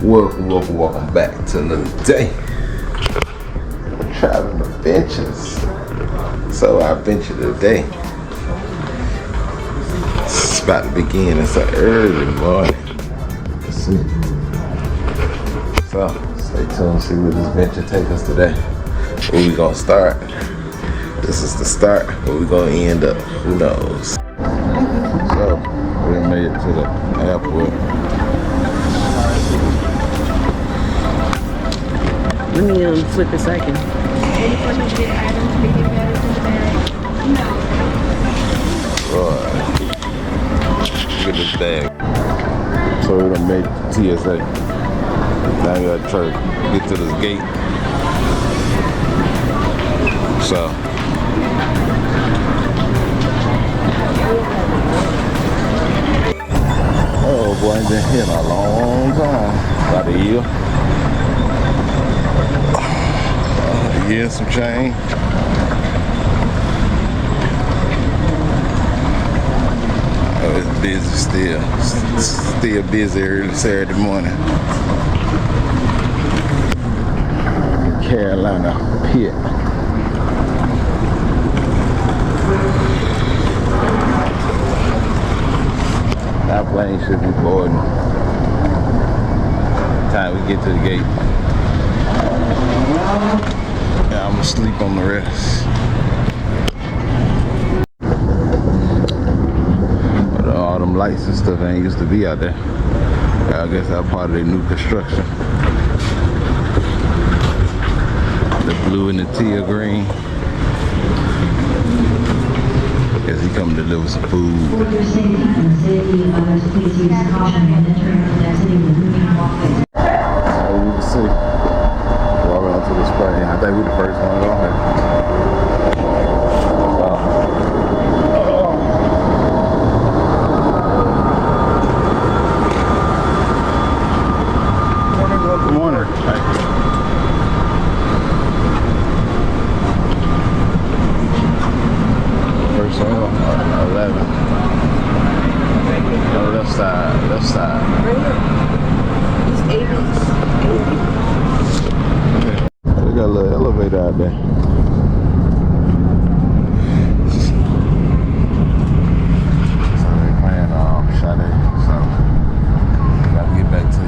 Welcome back to another day. Traveling adventures. So our adventure today, it's about to begin. It's an early morning. Let's see. So stay tuned, see where this adventure take us today. Where we gonna start? This is the start. Where we gonna end up? Who knows? So we made it to the airport. Let me flip a second. Right. Look at this bag. So we done made TSA. Now we gotta try to get to this gate. So oh boy, I ain't been here in a long time. About a year. Yeah, some change. Oh, it's busy still. Still busy early Saturday morning. Carolina Pitt. Our plane should be boarding. Time we get to the gate. Yeah, I'm gonna sleep on the rest. But all them lights and stuff ain't used to be out there. I guess that's part of their new construction. The blue and the teal green. Guess he come to deliver some food. For your safety and the safety of others, please use caution when entering or exiting the moving walkways. As you can see, walking onto the spray. I think we're the first one on here. Good morning. First one, 11. On the left side, left side. Right here. It's 80s. They got a little elevator out there. So they playing Sade, so gotta get back to you.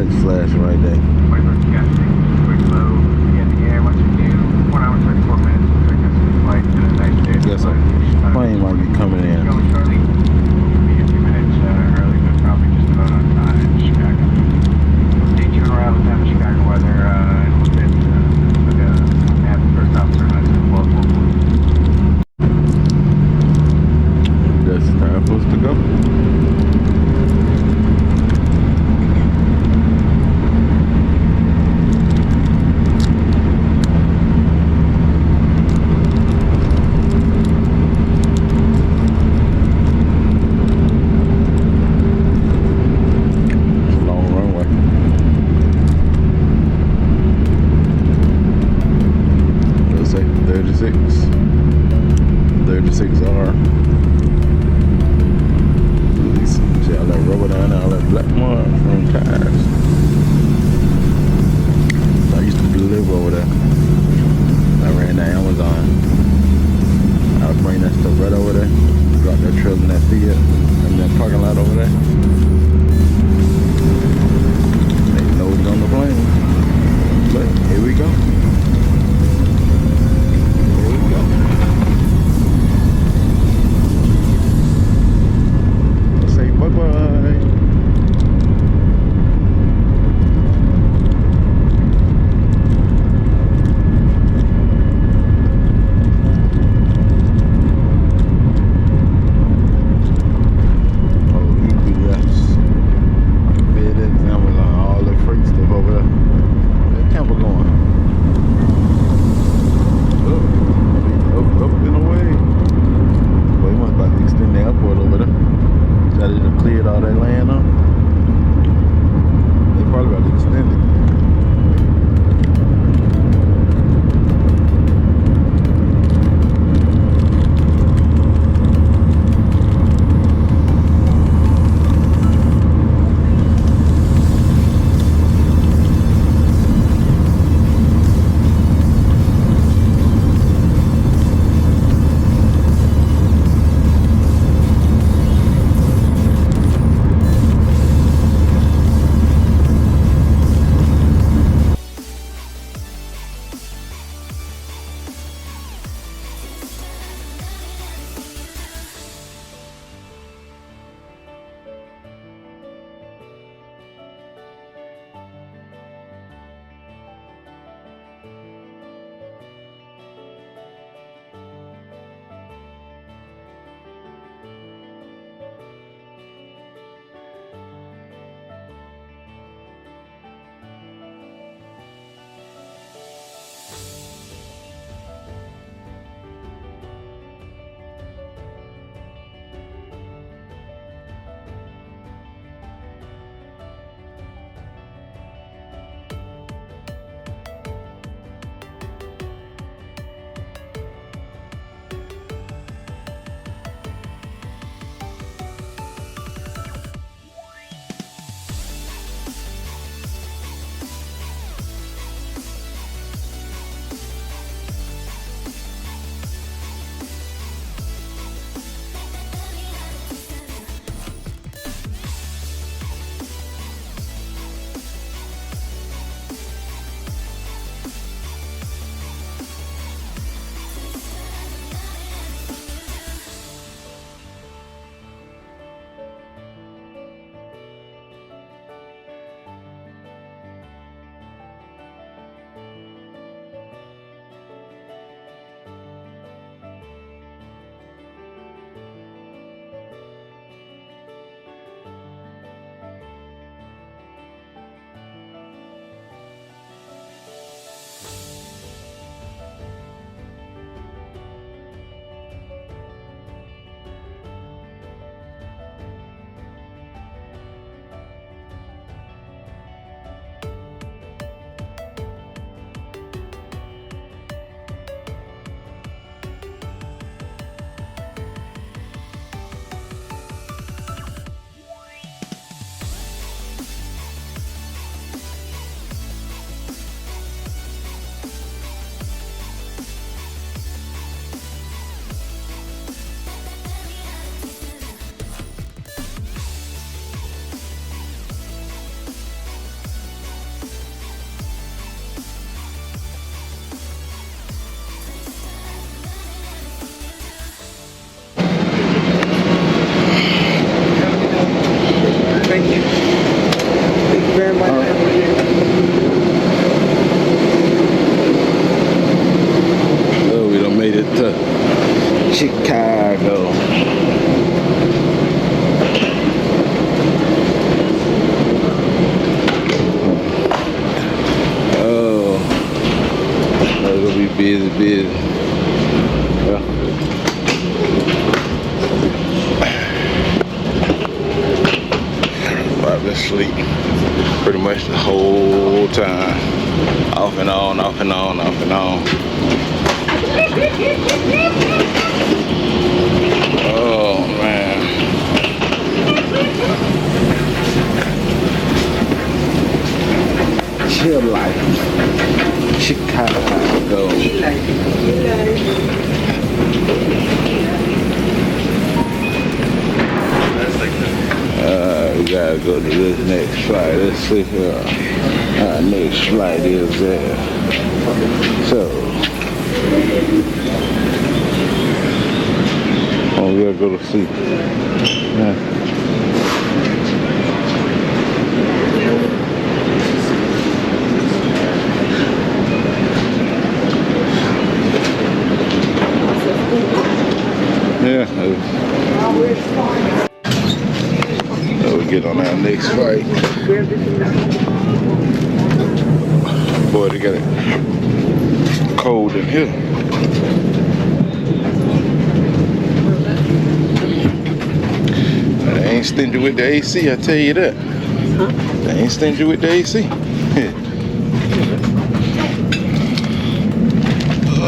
lights flashing right there. Quick load, gas tank, quick load, get the air. Once you do, 1 hour, 34 minutes, quick as a flight to the next day. Guess a plane might be coming in. Going shortly. Be a few minutes early, but probably just about on time in Chicago. Stay tuned around the time of Chicago weather in a little bit. Have the first officer on the floor. That's time for us to go. busy. Well, I've been asleep pretty much the whole time. Off and on, off and on, off and on. Oh man. Chill life. Chicago. We gotta go to this next flight. Let's see here. Our next flight is there. So, oh, we gotta go to sleep. Yeah. So we get on our next flight. Boy, they got it cold in here. They ain't stingy with the AC, I tell you that. Huh? They ain't stingy with the AC.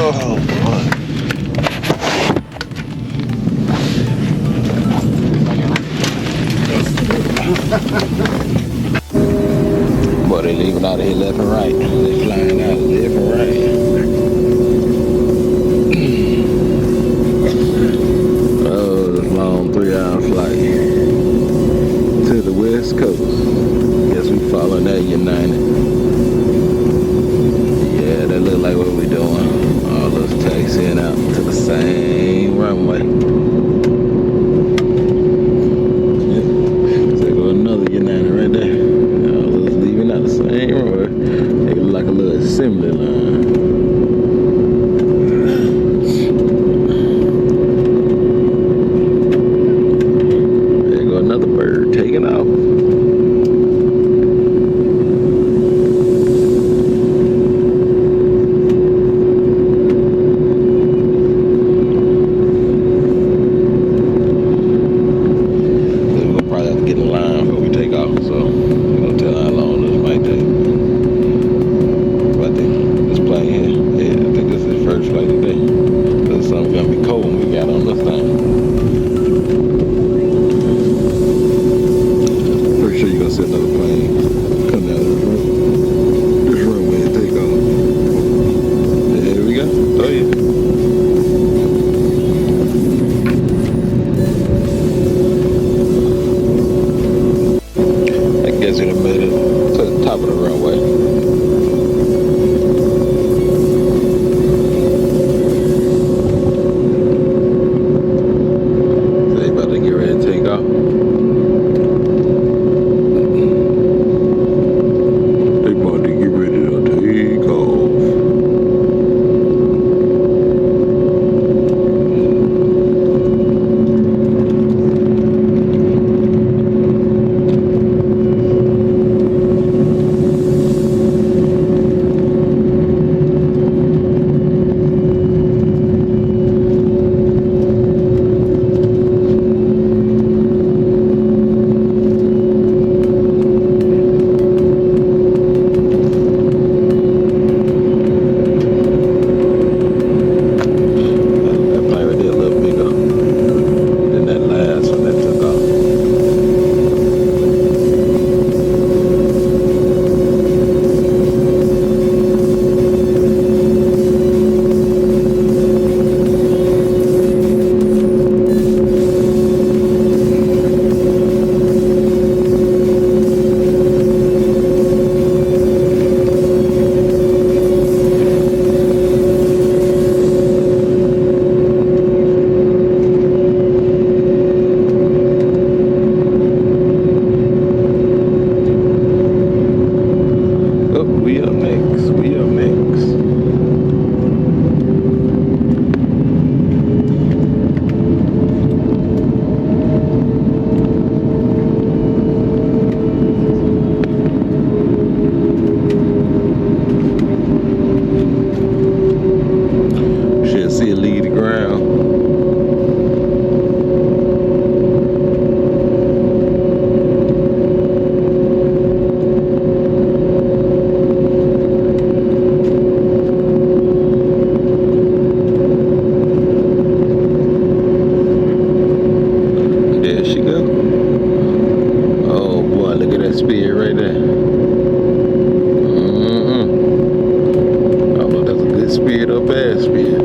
Oh, boy. Boy, they leaving out of here left and right. They flying out left and right. Oh, this long 3-hour flight to the West Coast. Guess we following that United. Yeah, that look like what we doing. All those taxiing out to the same runway. United right there. All those leaving out the same road. They look like a little assembly line. There go another bird taking off. speed right there. I don't know if that's a good speed or bad speed.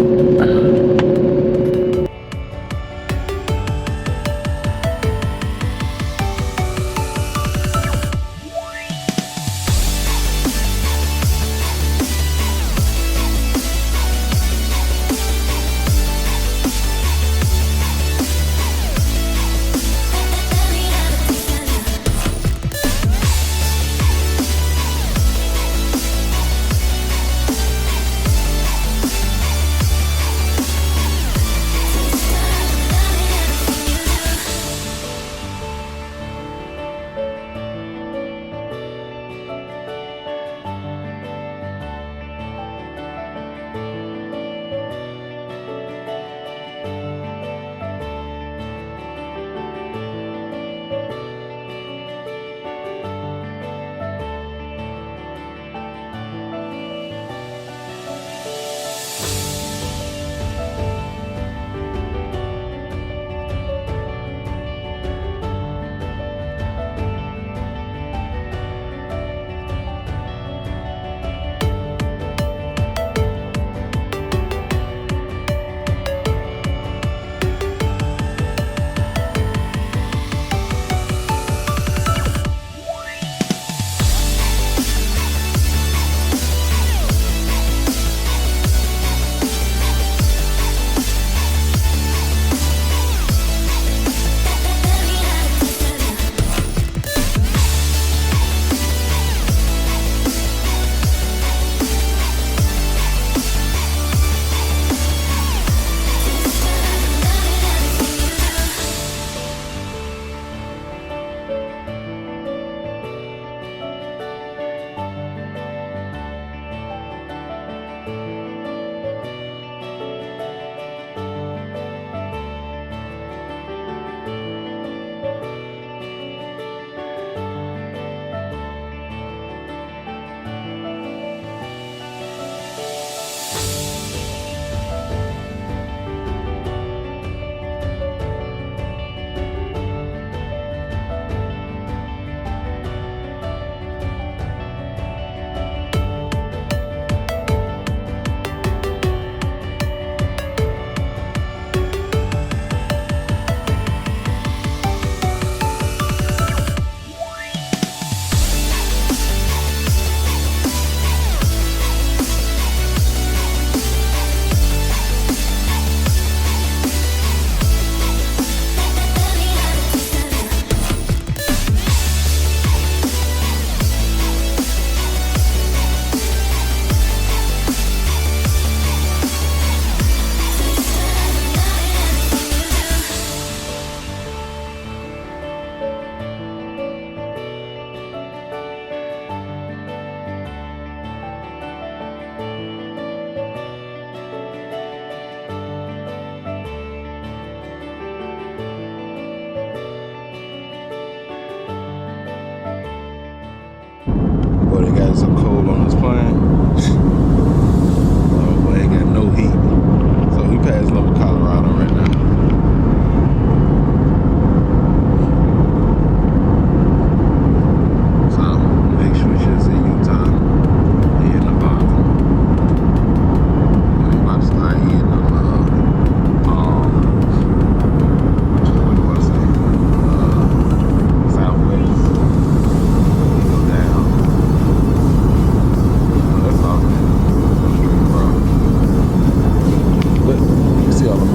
Boy, they got so cold on this plane. Oh boy, ain't got no heat. So we passing over Colorado right now. So next we should see Utah here in the bottom. We about to start hitting them what do I say? Southwest. Go down. That's all. But you see all the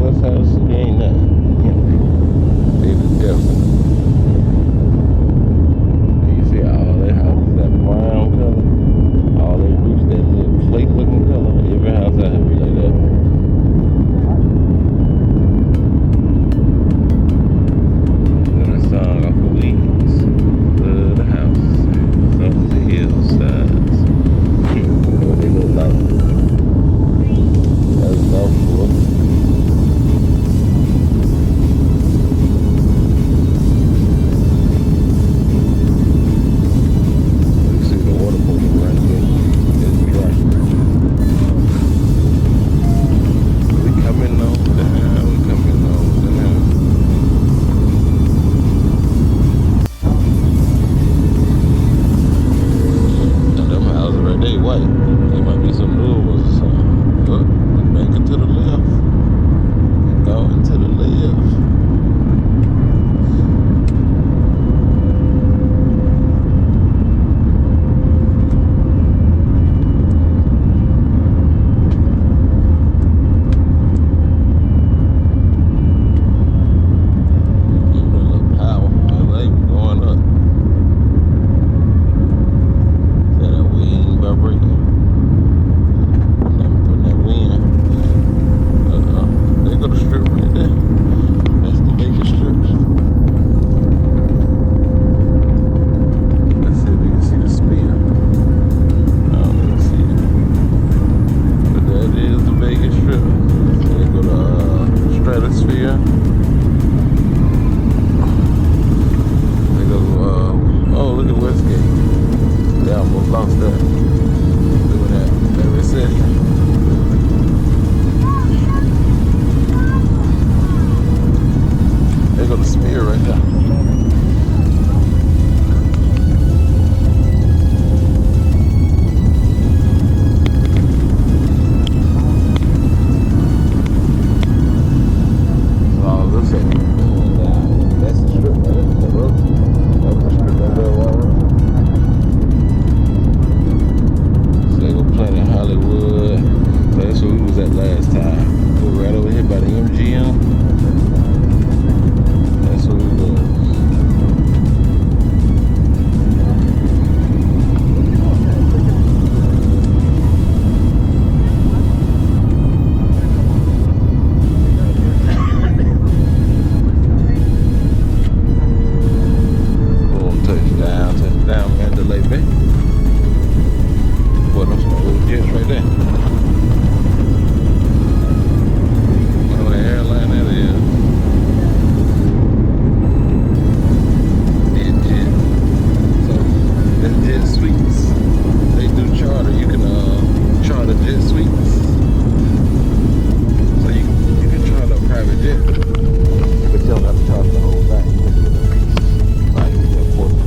West House, you ain't nothing. They the devil. And you see all their houses that brown color, all their roofs that little plate looking color. Every house out here be like that. Then a song off of Weeds. Love the houses, up the hillsides. You know what they look like. That's Northwood. You see the water pump right there. It's dry. We coming over down. We coming over down. Them houses right there, white. They might be some new ones or something. But make it to the left. Going to the left. Give it a little power. LA, we going up. Say that wind vibrating. From that wind. There go the strip right there. That's the Vegas strip. Let's see if we can see the spear. No, let's see it. But that is the Vegas strip. There go the Stratosphere. There go, oh, look at Westgate. They almost lost that. Doing that recession. There go the spear right there. Oh, looks like that's the strip right there. The road. That was the strip right there. So they go Planet Hollywood. That's where we was at last time. We were right over here by the MGM. That's where we was. Boom, touchdown, Mandalay Bay. Boy, those some old jets right there. What the airline that is? Jet. So that's Jet Suites. They do charter. You can charter Jet Suites. So you can charter a private jet, but you don't have to charter the whole thing. You can do it in a piece. Like you can afford it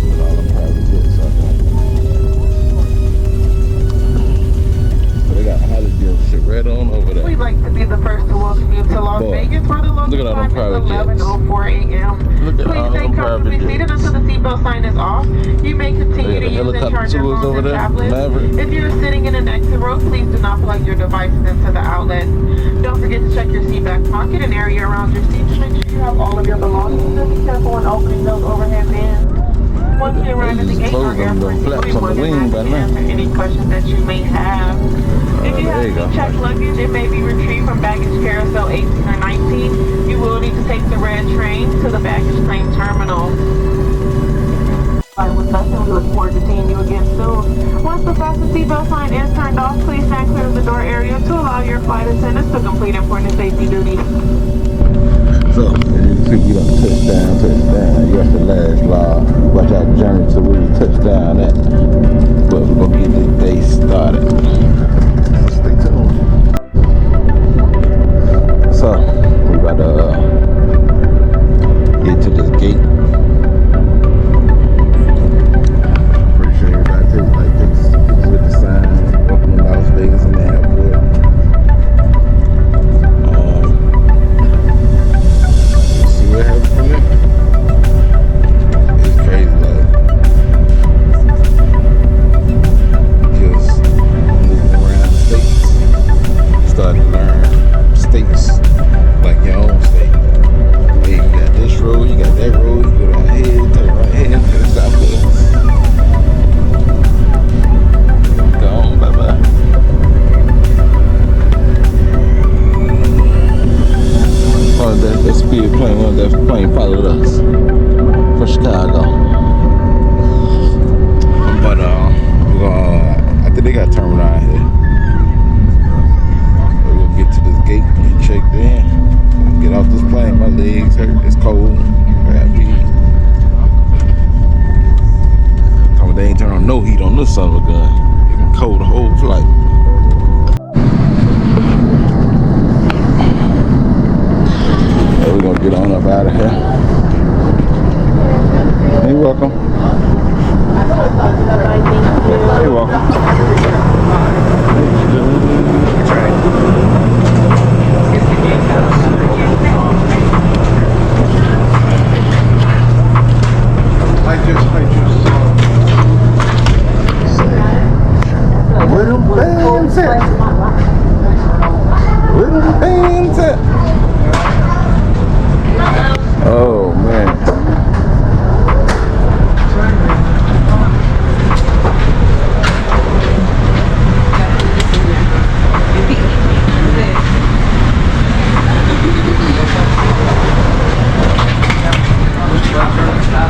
with all the private jets out there. So they got Hollywood shit right on over there. We'd like to be the first to welcome you to Las Boy, Vegas for the local look at all them time private is jets. 11:04 a.m. Look at all Please stay them comfortably private seated jets. until the seatbelt sign is off. You may continue Look at the to use and helicopter charge your tours phones over and there. tablets. Maverick. If you're sitting in an exit row, please do not plug your devices into the outlet. Don't forget to check your seat back pocket and area around your seat to make sure you have all of your belongings, and be careful when opening those overhead bins. Once you arrive at the gate, our airport flaps will be on more the than wing happy by to now. answer any questions that you may have. If you there have you go. any checked luggage, it may be retrieved from baggage carousel 18 or 19. You will need to take the red train to the baggage claim terminal. With us, and we look forward to seeing you again soon. Once the fasten seatbelt sign is turned off, please stand clear of the door area to allow your flight attendants to complete important safety duties. So, as you can see, we done touchdown. You got the last vlog. Watch our journey to where we touchdown at. But we're gonna get this day started. Stay tuned. So, we about to get to this gate. Pretty sure everybody takes pictures with the sign. Welcome to Las Vegas in the airport. See what happens from there. It's crazy, like just moving around the states. legs hurt. It's cold. I got pee. Told me they ain't turn on no heat on this son of a gun. It been cold the whole flight. So we're gonna get on up out of here. You're welcome. You're welcome. Where them bands at? Where them bands at? Oh man.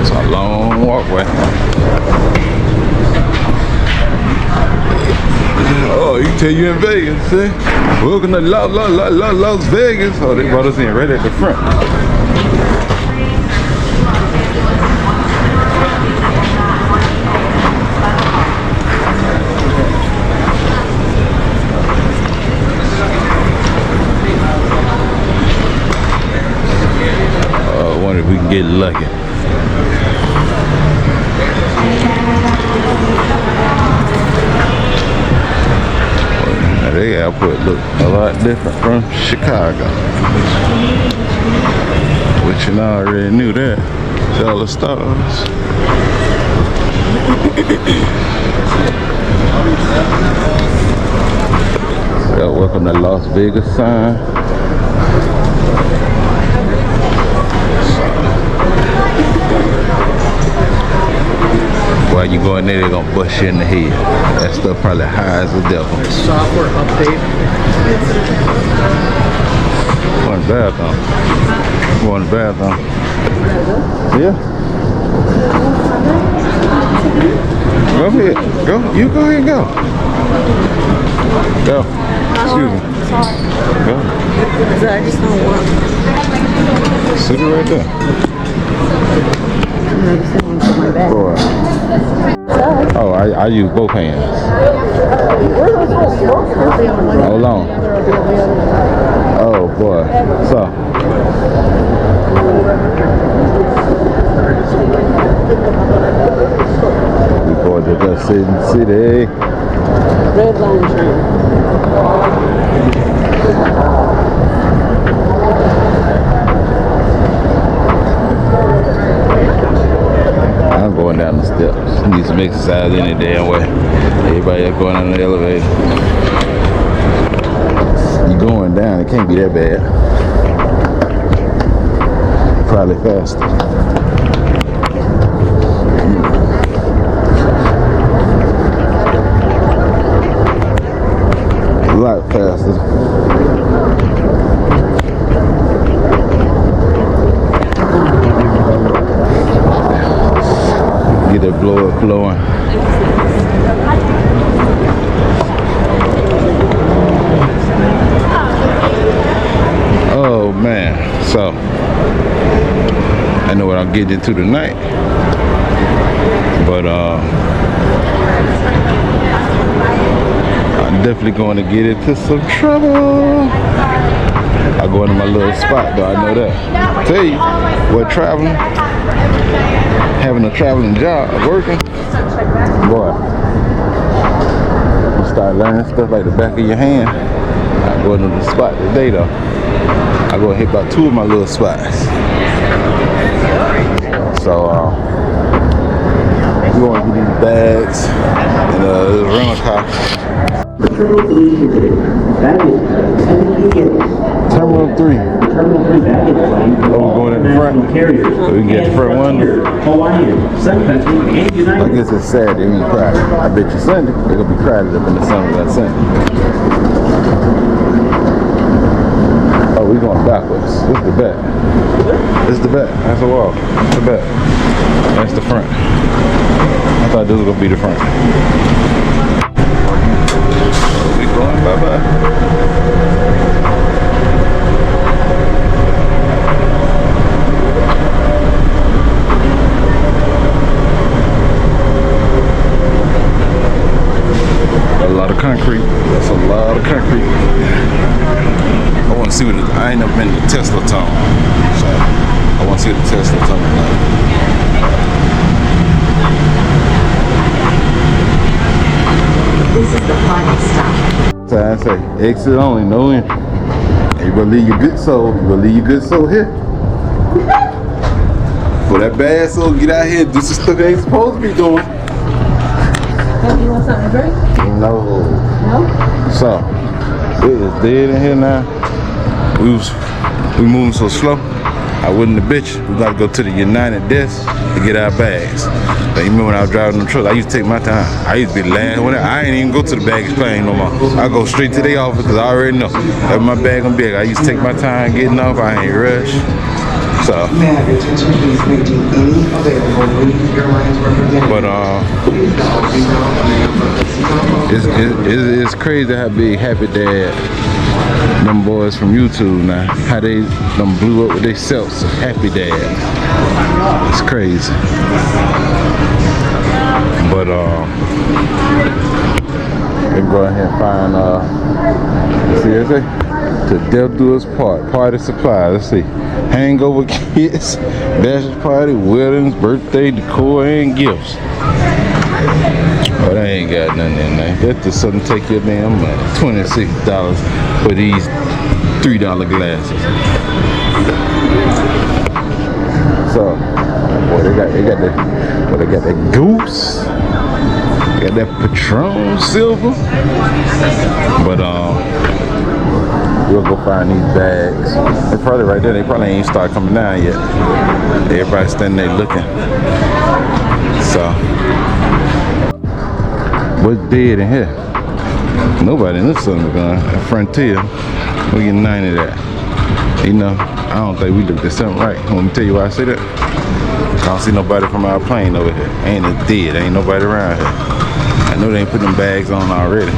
It's a long walkway. Oh, you can tell you in Vegas, see? Welcome to Las Vegas. Oh, they brought us in right at the front. I wonder if we can get lucky. Their airport look a lot different from Chicago, which you know I already knew that. It's all the stars. Yeah, welcome to Las Vegas sign. While you go in there, they're gonna bust you in the head. That stuff probably high as the devil. Software update. Go in the bathroom. Go in the bathroom. Yeah. Go ahead. Go. You go ahead and go. Go. Excuse me. Go. I just don't want. Sit it right there. I just don't want to put my back. Boy. Oh, I use both hands. Hold on. Oh boy. So. We going to the city. Red line train. I'm going down the steps. Need some exercise any damn way. Everybody else going on the elevator. You going down, it can't be that bad. Probably faster. A lot faster. Get that blower flowing. Oh man, so I know what I'm getting into tonight, but I'm definitely going to get into some trouble. I go into my little spot though, I know that. Tell you what, traveling, having a traveling job, working, boy, you start learning stuff like the back of your hand. I go into the spot today though. I go hit about 2 of my little spots. So we want to get these bags and the rental car. Terminal 3. Terminal 3 baggage claim. Oh, we're going in the front? Carriers. So we can get the front one? Hawaiian, Sun Country, and United. I guess it's Saturday, it means Friday. I bet you Sunday, they're going to be crowded up in the summer that Sunday. Oh, we're going backwards. What's the back? This is the back. That's the wall. That's the back. That's the front. I thought this was going to be the front. We going bye-bye. see what I ain't never been to Tesla Tunnel, so I want to see what the Tesla Tunnel is like. This is the final stop. So I say, exit only, no entry. You better leave your good soul. You better leave your good soul here. For that bad soul, get out here, do some stuff they ain't supposed to be doing. You want something to drink? No. No? So, it is dead in here now. We moving so slow. I wouldn't have bitch. We gotta go to the United desk to get our bags. Like, you remember when I was driving the truck, I used to take my time. I used to be the last one. I ain't even go to the baggage claim no more. I go straight to their office because I already know that my bag gonna be. I used to take my time getting off. I ain't rush. So, May I have your attention, please maintain any available Union Airlines representative. but Please dial 0 on your seatbelt. it's crazy how big Happy Dad, them boys from YouTube now, how they them blew up with themselves. Happy Dad. It's crazy. But we go ahead and find see what they say? To Death Do Us Part, party supply. Let's see. Hangover kits, bachelor party, weddings, birthday, decor, and gifts. Oh, they ain't got nothing in there. That's just something to take your damn money. $26 for these $3 glasses. So, boy, they got that Goose. They got that Patron Silver. But we'll go find these bags. They're probably right there. They probably ain't start coming down yet. Everybody's standing there looking. So, what's dead in here? Nobody in this son of a gun. At Frontier, we get 90 of that. You know, I don't think we looked at something right. Let me tell you why I say that. I don't see nobody from our plane over here. Ain't it dead? Ain't nobody around here. I know they ain't put them bags on already.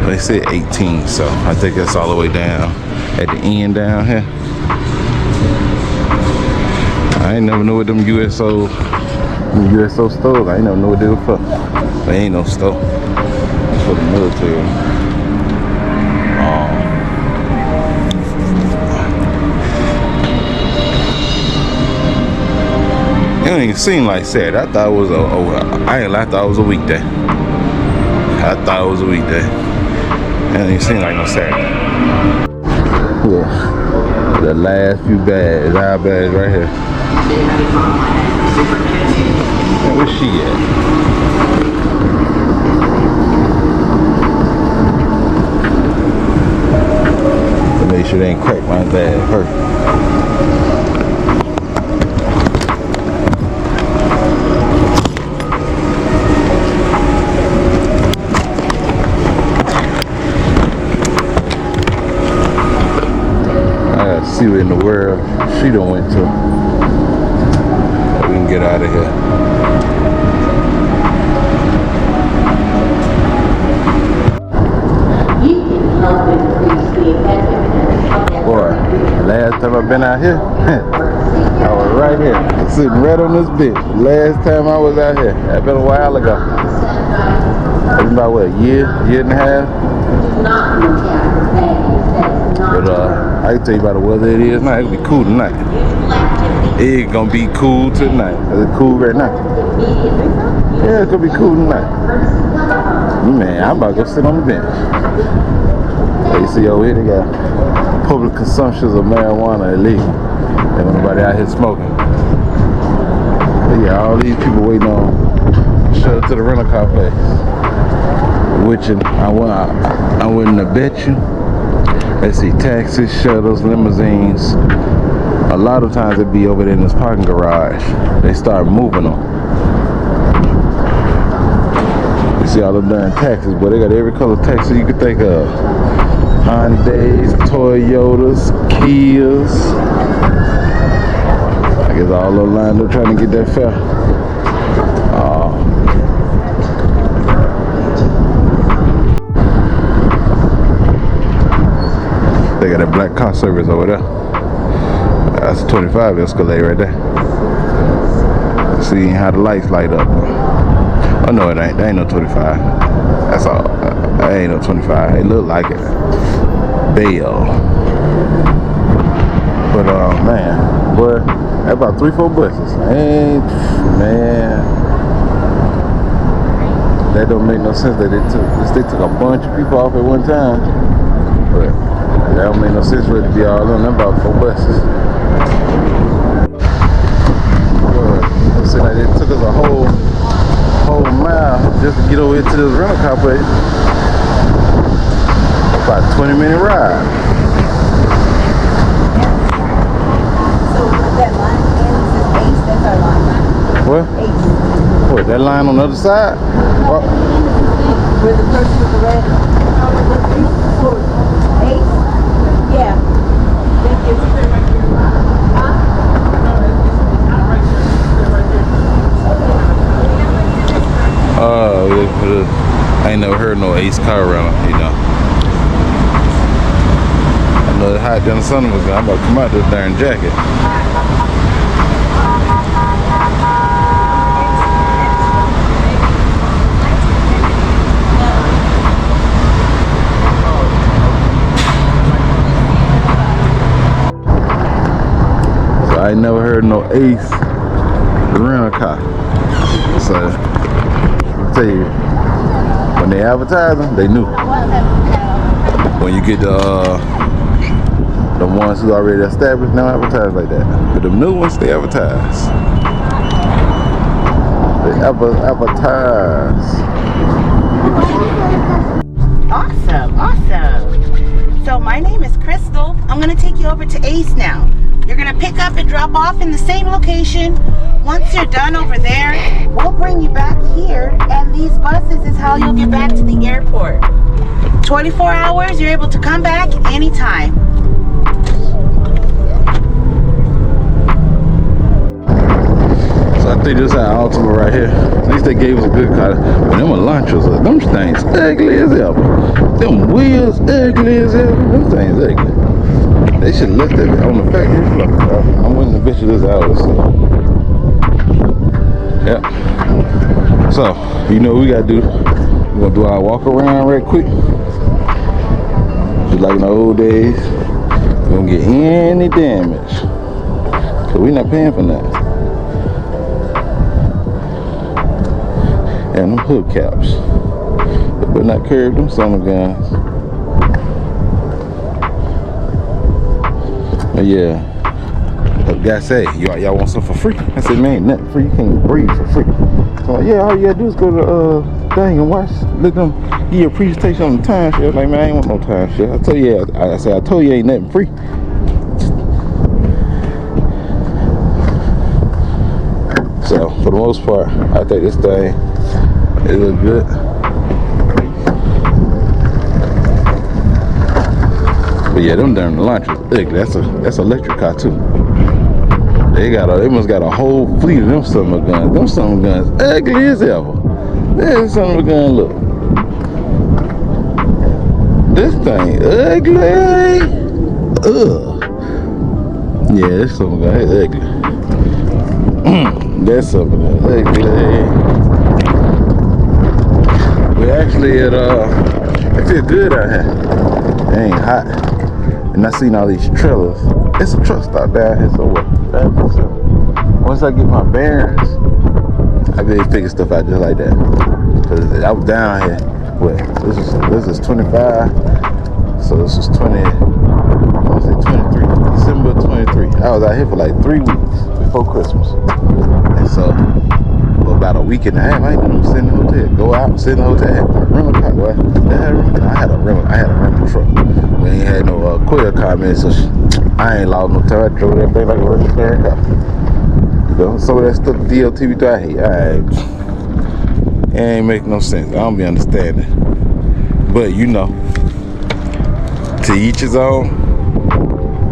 They said 18, so I think that's all the way down at the end down here. I ain't never knew what them USO stores. I ain't never knew what they were for. They ain't no store. It's for the military. It don't even seem like Saturday. I thought it was I thought it was a weekday. I thought it was a weekday. It don't even seem like no Saturday. Yeah. The last few bags, our bags right here. Man, where's she at? To make sure they ain't crack my bag first. See what in the world she done went to. We can get out of here. You can help increase the effectiveness of that. Boy, last time I've been out here, I was right here, sitting right on this bitch. Last time I was out here, that been a while ago. It's about what, a year and a half? But I can tell you about the weather it is now. It'll be cool tonight. It's gonna be cool tonight. It's cool right now. Yeah, it's gonna be cool tonight. Man, I'm about to go sit on the bench. You see over here, they got public consumptions of marijuana illegal. Ain't nobody out here smoking. But yeah, all these people waiting on shut to the rental car place. Which I wouldn't have bet you. Let's see, taxis, shuttles, limousines. A lot of times it be over there in this parking garage. They start moving them. You see all them darn taxis, but they got every color taxi you could think of. Hyundais, Toyotas, Kias. I guess all those lined up trying to get that fare. They got a black car service over there. That's a 25 Escalade right there. See how the lights light up. Oh no, it ain't. That ain't no 25. That's all. That ain't no 25. It look like it. Bail. But man, boy, that's about 3-4 buses. Ain't man. That don't make no sense that they took a bunch of people off at one time. But that don't make no sense for it to be all on them about 4 buses. It seems like they took us a whole mile just to get over here to this rental car place. About a 20-minute ride. So that line ends at Ace, that's our line. What? Ace. What, that line on the other side? What? Where the person with the red. Ace? Yeah. Thank you. I ain't never heard no Ace car rental, you know. I know it's hot down the sun was I'm about to come out this darn jacket. So I ain't never heard no Ace rental car. So I'll tell you, when they advertise them, they knew. When you get the ones who already established, they don't advertise like that. But the new ones, they advertise. They advertise. Awesome. So my name is Crystal. I'm gonna take you over to Ace now. You're gonna pick up and drop off in the same location. Once you're done over there, we'll bring you back here, and these buses is how you'll get back to the airport. 24 hours, you're able to come back anytime. So I think this is our Ultima right here. At least they gave us a good car. But them Elantras, them things ugly as ever. Them wheels ugly as ever. Them things ugly. They should have looked at it on the factory floor. I'm winning the bitch of this out. Yeah. So, you know what we gotta do? We're gonna do our walk around right quick. Just like in the old days. We don't get any damage. Cause we're not paying for that. And them hood caps. But not curve them son of guns. But yeah, the guy say, y'all want something for free? I said, man, nothing free. You can't breathe for free. So like, yeah, all you gotta do is go to the thing and watch. Let them give you a presentation on the time shit. Like, man, I ain't want no time shit. I told you, I told you ain't nothing free. So for the most part, I think this thing it look good. But yeah, them damn Elantras ugly. That's an electric car too. They must got a whole fleet of them summer guns. Them summer guns ugly as ever. This summer gun look. This thing ugly. Ugh. Yeah, this summer gun is ugly. That's something ugly. We actually it feel good out here. It ain't hot. And I seen all these trailers. It's a truck stop down here somewhere. Once I get my bearings, I be able to figure stuff out just like that. Cause I was down here. What? This is 25. So this is 20. I want to say 23. December 23. I was out here for like 3 weeks before Christmas. And so for about a week and a half, I ain't even sit in the hotel. Go out, sit in the hotel. Rental car, boy. I had a rental truck. We ain't had no courier car, man. So I ain't lost no time. I drove that thing like a regular car. You know, some of that stuff DLT I hate. It ain't make no sense. I don't be understanding. But you know, to each his own.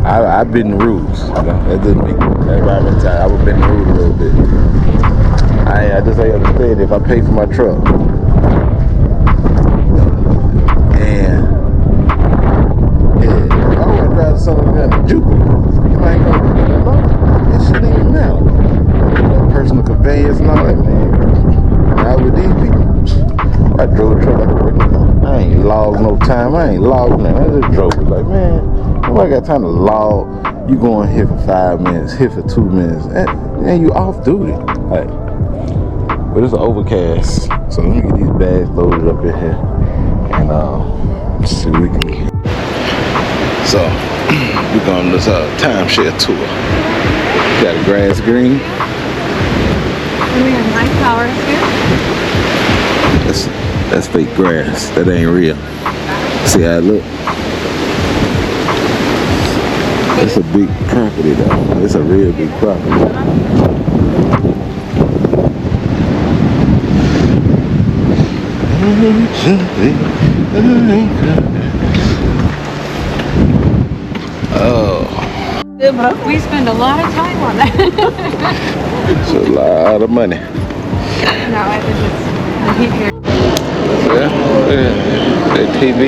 I've been the rules. You know, that doesn't make everybody been tired. I've been the rules a little bit. I just ain't understand if I pay for my truck. And yeah, if I want to drive something down to Jupiter, you might go to that long. It shouldn't even matter. You know, personal conveyance and all that, man. Now with these people, I drove a truck like a regular car. I ain't time. I ain't logging in. I just drove it. Like, man, nobody got time to log. You going here for 5 minutes, here for 2 minutes, and you off duty. Like, but it's overcast. So let me get these bags loaded up in here, and see what we can get. So we're going on this timeshare tour. Got a grass green. And we have nice flowers here. That's fake grass. That ain't real. See how it look? It's a big property though. It's a real big property. Oh. We spend a lot of time on that. It's a lot of money. No, I think it's the heat here. Yeah, the TV.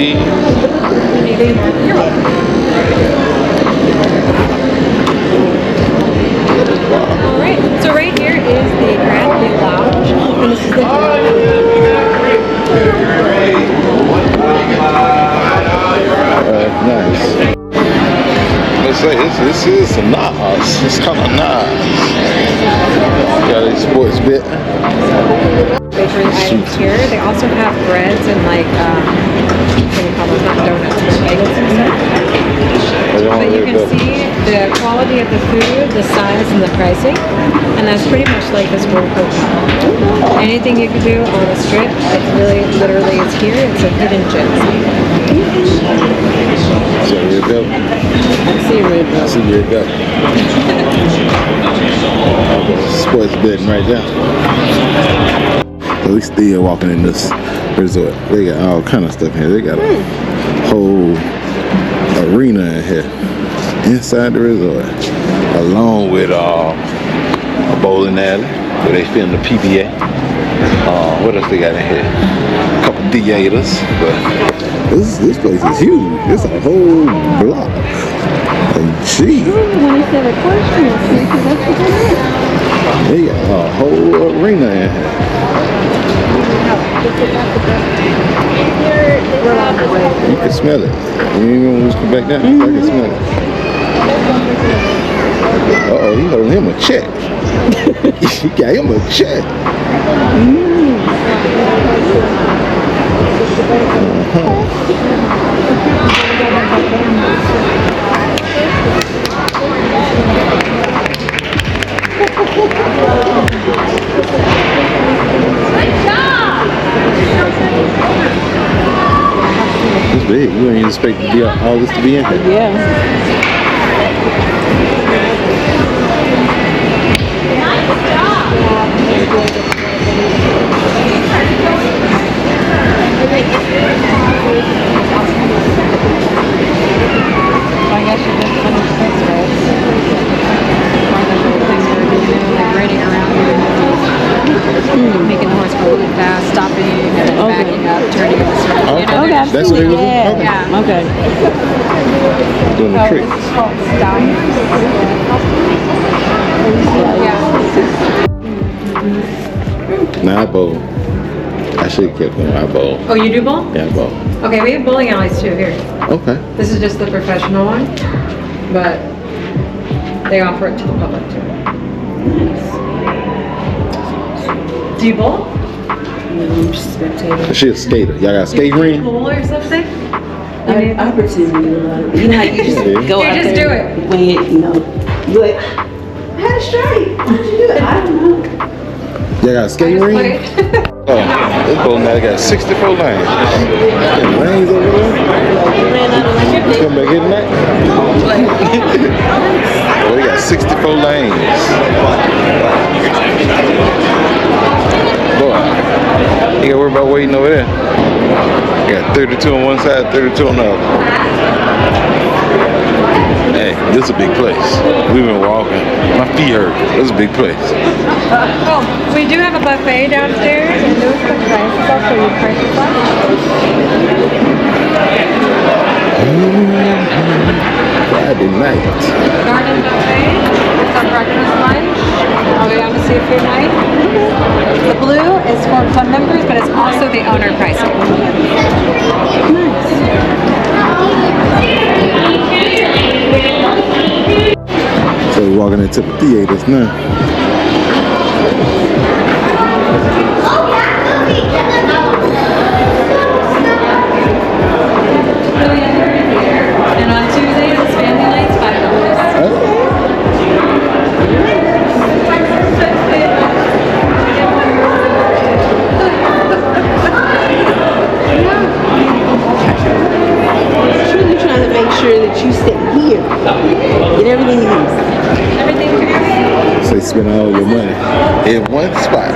You're welcome. All right, so right here is the Grand View Lounge, and this is the Nice. Let's say this is a Nas. It's kind of Nas. Got a sports bit. bakery items here. They also have breads and like, what do you call those? Not donuts, but bagels and stuff. But you can see the quality of the food, the size, and the pricing. And that's pretty much like this World Hotel. Anything you can do on a strip, it's really, literally, it's here. It's a hidden gem. So here you go. I see where it goes. See where it go. Sports betting right there. So we still walking in this resort. They got all kind of stuff here. They got a whole arena in here inside the resort, along with a bowling alley where they film the PBA. What else they got in here? A couple theaters. But this place is huge. It's a whole block. Gee. They got a whole arena in here. You can smell it. You ain't gonna come back down. I can smell it. Uh-oh, he holding him a check. He got him a check. It's big. You ain't expect to be all this to be in here. Yeah. I guess you just understand this. One of the little things that they're doing, like riding around here, making the horse go really fast, stopping and then backing up, turning in the circle. You know, Okay. That's what they was doing? Okay. Yeah. Okay. Doing the trick. It's called Stallions. Yeah. Nah, I bowl. I should have kept going. I bowl. Oh, you do bowl? Yeah, I bowl. Okay, we have bowling alleys too here. Okay. This is just the professional one, but they offer it to the public too. Do you bowl? I'm just a spectator. She a skater. Y'all got a skate ring? Pool or something? I pretend to do a lot of it. You know how you just Yeah. go You out just there do it. Wing it, you know. You like, I had a straight. How did you do it? I don't know. Y'all got a skate ring? Oh, this bowling alley got 64 lanes. Yeah, lanes over there? You come back here tonight? Well, they got 64 lanes. Boy, you gotta worry about waiting over there. You got 32 on one side, 32 on the other. Hey, this is a big place. We've been walking. My feet hurt. This is a big place. Oh, we do have a buffet downstairs, and those are the prices. I'll show you the prices. Friday night. Garden buffet, some breakfast lunch, all the way down to seafood night. The blue is for club members, but it's also the owner pricing. So we're walking into the theaters now. And on Tuesdays, it's family nights, $5. Truly trying to make sure that you sit here. Get everything you need. Everything here. So you spend all your money in one spot.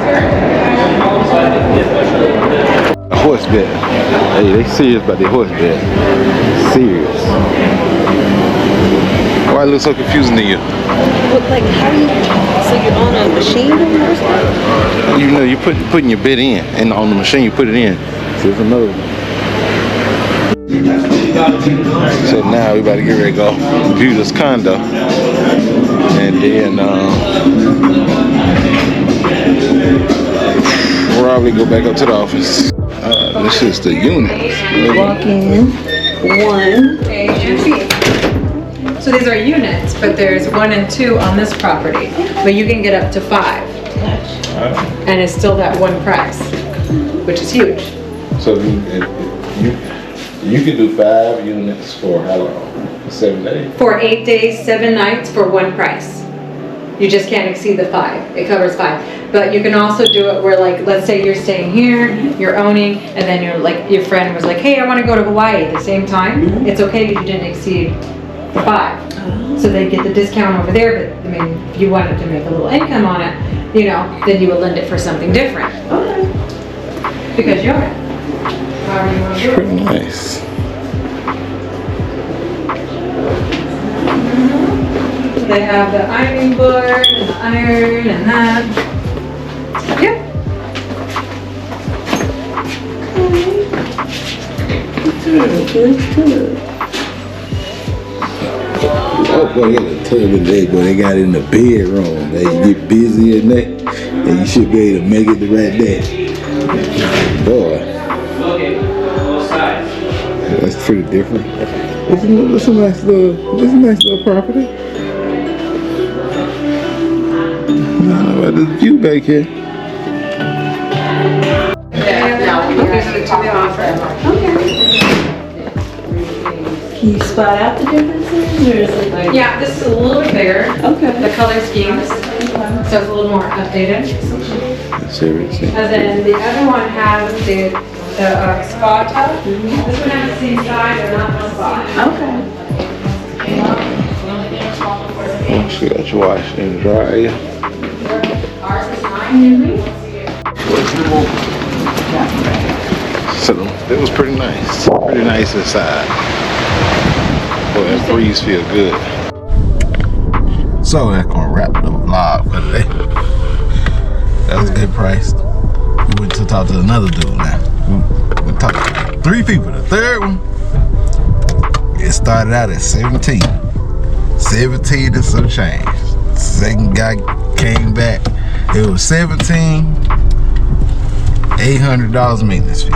A horse bet. Hey, they serious about their horse bet. Serious. Why it look so confusing to you? But like, how do you? So you're on a machine or something? You know, you putting your bet in, and on the machine you put it in. So there's another one. So now we about to get ready to go view this condo, and then probably go back up to the office. This is the unit. Walk in. One. A and B. So these are units, but there's 1 and 2 on this property, but you can get up to 5, and it's still that one price, which is huge. So you can do 5 units for how long? 7 days? For 8 days, 7 nights for one price. You just can't exceed the 5. It covers 5. But you can also do it where, like, let's say you're staying here, you're owning, and then you're like, your friend was like, hey, I want to go to Hawaii at the same time. It's okay if you didn't exceed 5. So they get the discount over there, but I mean, if you wanted to make a little income on it, you know, then you would lend it for something different. Okay. Because you own it. However you want to do it. Pretty nice. They have the ironing board and the iron and that. Yep. Oh boy, they got a tub in there, boy. They got it in the bedroom. They get busy in there, and you should be able to make it the right day. Boy, that's pretty different. It's a nice little property. I don't know about this view back here. Can you spot out the differences, or is it like? Yeah, this is a little bit bigger. Okay. The color schemes, so it's a little more updated. Seriously. And then the other one has the spa tub. This one has the same size, or not the spa. Okay. She got your wash and dry. Ours is 9 degrees. So it was pretty nice. Pretty nice inside. Boy, that breeze feel good. So that's gonna wrap the vlog for today. That was a good price. We went to talk to another dude now. We talked to 3 people. The third one, it started out at 17. 17 and some change. Second guy came back. It was 17, $800 maintenance fee.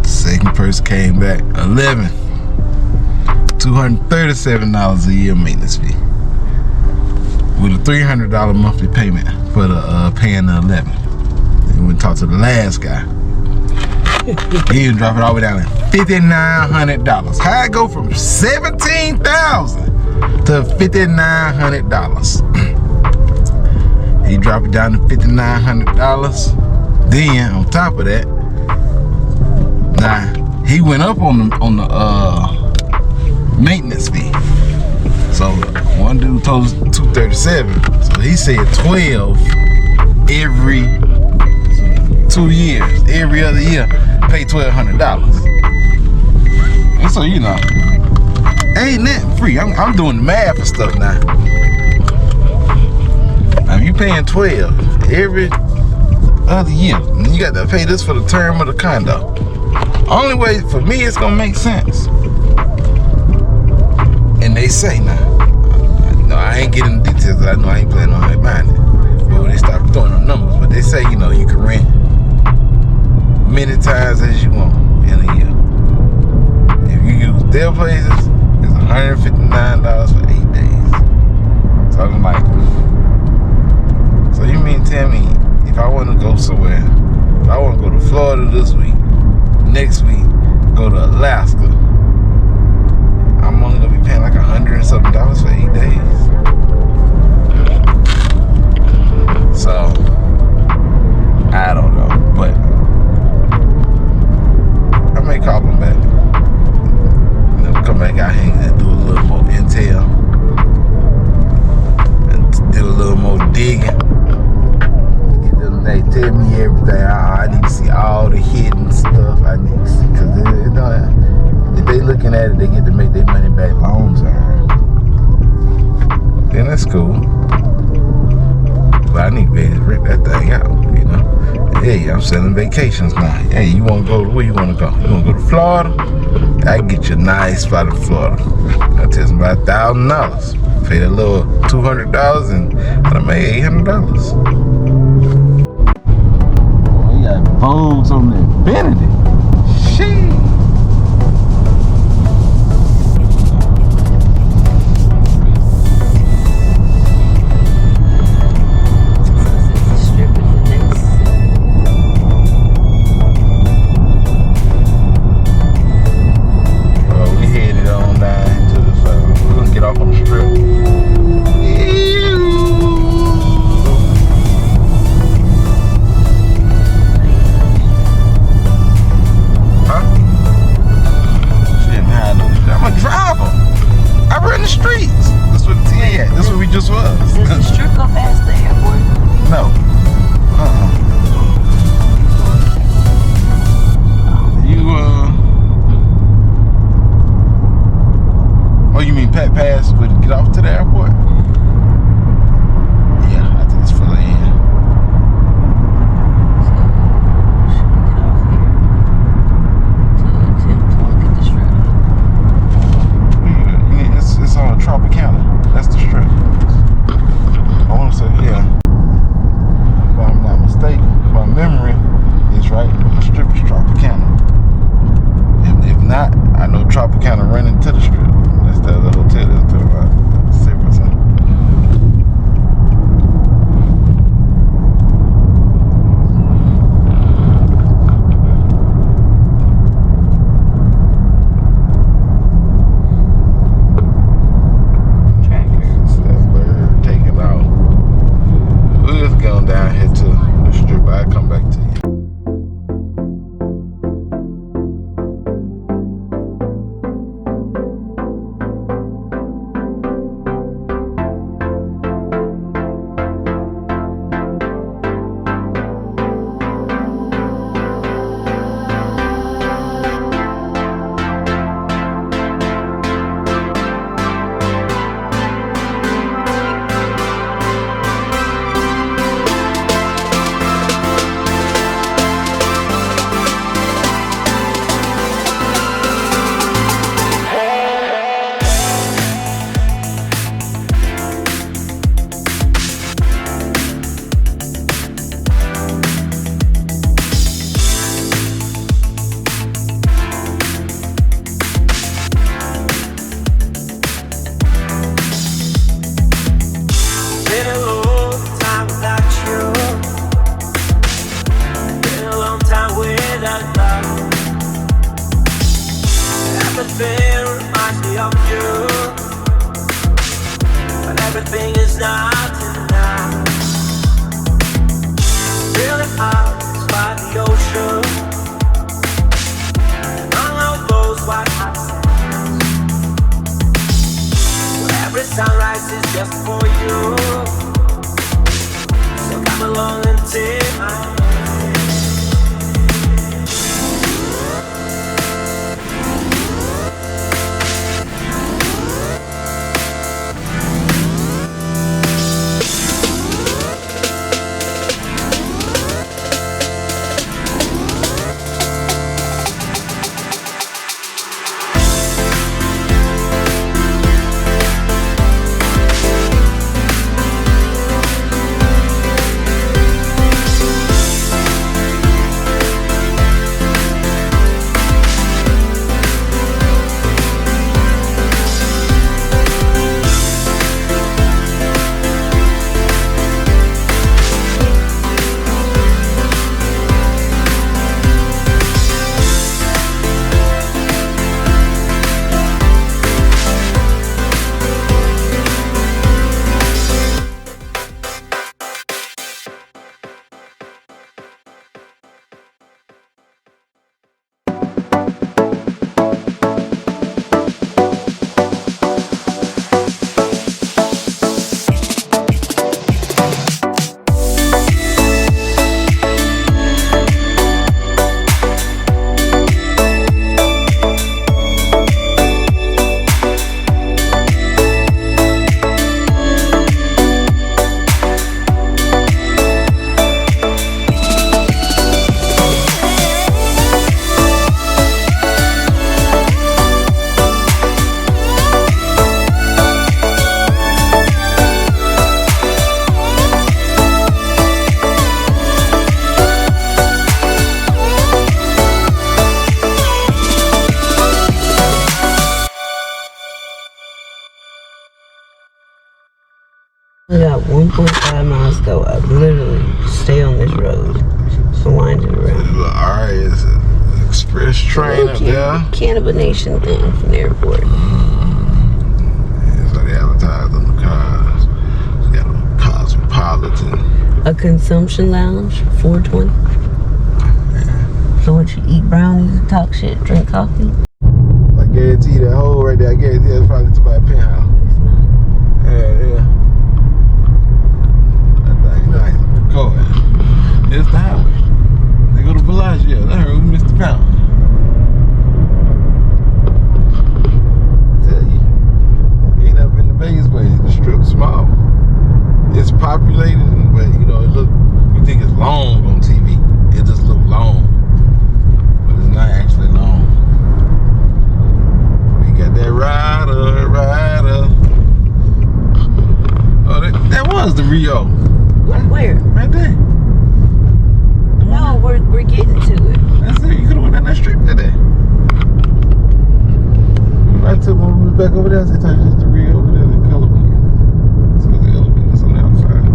Second person came back, 11, $237 a year maintenance fee. With a $300 monthly payment for the paying the 11. Then we talked to the last guy. He even dropped it all the way down to $5,900. How I go from $17,000 to $5,900? He dropped it down to $5,900. Then on top of that, now he went up on the maintenance fee. So one dude told us $237. So he said 12 every 2 years. Every other year, pay $1,200. And so you know, ain't nothing free. I'm doing the math and stuff now. Now if you paying 12 every other year, and you got to pay this for the term of the condo. Only way for me it's gonna make sense. And they say now, I ain't getting the details. I know I ain't planning on buying it. But they start throwing them numbers, but they say, you know, you can rent many times as you want in a year. If you use their places, it's $159 for 8 days. So I'm like, so you mean tell me if I want to go somewhere, if I want to go to Florida this week, next week go to Alaska, I'm only gonna be paying like $100 and something for 8 days. So I don't know, but I may call them back. And then come back out here and do a little more intel and do a little more digging. They tell me everything. I need to see all the hidden stuff I need to see, because if they looking at it, they get to make their money back long term. Then that's cool. But I need to be able to rent that thing out, you know. Hey, I'm selling vacations now. Hey, you want to go? Where you want to go? You want to go to Florida? I can get you a nice spot in Florida. That takes about $1,000. Pay a little $200 and I made $800. We got bones on that Benedict. Sheesh. I got 1.5 miles to go. I literally stay on this road. So winding around. The RS Express train up there. Cannibination thing from the airport. It's like they advertise on the cars. You got a Cosmopolitan. A consumption lounge, 420. So what, you eat brownies, talk shit, drink coffee? I guarantee you that hole right there, I guarantee that's probably to buy a penthouse. Yeah. That thing nice. Go ahead. It's the highway. They go to Bellagio. I heard we missed the pound. I tell you, you ain't never been to Vegas, but the strip's small. It's populated, but you know, it look. You think it's long on TV. It just look long, but it's not actually long. We got that rider. Oh, that was the Rio. Where? Right there. No, we're getting to it. That's it. You could have went down that street today. I took when we was back over there. I said, just the Rio over there, the color one. So the elevator is on the outside.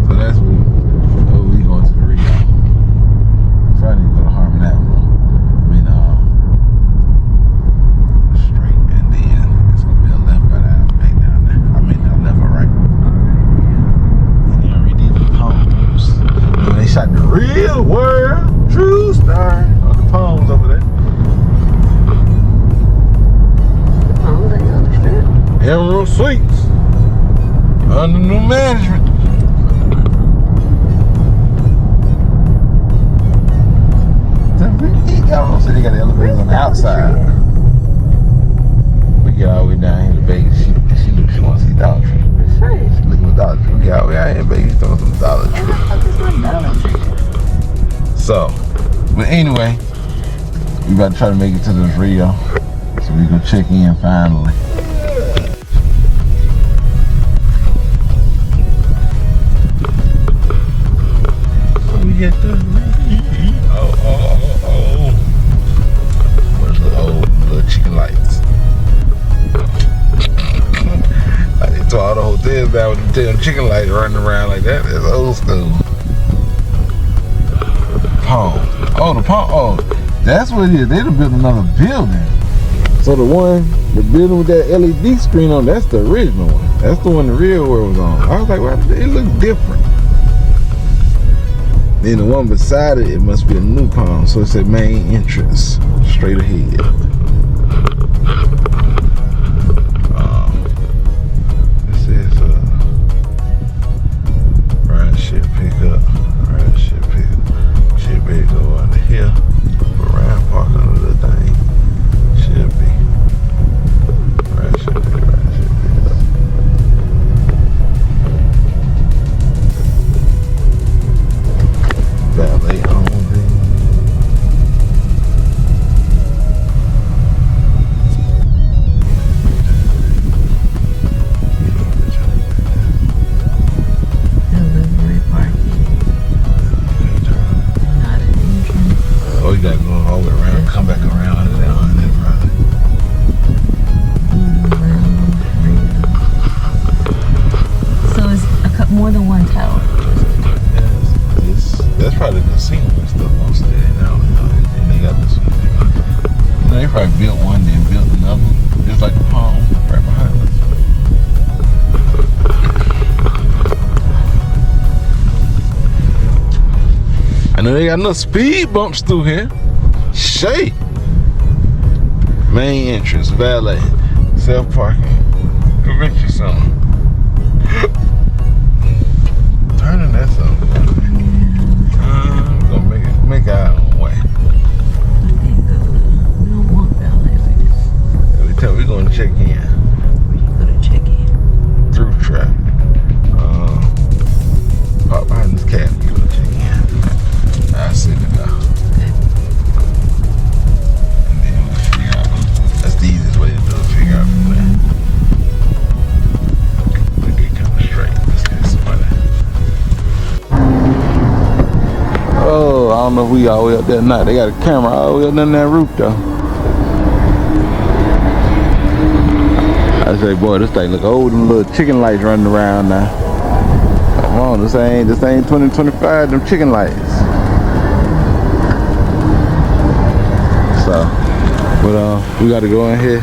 So that's when we going to the Rio. Friday, go to Harmon Avenue. Straight, and then it's gonna be a left right out back down there. I mean, a left or right. And you already did the palms. When they shot the real world, true star on the palms over there. Emerald Suites under new management. So they got the elevators on the outside. We get all the way down here to Vegas. She wants to see Dollar Tree. She's looking for Dollar Tree. We get all the way out here in Vegas throwing some Dollar Tree. So, but anyway, we about to try to make it to this Rio. So we go check in finally. We get the where's the old little chicken lights? Like they tore all the hotels down with them chicken lights running around like that. That's old school. Palm. Oh, the Palm. Oh, that's what it is. They done built another building. So the building with that LED screen on, that's the original one. That's the one the real world was on. I was like, well, it looks different. Then the one beside it, it must be a new Palm. So it said main entrance, straight ahead. It says ride share pickup. Should be go under here. Around park under the thing. Should be. Ride share pickup. Valet only. Delivery parking. Not an entrance. Oh, you gotta go all the way around, come back around and down there, probably. So it's more than one tower. That's probably the casino and stuff on there now. And they got this one. You know, they probably built one, then built another one, just like the Palm right behind us. I know they got enough speed bumps through here. Shit. Main entrance, valet, self-parking, convention center. Turning that something. We're gonna make our own way. We don't want valet. We're going to check in. We go to check in. Through track. Pop behind this cab. You go check in. I see the guy. And then we'll figure out. That's the easiest way to do it. Figure out from there. We get kind of straight. Let's get somebody. Oh, I don't know if we all the way up there or not. They got a camera all the way up on that roof though. I say, boy, this thing look old. Them little chicken lights running around now. Come on, this ain't 2025. Them chicken lights. So, but we got to go in here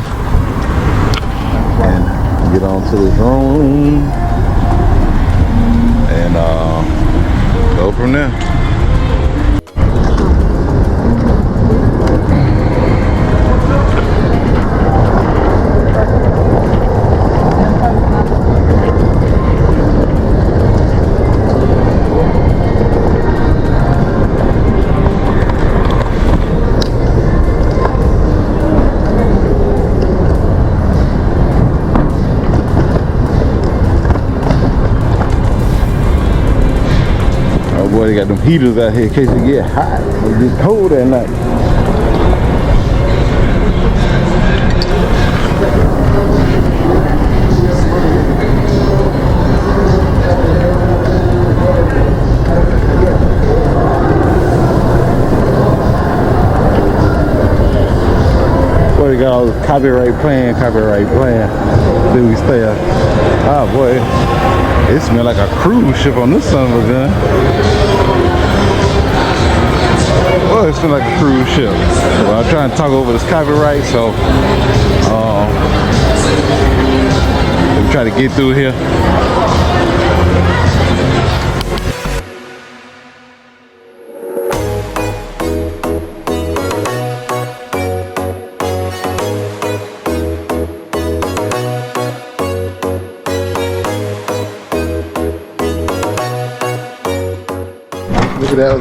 and get on to this room and go from there. Boy, they got them heaters out here in case it get hot. It get cold at night. Boy, they got all this copyright playing. Then we stay up. Oh boy. It smells like a cruise ship on this son of a gun. Oh, it smells like a cruise ship. Well, I'm trying to talk over this copyright, so I'm trying to get through here. Look at that.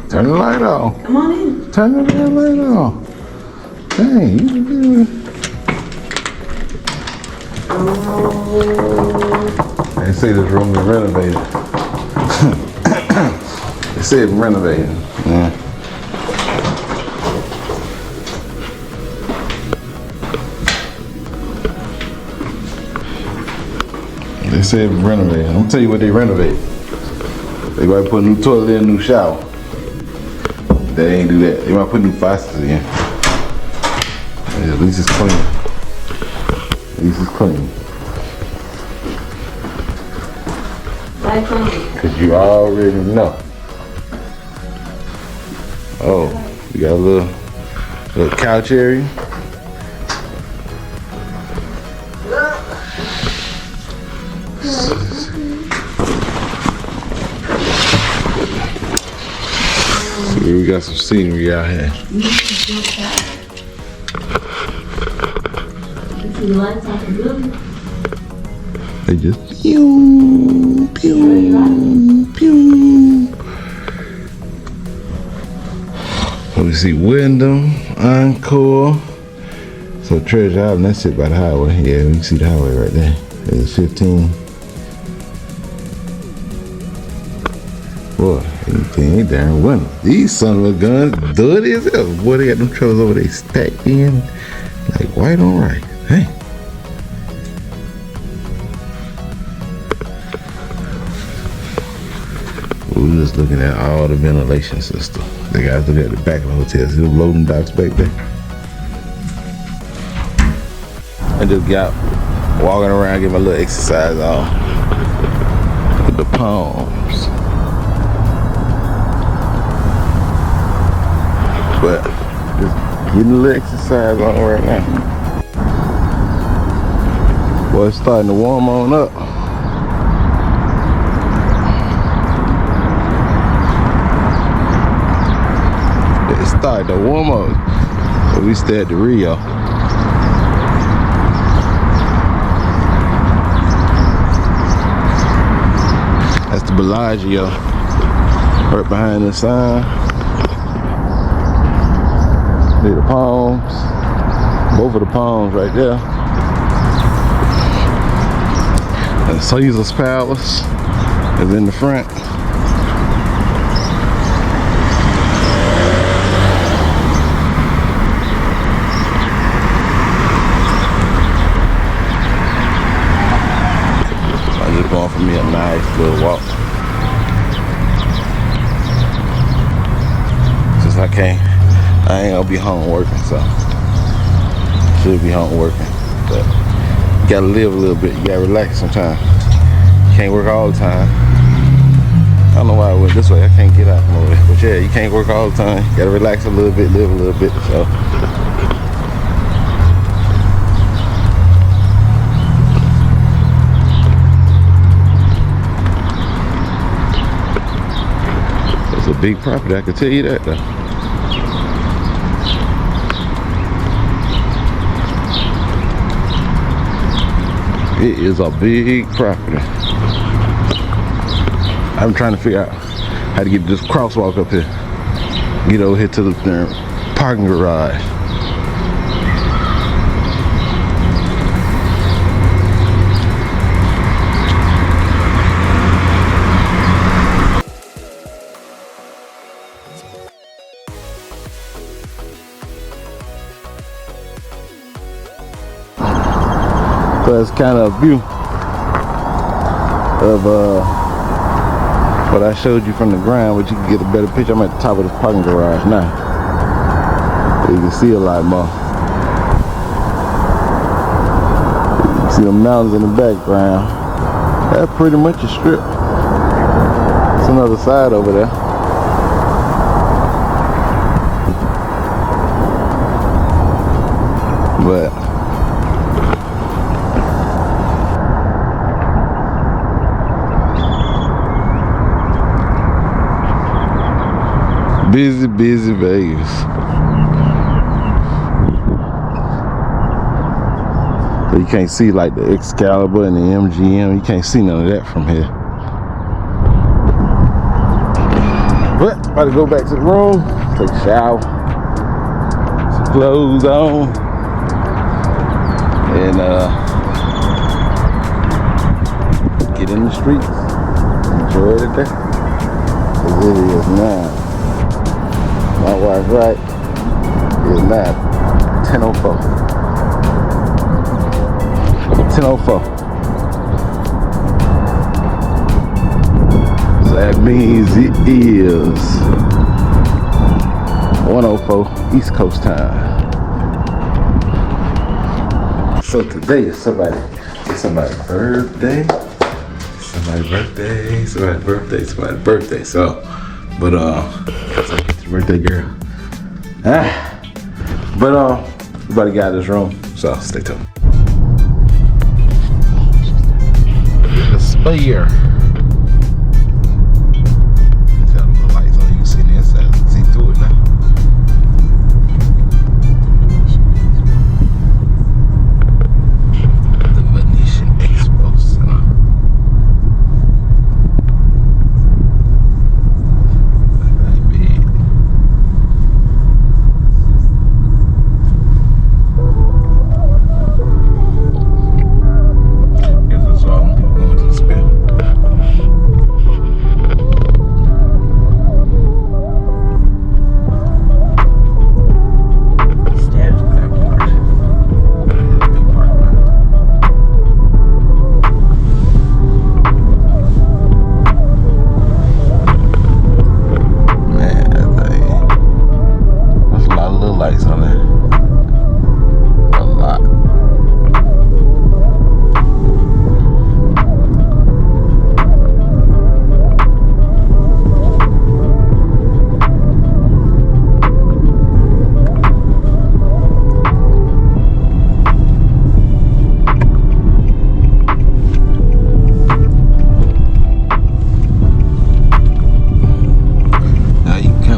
Turn the light off. Come on in. Turn the damn light off. Dang, you can do it. They say this room is renovated. They say it's renovated. Yeah. They say it's renovated. I'm gonna tell you what they renovated. They might put a new toilet in, a new shower. They ain't do that. They might put new faucets in. Yeah, at least it's clean. At least it's clean. Cause you already know. Oh, you got a little couch area. We got some scenery out here. They just pew, pew, pew. Let me see, Wyndham, Encore. So Treasure Island, that's it by the highway. Yeah, we can see the highway right there. There's 15. Boy, ain't darn Wyndham. These son of a guns, dirty as hell. Boy, they got them trailers over there stacked in like white on rice. Hey. We're just looking at all the ventilation system. They guys look at the back of the hotel. See the loading docks back there? I just got walking around, getting my little exercise on with the palms. But just getting a little exercise on right now. Boy, it's starting to warm on up. It started to warm up. So we stay at the Rio. That's the Bellagio, right behind the sign. See the palms, both of the palms right there. And Caesar's Palace is in the front. I'm just going for me a nice little walk. Since I I ain't gonna be home working, so should be home working. But you gotta live a little bit. You gotta relax sometimes. You can't work all the time. I don't know why I went this way. I can't get out from over there. But yeah, you can't work all the time. You gotta relax a little bit, live a little bit. So it's a big property, I can tell you that though. It is a big property. I'm trying to figure out how to get this crosswalk up here. Get over here to the parking garage. So that's kind of a view of what I showed you from the ground, but you can get a better picture. I'm at the top of this parking garage now. You can see a lot more. You can see the mountains in the background. That's pretty much a strip. It's another side over there. But busy Vegas. So you can't see like the Excalibur and the MGM. You can't see none of that from here. But about to go back to the room, take a shower, some clothes on, and get in the streets, enjoy the day. 'Cause it is now. My wife right is now 10:04. 10:04. So that means it is 1:04 East Coast time. So today is somebody's birthday. Somebody's birthday. So, but birthday girl. But everybody got this room, so stay tuned. The Spire. See how the lights on, you can see the inside, see through it now. The Venetian Expo Center.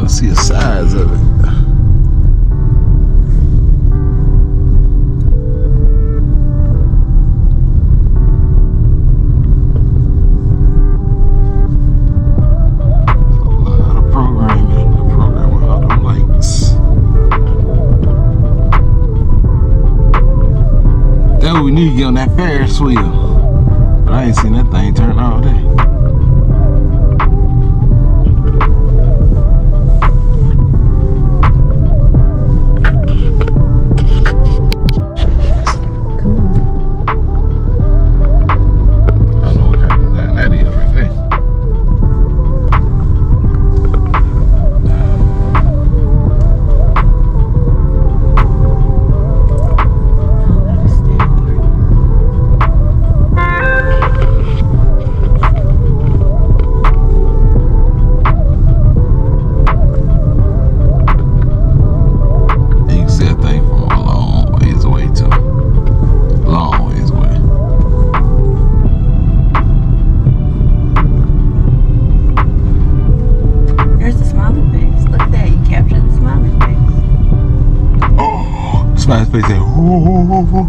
See the size of it. A lot of programming. The program with all the lights. That's what we need to get on that Ferris wheel. But I ain't seen that thing turn all day. face said, ooh.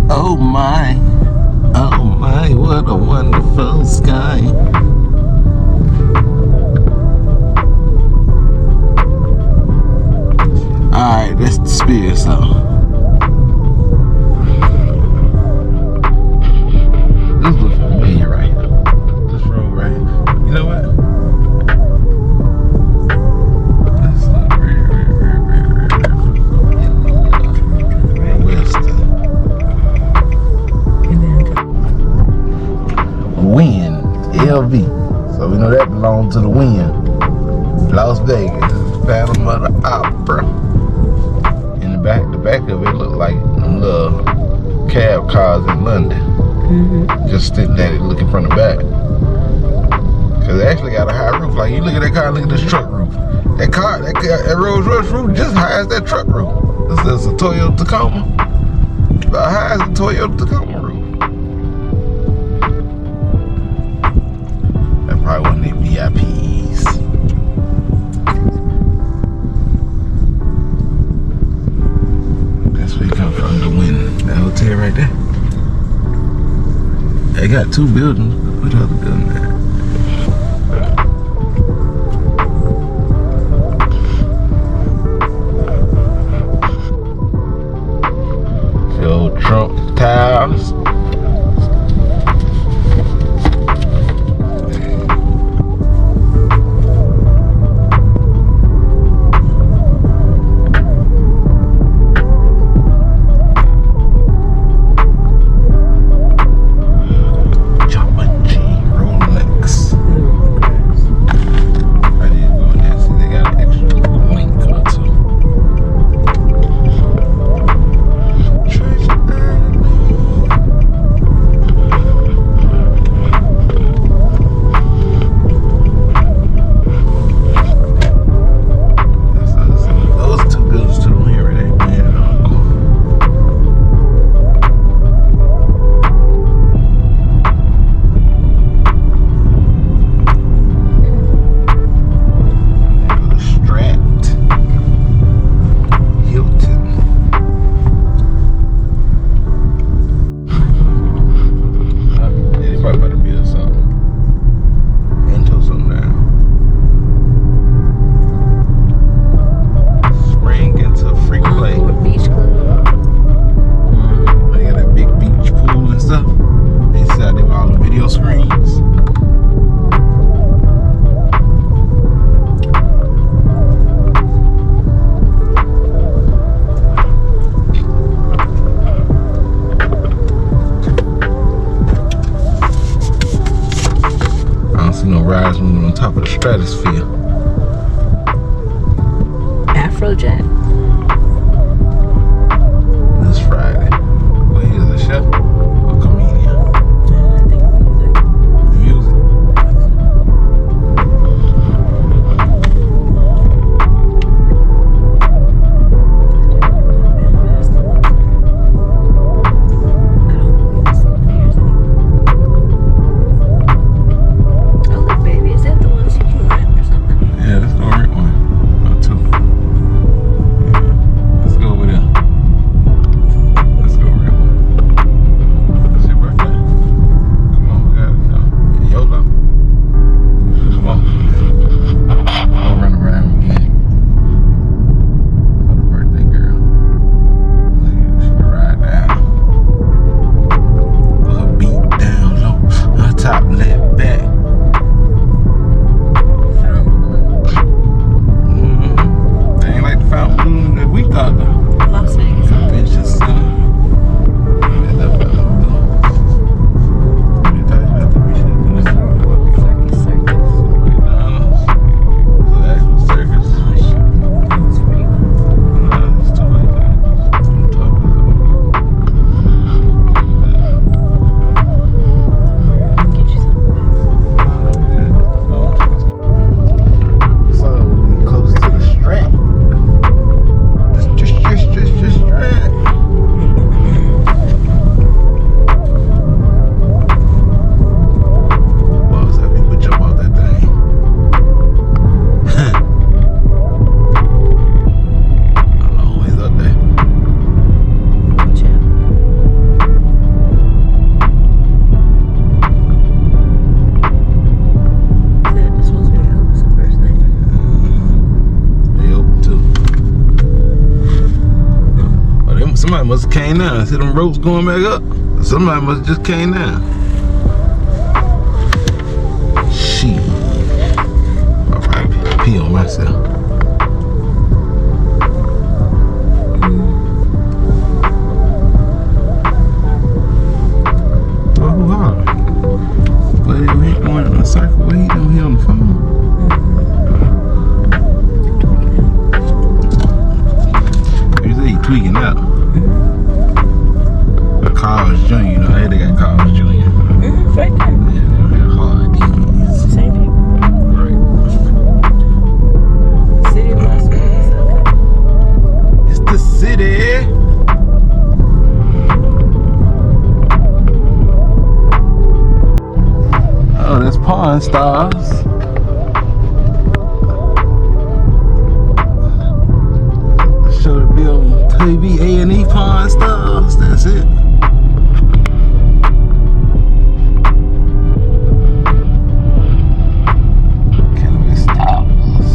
Oh my, what a wonderful sky. Alright, that's the Spear song. This looks familiar right here. This road right here. You know what? This looks very Western. Wynn, LV. So we know that belongs to the Wynn. Las Vegas, Phantom of the Opera. In the back of it look like them little cab cars in London. Just sitting at it looking from the back. Cause they actually got a high roof. Like you look at that car, look at this truck roof. That Rolls Royce roof just high as that truck roof. This is a Toyota Tacoma. About high as a Toyota Tacoma roof. That probably wasn't their VIPs. That's where you come from, the Wynn. That hotel right there. They got two buildings. What other building there? The old Trump Towers. Rides moving on top of the stratosphere. Afrojack. This Friday. Well, he's a chef or comedian. Music. Oh, look, baby, is that the ones you can rent or something? Somebody must have came down. See them ropes going back up? Somebody must have just came down. Shit. I'll probably pee on myself. Oh, wow. But we ain't going in a circle. What he doing here on the phone? You say he tweaking out. Carl's Jr., you know, hey, they got Carl's Jr. Right there. Yeah, Hardee's. Same people. Right. City of Las Vegas. Okay. It's the city. Oh, that's Pawn Stars. Show the bill on TV, A&E Pawn Stars. That's it. Cannabis Stars.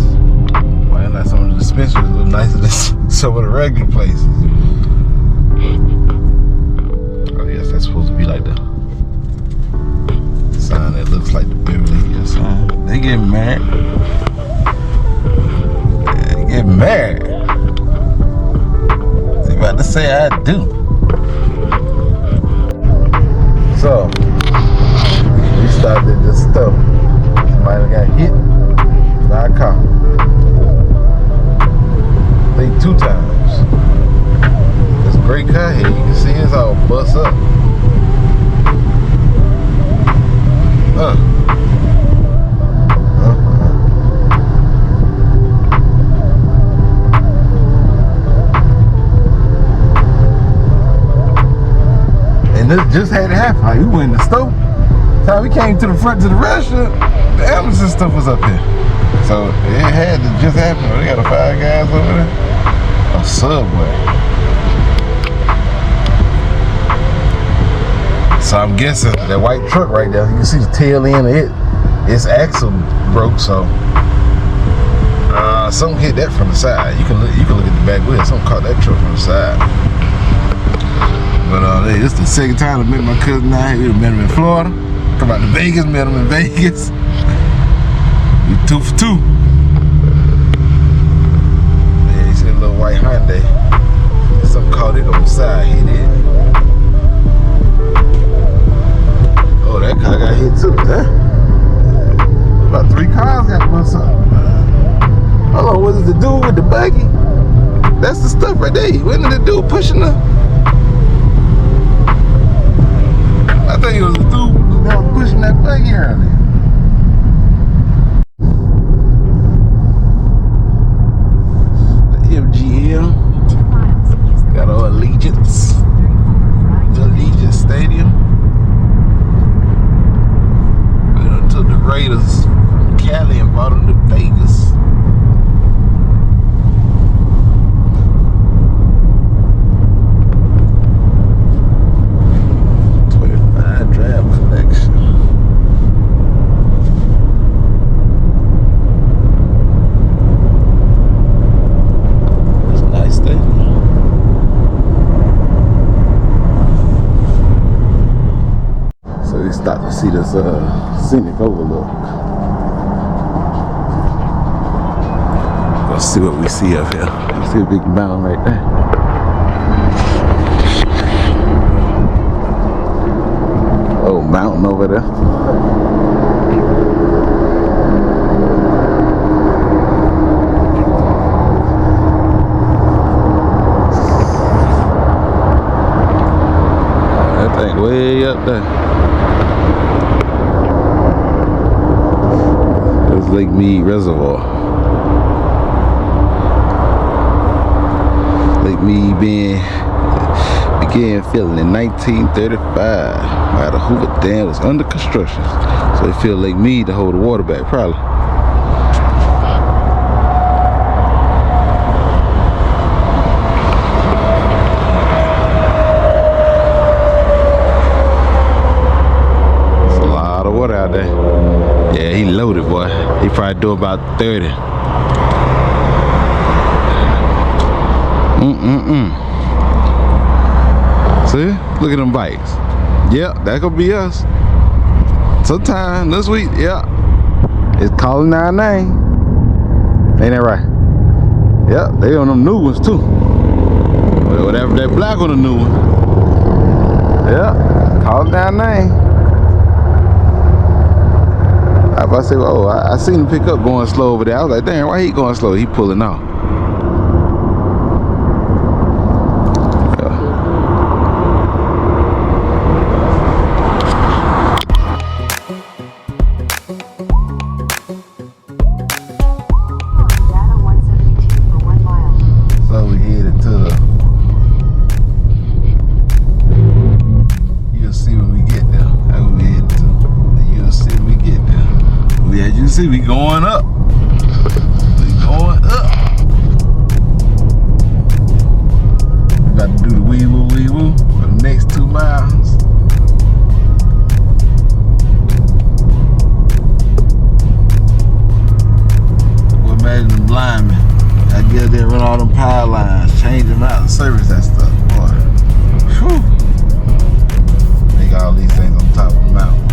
Why not some of the dispensaries look nicer than some of the regular places? Oh yes, that's supposed to be like the sign that looks like the Beverly Hills sign. They getting married. They getting married. They about to say I do. So we started this stuff. Somebody got hit by a car. I think 2 times. This great car here, you can see it's all bust up. And this just had to happen. Like, we went in the store. Time we came to the front to the restaurant, the ambulance and stuff was up here. So it had to just happen. They got a Five Guys over there. A Subway. So I'm guessing that white truck right there, you can see the tail end of it. Its axle broke, so something hit that from the side. You can look at the back wheel. Something caught that truck from the side. But hey, this is the second time I met my cousin now. We met him in Florida. Come out to Vegas, met him in Vegas. We 2 for 2. Yeah, he said a little white Hyundai. Something caught it on the side. Hit it. Oh, that car got hit too, huh? About 3 cars got bust up. Hold on, was it the dude with the buggy? That's the stuff right there. Wasn't it the dude pushing the... I think it was the dude that was pushing that buggy earlier. The MGM. Got our Allegiance. The Allegiance Stadium. Took the Raiders from Cali and brought them to Vegas. Drive collection. It's a nice thing. So we stopped to see this scenic overlook. Let's see what we see up here. You see a big mountain right there. Mountain over there. That thing way up there. That's Lake Mead Reservoir. Lake Mead began filling in 1935. While the Hoover Dam was under construction, so they filled Lake Mead to hold the water back, probably. There's a lot of water out there. Yeah, he loaded, boy. He probably do about 30. See? Look at them bikes. Yep, that could be us. Sometime this week, yeah. It's calling our name. Ain't that right? Yep, they on them new ones too. Whatever that black on the new one. Yep, calling our name. If I say, oh, I seen him pick up going slow over there. I was like, damn, why he going slow? He pulling off. So we headed to the, you'll see when we get there. That's what we headed to. You'll see when we get there. As you see, we going up. We going up. We about to do the wee woo for the next 2 miles. Well, imagine them linemen. I get there, run all them power lines, change them out, and service that stuff. Boy, whew. Make all these things on top of the mountain.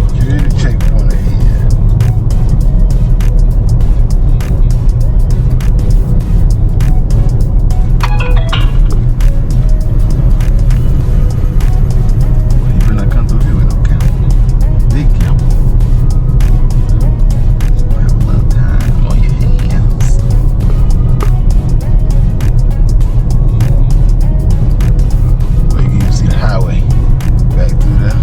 Security checkpoint ahead. Well, you better not come through here with no camera. Big camera. You have a little time on your hands. Well, you can see the highway back through there.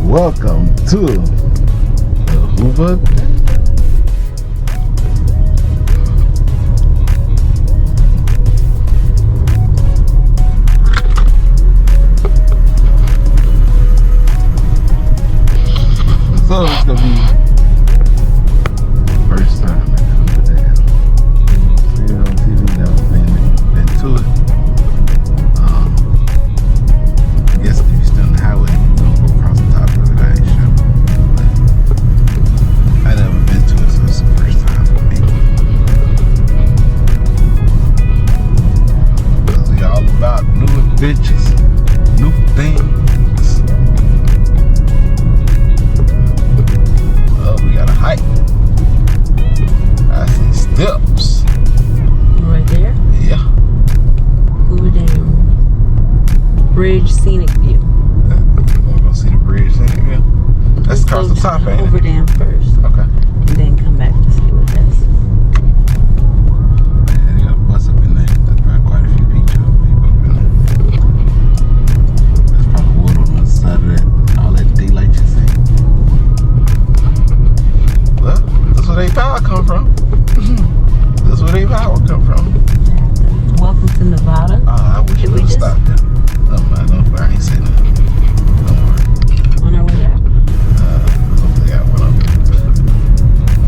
Welcome to the Hoover. So it's gonna be first time at Hoover Dam. See it on TV, never been to it. I guess if you're still on the highway, you're gonna go across the top of it. I ain't sure. But I never been to it, so it's the first time for me. Because we all about new adventures, new things. Well, we got a hike. I see steps. Right there? Yeah. Hoover Dam. Bridge scenic view. You wanna go see the bridge thing again? Let's cross the top, ain't Hoover it? Dam first, Okay. and then come back to see what that's. Yeah, they got a bus up in there. That's probably quite a few people up in there. There's probably wood on the other side of that. All that daylight you see. Well, that's where they power come from. That's where they power come from. Welcome to Nevada. Oh, I wish Did we we would have just- stopped there. No, man, no, I ain't saying nothing. Don't worry. On our way back. Hopefully I went up.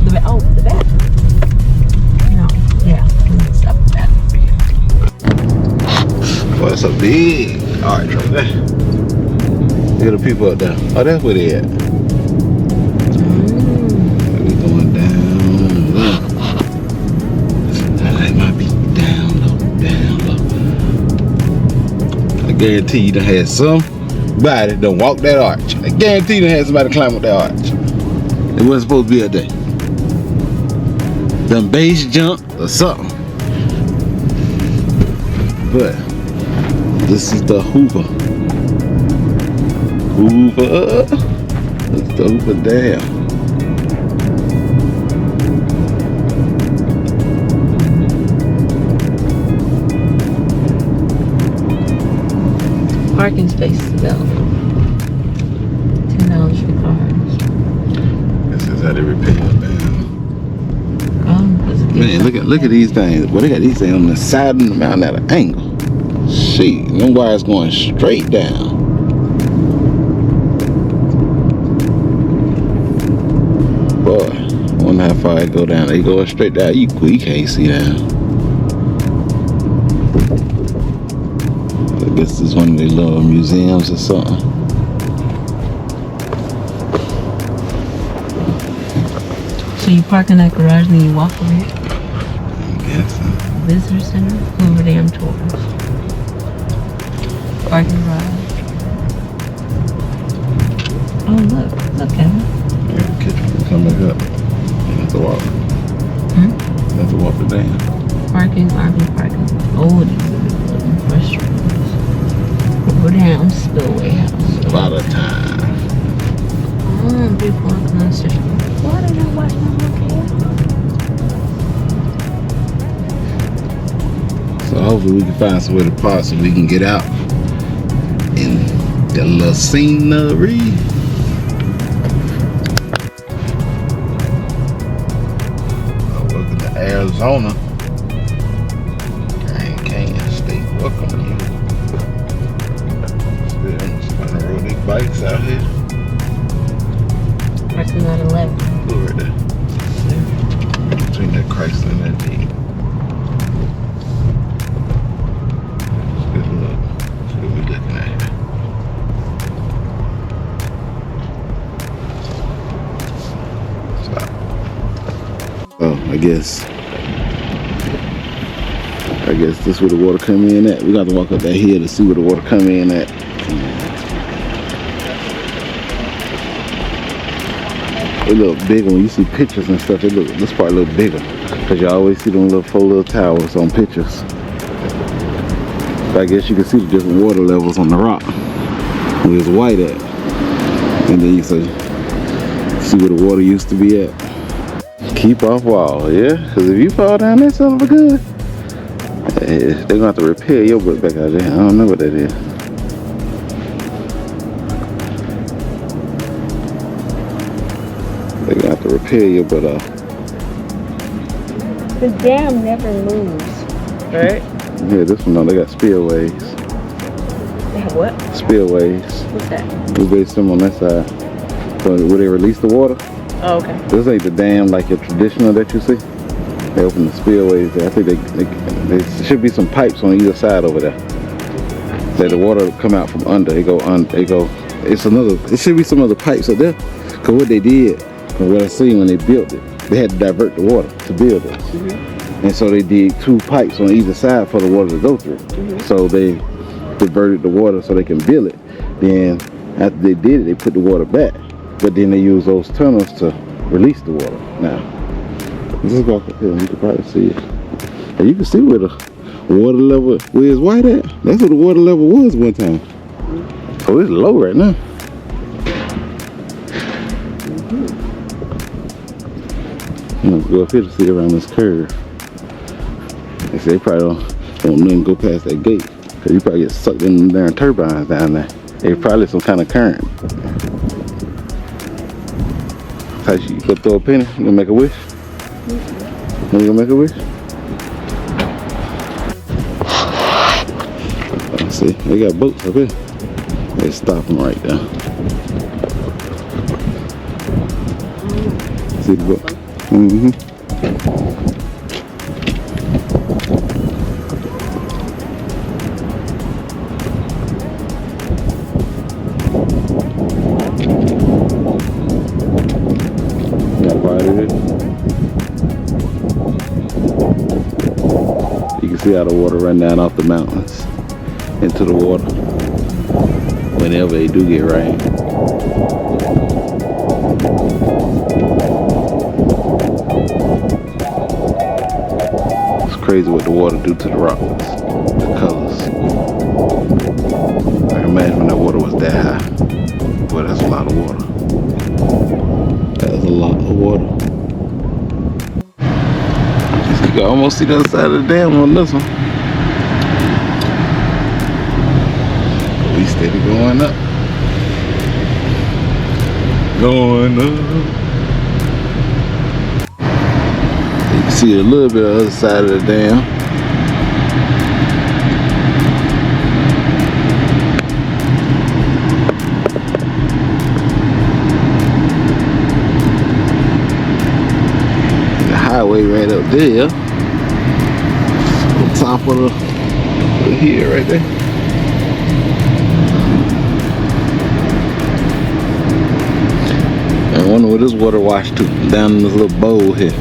The bathroom. No, yeah, we need to stop at the bathroom. Boy, it's a big arch right there. Look at the people up there. Oh, that's where they at. We going down low. That might be down low, down low. I guarantee you done had somebody done walk that arch. I guarantee you done had somebody climb up that arch. It wasn't supposed to be up there. done base jumped or something. But this is the Hoover. It's the Hoover Dam. Parking spaces available. $10 for cars. This is how they repair it, man. Man, look at these things. Well, they got these things on the side of the mountain at an angle. Shit, them wires going straight down. Boy, I wonder how far it go down. They go straight down. You can't see down. I guess this is one of their little museums or something. So you park in that garage and then you walk over here? Yes. Visitor Center, Hoover Dam Tours. Parking garage. Oh look at it. Come back up. You have to walk. You have to walk the dam. Parking, RV parking. Oh, these are good restaurants. Hoover Dam Spillway House. A lot of time. People on the station. Why did I watch my So hopefully we can find somewhere to park so we can get out in the little scenery. Welcome to Arizona. Grand Canyon State. Welcome you. Somebody rode their bikes out here. Parking lot 11. Look right there. Between that Chrysler and that Jeep. Good look. That's what we looking at. Stop. Oh, I guess this is where the water come in at. We got to walk up that hill to see where the water come in at. It look bigger when you see pictures and stuff. This part a little bigger because you always see them little 4 little towers on pictures. But I guess you can see the different water levels on the rock where it's white at, and then you can see where the water used to be at. Keep off wall, yeah. Because if you fall down that son of a gun, they're gonna have to repair your butt back out there. I don't know what that is. They're gonna have to repair your butt off. The dam never moves, right? Yeah, this one, no, they got spillways. They have what? Spillways. What's that? We based them on that side. So where they release the water. Oh, okay. This ain't the dam like your traditional that you see. They open the spillways there. I think there should be some pipes on either side over there. That the water come out from under. It should be some other pipes up there. Cause what they did, from what I seen when they built it, they had to divert the water to build it. And so they did 2 pipes on either side for the water to go through. So they diverted the water so they can build it. Then after they did it, they put the water back. But then they use those tunnels to release the water. Now, let's just walk up here and you can probably see it. And you can see where the water level, where it's white at. That's where the water level was one time. So it's low right now. Let's go up here to see around this curve. They say they probably don't let them go past that gate. Cause you probably get sucked in them darn turbines down there. There's probably some kind of current. How you go throw a penny? You gonna make a wish? You gonna make a wish? Let's see, they got boats up here. They stop them right there. See the boat? You can see how the water run down off the mountains into the water whenever they do get rain. crazy what the water do to the rocks, the colors. I can imagine when that water was that high. Boy, that's a lot of water. That's a lot of water. You can almost see the other side of the dam on this one. But we steady going up. Going up. You can see a little bit of the other side of the dam. The highway right up there. On top of the hill right there. I wonder where this water washed to, down in this little bowl here.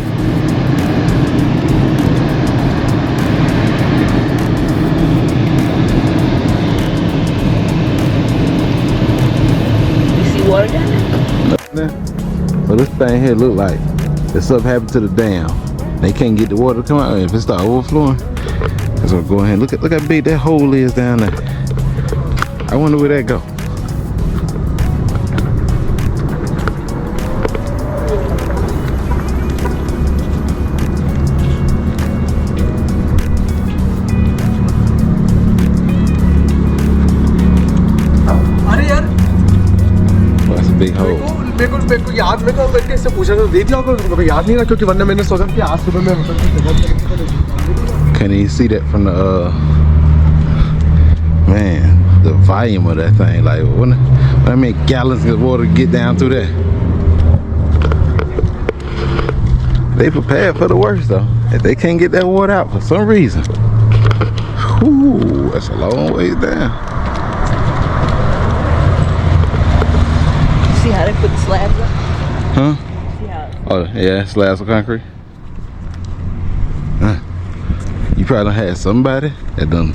You see water down there? So this thing here look like if something happened to the dam, they can't get the water to come out. If it start overflowing, so go ahead and look how big that hole is down there. I wonder where that go. That's a big hole. मेरे को याद मेरे को इससे पूछा तो दे दिया होगा मेरे को याद नहीं रहा क्योंकि वरना मैंने सोचा कि आज सुबह में Can't even see that from the man, the volume of that thing. Like when I mean gallons of water get down through there. They prepared for the worst though. If they can't get that water out for some reason. Whoo, that's a long ways down. See how they put the slabs up? Huh? See how? Oh yeah, slabs of concrete. You probably had somebody that done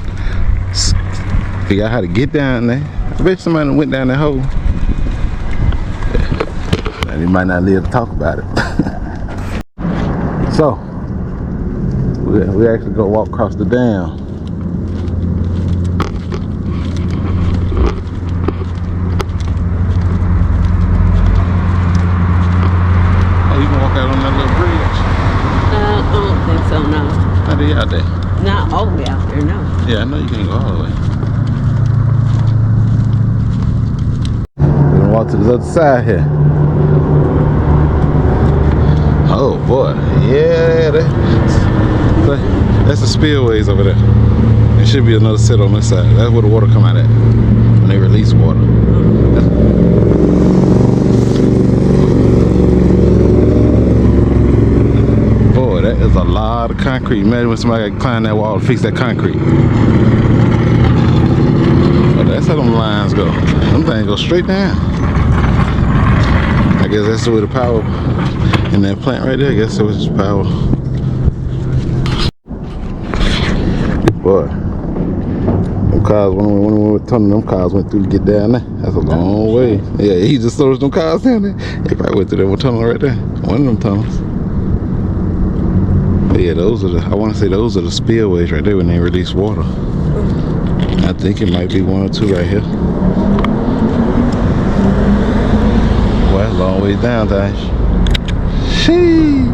figure out how to get down there. I bet somebody went down that hole. And they might not live to talk about it. So we actually go walk across the dam. Oh, you can walk out on that little bridge? I don't think so, no. How do you out there? Not all the way out there, no. Yeah, I know you can't go all the way. We're gonna walk to the other side here. Oh boy, yeah, that's the spillways over there. There should be another set on this side. That's where the water come out at when they release water. Boy, that is a lot of concrete. Imagine when somebody got to climb that wall to fix that concrete. Oh, that's how them lines go. Them things go straight down. I guess that's where the power in that plant right there. I guess that's where the power. Boy, them cars, when we were tunnel, them cars went through to get down there. That's a long way. Yeah, he just sold them cars down there. They probably went through that one tunnel right there. One of them tunnels. But yeah, those are the, I want to say those are the spillways right there when they release water. I think it might be one or two right here. Well, that's a long way down, Dash. Sheesh.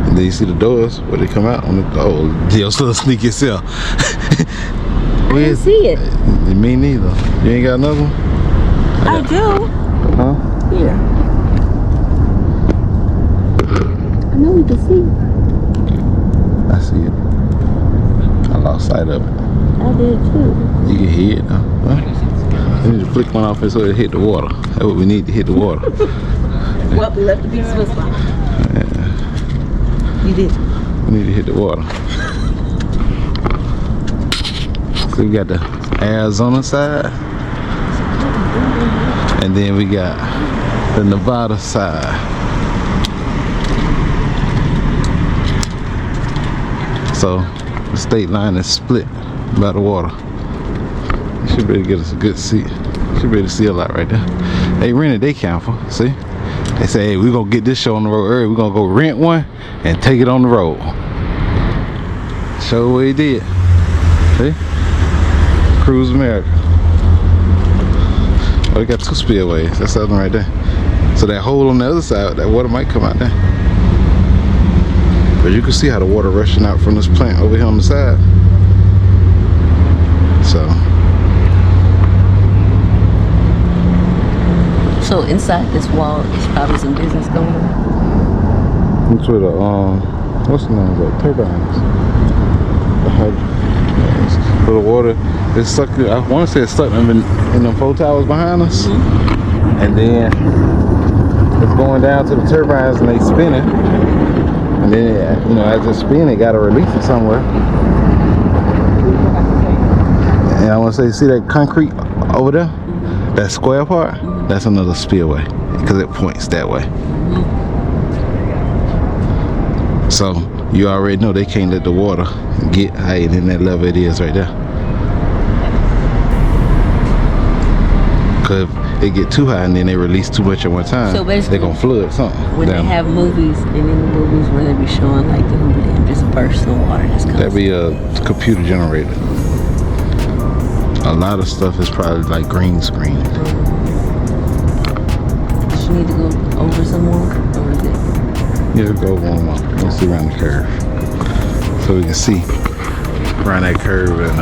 And then you see the doors where they come out on the, oh, your little sneaky self. I didn't see it. Me neither. You ain't got another one? I do. Huh? Here. I know you can see. I see it. I lost sight of it. I did too. You can hear it though. Huh? You need to flick one off so it hit the water. That's what we need to hit the water. Well, we left the piece of us behind. Yeah. You did. We need to hit the water. So we got the Arizona side. And then we got the Nevada side. So the state line is split by the water. You should be able to get us a good seat. Should be able to see a lot right there. They rented their camper, see? They say, hey, we're gonna get this show on the road early. We're gonna go rent one and take it on the road. Show what he did. See? Cruise America. Oh, they got 2 spillways. That's the other one right there. So that hole on the other side, that water might come out there. But you can see how the water rushing out from this plant over here on the side. So inside this wall is probably some business going on. That's where the what's the name of it? Turbines. For the water, it's stuck. I want to say it's stuck in them 4 towers behind us, and then it's going down to the turbines and they spinning, and then you know as it's spinning, it got to release it somewhere. And I want to say, see that concrete over there, that square part? That's another spillway because it points that way. So you already know they can't let the water get higher than that level it is right there. Cause if it get too high and then they release too much at one time, so basically, they're gonna flood something. When they have movies, and in the movies when they be showing like the Hoover Dam just burst of water just comes. That'd be a computer generated. A lot of stuff is probably like green screen. You need to go over some more, or is it? Yeah, go one more. Let's see around the curve. So we can see around that curve and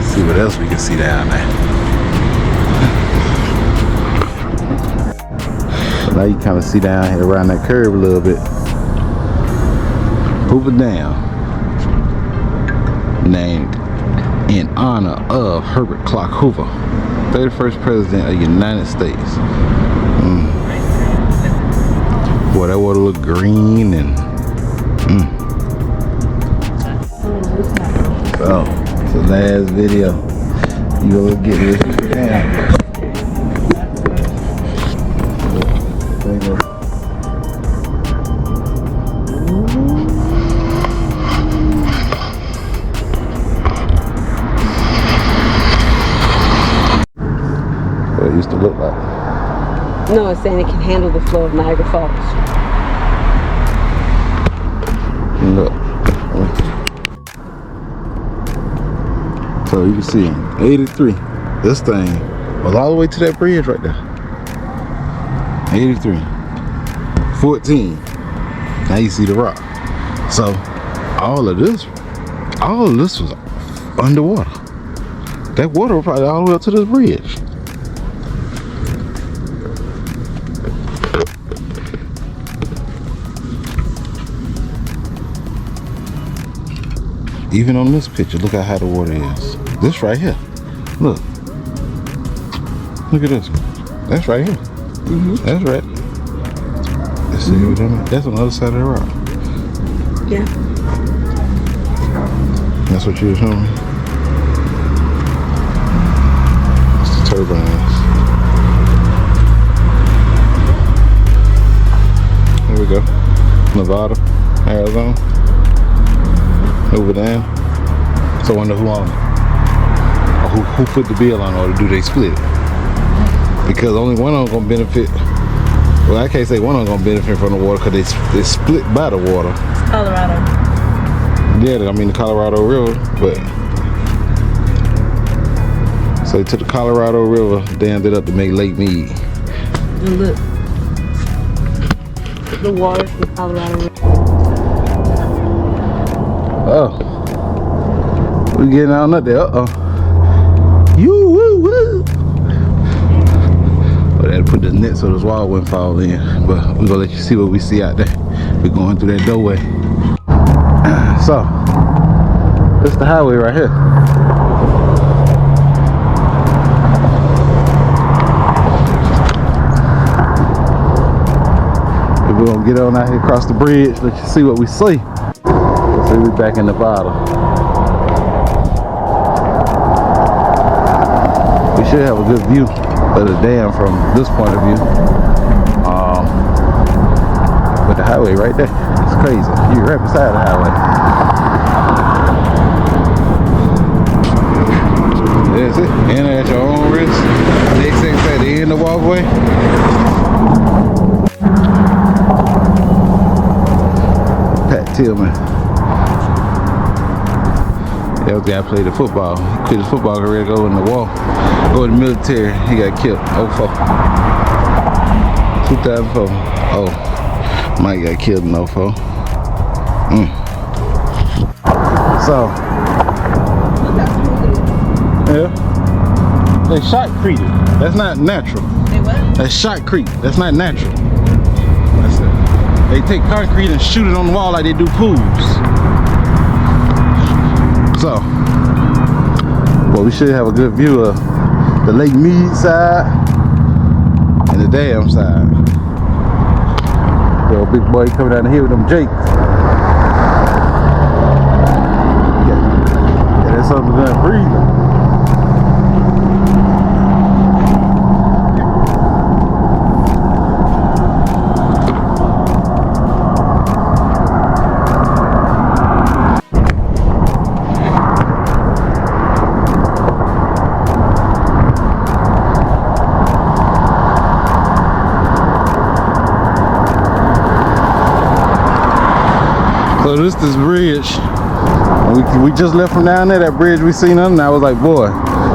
see what else we can see down there. So now you kind of see down here around that curve a little bit. Hoover Dam, named in honor of Herbert Clark Hoover, 31st President of the United States. Boy, that water look green and So, it's the last video. You gonna get this down. What it used to look like. No, it's saying it can handle the flow of Niagara Falls. Look. So you can see 83. This thing was all the way to that bridge right there. 83. 14. Now you see the rock. So all of this was underwater. That water was probably all the way up to this bridge. Even on this picture, look how high the water is. This right here. Look. Look at this. That's right here. That's right. Let's see what that means. That's on the other side of the rock. Yeah. That's what you were showing me. It's the turbines. Here we go. Nevada, Arizona. Over there. So I wonder who owned it. Or who put the bill on, or do they split it? Because only one of them gonna benefit. Well, I can't say one of them gonna benefit from the water because they split by the water. Colorado. Yeah, I mean the Colorado River, but so they took the Colorado River, dammed it up to make Lake Mead. And look. The water from the Colorado River. Oh, we getting on up there. You woo woo. But I had to put the net so this wall wouldn't fall in. But we're gonna let you see what we see out there. We're going through that doorway. So, this is the highway right here. We're gonna get on out here across the bridge, let you see what we see. So we're back in Nevada. We should have a good view of the dam from this point of view. With the highway right there. It's crazy. You're right beside the highway. That's it. Enter at your own risk. They say at the end of the walkway. Pat Tillman. That guy played the football. He quit his football career, go in the war, go in the military. He got killed. 2004. Oh, Mike got killed in 04. So, yeah, they shotcreted. That's not natural. They what? That's shotcrete. That's not natural. That's it. They take concrete and shoot it on the wall like they do pools. So, well, we should have a good view of the Lake Mead side and the dam side. Yo, big boy coming down the hill with them Jakes. Yeah, that's something done breathing. So this bridge, we just left from down there, that bridge we seen on, and I was like, boy,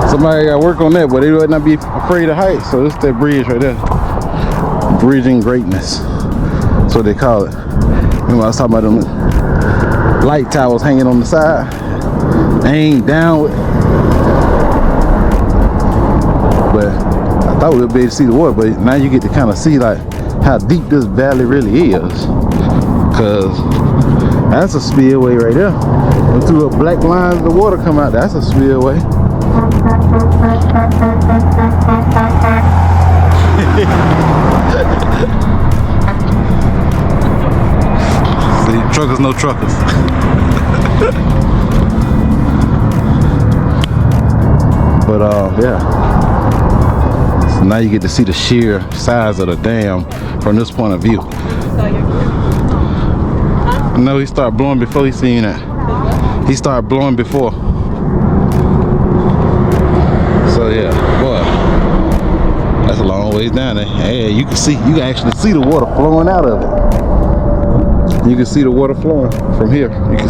somebody got to work on that, but they would not be afraid of heights. So this is that bridge right there. Bridging greatness. That's what they call it. Remember I was talking about them light towers hanging on the side? They ain't down with, but I thought we'd be able to see the water, but now you get to kind of see like how deep this valley really is. Cause that's a spillway right there. And through the black lines the water come out, that's a spillway. See, truckers no truckers. But yeah. So now you get to see the sheer size of the dam from this point of view. No, he started blowing before he seen that. He started blowing before. So yeah, boy, that's a long ways down there. Yeah, you can see, you can actually see the water flowing out of it. You can see the water flowing from here. You can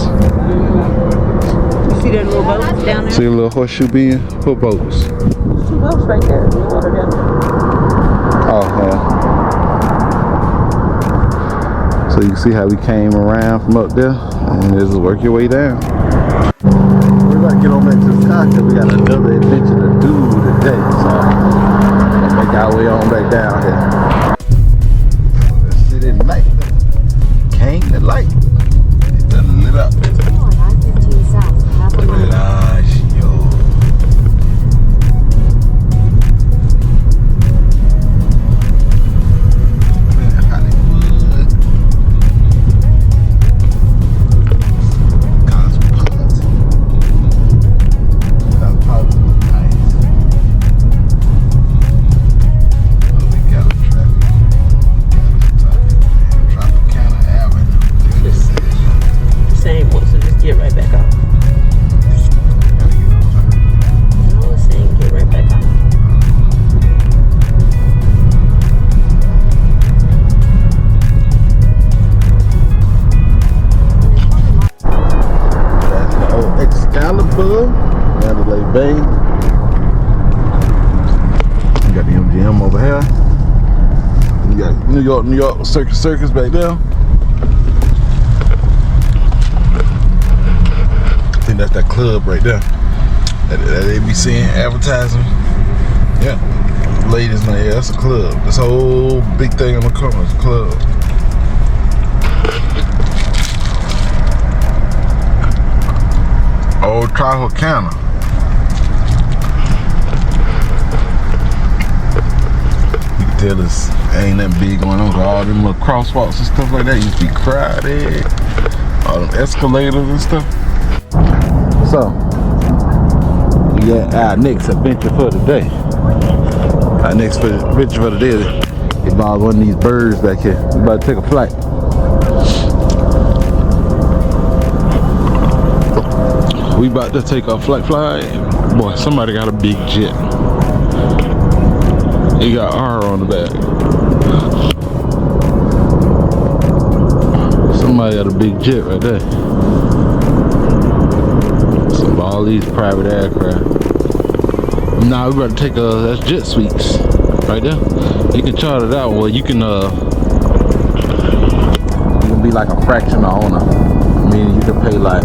See that little boat down there? see a little horseshoe being for boats. Two boats right there in the water down there. Oh yeah. So you can see how we came around from up there, and just work your way down. We're gonna get on back to the car because we got another adventure to do today. So let's make our way on back down here. Let's sit at night. Came the light. It done lit up. Look at that, yo. Same one, so just get right back up. No, it's saying get right back up. That's the old Excalibur, Mandalay Bay. You got the MGM over here. You got New York Circus back there. I think that's that club right there that they be seeing advertising. Yeah, ladies night. Yeah, that's a club. This whole big thing on the corner is a club. Old Trajocana. You can tell this ain't that big going on. All them little crosswalks and stuff like that used to be crowded. All them escalators and stuff. So, we got our next adventure for the day. Our next adventure for the day involves one of these birds back here. We about to take a flight. We about to take a flight. Boy, somebody got a big jet. He got R on the back. Somebody got a big jet right there. So all these private aircraft. Now we better take that's Jet Suites right there. You can charter that one. You can be like a fractional owner. I mean, you can pay like,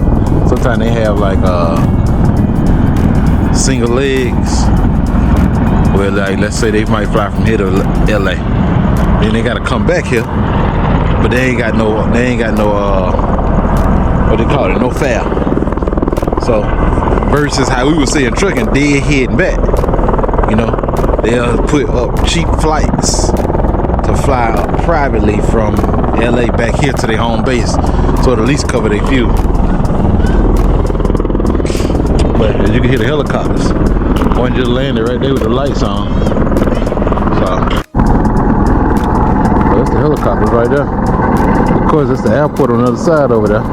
sometimes they have like single legs where, like, let's say they might fly from here to LA, then they gotta come back here, but they ain't got no what they call it, no fare. So versus how we were saying trucking, dead heading back, you know, they'll put up cheap flights to fly up privately from LA back here to their home base, so it'll at least cover their fuel. But as you can hear the helicopters. One just landed right there with the lights on. So that's the helicopters right there. Of course, that's the airport on the other side over there.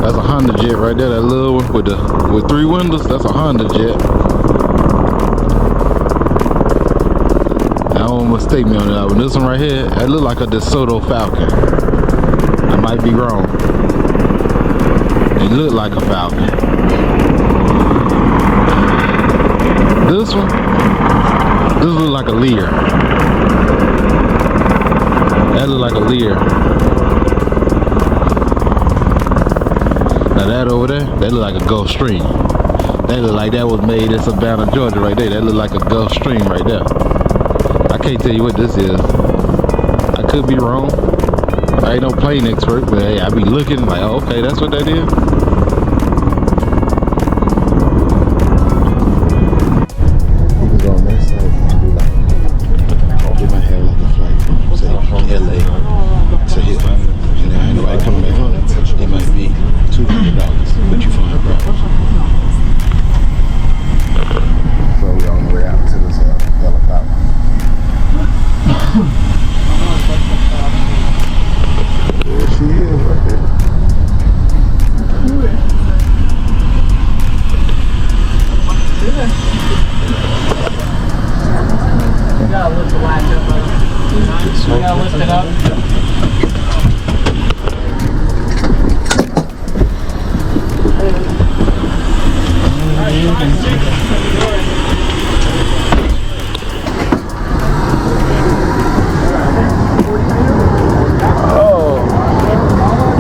That's a Honda jet right there. That little one with 3 windows. That's a Honda jet. I don't mistake me on that one. This one right here, that look like a DeSoto Falcon. I might be wrong. It look like a Falcon. This one, this look like a Lear. That look like a Lear. Now that over there, that look like a Gulfstream. That look like that was made in Savannah, Georgia right there. That look like a Gulfstream right there. I can't tell you what this is. I could be wrong. I ain't no plane expert, but hey, I be looking like, oh, okay, that's what that is.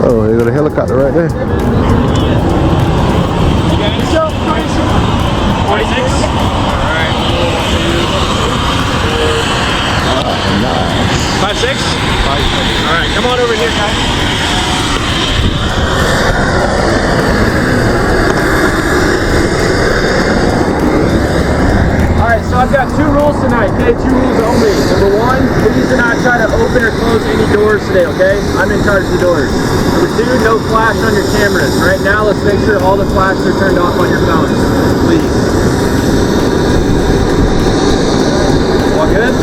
Oh, here go the helicopter right there. 46? Alright. 5'6"? 5'6". Alright, come on over here, guys. Alright, so I've got 2 rules tonight, okay? 2 rules only. Number 1, please do not try to open or close any doors today, okay? I'm in charge of the doors. Number 2, no flash on your cameras. Right now, let's make sure all the flashes are turned off on your phones, please. All good?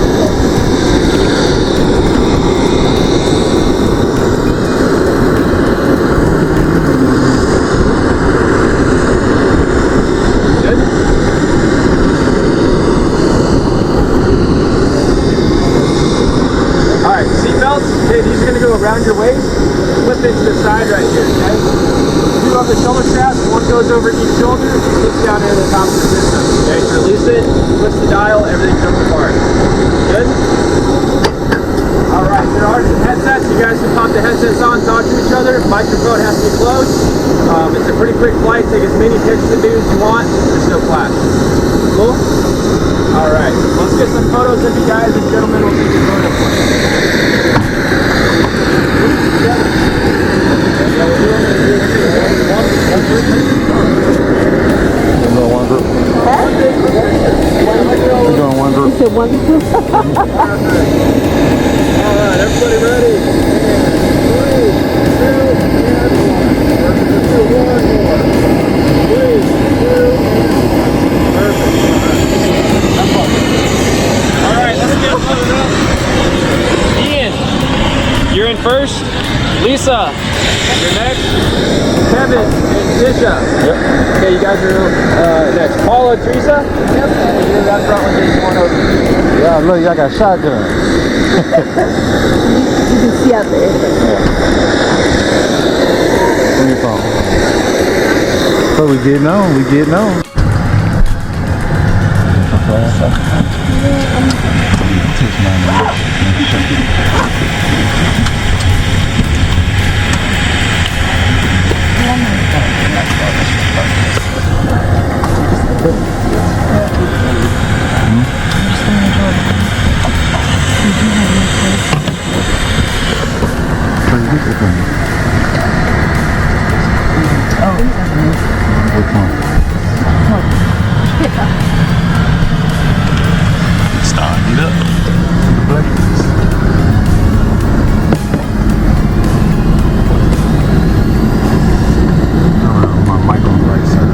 Around your waist, flip it to the side right here, okay? 2 of the shoulder straps, 1 goes over each shoulder, and sticks down into the top of the system, okay? So release it, twist the dial, everything comes apart. Good? Alright, there are some headsets. You guys can pop the headsets on, talk to each other. Microphone has to be closed. It's a pretty quick flight. Take as many pictures of dudes you want. There's no flash. Cool? Alright, let's get some photos of you guys, and gentlemen will take your photos. One group. Alright, everybody ready? 3, 2, 1 more. 3, 2, perfect. Alright, let's get loaded up. Ian, you're in first. Lisa, you're next. Kevin and Tisha. Yep. Okay, you guys are next. Paula, Teresa? Yep. And you're that front one, Jason, one over. Yeah, look, y'all got shotgun. can see out there. So we getting on, we getting on. Starting it up. My mic on the right side.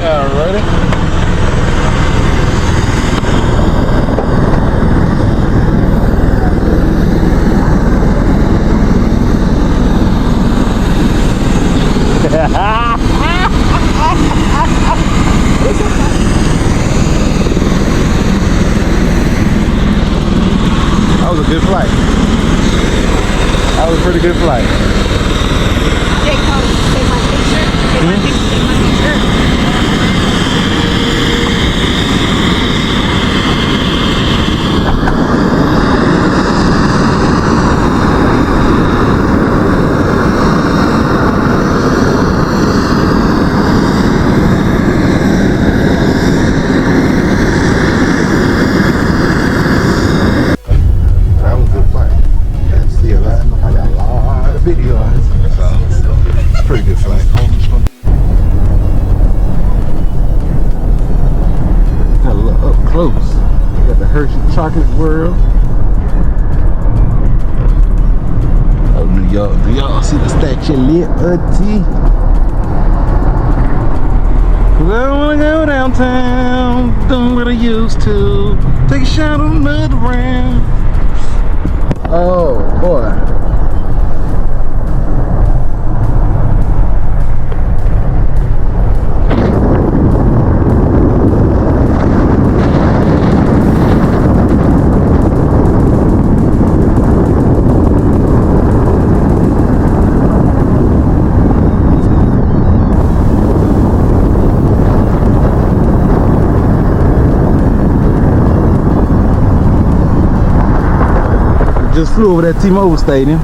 Alrighty. That was a good flight. That was a pretty good flight. Take my picture. Take my picture. That was a good flight. I see a lot. I got a lot of videos. So, pretty good flight. Got a little up close. Got the Hershey Chocolate World. Oh, New York. Do y'all see the Statue of Liberty? Cause I don't wanna go downtown, doing what I used to. Take a shot on another round. Oh boy. Just flew over that T-Mobile Stadium.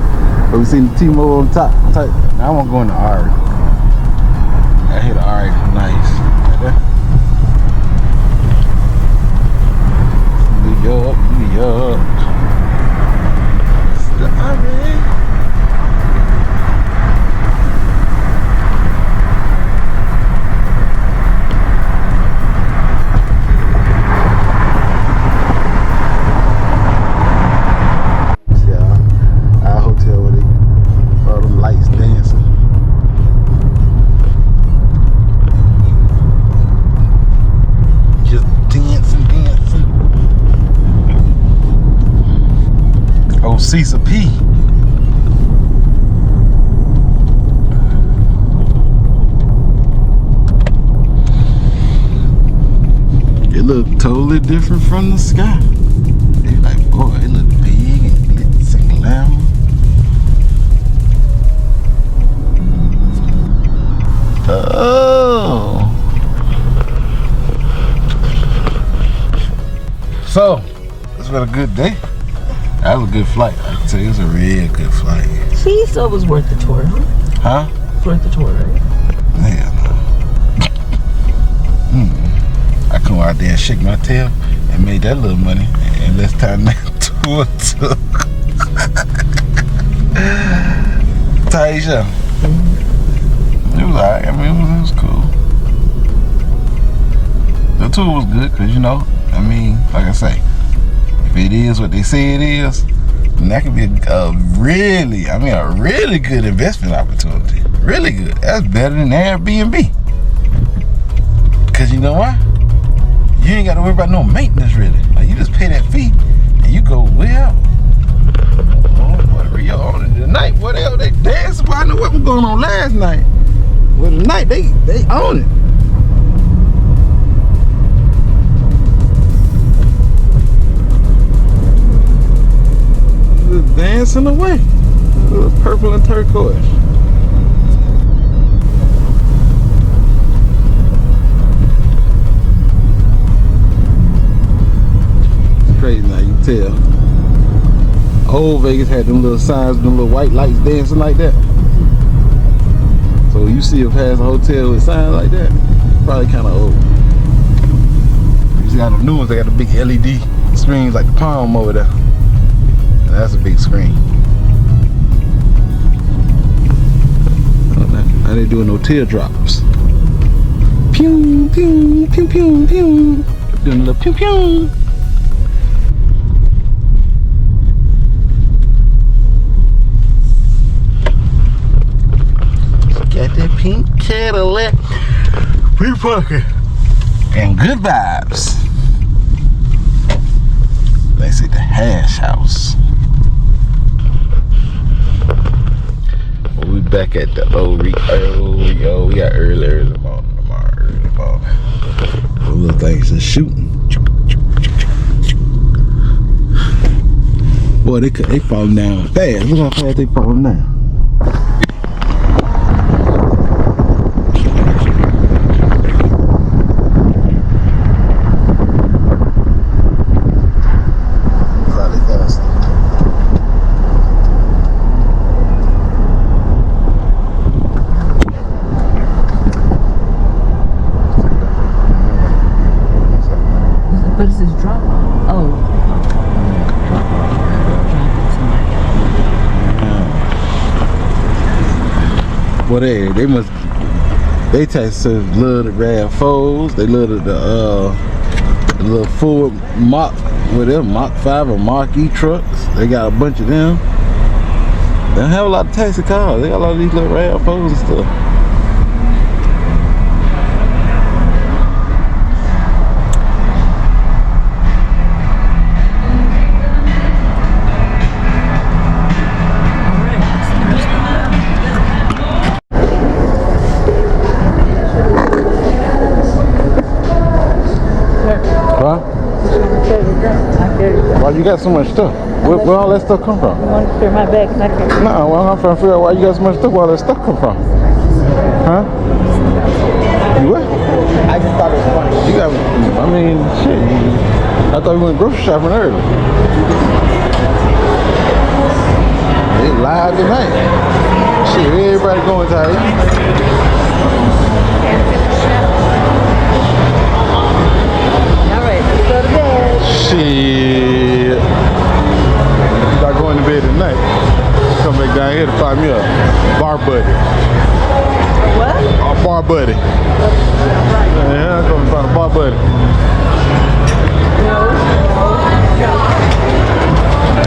But we seen the T-Mobile on top. Now I want to go in the Ari. I hit the Ari nice. Right there. New York, New York. It's the Ari. Cecil P. It looked totally different from the sky. They like, boy, it looked big and glitz and glamour. Oh. So, it's been a good day. That was a good flight. I can tell you, it was a real good flight. See, so it was worth the tour. Huh? It's worth the tour, right? Yeah, no. I come out there and shake my tail and made that little money in less time than that tour took. Taisha. It was alright. I mean, it was cool. The tour was good because, you know, I mean, like I say, if it is what they say it is, then that could be a really good investment opportunity. Really good. That's better than Airbnb. Because you know why? You ain't got to worry about no maintenance, really. Like, you just pay that fee and you go well. Oh, what Rio on it tonight? What else they dancing? Well, I know what was going on last night. Well, tonight they own it. Dancing away. It was purple and turquoise. It's crazy now, you can tell. Old Vegas had them little signs, them little white lights dancing like that. So you see it past a hotel with signs like that, probably kind of old. You see how the new ones, they got the big LED screens like the Palm over there. That's a big screen. Now they doing no teardrops. Pew, pew, pew, pew, pew. Doing a little pew, pew. Got that pink Cadillac Free parking. And good vibes. Let's see the hash house. We back at the Oreo. We got early morning tomorrow. Those little things just shooting. Boy, they falling down fast. Look how fast they falling down. What is this drop? Oh. Well, they Texas love the RAV4s. They love the little Ford Mach, whatever, Mach 5 or Mach E trucks. They got a bunch of them. They don't have a lot of taxi cars. They got a lot of these little RAV4s and stuff. Why you got so much stuff? Where all that stuff come from? I want to clear my bag because I can't. No, well, I'm trying to figure out why you got so much stuff. Where all that stuff come from? Huh? You what? I just thought it was funny. You got, I mean, shit. I thought we went grocery shopping early. It's live tonight. Shit, everybody going tight. Shit. Start going to bed tonight. Come back down here to find me a bar buddy. What? A bar buddy. Yeah, I'm going to find a bar buddy.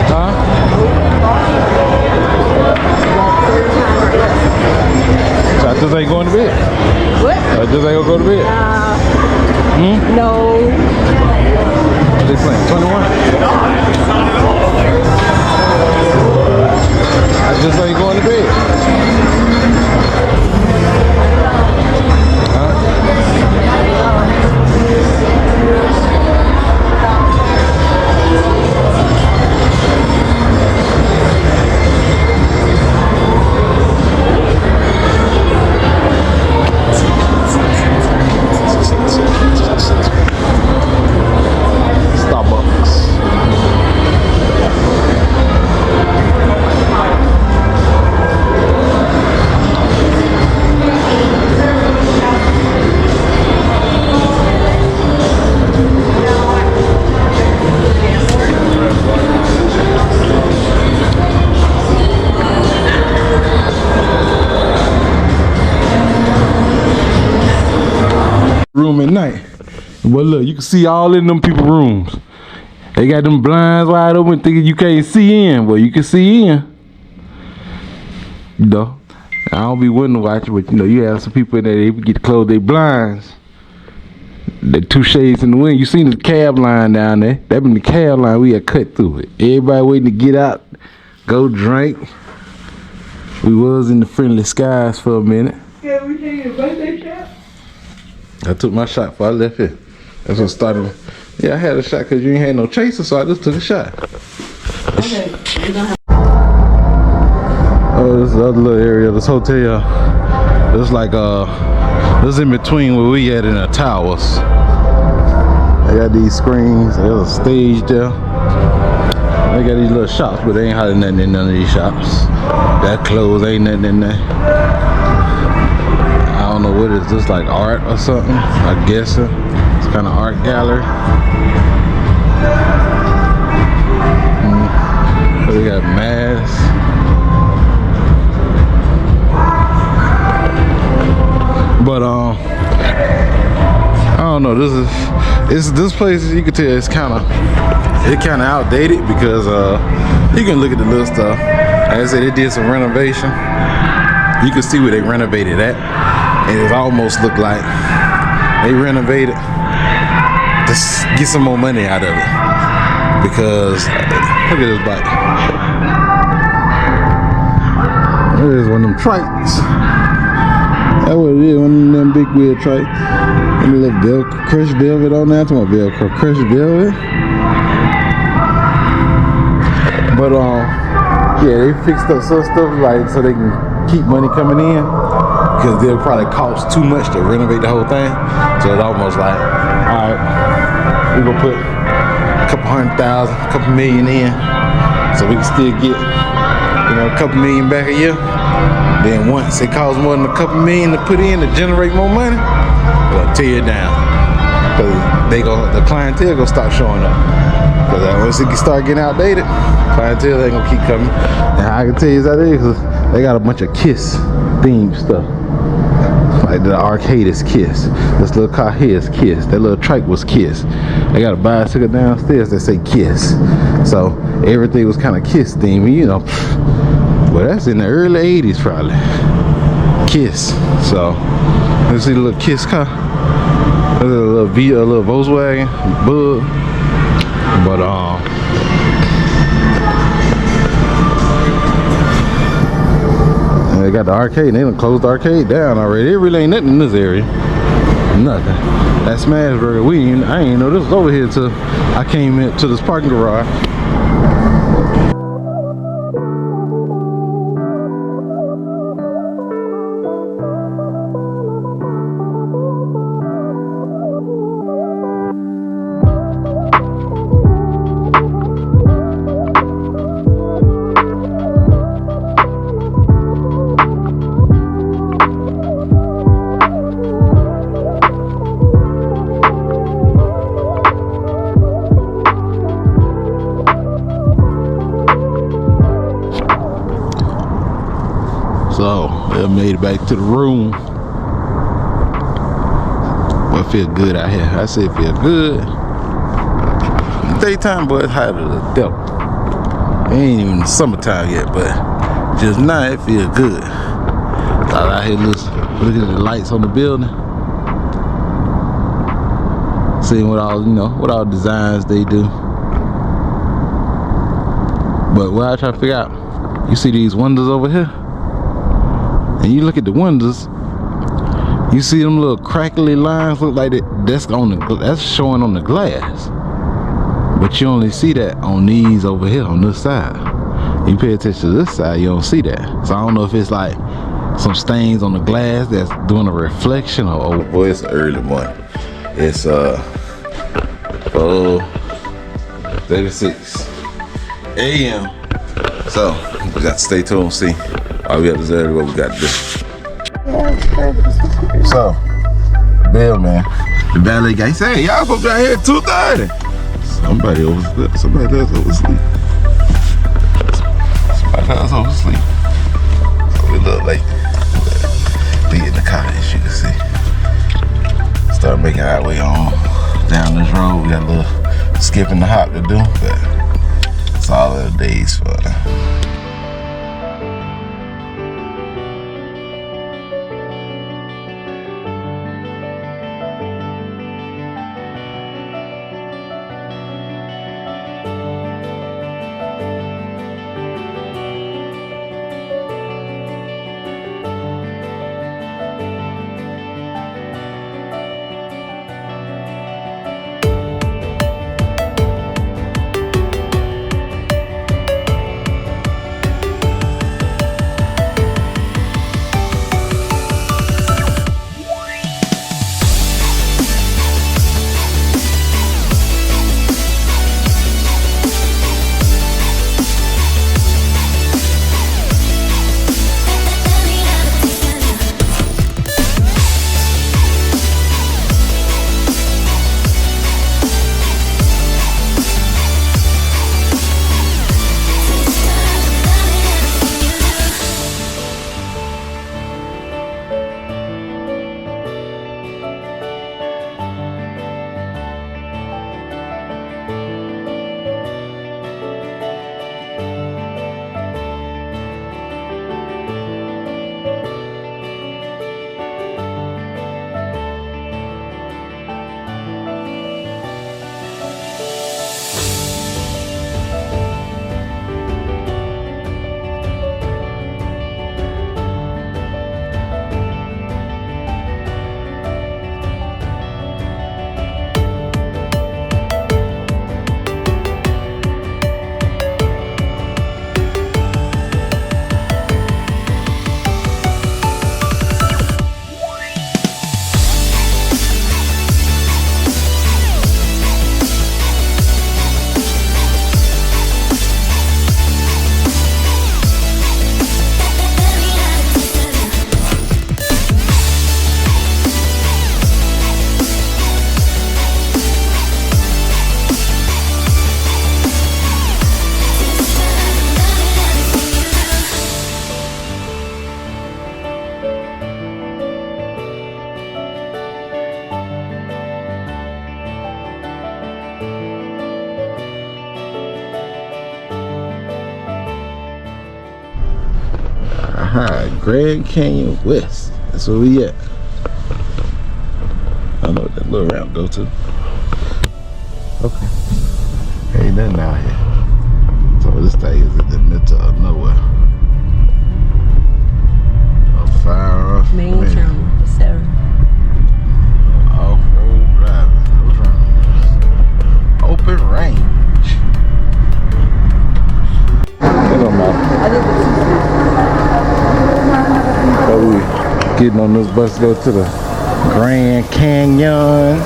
Huh? So I just ain't going to bed. What? I just ain't gonna go to bed. No. They playing 21. I just ain't going to bed. Huh? Room at night. But look, you can see all in them people's rooms. They got them blinds wide open thinking you can't see in. Well, you can see in. You know, I don't be wanting to watch it, but you know, you have some people in there, they get to close their blinds. The two shades in the wind. You seen the cab line down there. That been the cab line, we had cut through it. Everybody waiting to get out, go drink. We was in the friendly skies for a minute. Yeah, we take your birthday shot? I took my shot before I left here. That's what started. Yeah, I had a shot because you ain't had no chaser, so I just took a shot. Okay. Oh, this is the other little area of this hotel. It's like this in between where we at in the towers. They got these screens. There's a stage there. They got these little shops, but they ain't hardly nothing in none of these shops. That clothes ain't nothing in there. I don't know what it is, just like art or something. I guess it's kind of art gallery. So we got masks. But I don't know. This place. You can tell it's kind of outdated because you can look at the little stuff. Like I said, they did some renovation. You can see where they renovated at. And it almost looked like they renovated. Just get some more money out of it. Because look at this bike. There's one of them trikes. That's what it is, one of them big wheel trikes. And a little Velcro, crushed velvet on there. I'm talking about Velcro, crushed velvet. But yeah, they fixed up some stuff like so they can keep money coming in. Because they'll probably cost too much to renovate the whole thing. So it's almost like, alright, we're gonna put a couple $100,000, a couple million in. So we can still get, you know, a couple million back a year. Then once it costs more than a couple million to put in to generate more money, they'll tear it down. Because the clientele gonna start showing up. Because once it start getting outdated, clientele ain't gonna keep coming. And I can tell you that because they got a bunch of Kiss themed stuff. Like the arcade is Kiss. This little car here is Kiss. That little trike was Kiss. They got a bicycle downstairs that say Kiss. So everything was kind of Kiss themed, you know. Well, that's in the early 80s probably. Kiss. So let's see the little Kiss car. A little Volkswagen Bug. But they got the arcade. They done closed the arcade down already. It really ain't nothing in this area. Nothing. That Smash Burger, I ain't know this was over here till I came into this parking garage. So I made it back to the room. But I feel good out here. I say it feel good. Daytime, but it's hot as the devil. It ain't even the summertime yet, but just now it feel good. Out here looking at the lights on the building. Seeing what all, you know, what all designs they do. But what I try to figure out, you see these windows over here? And you look at the windows, you see them little crackly lines look like that's showing on the glass. But you only see that on these over here on this side. You pay attention to this side, you don't see that. So I don't know if it's like some stains on the glass that's doing a reflection or boy, it's early morning. It's 4:36 a.m. So we got to stay tuned and see. All we got to do what we got to do. So, Bill, man, the valet guy said, y'all supposed to be out here at 2:30. Somebody else oversleep. Somebody else oversleep. So we look late. We get in the car, as you can see. Start making our way on down this road. We got a little skipping the hop to do, but it's all of the days for it. High, Grand Canyon West. That's where we at. I don't know what that little ramp go to. Okay. Ain't nothing out here. So this thing is in the middle of nowhere. A fire off. Main channel, 7. Off-road driving. What's wrong? Open range. It don't matter. So we getting on this bus to go to the Grand Canyon.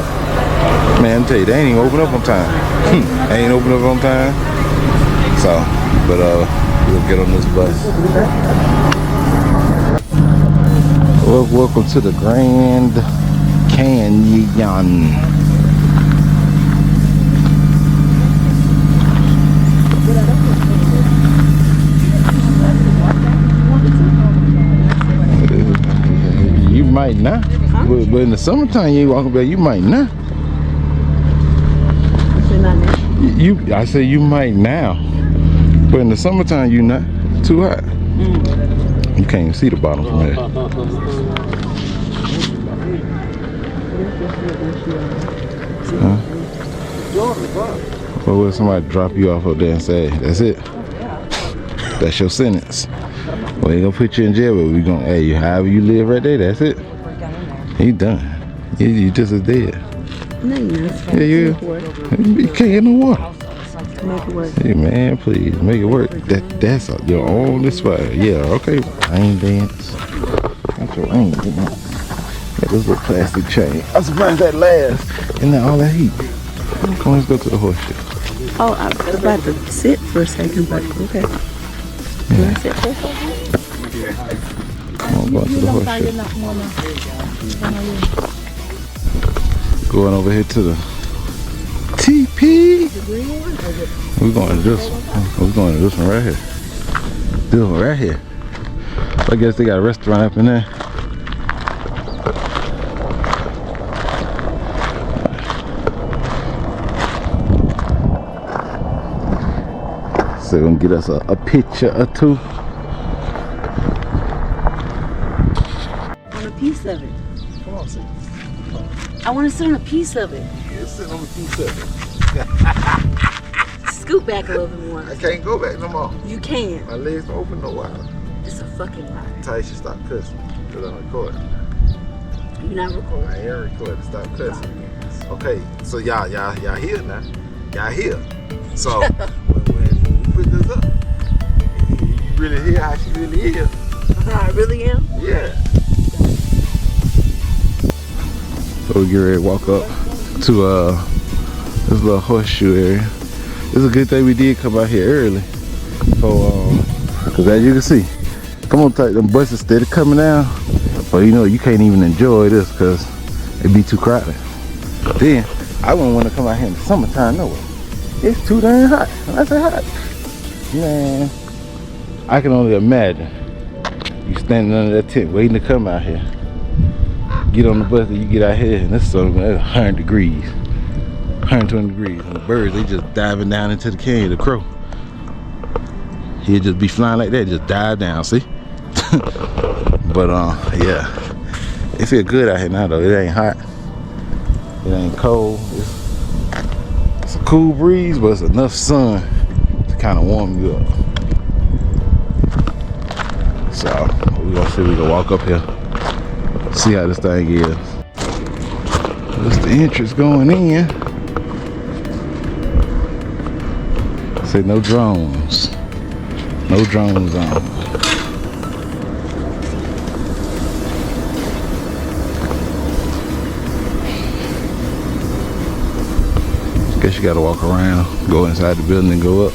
Man, I'm tell you, they ain't even open up on time. They ain't open up on time. So, but we'll get on this bus. Well, welcome to the Grand Canyon. You might not, but in the summertime you ain't walking back. You might not. I say you might now, but in the summertime you not too hot. You can't even see the bottom from there. Huh? Or will somebody drop you off up there and say, that's it? That's your sentence. We ain't gonna put you in jail, but we gonna, hey, however you live right there, that's it. You done. You just as dead. No, you're not. Yeah, you can't get no water. Make it work. Hey man, please make it work. That's your only spot. Yeah, okay. Rain dance. That's your rain. Got this little plastic chain. I'm surprised that lasts. And then all that heat. Come on, let's go to the horse show. Oh, I was about to sit for a second, but okay. Can I sit for a second? Come on, go to the horse show. Going over here to the TP. We're going to this one. We're going to this one right here. This one right here. I guess they got a restaurant up in there. So we're gonna get us a picture or two. On a piece of it. Come on, sit. I want to sit on a piece of it. Yeah, sit on a piece of it. Scoot back a little bit more. I can't go back no more. You can. My legs don't open no while. It's a fucking lie. Tell you should stop cussing. Because I'm recording. You're not recording. I am recording. Stop cussing. Okay, so y'all here now. Y'all here. So when we put this up, you really hear how she really is. I really am? Yeah. So we get ready to walk up to this little horseshoe area. It's a good thing we did come out here early. So cause as you can see, come on, them buses steady coming down. But you know you can't even enjoy this cause it'd be too crowded. Then I wouldn't want to come out here in the summertime no way. It's too damn hot. When I say hot, man, I can only imagine you standing under that tent waiting to come out here. Get on the bus and you get out here and it's 100 degrees, 120 degrees. And the birds, they just diving down into the canyon, the crow. He'll just be flying like that, just dive down, see? But yeah, it feel good out here now though. It ain't hot, it ain't cold. It's a cool breeze, but it's enough sun to kind of warm you up. So we're gonna see if we can walk up here, see how this thing is. That's the entrance going in. Say no drones. No drones on. Guess you gotta walk around, go inside the building and go up.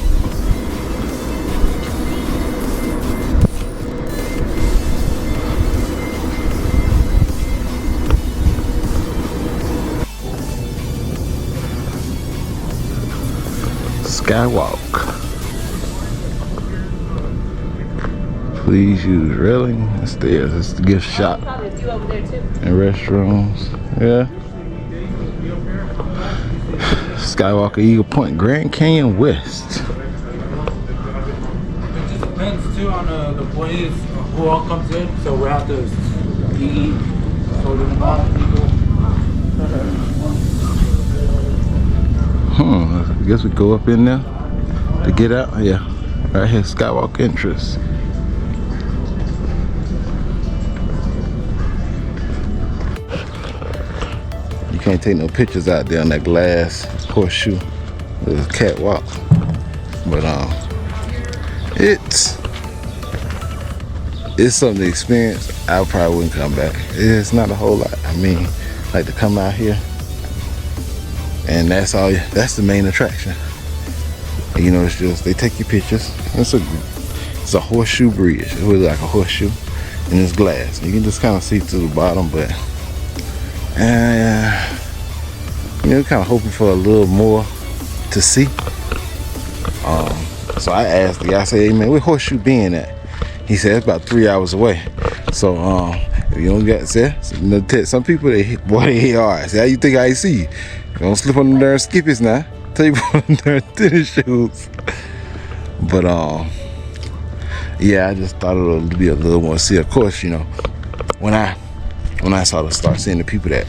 Skywalk. Please use railing and stairs. It's the gift shop and restrooms. Yeah. Skywalker, Eagle Point, Grand Canyon West. It just depends too on the blaze who all comes in, so we have to eat, so them out people. I guess we go up in there to get out. Yeah, right here, Skywalk entrance. You can't take no pictures out there on that glass horseshoe. There's a catwalk, but it's something to experience. I probably wouldn't come back. It's not a whole lot. I mean, like to come out here, and that's all. That's the main attraction. You know, it's just they take your pictures. It's a horseshoe bridge. It was like a horseshoe, and it's glass. You can just kind of see to the bottom, but you know, kind of hoping for a little more to see. So I asked the guy, I said, "Hey man, where Horseshoe Bend at?" He said it's about 3 hours away. So if you don't get there, some people they are. I said, how you think I see you? Don't slip on them darn skippies now. Tell you about them darn tennis shoes. But yeah, I just thought it would be a little more. See, of course, you know, when I start seeing the people that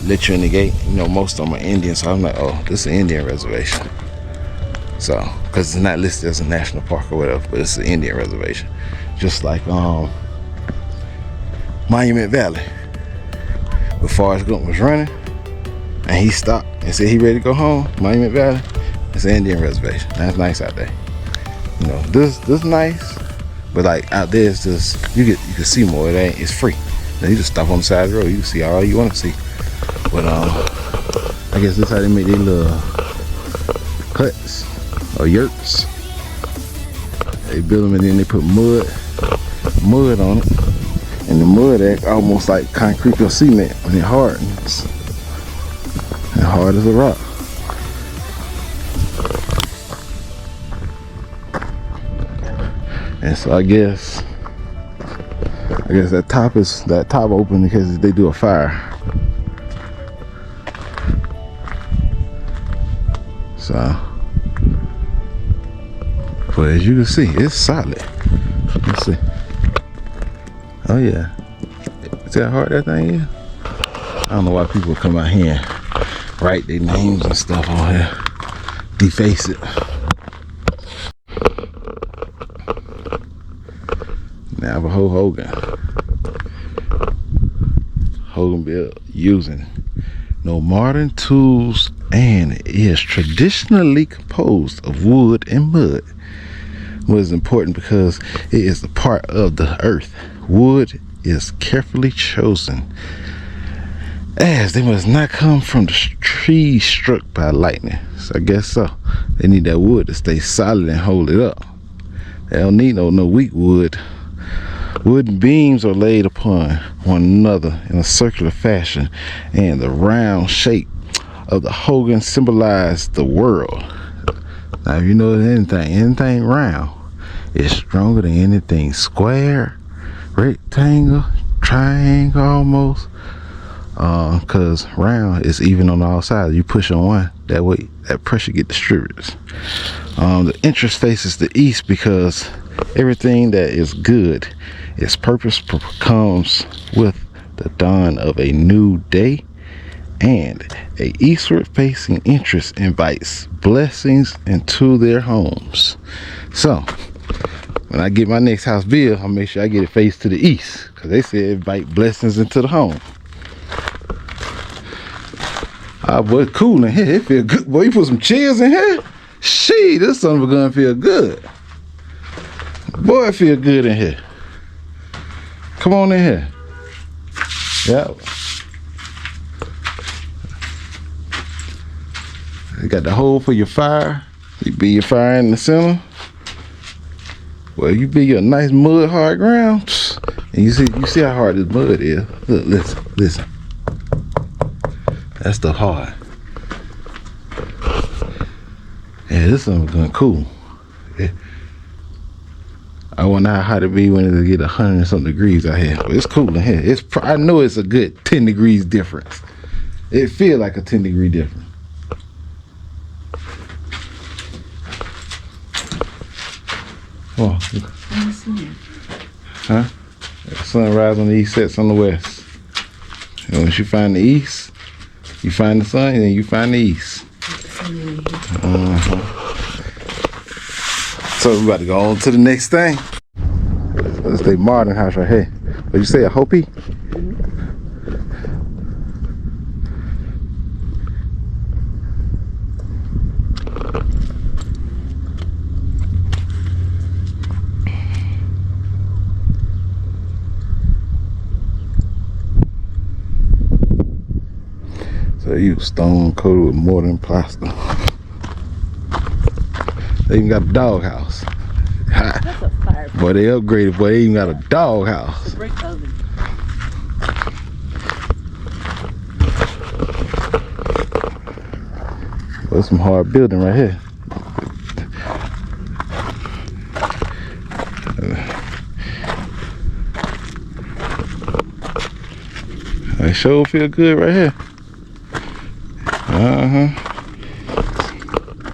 let you in the gate, you know, most of them are Indian, so I'm like, oh, this is an Indian reservation. So, because it's not listed as a national park or whatever, but it's an Indian reservation. Just like Monument Valley. But Forrest Gump was running, and he stopped and said he ready to go home. Monument Valley, it's an Indian reservation. That's nice out there. You know, this nice, but like out there, it's just you can see more. It's free. Now you just stop on the side of the road. You can see all you want to see. But I guess this is how they make their little huts or yurts. They build them and then they put mud on it, and the mud act almost like concrete or cement when it hardens. And hard as a rock. And so I guess that top open because they do a fire. So, but as you can see, it's solid. Let's see. Oh yeah, see how hard that thing is? I don't know why people come out here and write their names and stuff on here, deface it. Navajo Hogan built using no modern tools and is traditionally composed of wood and mud. Wood is important because it is a part of the earth. Wood is carefully chosen as they must not come from the trees struck by lightning. So I guess so. They need that wood to stay solid and hold it up. They don't need no weak wood. Wooden beams are laid upon one another in a circular fashion, and the round shape of the Hogan symbolized the world. Now, if you know anything round is stronger than anything square, rectangle, triangle almost. Cause round is even on all sides. You push on one, that way that pressure get distributed. The entrance faces the east because everything that is good, its purpose comes with the dawn of a new day, and a eastward facing entrance invites blessings into their homes. So when I get my next house built, I'll make sure I get it faced to the east, because they said invite blessings into the home. Boy, it's cool in here. It feel good. Boy, you put some chairs in here? Shit, this son of a gun feel good. Boy, it feel good in here. Come on in here. Yep. You got the hole for your fire. You be your fire in the center. Well, you be your nice mud hard ground. And you see how hard this mud is. Look, listen. That stuff hard. Yeah, this one's going cool. Yeah. I wonder how hot it be when it get 100 and something degrees out here. But it's cool in here. I know it's a good 10 degrees difference. It feel like a 10 degree difference. Oh. sunrise on the east, sets on the west. And once you find the east, you find the sun, and then you find the east. So we about to go on to the next thing. Let's say modern house right here. What you say, a Hopi? So you stone coated with mortar and plaster. They even got a dog house. Boy, they upgraded. Boy, they even got a dog house. Well, that's some hard building right here. They sure feel good right here.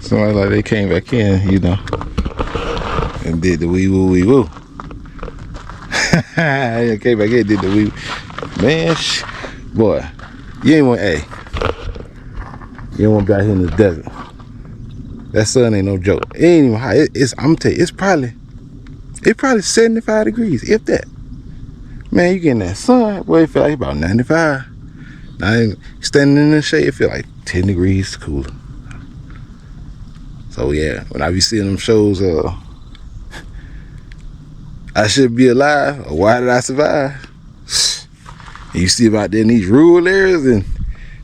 Somebody like they came back in, you know, and did the wee woo wee woo. They came back in and did the wee. Man, boy, you ain't want you don't want to be out here in the desert. That sun ain't no joke. It ain't even hot. I'm telling you, it's probably 75 degrees, if that. Man, you getting that sun, boy, it feel like about 95. Now, standing in the shade, it feel like 10 degrees cooler. So yeah, when I be seeing them shows, I Should Be Alive, or Why Did I Survive? And you see about that in these rural areas and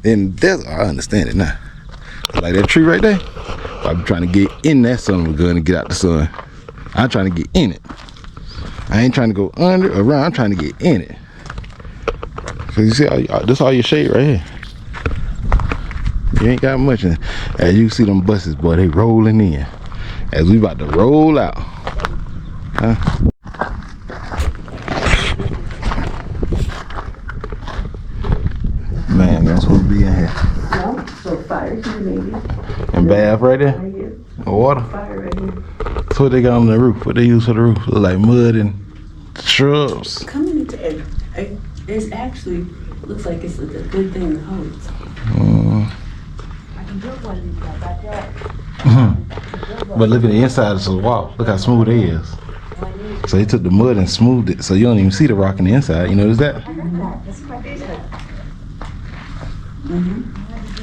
then desert, I understand it now. Like that tree right there, I be trying to get in that son of a gun and get out the sun. I'm trying to get in it. I ain't trying to go under or around, I'm trying to get in it. Cause you see, this all your shade right here. You ain't got much. As you see them buses, boy, they rolling in. As we about to roll out. Huh? Man, that's what we be in here. No, so fire here maybe. And bath right there? Right here. Or water? Fire right here. That's what they got on the roof. What they use for the roof? Look like mud and shrubs. Coming into it, it's actually looks like it's a good thing to hold. But look at the inside of the wall. Look how smooth it is. So they took the mud and smoothed it, so you don't even see the rock on the inside. You notice that?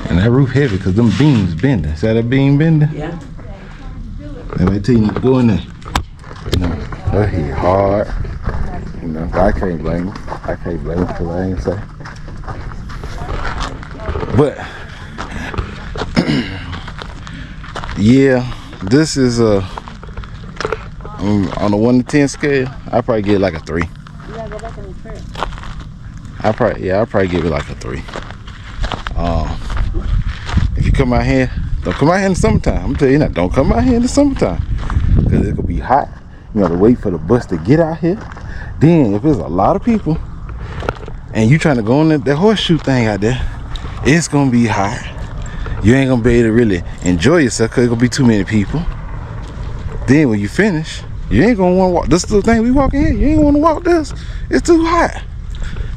And that roof heavy because them beams bending. See how that beam bending? Yeah. And they tell you not to go in there. You know, that hit hard. You know, I can't blame them. I can't blame them because I ain't say. But yeah, this is on a 1 to 10 scale. I probably get like a 3. I probably give it like a 3. If you come out here, don't come out here in the summertime. I'm telling you that, don't come out here in the summertime because it's gonna be hot. You gotta wait for the bus to get out here. Then if there's a lot of people and you trying to go on that horseshoe thing out there, it's gonna be hot. You ain't gonna be able to really enjoy yourself because it's gonna be too many people. Then when you finish, you ain't gonna wanna walk. This is the thing, we walking here, you ain't wanna walk this. It's too hot.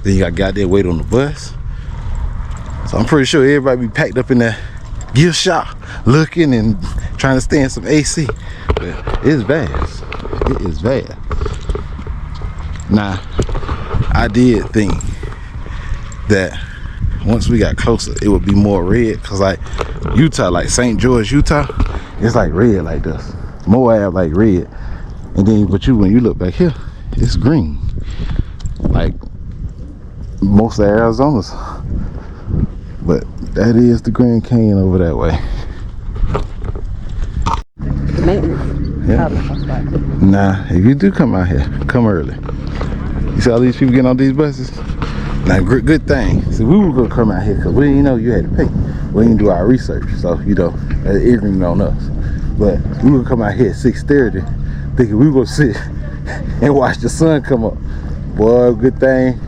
Then you gotta get out there, wait on the bus. So I'm pretty sure everybody be packed up in that gift shop looking and trying to stay in some AC. But it's vast. It is vast. Now, I did think that once we got closer, it would be more red. Cause like Utah, like St. George, Utah, it's like red like this. Moab like red. And then, but when you look back here, it's green. Like most of Arizona's. But that is the Grand Canyon over that way. Yeah. Nah, if you do come out here, come early. You see all these people getting on these buses? Now, good thing. See, we were gonna come out here because we didn't know you had to pay. We didn't do our research, so you know, that's ignorant on us. But we were gonna come out here at 6:30, thinking we were gonna sit and watch the sun come up. Boy, good thing.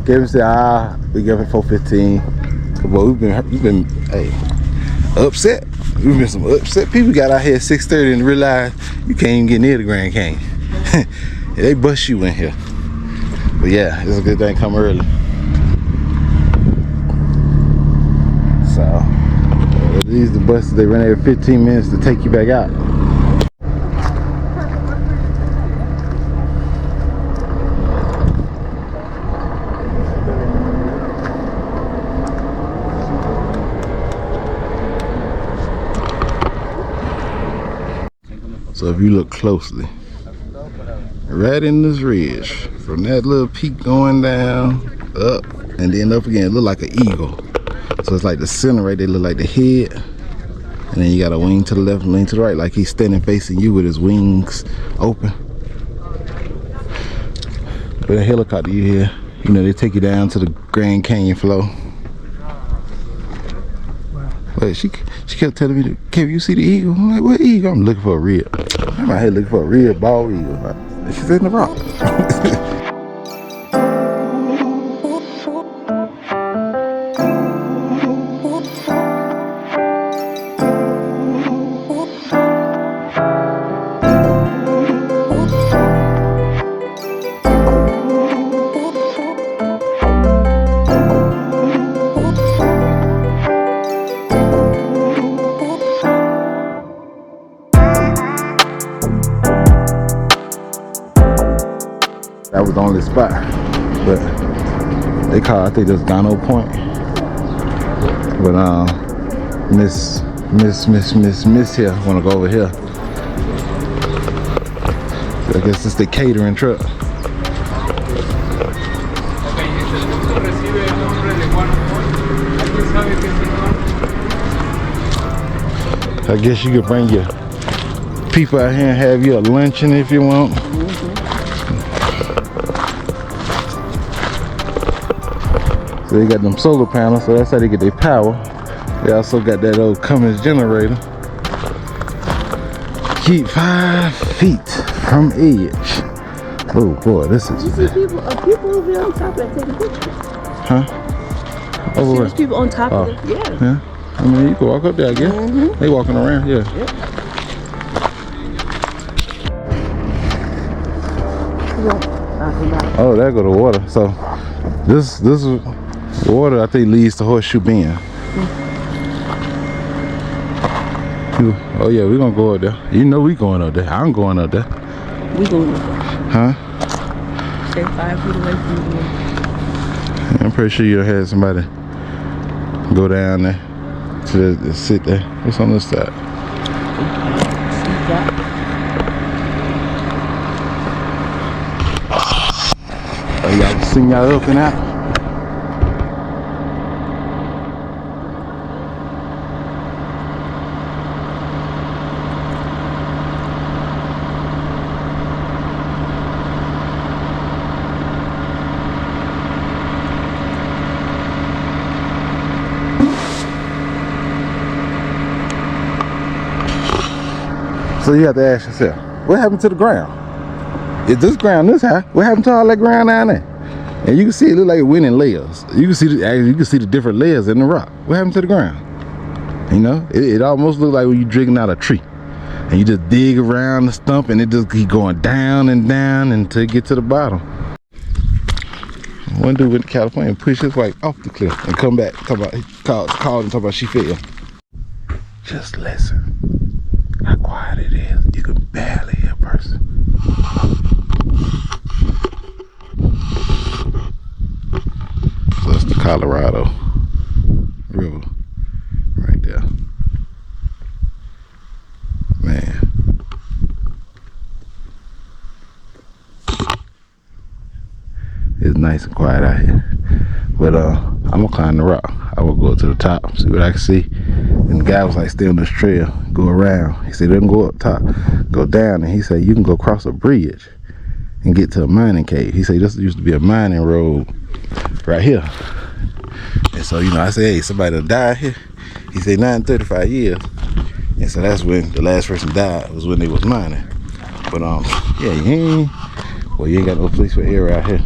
Kevin said, we gave it 4:15. Well, we've been hey, upset. We've been some upset people got out here at 6:30 and realized you can't even get near the Grand Canyon. They bust you in here. But yeah, it's a good thing come early. So these the buses, they run every 15 minutes to take you back out. So if you look closely, right in this ridge, from that little peak going down, up, and then up again, it look like an eagle. So it's like the center right there, look like the head. And then you got a wing to the left and wing to the right, like he's standing facing you with his wings open. With a helicopter you hear, you know, they take you down to the Grand Canyon floor. Wait, she kept telling me, Kevin, you see the eagle? I'm like, what eagle? I'm looking for a real. I'm out here looking for a real bald eagle. She's in the rock. That was the only spot, but they call, I think that's Gano Point. But Miss here wanna go over here. So I guess it's the catering truck. I guess you could bring your people out here and have you a luncheon if you want. So they got them solar panels, so that's how they get their power. They also got that old Cummins generator. Keep 5 feet from edge. Oh boy, this is. You see people over there on top of it taking pictures? Huh? Over There's people on top of it. Yeah. I mean, you can walk up there, I guess. They walking around, yeah. Oh, there go the water. So this water, I think, leads to Horseshoe Bend. Oh yeah, we're gonna go up there. You know we going up there. I'm going up there. We going up there. Huh? Stay 5 feet away from the water. I'm pretty sure you had somebody go down there to sit there. What's on this side? Oh, y'all sing y'all up and out. So you have to ask yourself, what happened to the ground? Is this ground this high? What happened to all that ground down there? And you can see it look like it went in layers. You can see the different layers in the rock. What happened to the ground? You know, it almost looks like when you're digging out a tree, and you just dig around the stump, and it just keep going down and down until it get to the bottom. One dude went to California and pushed his wife off the cliff and come back. He called and talk about she fell. Just listen. How quiet it is. You can barely hear a person. So that's the Colorado River right there. Man. It's nice and quiet out here. But I'm gonna climb the rock. I will go to the top, see what I can see. And the guy was like, stay on this trail, go around. He said, don't go up top, go down. And he said, you can go across a bridge and get to a mining cave. He said, this used to be a mining road right here. And so, you know, I said, hey, somebody done died here. He said, 935 years. And so that's when the last person died, was when they was mining. But yeah, you ain't got no place for air out here.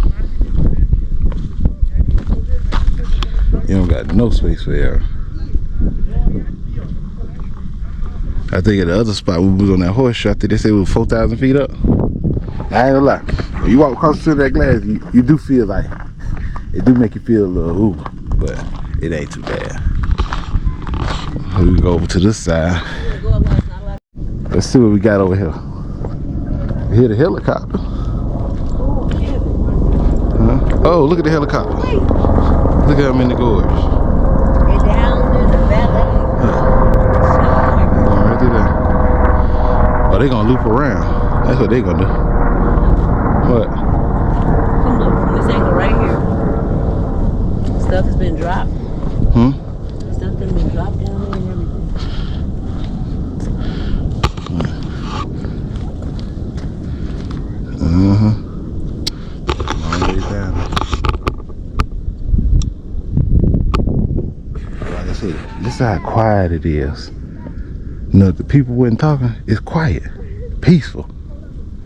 You don't got no space for air. I think at the other spot we was on that horseshoe, I think they said we were 4,000 feet up. I ain't gonna lie. When you walk across the that glass, you do feel like it do make you feel a little ooh, but it ain't too bad. We can go over to this side. Let's see what we got over here. We hear the helicopter. Huh? Oh, look at the helicopter. Look at them in the gorge. They're down in the valley. Right through there. Oh, they gonna loop around. That's what they gonna do. What? Come look from this angle right here. Stuff has been dropped. Stuff has been dropped down there and everything. Long way down. Like I said, this is how quiet it is. You know, if the people wasn't talking, it's quiet, peaceful.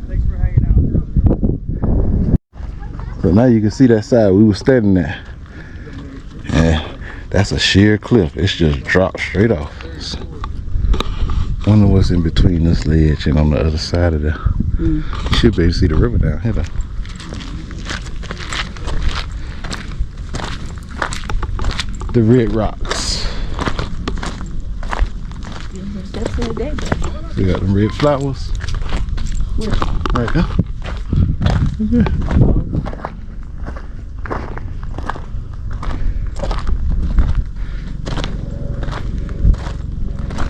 Thanks for hanging out. So now you can see that side we were standing at. And that's a sheer cliff. It's just dropped straight off. So, wonder what's in between this ledge and on the other side of there. You should be able to see the river down here though. The red rocks. That's in the day, but We got them red flowers. Right there.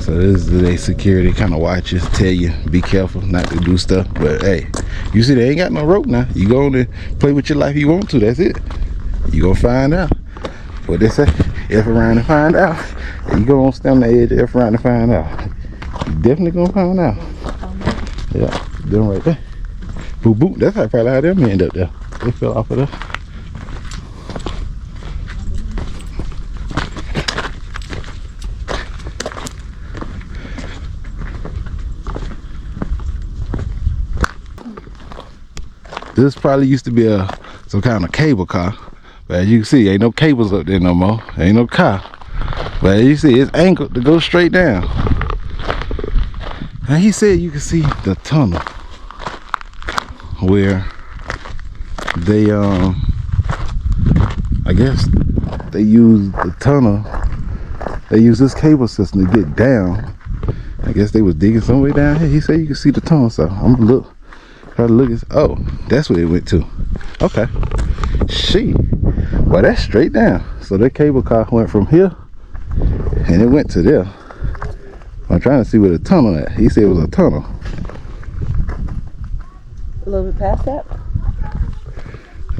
So this is the security kind of watches, tell you be careful not to do stuff. But hey, you see they ain't got no rope now. You go on and play with your life you want to. That's it. You gonna find out. What they say? F around and find out. And you go on stand on the edge, F around and find out. You definitely gonna find out. Yeah, them right there. Boo boo. That's probably how them end up there. They fell off of there. This probably used to be some kind of cable car, but as you can see, ain't no cables up there no more. Ain't no car, but as you see, it's anchored to go straight down. And he said you can see the tunnel where they I guess they use the tunnel. They use this cable system to get down. I guess they was digging some way down here. He said you can see the tunnel, so I'm gonna look. Try to look at, oh, that's where it went to. Okay. Well, that's straight down. So that cable car went from here and it went to there. I'm trying to see where the tunnel at. He said it was a tunnel. a little bit past that.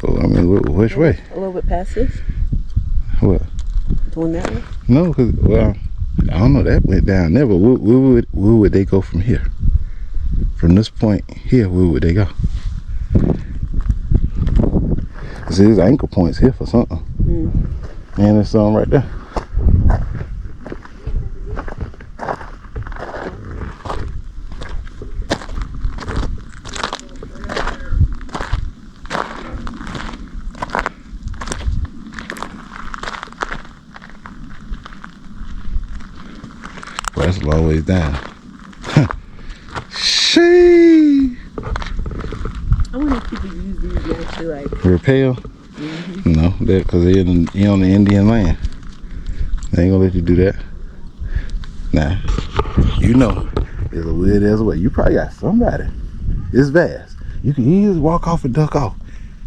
Oh, I mean, which way? A little bit past this. What? Going that way. No, cause well, I don't know. That went down there, but where would they go from here? From this point here, where would they go? See, there's anchor points here for something. And there's some right there. Well, that's a long ways down. She. I wonder if people use these guys to like Repel? No, because you're on the Indian land. They ain't gonna let you do that. Nah, you know, there's a way, there's a way. You probably got somebody. It's vast. You can easily walk off and duck off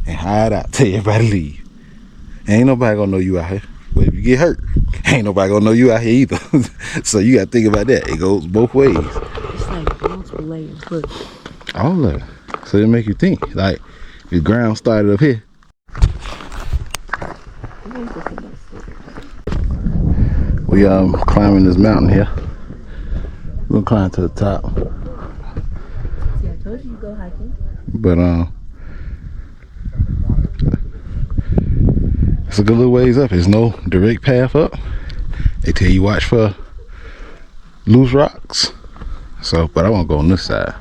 and hide out, tell everybody leave. Ain't nobody gonna know you out here. But if you get hurt, ain't nobody gonna know you out here either. So you gotta think about that. It goes both ways. it's like multiple layers. Look. All of it. So it make you think. Like, if the ground started up here. We climbing this mountain here. We're gonna climb to the top. See, I told you you go hiking. But it's a good little ways up. There's no direct path up. They tell you watch for loose rocks. So, but I won't go on this side.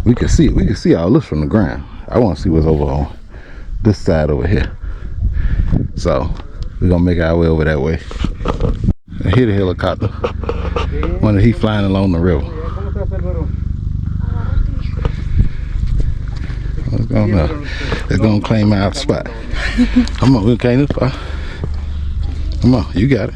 We can see it. We can see all this from the ground. I want to see what's over on this side over here. So we're gonna make our way over that way. I hear the helicopter. Wonder he flying along the river. Oh no. They're gonna claim our spot. Come on, we came this far. Come on, you got it.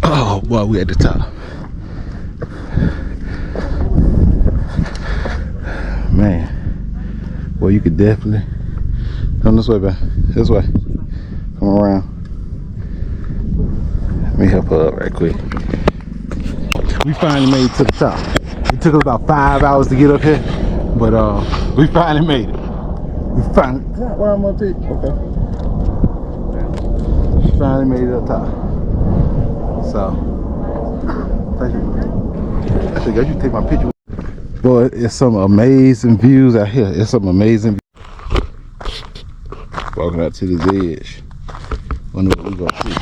Oh boy, we at the top. Man, well, you could definitely come this way, man. This way. Come around. Let me help her up right quick. We finally made it to the top. It took us about 5 hours to get up here, but we finally made it. We finally. Where am I take? Okay. We finally made it up top. So, thank you. Actually, guys, you take my picture. Boy, it's some amazing views out here. It's some amazing views. Walking out to this edge. Wonder what we're gonna see.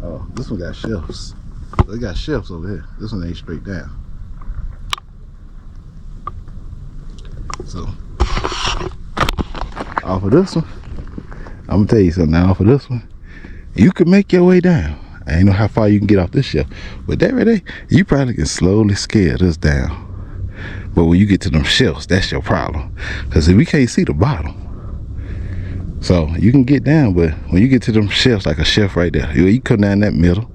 Oh, this one got shelves. They got shelves over here. This one ain't straight down. So, off of this one, I'm gonna tell you something now. Off of this one, you can make your way down. I ain't know how far you can get off this shelf, but that right there, you probably can slowly scale this down. But when you get to them shelves, that's your problem, because we can't see the bottom. So you can get down, but when you get to them shelves, like a shelf right there, you come down that middle,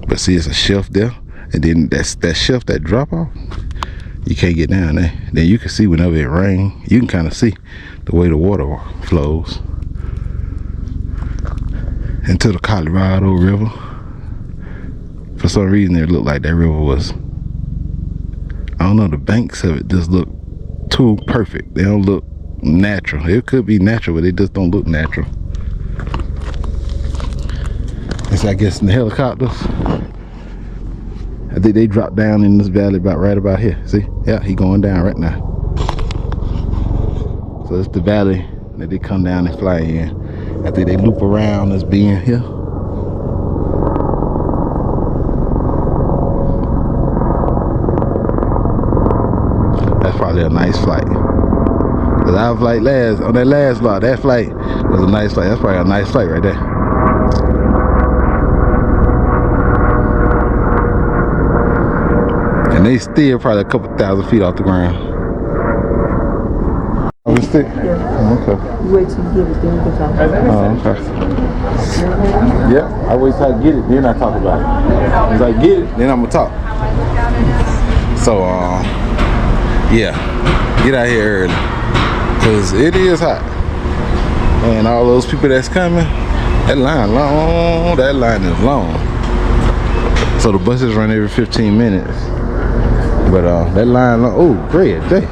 but see it's a shelf there, and then that shelf that drop off, you can't get down there. Then you can see whenever it rains, you can kind of see the way the water flows into the Colorado River. For some reason it looked like that river was, I don't know, the banks of it just look too perfect. They don't look natural. It could be natural, but they just don't look natural. It's, I guess, in the helicopters, I think they drop down in this valley right about here. See? Yeah, he going down right now. So it's the valley that they come down and fly in. I think they loop around us being here. That's probably a nice flight. Cause our flight on that last lot, that flight was a nice flight. That's probably a nice flight right there. And they still probably a couple thousand feet off the ground. Oh, the stick? Oh, okay. Wait till you get it, then we can talk about it. Oh, okay. Yeah, I wait till I get it, then I talk about it. Once I get it, then I'm gonna talk. So, yeah, get out here early, cause it is hot, and all those people that's coming, that line long. That line is long. So the buses run every 15 minutes, but that line long. Oh, great day.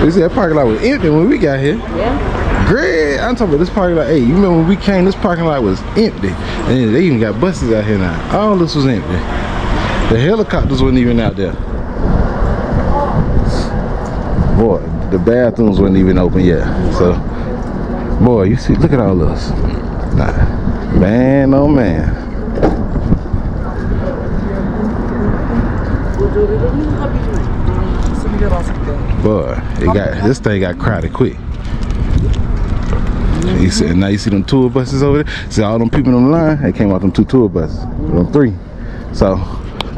You see that parking lot was empty when we got here. Yeah. Great. I'm talking about this parking lot. Hey, you remember when we came, this parking lot was empty. And they even got buses out here now. All this was empty. The helicopters wasn't even out there. Boy, the bathrooms wasn't even open yet. So, boy, you see, look at all this. Nah, man, oh man. Boy, this thing got crowded quick. You see, now you see them tour buses over there. See all them people on the line. They came out them 2 tour buses, them 3. So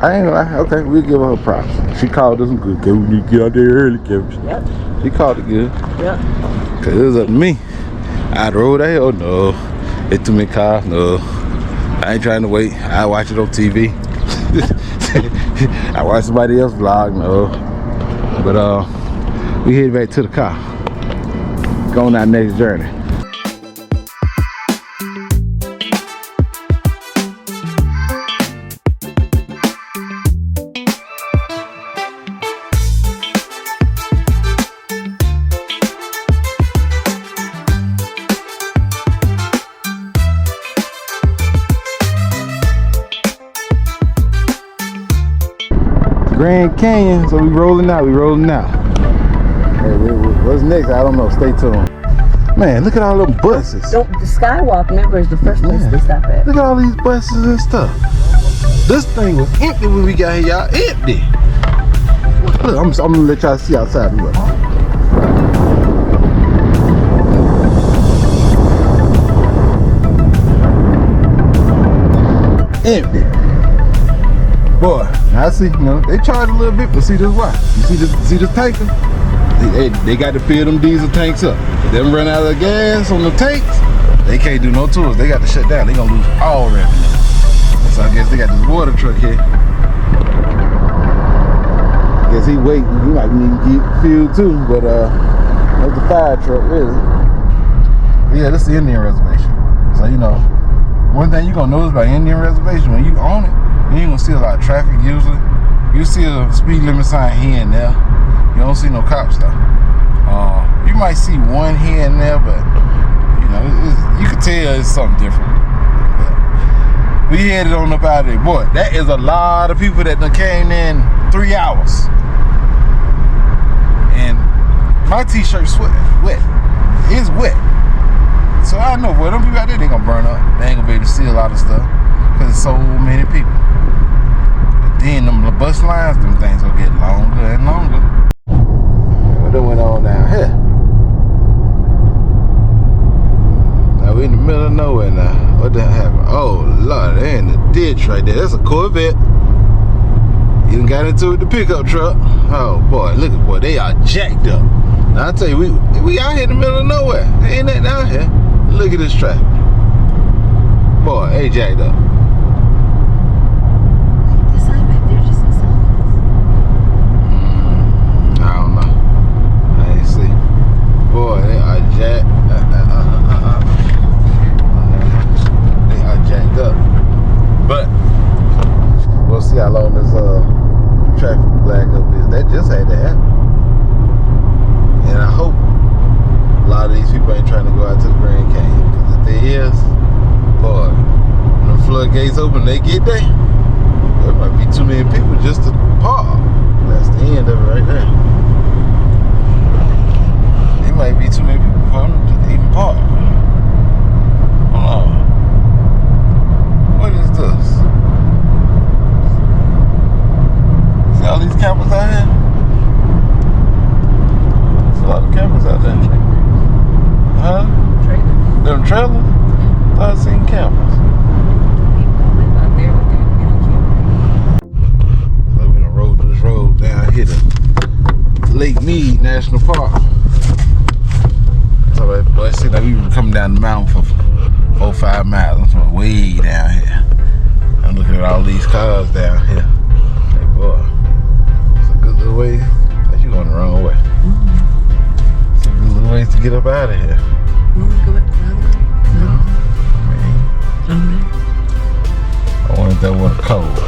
I ain't gonna lie. Okay, we'll give her props. She called us good. Kevin, we need to get out there early, Kevin. Yep. She called it good. Yep. Cause it was up to me. I'd rode out here. Oh no, it took me a car. No, I ain't trying to wait. I watch it on TV. I watch somebody else vlog. No, but we head back to the car. Going on our next journey. Grand Canyon, so we rolling out. Hey, what's next? I don't know. Stay tuned. Man, look at all them buses. The Skywalk, remember, is the first place to stop at. Look at all these buses and stuff. This thing was empty when we got here, y'all. Empty. Look, I'm gonna let y'all see outside. Look. empty. Boy, I see, you know, they charge a little bit, but see this why? You see this tanker? They got to fill them diesel tanks up. If they run out of gas on the tanks, they can't do no tours. They got to shut down. They gonna lose all revenue. So I guess they got this water truck here. I guess he waiting. He might need to get fuel too, but that's the fire truck, really. But yeah, this is the Indian reservation. So you know, one thing you gonna notice about Indian reservation, when you own it, you ain't gonna see a lot of traffic usually. You see a speed limit sign here and there. You don't see no cops though. You might see one here and there, but you know, you can tell it's something different. But we headed on up out of there. Boy, that is a lot of people that done came in 3 hours. And my t-shirt's wet. It's wet. So I know, boy, them people out there, they gonna burn up. They ain't gonna be able to see a lot of stuff because there's so many people. But then them bus lines, them things gonna get longer and longer. What done went on down here? Now we in the middle of nowhere now. What the hell happened? Oh Lord, they in the ditch right there. That's a Corvette. You done got into it with the pickup truck. Oh boy, look at boy, they are jacked up. Now I tell you, we out here in the middle of nowhere. Ain't that down here? Look at this traffic. Boy, they jacked up. I don't know. I ain't see. Boy, they are jacked. They are jacked up. But we'll see how long this traffic black up is. That just had to happen. And I hope a lot of these people ain't trying to go out to the Grand Canyon. Because if there is, boy, when the floodgates open, they get there. There might be too many people just to park. That's the end of it right there. There might be too many people for them to even park. Hold on. What is this? See all these campers out here? There's a lot of campers out there. Huh? Trailers. Them trailers? I thought I seen campers. So we done rode this road down here to Lake Mead National Park. So boy, see, like we were coming down the mountain for 4 or 5 miles. I'm from way down here. I'm looking at all these cars down here. Hey boy, it's a good little way. You going the wrong way. It's a good little ways to get up out of here. You want to go back the other way? No. I wonder if that water cold.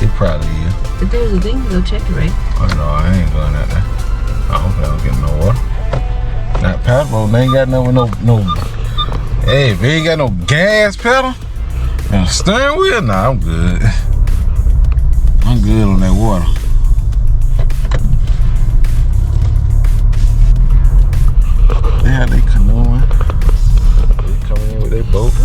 It probably is. If there's a thing, go check it, right? Oh no, I ain't going out there. I hope I don't get no water. Not pedal, they ain't got no. Hey, if they ain't got no gas pedal and steering wheel, nah, I'm good. I'm good on that water. Yeah, they canoeing. They coming in with their boats.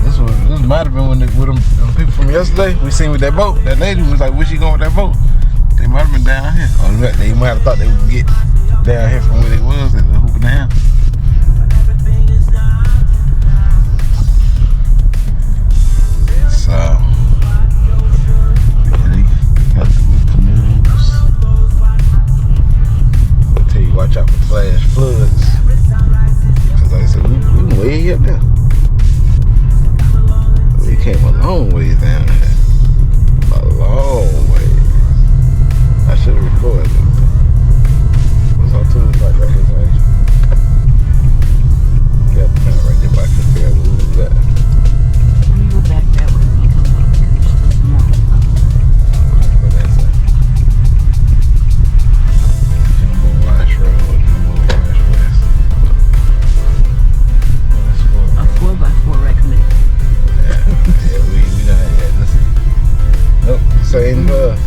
This might have been with them people from yesterday. We seen with that boat. That lady was like, where she going with that boat? They might have been down here. Or they might have thought they would get down here from where they was at the Hooper Dam. So, yeah, they got the canoes. I'll tell you, watch out for flash floods. Because like I said, we way up there. We came a long ways down there. A long way. I should have recorded it. What's all to the right there? Got the man right there, but I couldn't figure out who was that. You go back that way when you come back. What that's that? Jumbo Wash Road, Jumbo Wash West. A 4x4 recommend. Yeah, we done had this. Nope, same bus.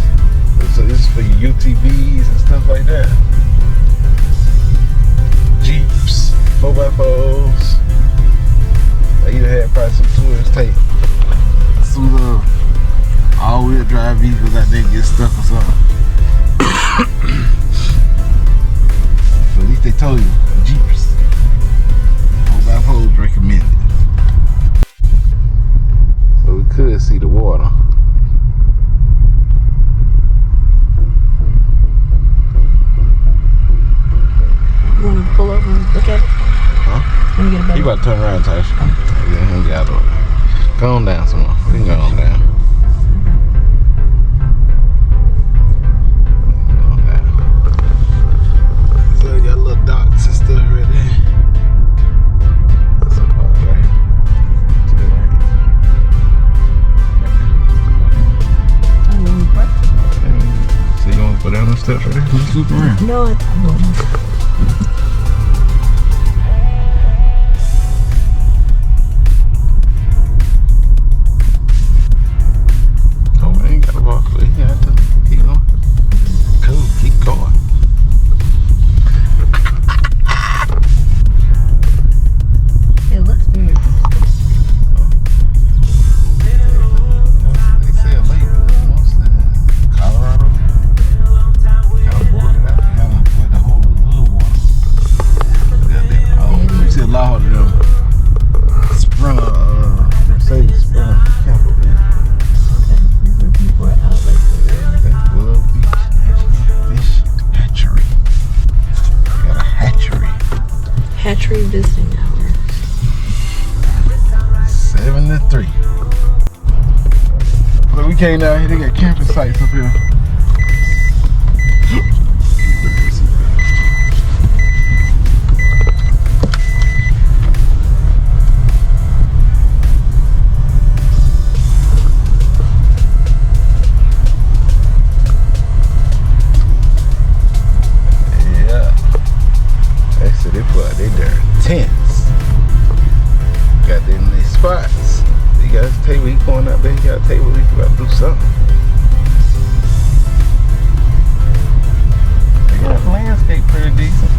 So this is for your UTVs and stuff like that. Jeeps, 4x4s. I either had probably some tourists take some little all-wheel drive vehicles out there and get stuck or something. But at least they told you, Jeeps, 4x4s recommended. You about to turn around, Tasha. Yeah, he got over there. Go on down some more. We can go on down. So you got little docks and stuff right there. That's a part right here. To the right. So you want to go down the steps right there? Just loop around. No, it's Oh, I ain't got to walk. You got to keep going. Cool, keep going. it looks weird. They say a lake, mostly Colorado. Kind of boarded out. Kind of put the whole little water. Got that. Oh, you see a lot of them Sprinter, Mercedes Sprinter camper van. People are out like That's Willow Beach Fish Hatchery. They got a hatchery. hatchery visiting hours. 7 to 3. Look, we came down here. They got camping sites up here. Yeah. They said they put out their tents. Got them in their spots. You guys tell you where you going out there. You gotta tell you where you gotta do something. They got the landscape pretty decent.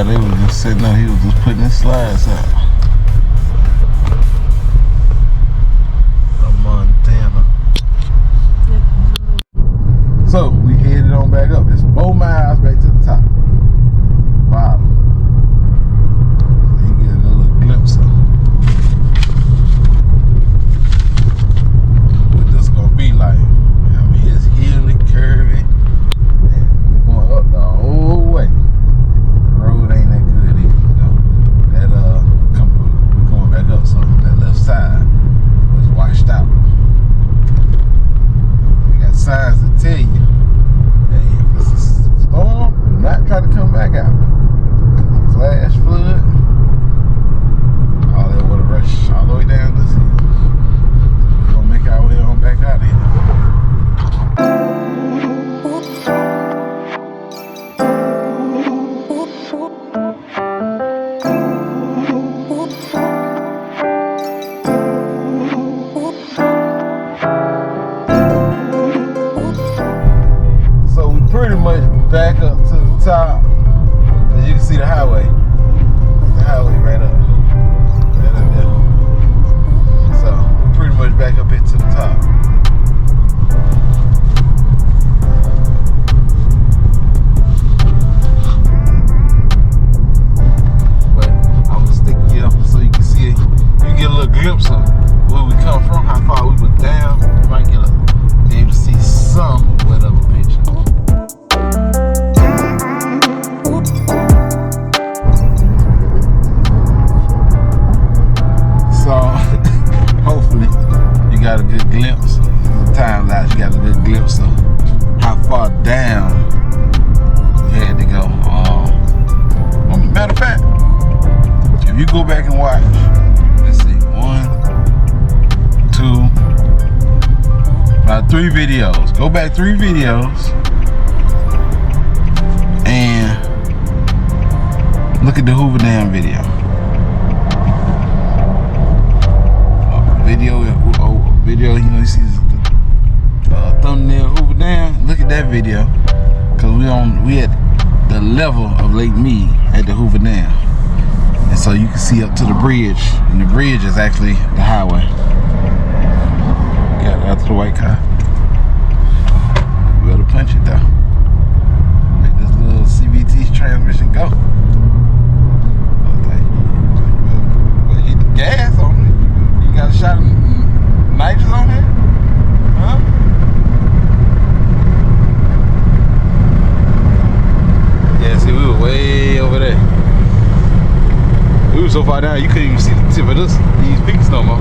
They was just sitting there, he was just putting his slides out. From Montana. So we headed on back up. It's 4 miles back to the top. Bottom. So you get a little glimpse of what this gonna be like. I mean, it's hilly, curvy, and we're going up the whole way. Road ain't that good either, you know. That we're going back up, so that left side was washed out. We got signs to tell you, hey, if it's a storm, do not try to come back out. Flash flood, all that water rush all the way down this hill. We're gonna make our way on back out here. Pretty much back up to the top. As you can see the highway. The highway right up. Right up there. So we're pretty much back up into the top. But I'm gonna stick you up so you can see it. You get a little glimpse of where we come from, how far we were down. You might be able to see some of a picture. Hopefully you got a good glimpse. The time lapse, you got a good glimpse of how far down you had to go. Matter of fact, if you go back and watch, let's see, 1, 2, about 3 videos. Go back 3 videos and look at the Hoover Dam video. Video, you know, you see the thumbnail Hoover Dam. Look at that video, cause we at the level of Lake Mead at the Hoover Dam, and so you can see up to the bridge, and the bridge is actually the highway. Got after the white car. We better punch it though. Make this little CVT transmission go. so far down you couldn't even see the tip of these peaks no more.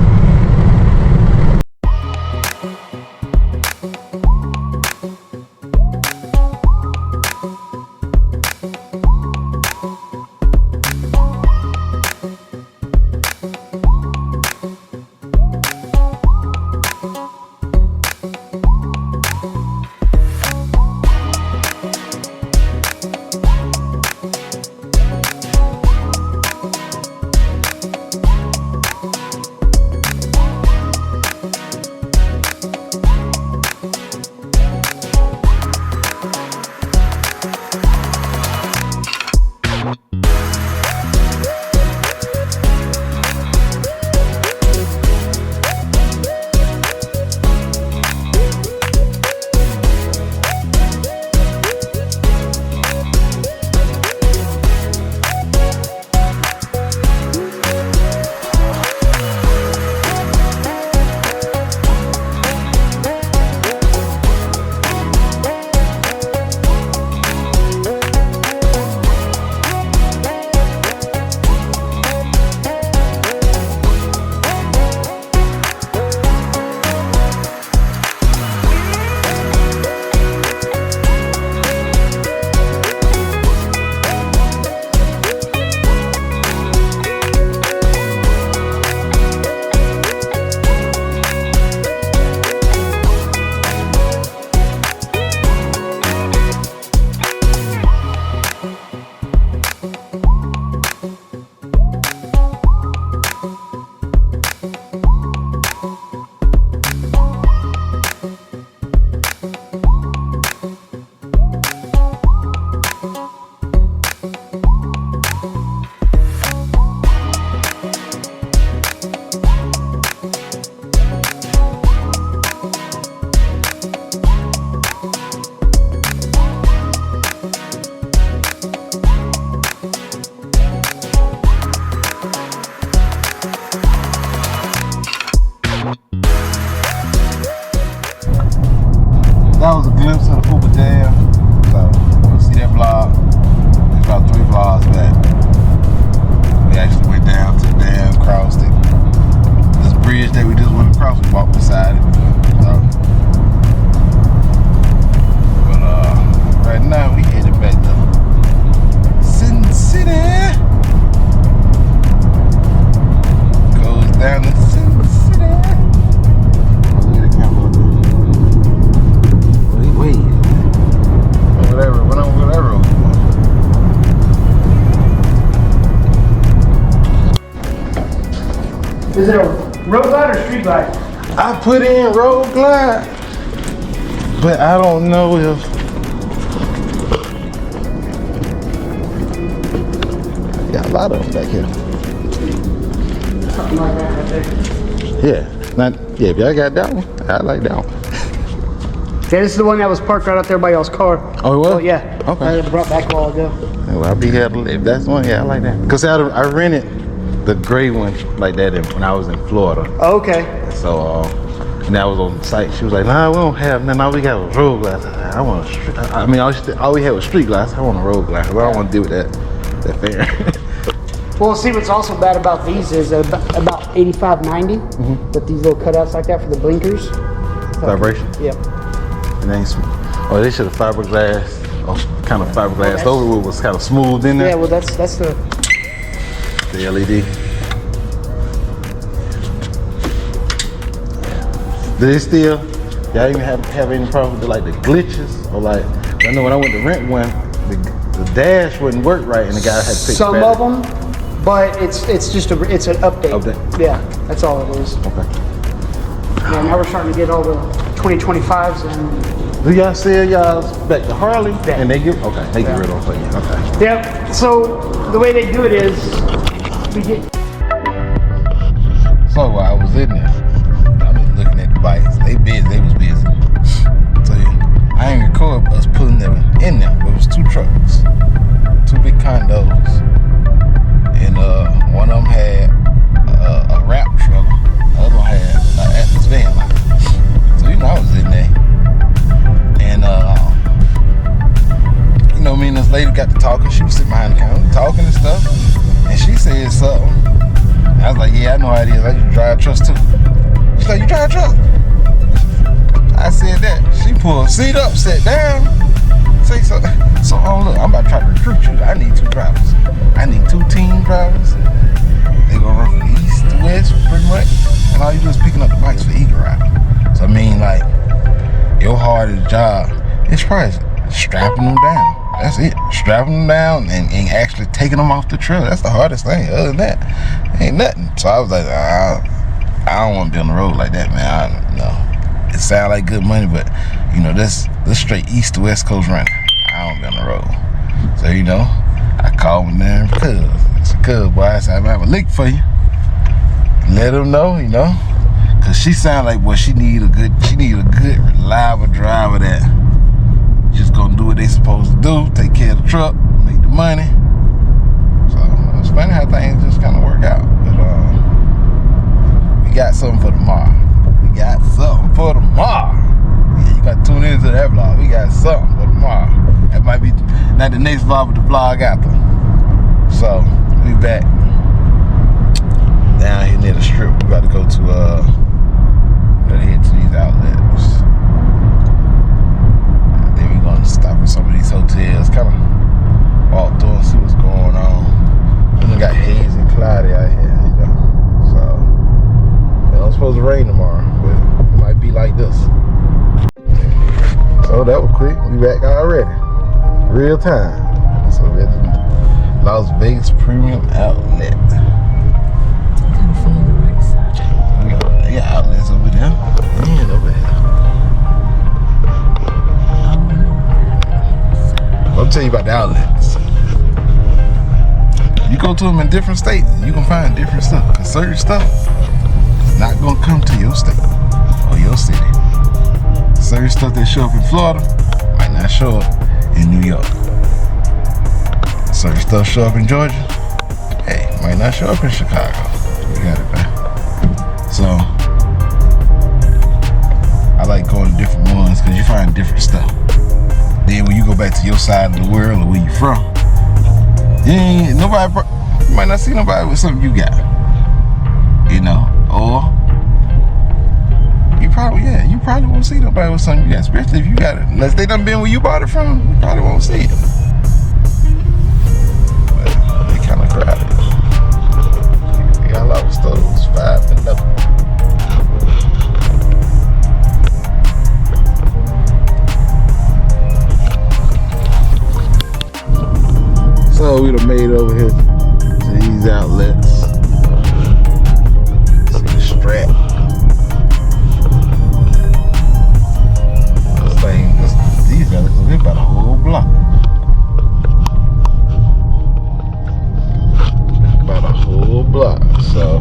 That was a glimpse of the Fupa Dam. So, you'll see that vlog. It's about 3 vlogs back. We actually went down to the dam, crossed it. This bridge that we just went across, we walked beside it. So, but right now we headed back to Sin City. Goes down to Sin City. Look at the camera. Wait. Whatever, went on whatever. Is it a road glide or street glide? I put in road glide, but I don't know if got a lot of them back here. Something like that right there. Yeah, if y'all got that one, I like that one. Yeah, this is the one that was parked right out there by y'all's car. Oh, it was? Oh, yeah. Okay. I brought back a while ago. Well, I'll be here if that's the one. Yeah, I like that. Cause I rented the gray one like that when I was in Florida. Oh, okay. So, and that was on the site. She was like, "Nah, we don't have nothing. All we got was road glass." I want a street. I mean, all we had was street glass. I want a road glass. I don't want to deal with that fair. Well, see, what's also bad about these is about 85, 90, with these little cutouts like that for the blinkers. Vibration. Yep. And they they should have fiberglass. Kind of fiberglass over it was kind of smooth in there. Yeah, well, that's the LED. Do they still? Y'all even have any problem with like the glitches or like? I know when I went to rent one, the dash wouldn't work right, and the guy had to fix some of them, but it's just an update. Yeah, that's all it is. Okay. Yeah, now we're starting to get all the 2025s and. Do y'all sell y'all back to Harley? Yeah. And they get rid of them for you. Okay. Yep. So the way they do it is we get. So while I was in there, I was looking at the bikes. They busy. They was busy. So yeah, I ain't record us putting them in there. It was 2 trucks, 2 big condos, and one of them had a wrap trailer. The other one had an Atlas van life. So I was in there, and me and this lady got to talking. She was sitting behind the counter talking and stuff, and she said something. I was like, yeah, I know how it is. I used to drive trucks too. She's like, you drive a truck? I said that. She pulled seat up, sat down. Say so. So, look, I'm about to try to recruit you. I need 2 drivers. I need 2 team drivers. They gonna run from east to west, pretty much. And all you do is picking up the bikes for Eagle Ride. So, I mean, like, your hardest job is probably strapping them down. That's it. Strapping them down and actually taking them off the trail. That's the hardest thing. Other than that, ain't nothing. So I was like, I don't want to be on the road like that, man. No. It sounds like good money, but you know, this straight east to west coast running. I don't be on the road. So, you know, I called him there because it's a good boy. I said, I might have a lick for you. Let him know, you know. Cause she sound like boy, she need a good reliable driver that just gonna do what they supposed to do, take care of the truck, make the money. So it's funny how things just kind of work out. But we got something for tomorrow. Yeah, you got to tune into that vlog. We got something for tomorrow. That might be not the next vlog, but the vlog after. So we back down here near the strip. We about to go to gotta head to these outlets. And then we're gonna stop at some of these hotels, kind of walk through and see what's going on. We got hazy and cloudy out here, you know. So it's supposed to rain tomorrow, but it might be like this. So that was quick. We back already. Real time. So we're at the Las Vegas Premium Outlet. They got outlets over there and over here. I'll tell you about the outlets. You go to them in different states, you can find different stuff. Cause certain stuff is not gonna come to your state or your city. Certain stuff that show up in Florida might not show up in New York. Certain stuff show up in Georgia, hey, might not show up in Chicago. You got it, man. So I like going to different ones because you find different stuff. Then when you go back to your side of the world or where you from, you might not see nobody with something you got. You know, or you probably won't see nobody with something you got, especially if you got it. Unless they done been where you bought it from, you probably won't see it. But they kind of crowded. They got a lot of stores, 5 and up. So we done made over here to these outlets. See the strap. These outlets are about a whole block. About a whole block. So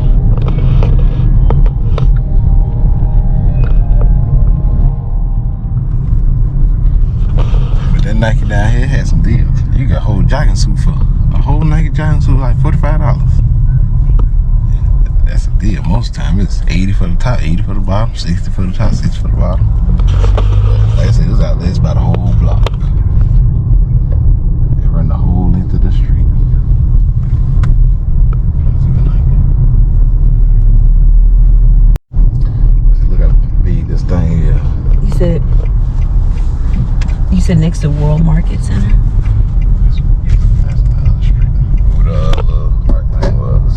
but that Nike down here had some deals. You got a whole jogging suit for a whole Nike jogging suit like $45. That's a deal. Most of the time it's 80 for the top, 80 for the bottom, 60 for the top, 60 for the bottom. Like I said, this outlet is about a whole block. They run the whole length of the street. Look how big this thing is. You said next to World Market Center? That's the other street. Where the park thing was.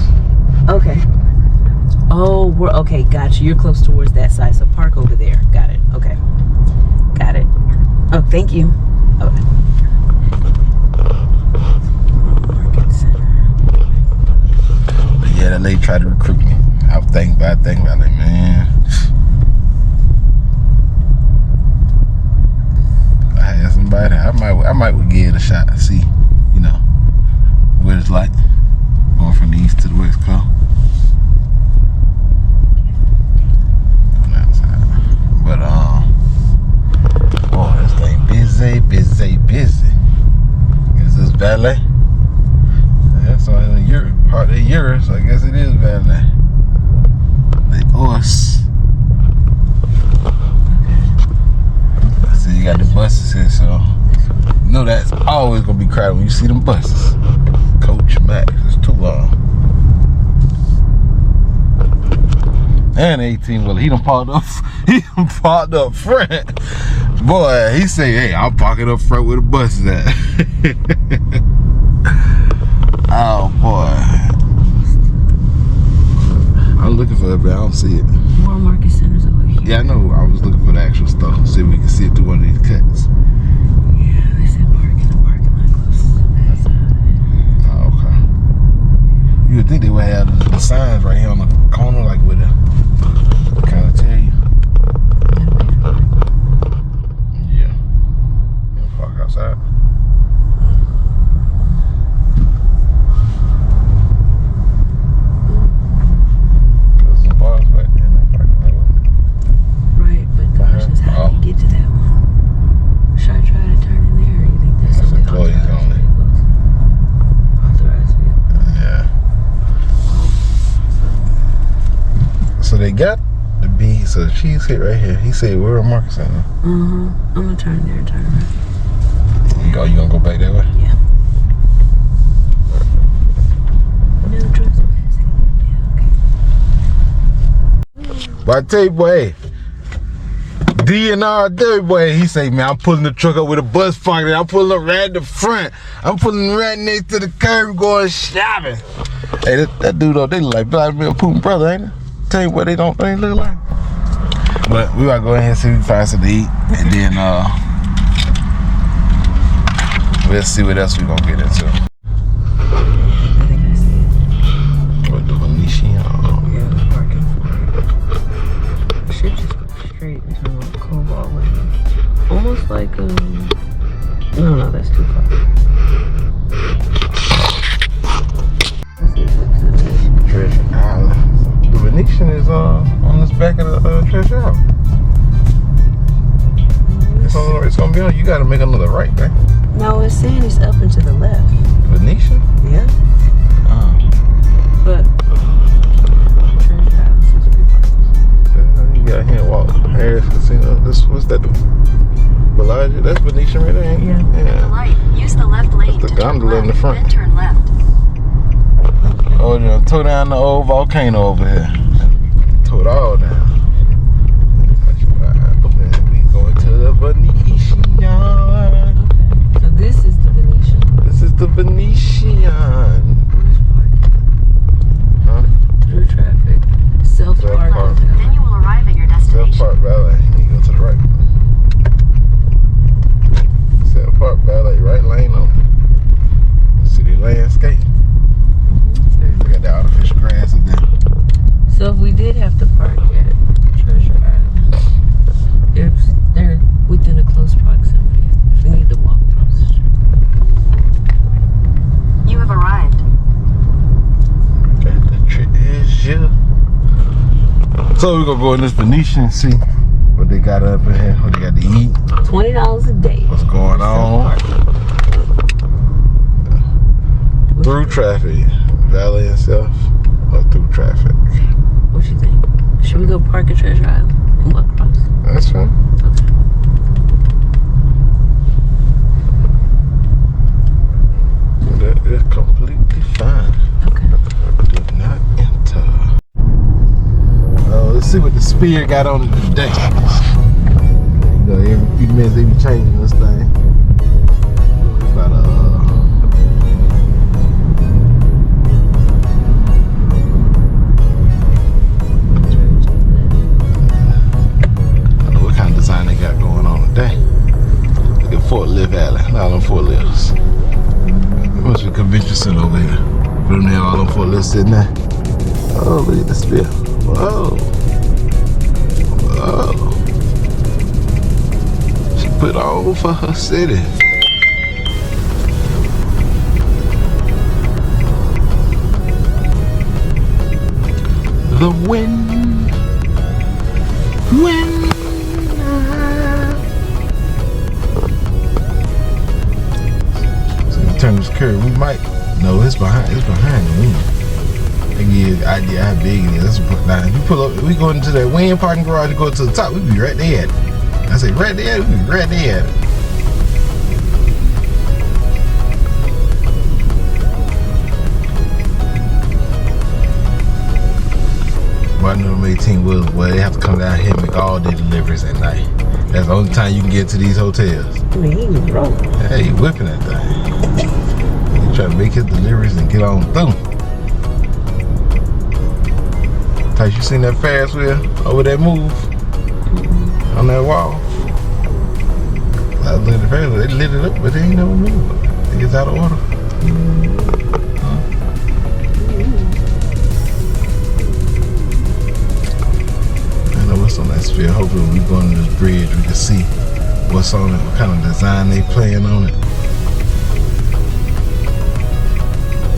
Okay. Oh, okay, gotcha. You're close towards that side, so park over there. Got it. Okay. Got it. Oh, thank you. Okay. Market Center. But yeah, that lady tried to recruit me. I was thinking about it, like, man. If I had somebody, I might would give it a shot and see, you know, what it's like going from the east to the west coast. But boy, this thing busy. Is this valet? That's on Europe, part of Europe, so I guess it is valet. The horse. I see you got the buses here, so you know that's always gonna be crowded when you see them buses. Coach Max, it's too long. And 18 wheeler. He done parked up. He done parked up front. Boy, he say, "Hey, I'm parking up front where the bus is at." Oh boy. I'm looking for it, but I don't see it. More market centers over here. Yeah, I know. I was looking for the actual store. See if we can see it through one of these cuts. Yeah, they said parking lot close to the backside. Oh, okay. You would think they would have the signs right here on the corner, like with a kind of tell you. Yeah. You can park outside. There's some bars right there in that parking lot. Right, but the question is, how do you get to that one? Should I try to turn in there, or you think there's That's something employees authorized only. vehicles? Authorized vehicles. Yeah. So they got the B, so the cheese hit right here. He said, "We're a market center." I'm gonna turn there and turn around. You gonna go back that way? Yeah. No trespassing. Yeah, okay. But I tell you, boy, hey, DNR Dirty Boy, he say, "Man, I'm pulling the truck up with a bus parked. I'm pulling up right at the front. I'm pulling right next to the curb going shopping." Hey, that dude though, they look like Vladimir Putin brother, ain't it? Tell you what they look like. But we gotta go ahead and see if we can find something to eat, and then we'll see what else we gonna get into. I think I see it. What the Venetian? Yeah, the parking for it. Should just go straight into a cobalt lane. Almost like no, that's too far. Treasure Island. The Venetian is on this back of the Treasure Island. It's gonna be on. You gotta make another right, right? No, it's saying it's up and to the left. Venetian? Yeah. But Treasure Island seems to be parking. You got here, Walt Harris Casino. What's that? Bellagio? That's Venetian right there, ain't it? Yeah. Light. Use the left lane. That's the gondola in the front. Then turn left. Oh, you know, tore down the old volcano over here. Tore it all down. We going to the Venetian. Okay. So this is the Venetian. This is the Venetian. Huh? Through traffic. Self-park. Then you will arrive at your destination. Self-park valet. You go to the right. Self-park valet, right lane on. City landscape. We got the artificial grass up there. So if we did have to park at Treasure Island, they're within a close proximity if we need to walk across the street. You have arrived. At the treasure. So we're gonna go in this Venetian and see what they got up in here, what they got to eat. $20 a day. What's going on? Through traffic. Valet and self, or through traffic. What you think? Should we go park at Treasure Island and walk across? That's fine. Okay. That is completely fine. Okay. Do not enter. Let's see what the Spear got on it today. You know, every few minutes they be changing this thing. It's about what kind of design they got going on today. Look at Fort Liv Alley. All them Fort Livs. What's the convention center over here? Put them there, all them Fort Livs sitting there. Oh, look at the Spear. Whoa. Whoa. She put on for her city. The wind. So you turn this curve, we might. No, it's behind the wind. They give you an idea how big it is. Now, if you pull up, we go into that wind parking garage and go to the top, we be right there at it. I say right there, we be right there at it. Well, I know them 18 wheelers, well, they have to come down here and make all their deliveries at night. That's the only time you can get to these hotels. Man, he was wrong. Hey, he whipping that thing. He trying to make his deliveries and get on through. Tyson, you seen that Ferris wheel over that move on that wall? I was looking at the Ferris wheel, they lit it up, but they ain't never moved. I think it's out of order. I know what's on that sphere. Hopefully when we go on this bridge, we can see what's on it, what kind of design they playing on it.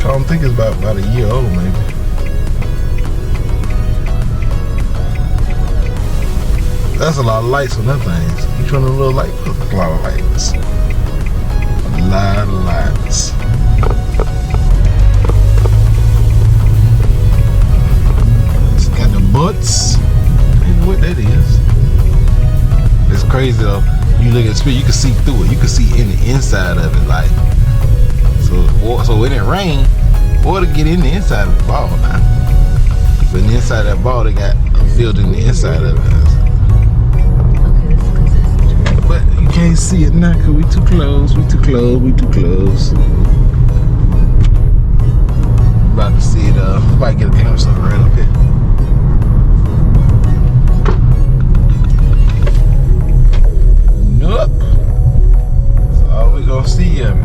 I don't think it's about a year old, maybe. That's a lot of lights on that thing. Each one of them little lights, a lot of lights. A lot of lights. It's got the butts. I don't know what that is. It's crazy though. You look at the screen, you can see through it. You can see in the inside of it, like. So when it rain, water get in the inside of the ball now. But in the inside of that ball, they got filled in the inside of it. But you can't see it now because we too close, we too close, we too close. About to see it, might get a glimpse of it right up here. Nope. That's all we gonna see of it.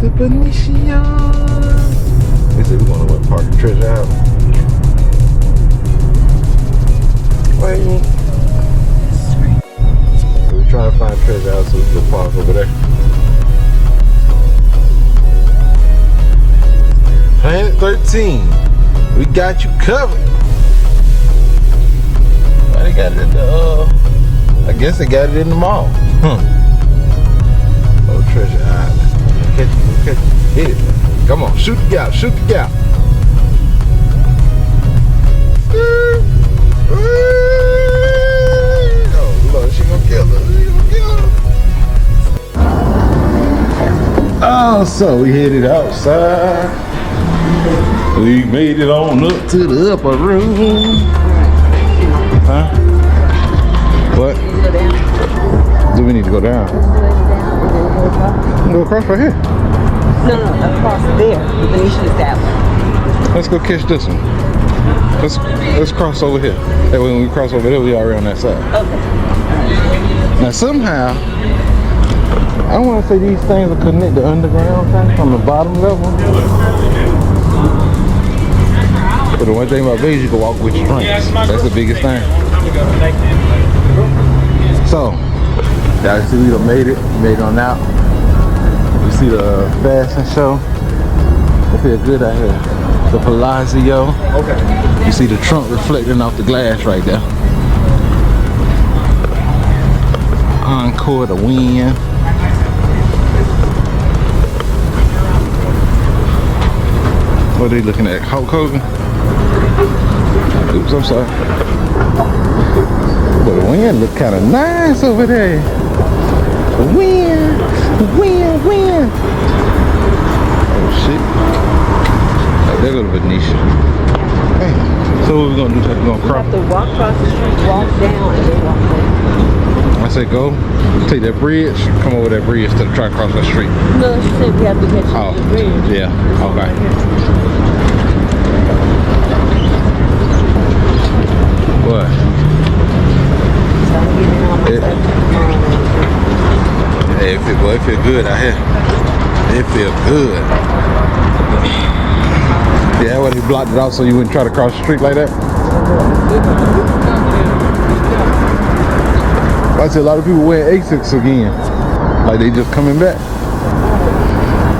The Venetian. They said we're gonna park the treasure out. Wait. We're trying to find treasure out so we can park over there. Planet 13. We got you covered. Well, they got it at the, I guess they got it in the mall. Oh, Treasure Island. Catch it, hit it. Come on, shoot the gap, shoot the gap. Oh, Lord, she gonna kill her. She gonna kill her. Oh, so we headed outside. We made it on up to the upper room. Huh? What? Do we need to go down? Go across right here. No, across there. The Venetian is that one. Let's go catch this one. Let's cross over here. That way when we cross over there, we already on that side. Okay. Now somehow, I want to say these things are connected to underground things from the bottom level. But the one thing about Vegas, you can walk with your drinks. That's the biggest thing. So, y'all see we done made it on out. You see the fashion show. It feels good out here. The Palazzo. Okay. You see the trunk reflecting off the glass right there. Encore, the wind. What are they looking at? Hulk Hogan? Oops, I'm sorry. But the wind look kind of nice over there. The wind. Oh shit. Oh, there go the Venetian. Hey, so what we gonna do? We're gonna cross. You have to walk across the street, walk down, and then walk down. I say go, take that bridge, come over that bridge to try to cross that street. No, she said we have to catch the bridge. Yeah, okay. What? It feel good out here. It feel good. Yeah, when he blocked it off so you wouldn't try to cross the street like that. I see a lot of people wearing Asics again. Like they just coming back.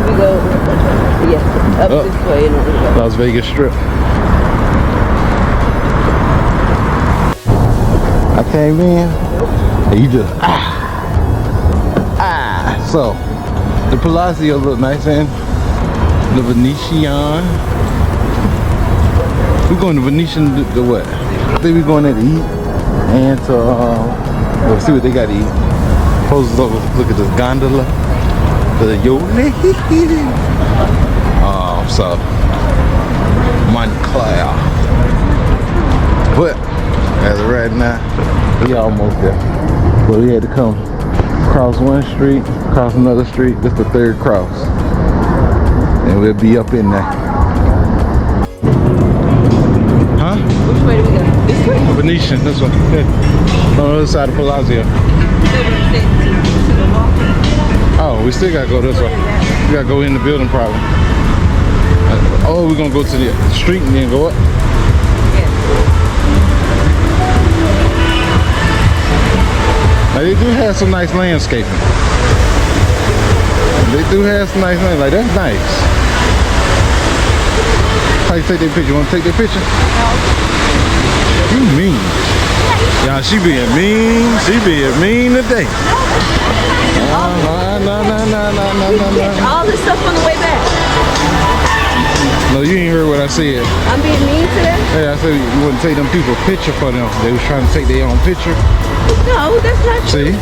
We go, up this way. And Las Vegas Strip. I came in and you just so the Palazzo look nice and the Venetian. We're going to Venetian to what? I think we're going there to eat and to we'll see what they got to eat. Supposed to look at this gondola. The Yole. So Montclair. But as of right now, we almost there. But we had to come cross one street, cross another street. This is the third cross. And we'll be up in there. Huh? Which way do we go? This way? Venetian, this one. Yeah. On the other side of Palazzo. Oh, we still gotta go this way. We gotta go in the building probably. Oh, we're gonna go to the street and then go up. Now they do have some nice landscaping. They do have some nice landscaping. Like that's nice. How you take their picture? You wanna take their picture? You mean? Yeah, she being mean. She being mean today. No. All this stuff on the way back. No, you ain't heard what I said. I'm being mean to them? Hey, I said you wouldn't take them people a picture for them. They was trying to take their own picture. No, that's not true. See?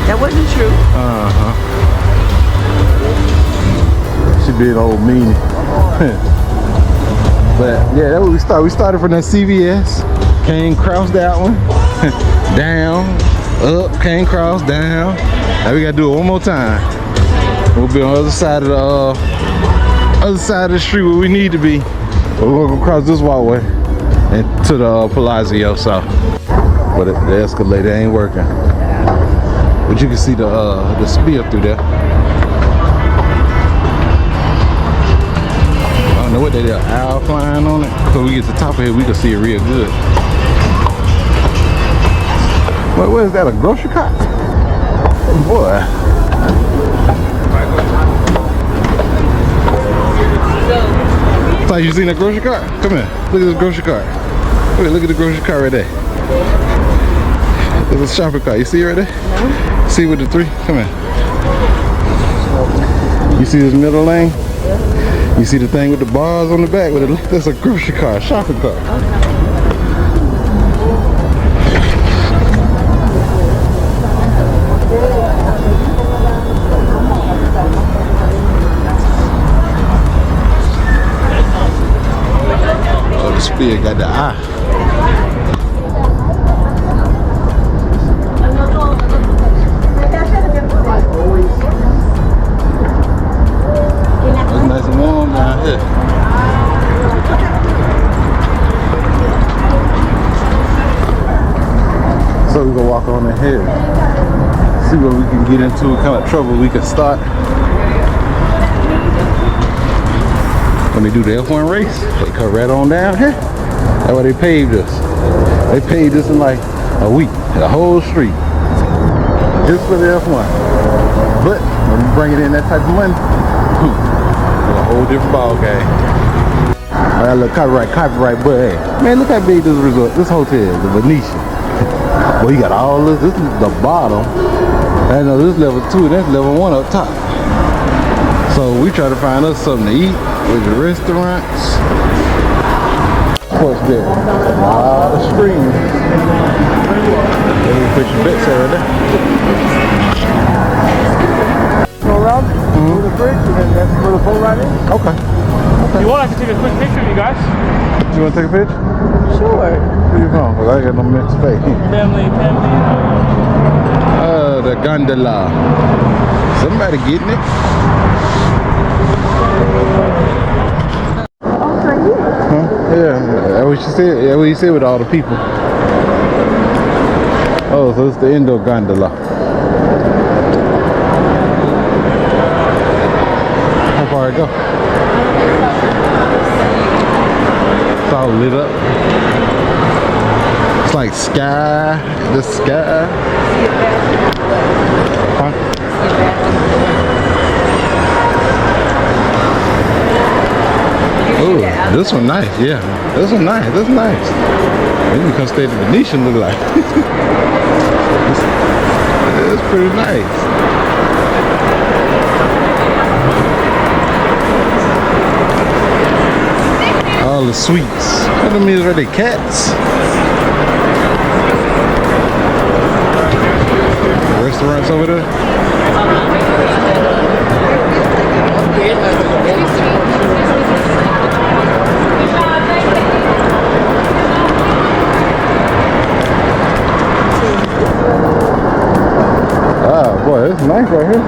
That wasn't true. Uh-huh. She being old meanie. But yeah, that's what we started. We started from that CVS. Came across that one. Down. Up. Came across. Down. Now we gotta do it one more time. We'll be on the other side of the street where we need to be. We're gonna cross this walkway and to the Palazzo. So, but the escalator ain't working. But you can see the spear through there. I don't know what they did. Owl flying on it. So we get to the top of it, we can see it real good. What is that? A grocery cart? Boy. Thought you seen that grocery cart? Come here. Look at this grocery cart. Look at the grocery cart right there. There's a shopping cart. You see it right there? No. See with the three? Come here. You see this middle lane? You see the thing with the bars on the back? That's a grocery cart, shopping cart. Oh, the spear got the eye. It's nice and warm down here. So we gonna walk on ahead, see what we can get into, what kind of trouble we can start when they do the F1 race. They come right on down here. That's why they paved us. They paved us in like a week, the whole street, just for the F1. But when you bring it in that type of money, a whole different ball game. I got a little copyright, but hey, man, look how big this resort, this hotel is, the Venetian. Well, you got all this. This is the bottom. I know this level 2, and that's level 1 up top. So we try to find us something to eat with the restaurants. What's there? A lot of screens. Let me put your bets right there. Go around through the bridge, and then that's where the boat ride is. Okay. If you want, I can take a quick picture of you guys. You want to take a picture? Sure. Where you from? Well, I got no mental space. Family. The gondola. Somebody getting it. Huh? Yeah, that's what she said. Yeah, what you said with all the people. Oh, so it's the indoor gondola. How far it go? It's all lit up. It's like sky, the sky. Huh? Oh, this one nice, yeah. This one nice, this nice. Maybe we can stay at the Venetian, look like. It's pretty nice. All the sweets. What do mean, are they cats? Restaurants over there? It's nice right here.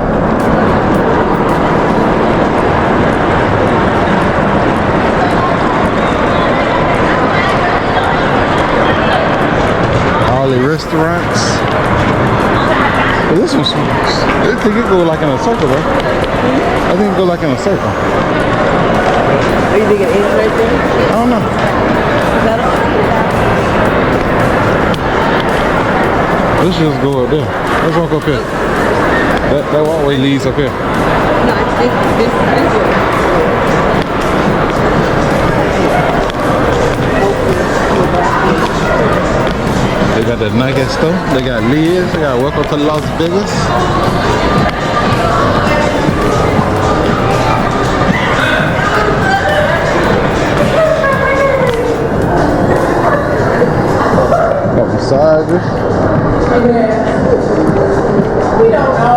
All the restaurants. But this one's, I think it go like in a circle, right? I think it go like in a circle. Are you thinking Ace right there? I don't know. Is that Let's just go up there. Let's walk up here. That walkway leads up here. No, it's this way. They got the Nike store. They got Liz. They got Welcome to Las Vegas. Got massages. We don't know.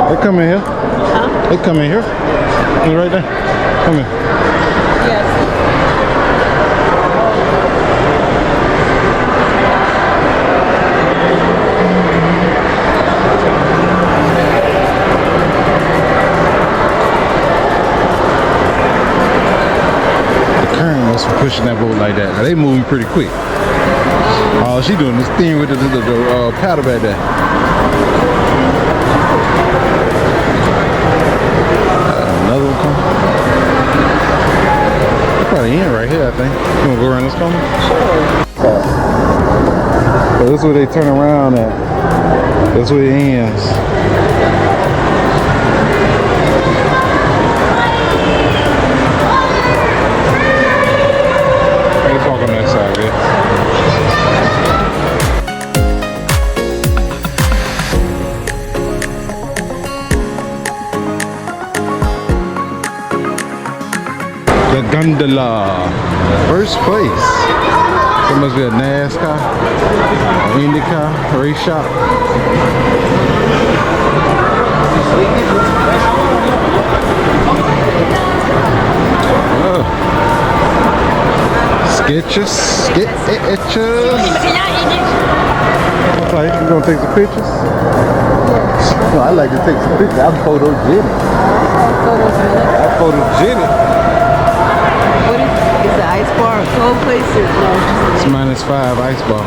They come in here. Huh? They come in here. They're right there. Come in. The current must be pushing that boat like that. Now, they moving pretty quick. All she doing is steering with the paddle back there. Another one coming. They're probably in right here, I think. You wanna go around this corner? Sure. So this is where they turn around at. That's where it ends. Let's walk on that side, guys. The gondola, first place. There must be a NASCAR, an IndyCar race shop. Sketches. Like, you gonna take some pictures? No, I like to take some pictures. I'm photogenic. I'm photogenic. It's an ice bar, cold place. It's -5 ice bar.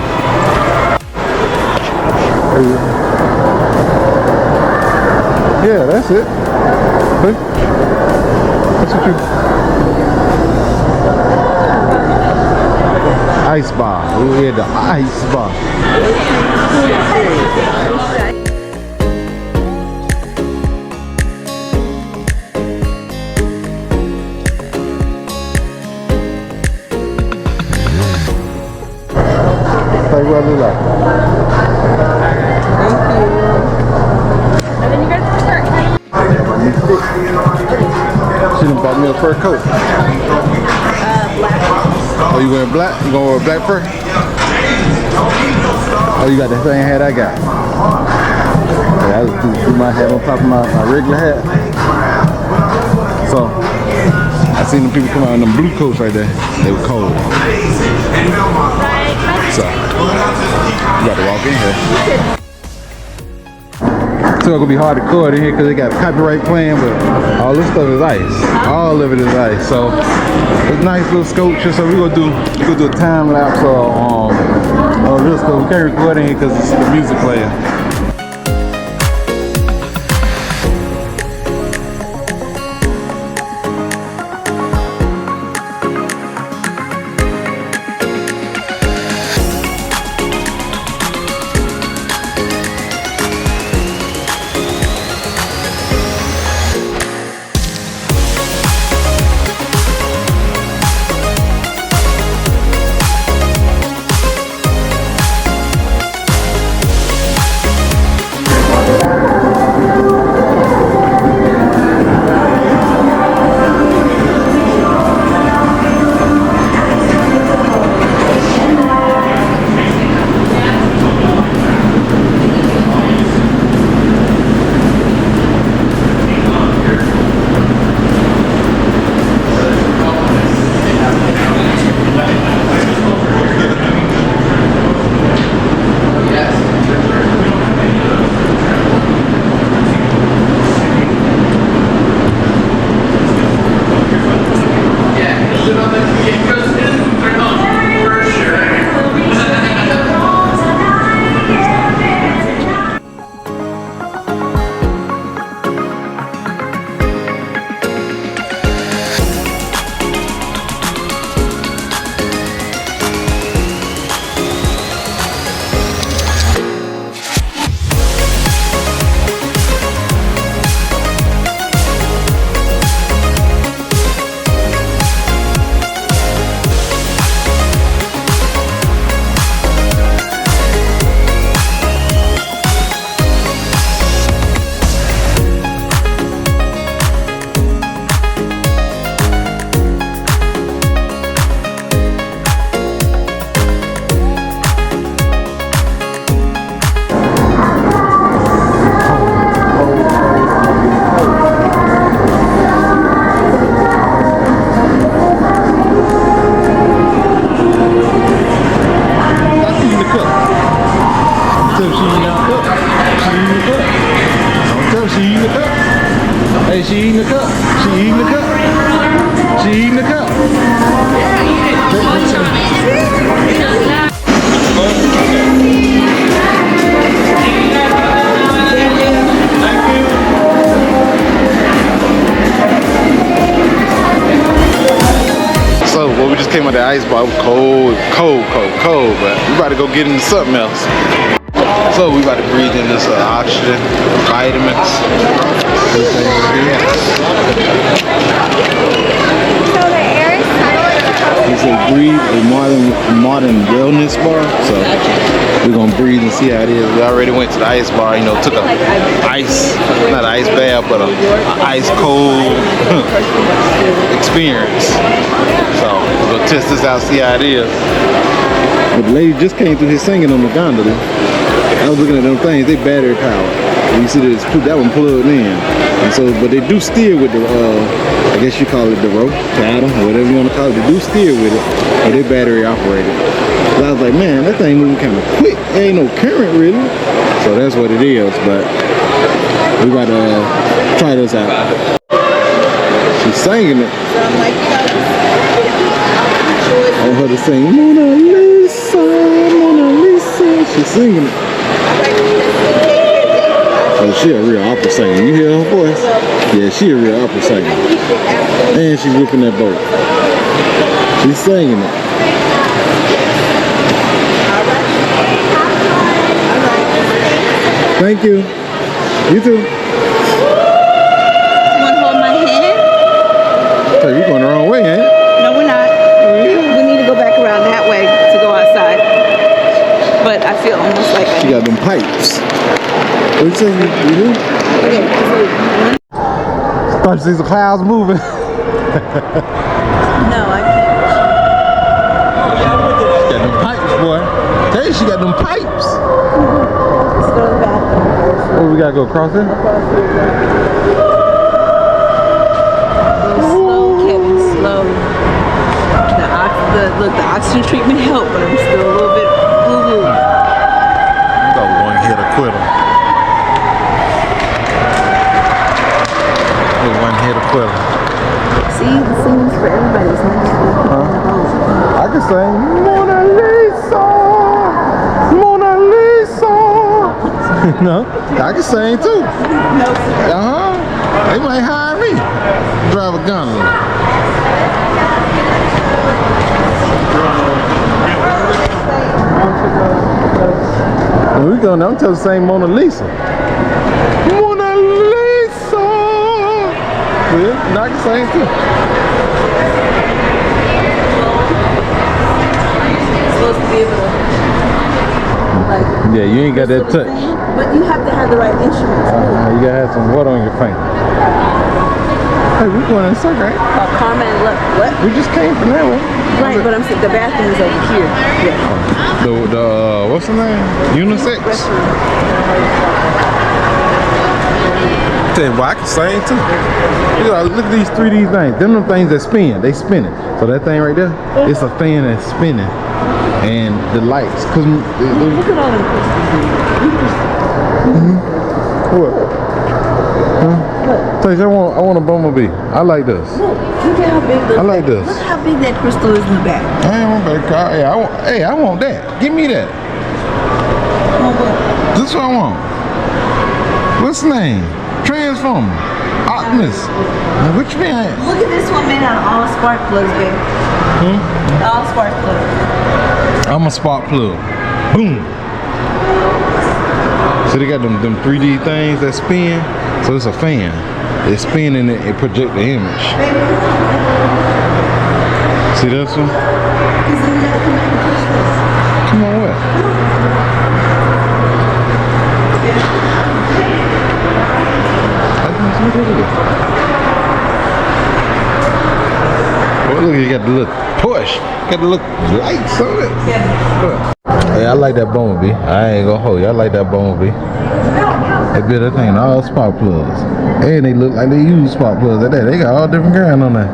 Yeah, that's it. See? That's what you... Ice bar. We had the ice bar. Like what I look like. Thank you. And then you guys can start cutting. She done bought me a fur coat. Black. Oh, you wearing black? You gonna wear black fur? Oh, you got the same hat I got. Yeah, I just threw my hat on top of my regular hat. So, I seen the people come out in them blue coats right there. They were cold. So, you got to walk in here. So it's gonna be hard to record in here because they got copyright playing, but all this stuff is ice. All of it is ice. So it's a nice little sculpture. So we're gonna do a time lapse of this stuff. We can't record in here because it's the music playing. She eating the cup. So, well, we just came out the ice bar. It was cold, but we about to go get into something else. So we about to breathe in this oxygen, vitamins. He said breathe a modern wellness bar. So we're gonna breathe and see how it is. We already went to the ice bar, you know, took a not an ice bath, but a ice cold experience. So we're gonna test this out, see how it is. But the lady just came through here singing on the gondola. I was looking at them things, they battery powered. And you see that one plugged in. And so, but they do steer with the, I guess you call it the rope, paddle, whatever you want to call it. They do steer with it, but they battery operated. So I was like, man, that thing moving kind of quick. There ain't no current really. So that's what it is, but we got to try this out. She's singing it. I want her to sing, Mona Lisa, Mona Lisa. She's singing it. Oh, she a real opera singer. You hear her voice? Yeah, she a real opera singer. And she's whipping that boat. She's singing it. Thank you. You too. You want to hold my hand? So you're going the wrong way, ain't it? No, we're not. We need to go back around that way to go outside. But I feel almost like She got them pipes. What you say you do? Start to see the clouds moving. No, I can't. She got them pipes, boy. Tell you she got them pipes. Let's go to the bathroom. Oh, we gotta go across there? Slow, Kevin, slow. The oxygen treatment helped, but I'm still a little bit woo-woo. Got one hit or quit 'em. One hit or quit 'em. See, the singing's for everybody. It's not just for the I can sing Mona Lisa, Mona Lisa. No, I can sing too. No. They might hire me. Drive a gondola. When we go now, I'm telling the same Mona Lisa. Mona Lisa. Yeah, I can sing too. Supposed to be able to, like, yeah, you ain't got that touch. but you have to have the right instruments. You gotta have some water on your finger. Hey, we going in a circle, right? Carmen, look, what? We just came from that way. Right, but I'm saying the bathroom is over here. Yeah. The what's the name? Unisex? Tell you what, I can sing too. Look at these 3D things. Them things that spin, they spinning. So that thing right there, it's a fan that's spinning. And the lights, cause Look at all them crystals. What? Huh? What? I want a bumblebee. I like this. Look at how big I like this. Look how big that crystal is in the back. I ain't want that car. Hey, I want that. Give me that. This is what I want. What's the name? Transformer. Optimus. What you mean? Look at this one made out of all spark plugs, baby. All spark plugs. I'm a spark plug. Boom. So they got them 3D things that spin. So it's a fan. They spin and it project the image. See this one? Come on, what? Oh, look, you got the little push. Got the little lights on it. Hey, I like that bumblebee. I ain't gonna hold you. I like that bumblebee. They built that thing all spark plugs. And they look like they use spark plugs like that. They got all different kind on there.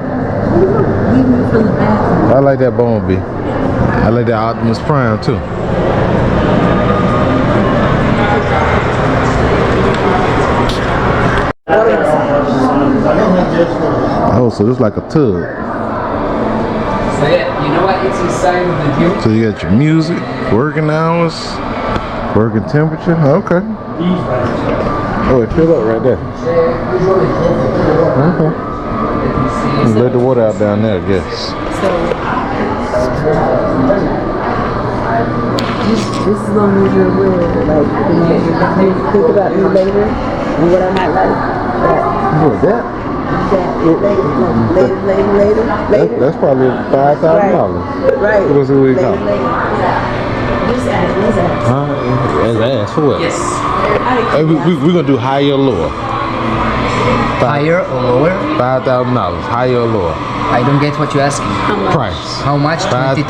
I like that bumblebee. I like that Optimus Prime too. Oh, so this like a tub. So yeah, you know what? It's inside of the gym. So you got your music, working hours, working temperature. Okay. Oh, it filled up right there. Okay. Let the water out down there, I guess. This is gonna be real weird. Like, you know, think about me later and what I might like. What's that? Later. That's probably $5,000. Right. What's the way it cost? Later. Huh? As ass for what? Yes. Hey, we're gonna do higher or lower? Higher or lower? $5,000. Higher or lower? I don't get what you're asking. Price. How much? 20,000.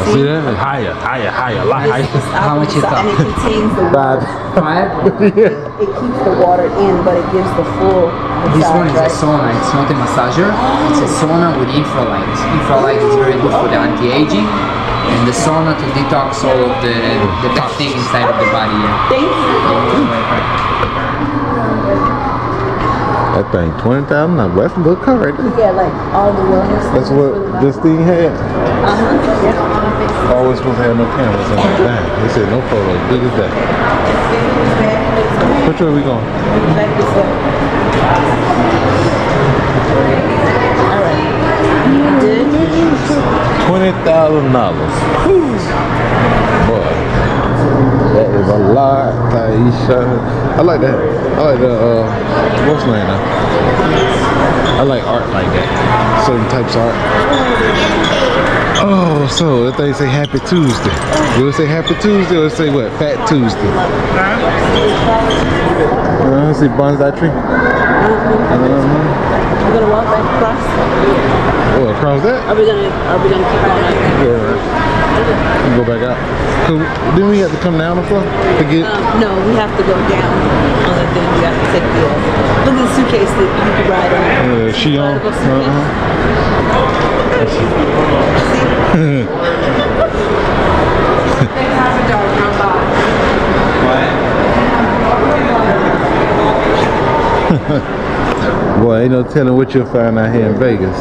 See that? Higher, a lot higher. How much it And it costs? contains the water. Five? It keeps the water in, but it gives the full This massage, one is right? a sauna. It's not a massager. It's a sauna with infralight. Infralight is very good for the anti-aging. And the sauna to detox all of the bad thing inside of the body. Yeah. Thank you. That thing, $20,000. That's a little car right there. Yeah, like all the wellness. That's what this thing had. Yeah. Always supposed to have no cameras in the back. They said no photos. Big as that. Which way are we going? Back this way. All right. Good. $20,000. Boy, that is a lot, Taisha. I like that. I like the what's the name now? I like art like that. Certain types of art. Oh, so that thing say Happy Tuesday. Will it say Happy Tuesday or say what? Fat Tuesday. See bonsai tree. We're gonna walk back across. Oh, across that? Are we gonna keep going? Yeah. Go back out. So then we have to come down the floor to get. No, we have to go down. And then we have to take the look at the suitcase that you can ride on. She on. Boy, ain't no telling what you'll find out here in Vegas.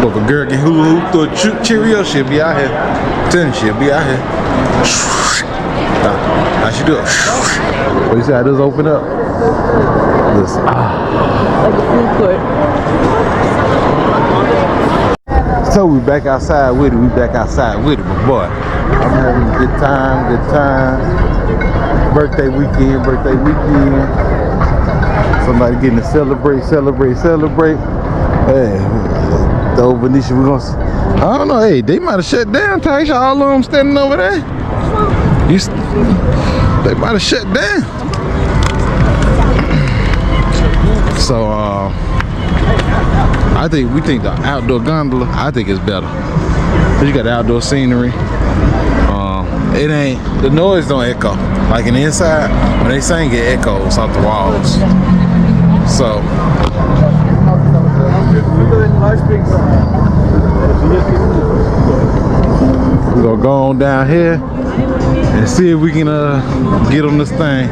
But if a girl can hula hoop through a Cheerio, she'll be out here. I'm telling you, she'll be out here. How she do it? What you see how this open up? Listen. Like a food court. So we back outside with it. But boy, I'm having a good time. Birthday weekend. Somebody getting to celebrate. Hey, the old Venetian, we're gonna, I don't know, hey, they might have shut down, Taisha, all of them standing over there. They might have shut down. So, we think the outdoor gondola, I think it's better. You got the outdoor scenery. It ain't, the noise don't echo. Like in the inside, when they sing, it echoes off the walls. So, we're gonna go on down here and see if we can get on this thing.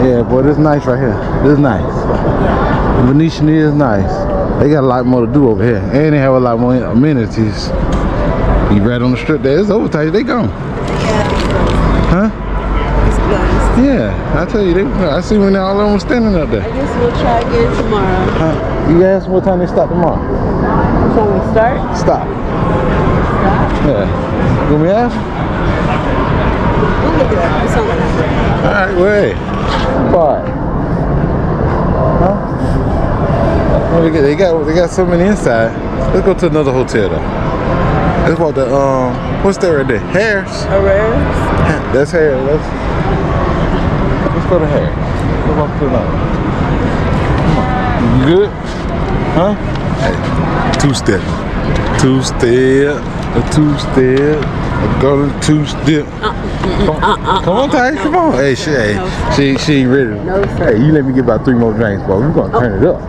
Yeah, boy, this is nice right here. This is nice. The Venetian is nice. They got a lot more to do over here, and they have a lot more amenities. You right on the strip there, it's over, they gone. Huh? Yeah, I tell you, I see when all of them standing up there. I guess we'll try again tomorrow. You asked what time they stop tomorrow? What time we start? Stop. Yeah. You want me to ask? We'll look it up. It's on the number. Alright, well, hey. Bye. Huh? Well, they got so many inside. Let's go to another hotel though. Let's walk the what's that right there? Harris. Harris. That's Harris. Let's go to Harris. Let's walk to another. Come on. You good? Huh? Hey, two-step. I'm going two-step. Come on, Ty. Come on. Hey, she ain't ready. No, sir. Hey, you let me get about 3 more drinks, boy. We're gonna turn it up.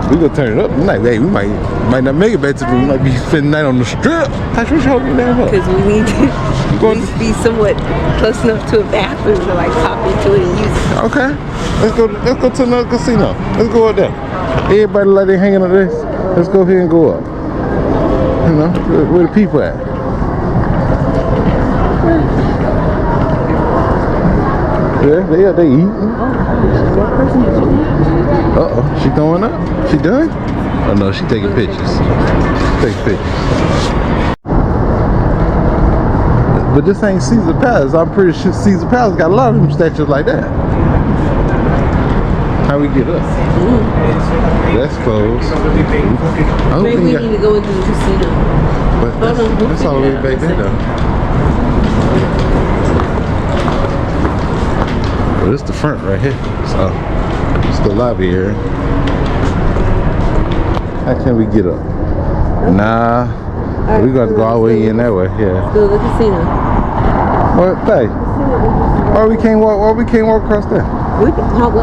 We're gonna turn it up tonight. Hey, we might not make it back to the room. We might be spending the night on the strip. That's what you hoping that up. Because we need to be somewhat close enough to a bathroom to like pop into it and use it. Okay. Let's go to another casino. Let's go out there. Everybody like they hanging on this. Let's go ahead and go up. You know, where the people at? Yeah, they eating. Uh-oh, she going up? She done? Oh no, she taking pictures. Taking pictures. But this ain't Caesar Palace. I'm pretty sure Caesar Palace got a lot of them statues like that. How we get up? That's closed. Maybe we need to go into the casino. But that's all the way back there though. Well, this is the front right here. So it's the lobby area. How can we get up? Nah. Right, we got to go all the way in that way. Yeah. Let's go to the casino. What? Hey. Why we can't walk? Why we can't walk across there? We can walk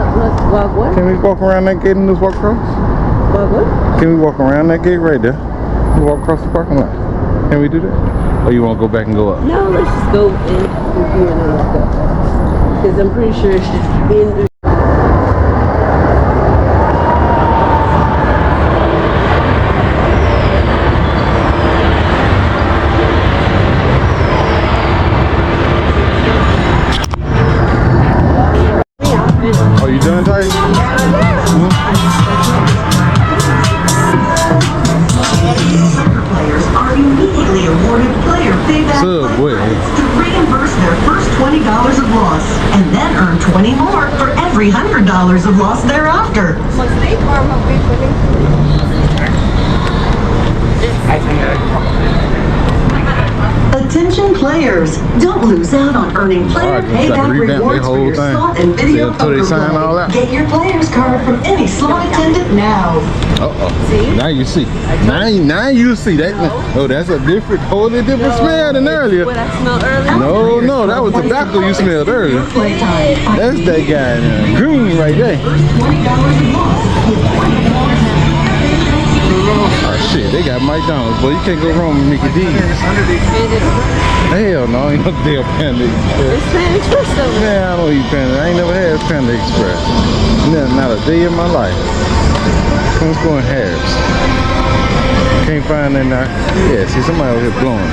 what? Can we walk around that gate and just walk across? Walk what? Can we walk around that gate right there? We walk across the parking lot. Can we do that? Or you want to go back and go up? No, let's just go in here and then walk up. Because I'm pretty sure it's just in. Are you done, Ty? Players are immediately awarded player payback Subway to reimburse their first $20 of loss and then earn 20 more for every $100 of loss thereafter. Attention players, don't lose out on earning player payback rewards for your slot and video poker play. Get your player's card from any slot attendant now. Uh-oh. Now you see. Now you see. That, oh, that's a different, totally different smell than earlier. What I smelled earlier? No, that was tobacco you smelled earlier. That's that guy green right there. Oh shit, they got McDonald's, boy. You can't go wrong with Mickey D's. Hell no, ain't no damn Panda Express. It's Panda Express though. Man, I don't eat Panda. I ain't never had Panda Express. Not a day in my life. Let's go in Harris. Can't find that now. Yeah, see somebody over here blowing.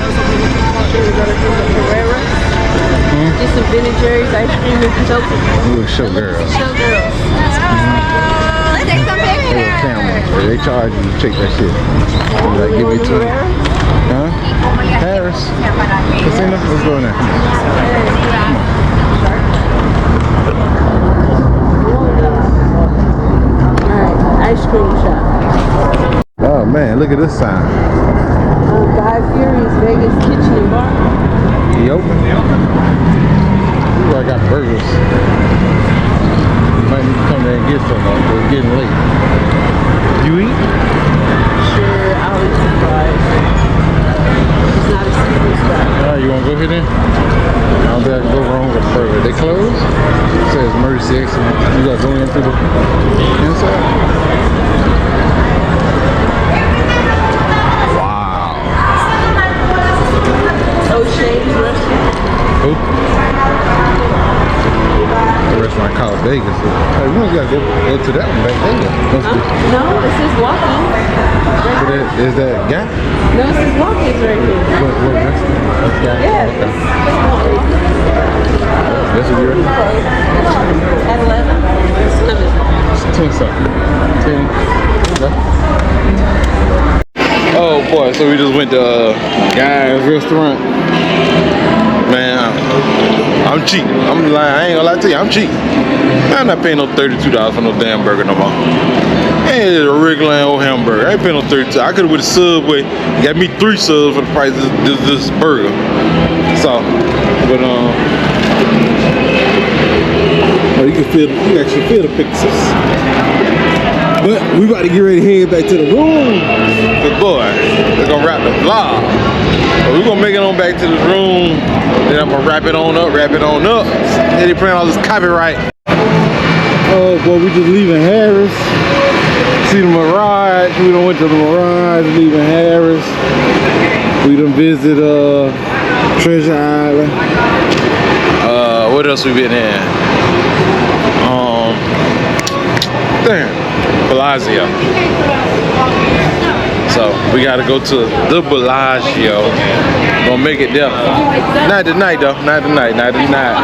Just some Ben and Jerry's ice cream and chocolate. Look, showgirls. Showgirls. Let's take some pictures. They charge you to take that shit. Like, give me 20. Huh? Harris. Casino? Let's go in there. Come on. Alright, ice cream shop. Oh man, look at this sign. Guy Fieri's Vegas Kitchen and Bar. He open? Ooh, I got burgers. You might need to come there and get some though, because it's getting late. You eat? Sure, I'll eat some fries. It's not a seafood spot. Alright, you want to go here then? I don't think I can go wrong with a burger. They closed? It says emergency exit. You got to go in through the inside? O'Shea's restaurant. Who? The restaurant called Vegas. Hey, we must gotta go to that one back there. No, it says walk-in. Is that guy? No, it says walk-ins right here. What restaurant? That's guy? Yeah. Okay. That's what you're At 11. It's 10 something. 10. Okay. Oh boy, so we just went to Guy's restaurant. Man, I'm cheap. I'm lying. I ain't gonna lie to you. I'm cheap. I'm not paying no $32 for no damn burger no more. It's a regular old hamburger. I ain't paying no $32. I could have went to Subway. Got me 3 subs for the price of this burger. So, but oh, you actually feel the pixels. But we about to get ready to head back to the room. But boy, we're gonna wrap the vlog. So we're gonna make it on back to the room. Then I'm gonna wrap it on up. Then they print all this copyright. Oh boy, we just leaving Harris. See the Mirage. We done went to the Mirage, leaving Harris. We done visit Treasure Island. What else we been in? Damn. Bellagio. So we gotta go to the Bellagio. Gonna make it there. Not tonight though. Not tonight. Not tonight.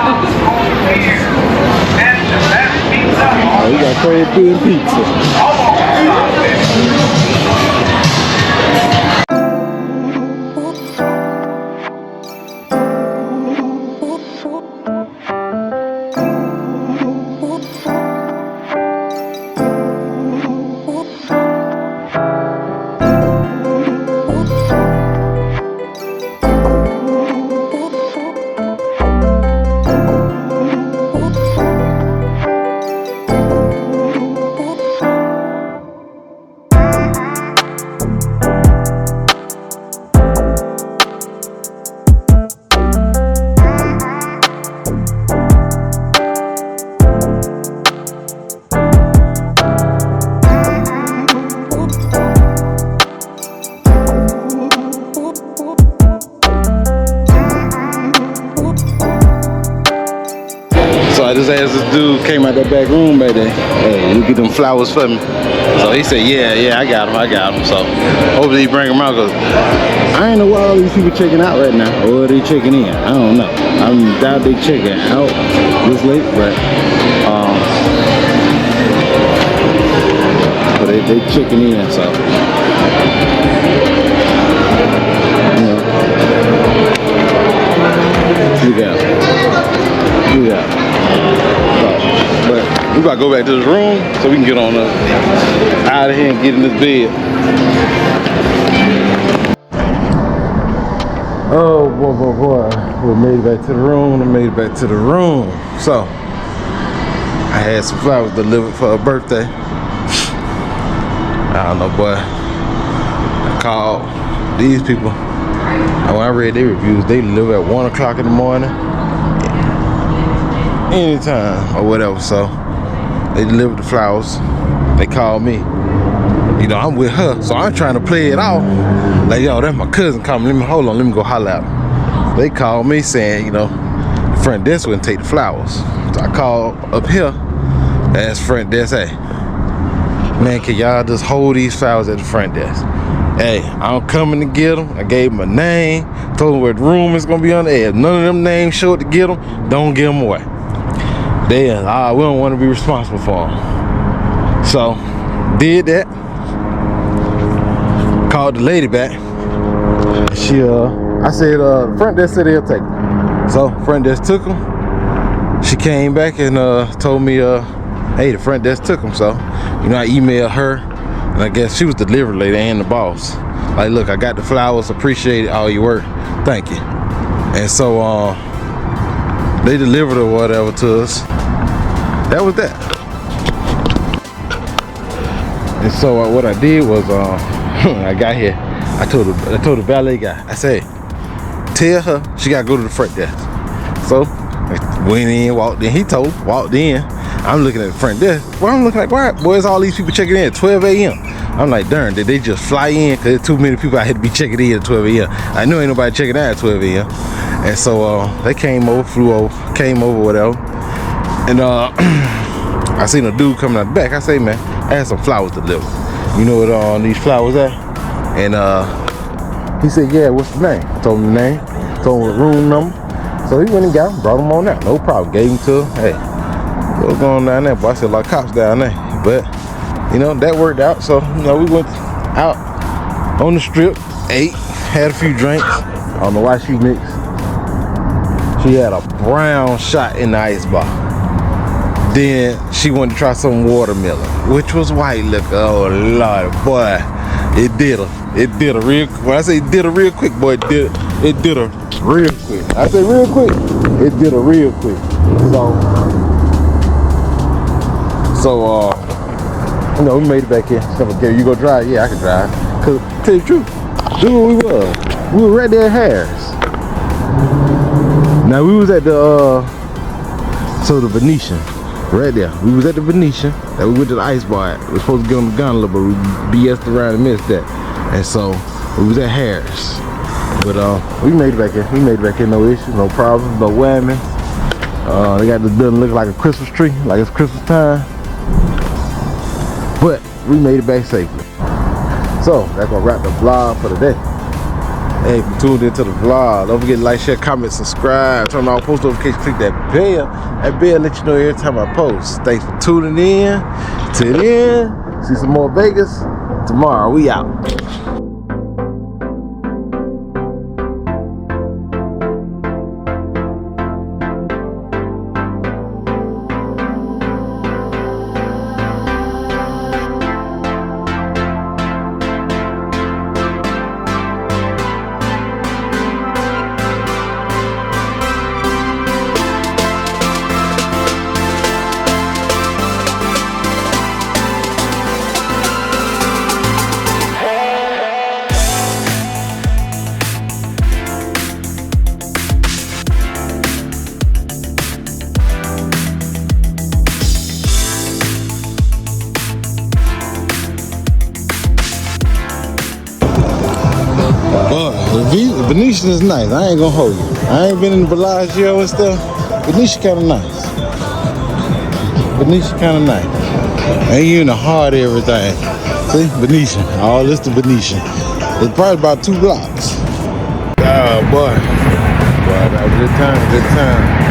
Oh, we got cold bean pizza. I just asked this dude, came out that back room back there, hey, you get them flowers for me? So he said, yeah, I got them. So hopefully he bring them out, because I ain't know why all these people checking out right now, or are they checking in? I don't know. I doubt they checking out this late, but they checking in, so. Yeah. But we about to go back to this room so we can get on out of here and get in this bed. Oh boy. We made it back to the room. So I had some flowers delivered for her birthday. I don't know, boy. I called these people. And when I read their reviews, they deliver at 1 o'clock in the morning. Anytime or whatever. So they delivered the flowers. They called me. You know, I'm with her, so I'm trying to play it off like, yo, that's my cousin coming. Hold on, let me go holler at him. They called me saying, you know, the front desk wouldn't take the flowers. So I called up here, asked front desk, hey, man, can y'all just hold these flowers at the front desk? Hey, I'm coming to get them. I gave them a name, told them where the room is gonna be on there. If none of them names show up to get them, don't give them away. We don't want to be responsible for them. So, did that. Called the lady back. She, I said, front desk said they'll take them. So, front desk took them. She came back and told me, hey, the front desk took them. So, you know, I emailed her, and I guess she was the delivery lady and the boss. Like, look, I got the flowers, appreciate all your work, thank you. And so, they delivered or whatever to us. That was that. And so what I did was, I got here. I told the valet guy. I said, tell her she gotta go to the front desk. So I went in, walked in. He walked in. I'm looking at the front desk. Well, I'm looking like, why, boys, all these people checking in at 12 a.m. I'm like, darn, did they just fly in? Because there's too many people out here to be checking in at 12 a.m. I knew ain't nobody checking out at 12 a.m. And so they came over, whatever. And I seen a dude coming out the back. I say, man, I had some flowers to deliver. You know what these flowers are? And he said, yeah, what's the name? I told him the name, told him the room number. So he went and got them, brought them on out. No problem. Gave them to her. Hey, what's going on down there? Boy, I said, a lot of cops down there. But, you know, that worked out. So, you know, we went out on the strip, ate, had a few drinks. I don't know why she mixed. She had a brown shot in the ice bar. Then she wanted to try some watermelon, which was white liquor. Oh Lord, boy, it did her real. When I say it did her real quick, boy, it did her real quick. I say real quick, it did her real quick. So you know, we made it back here. She's like, okay, you go drive? Yeah, I can drive. Cause tell you the truth, this is where we were right there at Harris. Now we was at the the Venetian. Right there. We was at the Venetian. That we went to the ice bar at. We were supposed to get on the gondola, but we BS'd around and missed that. And so we was at Harris. But we made it back here. No issues, no problems, no whammies. They got this building looking like a Christmas tree, like it's Christmas time. but we made it back safely. So that's gonna wrap the vlog for today. Hey, if you tuned into the vlog, don't forget to like, share, comment, subscribe, turn on post notifications, click that bell. That bell let you know every time I post. Thanks for tuning in. Till then, see some more Vegas tomorrow. We out. The Venetian is nice. I ain't gonna hold you. I ain't been in the Bellagio and stuff. Venetian kind of nice. Venetian kind of nice. Ain't you in the heart of everything. See, Venetian. All this to Venetian. It's probably about 2 blocks. Oh boy. Boy, that was a good time. Good time.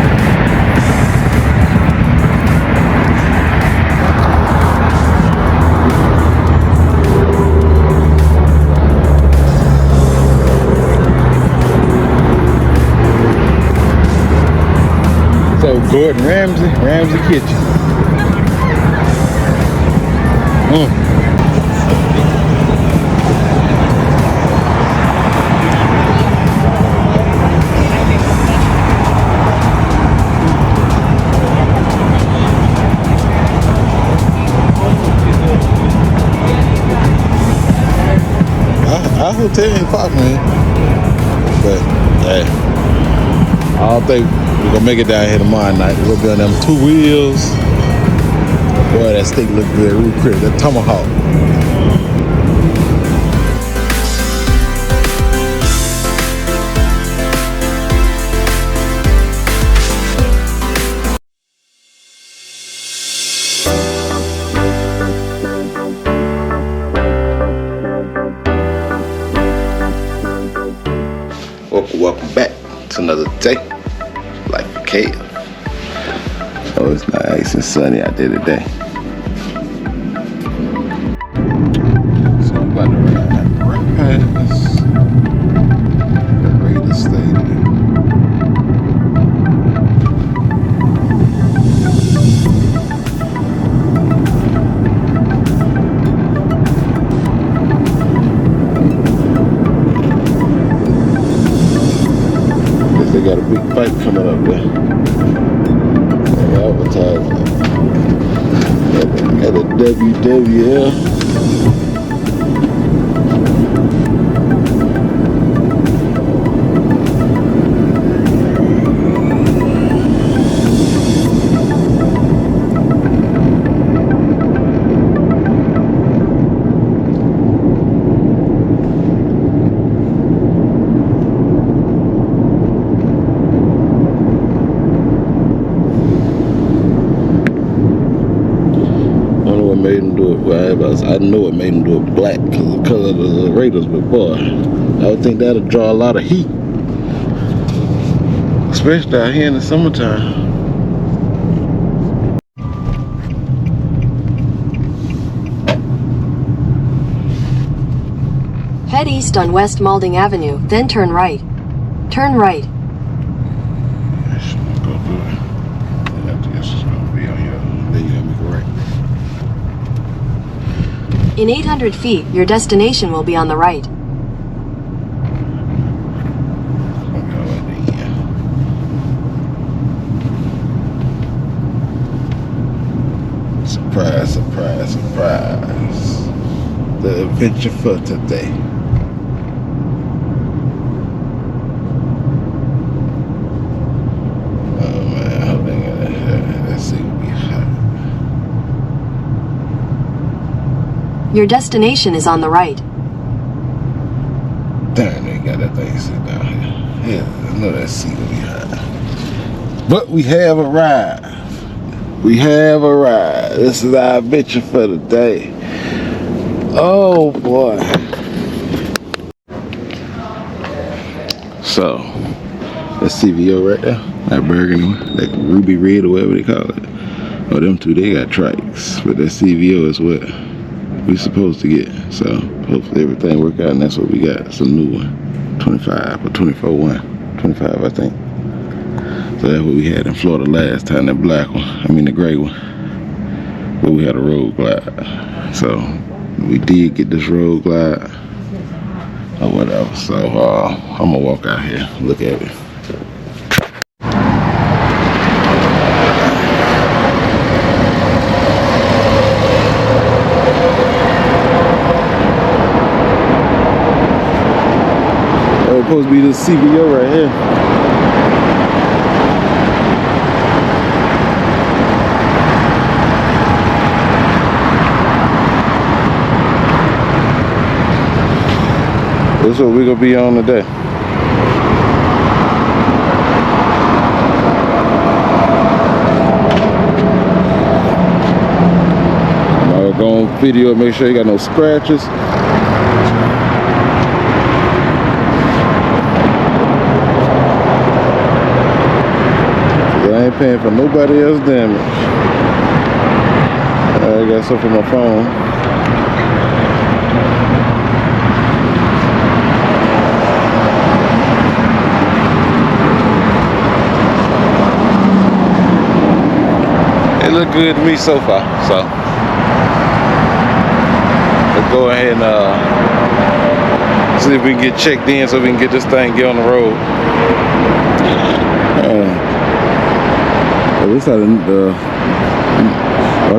So Gordon Ramsay Kitchen. Our hotel ain't popping, man. But hey, I don't think we're gonna make it down here tomorrow night. We'll be on them 2 wheels. Boy, that steak look good, real crisp. That tomahawk. Welcome back to another day. Life with Kale. Oh, it's nice and sunny out there today. So I'm about to ride right past the Raiders Stadium. They got a big fight coming up there. They advertising at the WWL. I know what made them do it black because of the Raiders, but boy, I would think that'll draw a lot of heat, especially out here in the summertime. Head east on West Malding Avenue, then turn right. Turn right. In 800 feet, your destination will be on the right. Surprise, surprise, surprise. The adventure for today. Oh man, I hope they got that. Let's see what we have. Your destination is on the right. Darn, they got that thing sit down here. Yeah, I know that seat will be high. But we have arrived. We have arrived. This is our adventure for the day. Oh boy. So, that CVO right there, that burgundy one, that ruby red or whatever they call it. Oh, them two, they got trikes, but that CVO is what we supposed to get. So hopefully everything work out, and that's what we got. Some new one, 25 or 24 one, 25 I think. So that's what we had in Florida last time, that black one, I mean the gray one. But we had a Road Glide. So we did get this Road Glide or whatever. So I'm gonna walk out here, look at it. It's supposed to be this CVO right here. That's what we're gonna be on today. I'm gonna go on video and make sure you got no scratches. I ain't paying for nobody else's damage. I got stuff on my phone. It look good to me so far, so let's go ahead and see if we can get checked in so we can get this thing, get on the road. This had I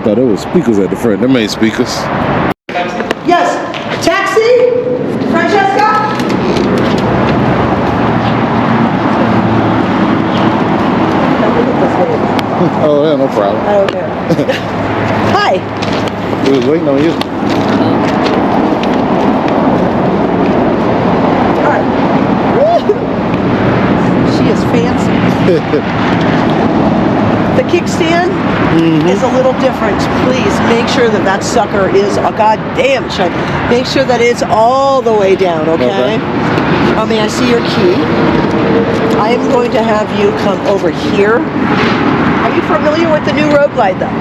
thought there was speakers at the front. Them ain't speakers. Yes, taxi, Francesca? Oh, yeah, no problem. I don't care. Hi. We was waiting on you. She is fancy. The kickstand is a little different. Please make sure that that sucker is a goddamn shut. Make sure that it's all the way down, okay? May I see your key? I am going to have you come over here. Are you familiar with the new Road Glide though?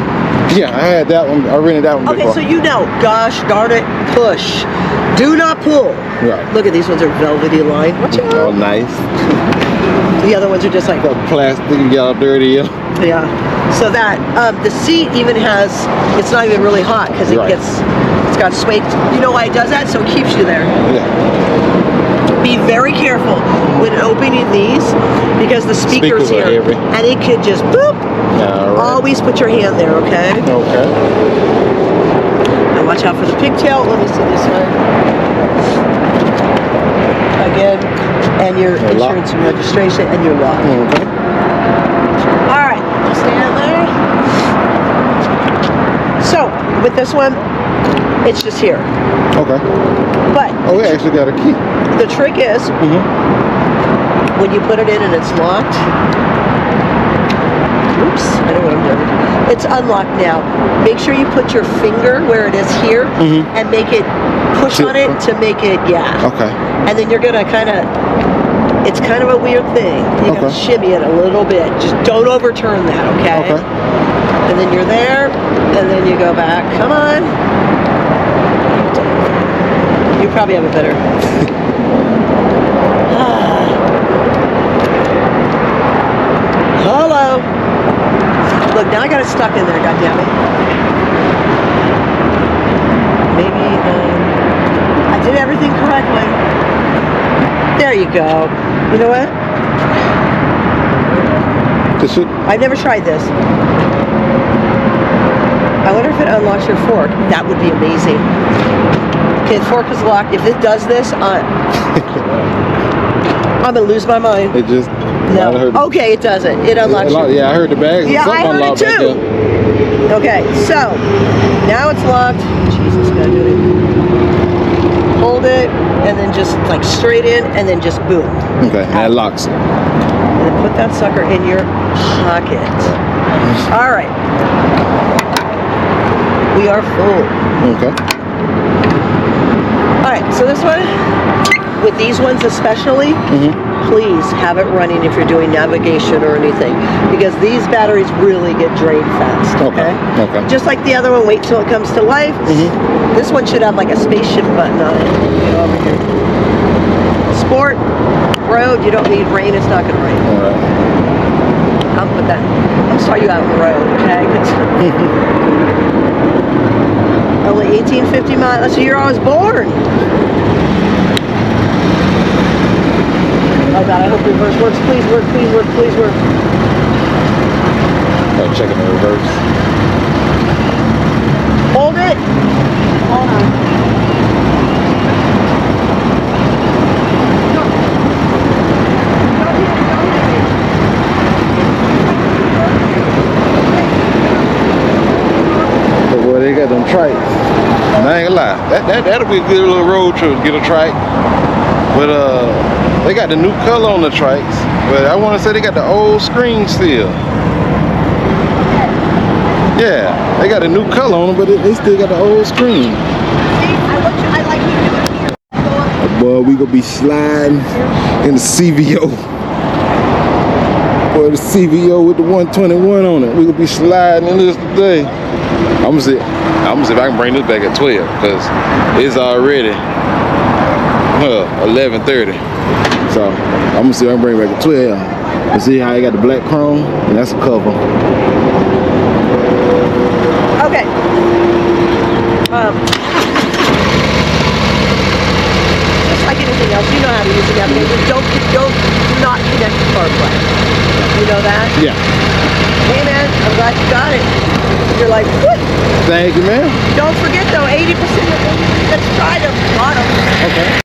Yeah, I had that one. I rented that one before. Okay, so you know, gosh darn it, push. Do not pull. Right. Look at these ones are velvety lined. Watch out. Oh, nice. The other ones are just like plastic and get all dirty. Yeah. So that the seat even has, it's not even really hot because it gets, it's got sway. You know why it does that? So it keeps you there. Yeah. Be very careful when opening these because the speaker's here and it could just boop. Yeah, right. Always put your hand there, okay? Okay. Now watch out for the pigtail. Let me see this one. Again, and your insurance and registration and your lock. Okay. All right, stand there. So with this one, it's just here. Okay. But we actually got a key. The trick is when you put it in and it's locked. Oops, I know what I'm doing. It's unlocked now. Make sure you put your finger where it is here and make it push on it to make it, Okay. And then you're gonna kind of, it's kind of a weird thing. You gotta shimmy it a little bit. Just don't overturn that, okay? Okay. And then you're there, and then you go back. Come on. You probably have a better. Hello. Look, now I got it stuck in there, goddammit. Maybe I did everything correctly. There you go. You know what? I've never tried this. I wonder if it unlocks your fork. That would be amazing. Okay, the fork is locked. If it does this, I'm gonna lose my mind. It just Okay, it doesn't. It unlocks. Yeah, I heard the bags. Yeah, I heard it too. Okay, so now it's locked. Jesus, gotta do it. Hold it, and then just like straight in, and then just boom. Okay, and it locks it. And then put that sucker in your pocket. All right. We are full. Okay. right, so this one, with these ones especially, please have it running if you're doing navigation or anything, because these batteries really get drained fast. Okay. Just like the other one, wait till it comes to life. This one should have like a spaceship button on it. Go over here. Sport, road, you don't need rain, it's not going to rain. All right. I'll put that. I'll start you out on the road, okay? Only 1850 miles. That's the year I was born. Oh God, I hope reverse works. Please work, please work, please work. I'm checking the reverse. Hold it. Hold on. Well, they got them trikes. And I ain't gonna lie, that'll be a good little road trip. Get a trike, but they got the new color on the trikes. But I want to say they got the old screen still. Yeah, they got a new color on them, but they still got the old screen. I like you to do it here. Boy, we gonna be sliding in the CVO. Boy, the CVO with the 121 on it. We gonna be sliding in this today. I'm gonna see if I can bring this back at 12, because it's already 11:30. So I'm gonna see if I can bring it back at 12 and see how I got the black chrome, and that's a cover. Okay. Just like anything else, you know how to use the navigator. Do not connect the CarPlay. You know that? Yeah. Hey man, I'm glad you got it. You're like, what? Thank you, man. Don't forget though, 80% of them, let's try the bottom. Okay.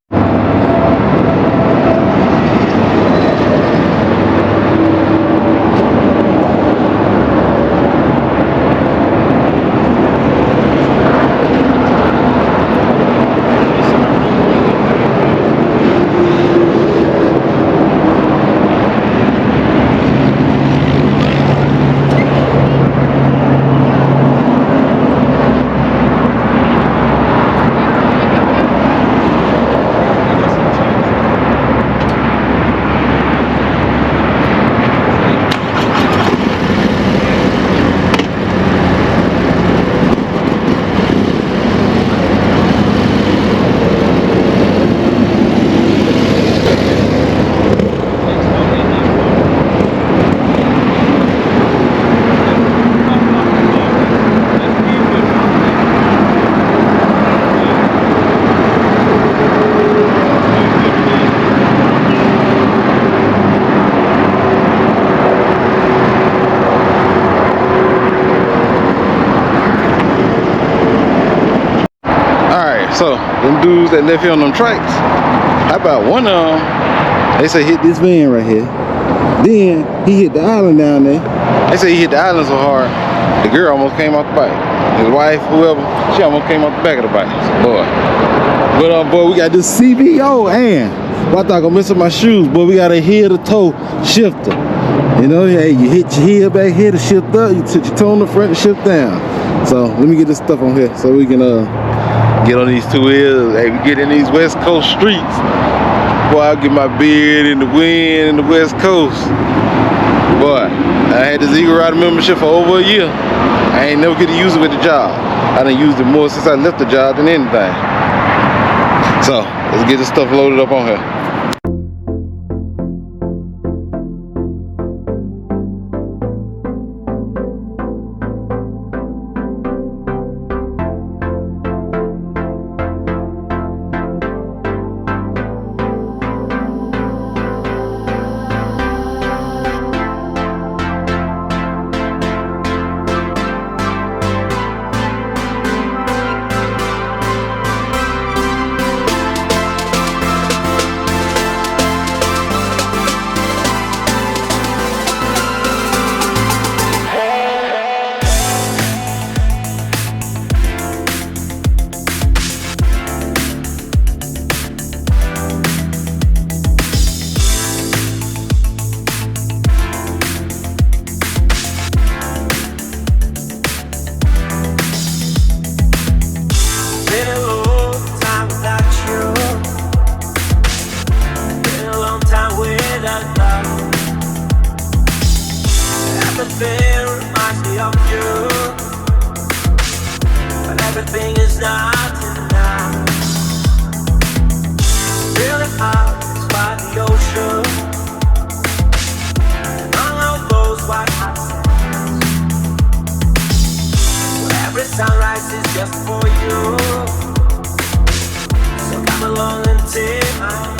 So, them dudes that left here on them trikes, how about one of them, they say hit this van right here. Then, he hit the island down there. They say he hit the island so hard, the girl almost came off the bike. His wife, whoever, she almost came off the back of the bike. Boy. But boy, we got this CVO, and boy, I thought I'm missing my shoes, but we got a heel-to-toe shifter. You know, hey, you hit your heel back here to shift up, you put your toe on the front to shift down. So, let me get this stuff on here so we can, get on these two wheels. Hey, we get in these West Coast streets. Boy, I'll get my beard in the wind in the West Coast. Boy, I had this Eagle Rider membership for over a year. I ain't never get to use it with the job. I done used it more since I left the job than anything. So, let's get this stuff loaded up on here. just for you. So come along and take my hand.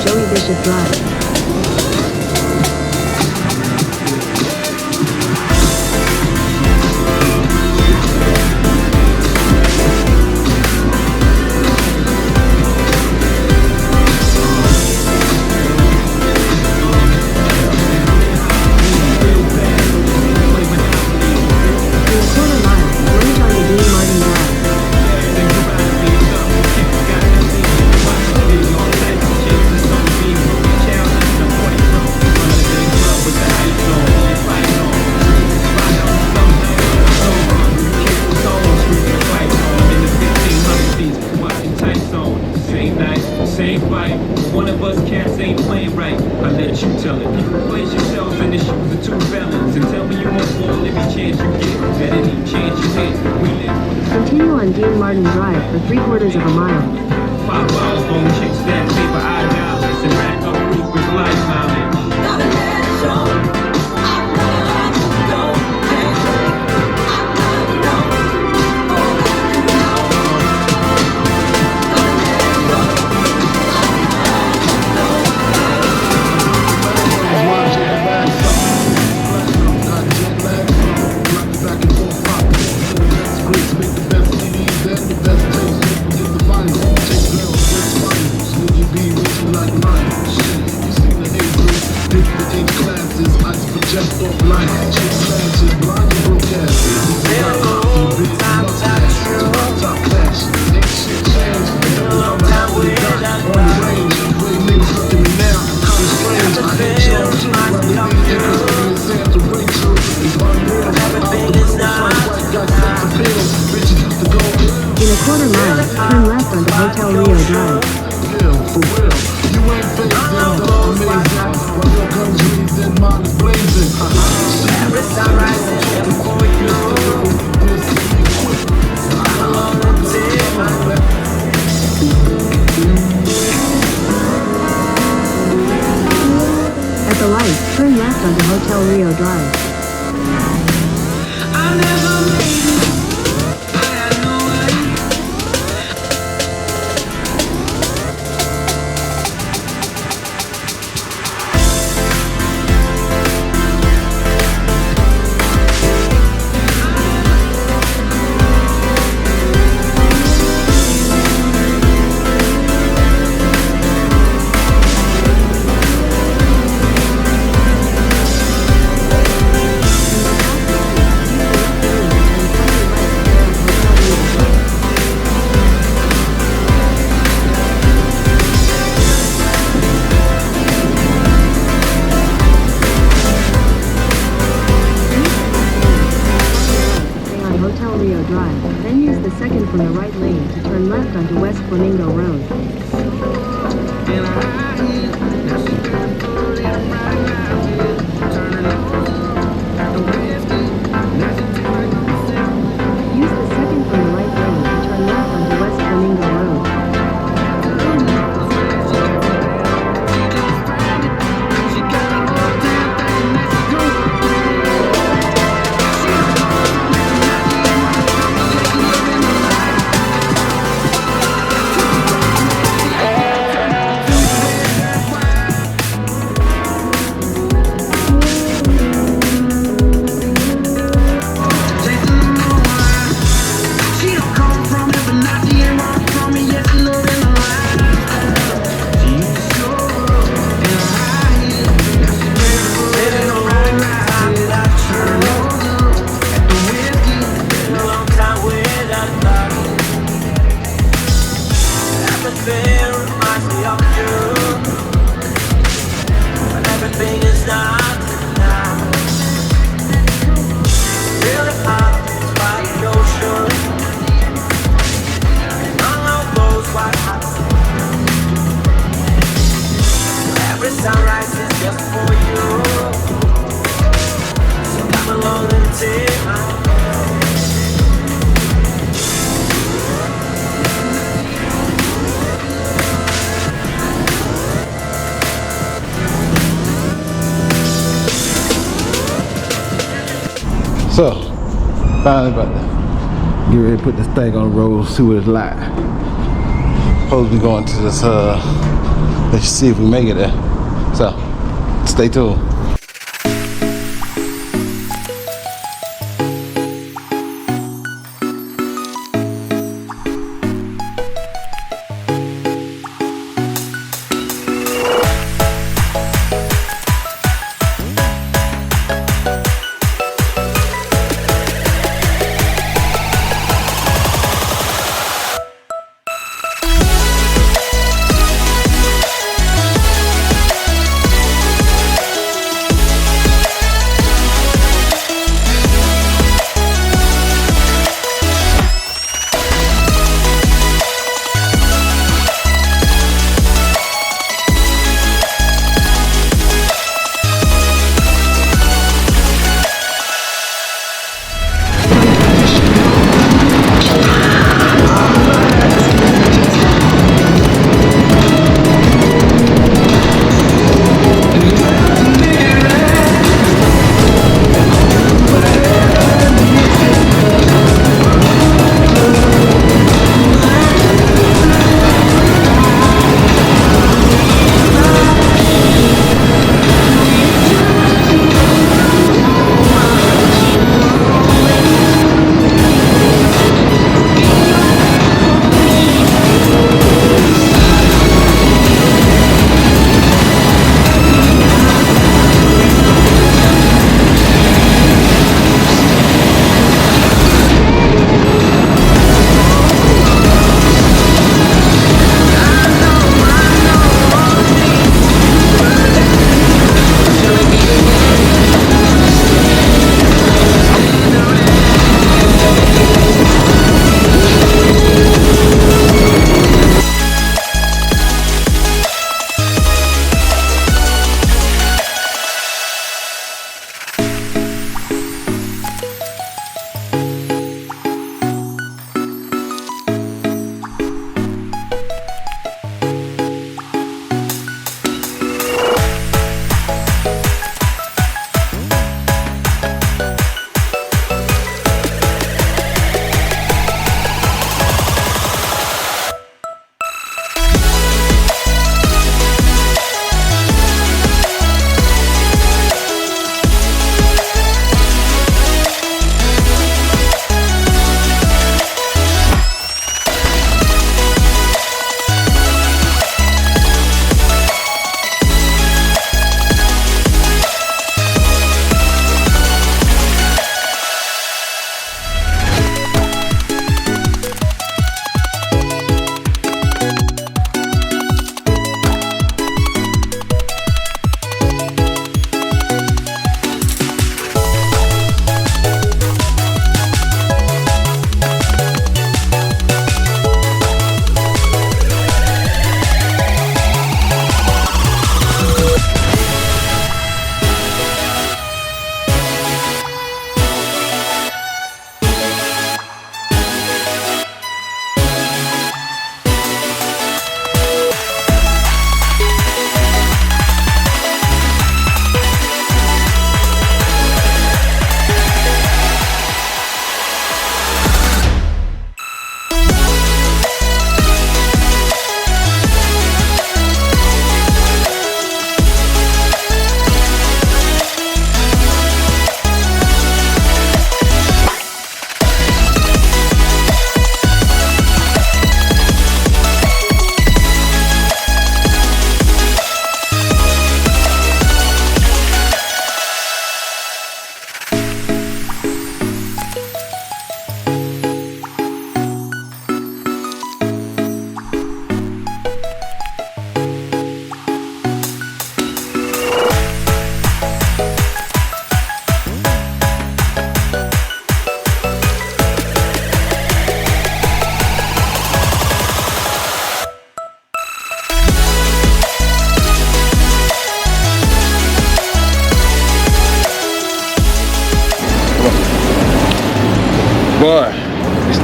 Joey Bishop Drive. Continue on Dean Martin Drive for 3/4 of a mile. $5 bone chicks that paper $5 and rack up roof with life mileage. left onto Hotel Rio Drive. Then use the second from the right lane to turn left onto West Flamingo Road. Use the second from the right lane to turn left onto West Flamingo Road. Sunrise is just for you. So come along and take my So, finally about to get ready to put this thing on the road, see what it's like. Supposed to be going to this, let's see if we make it there. So, stay tuned.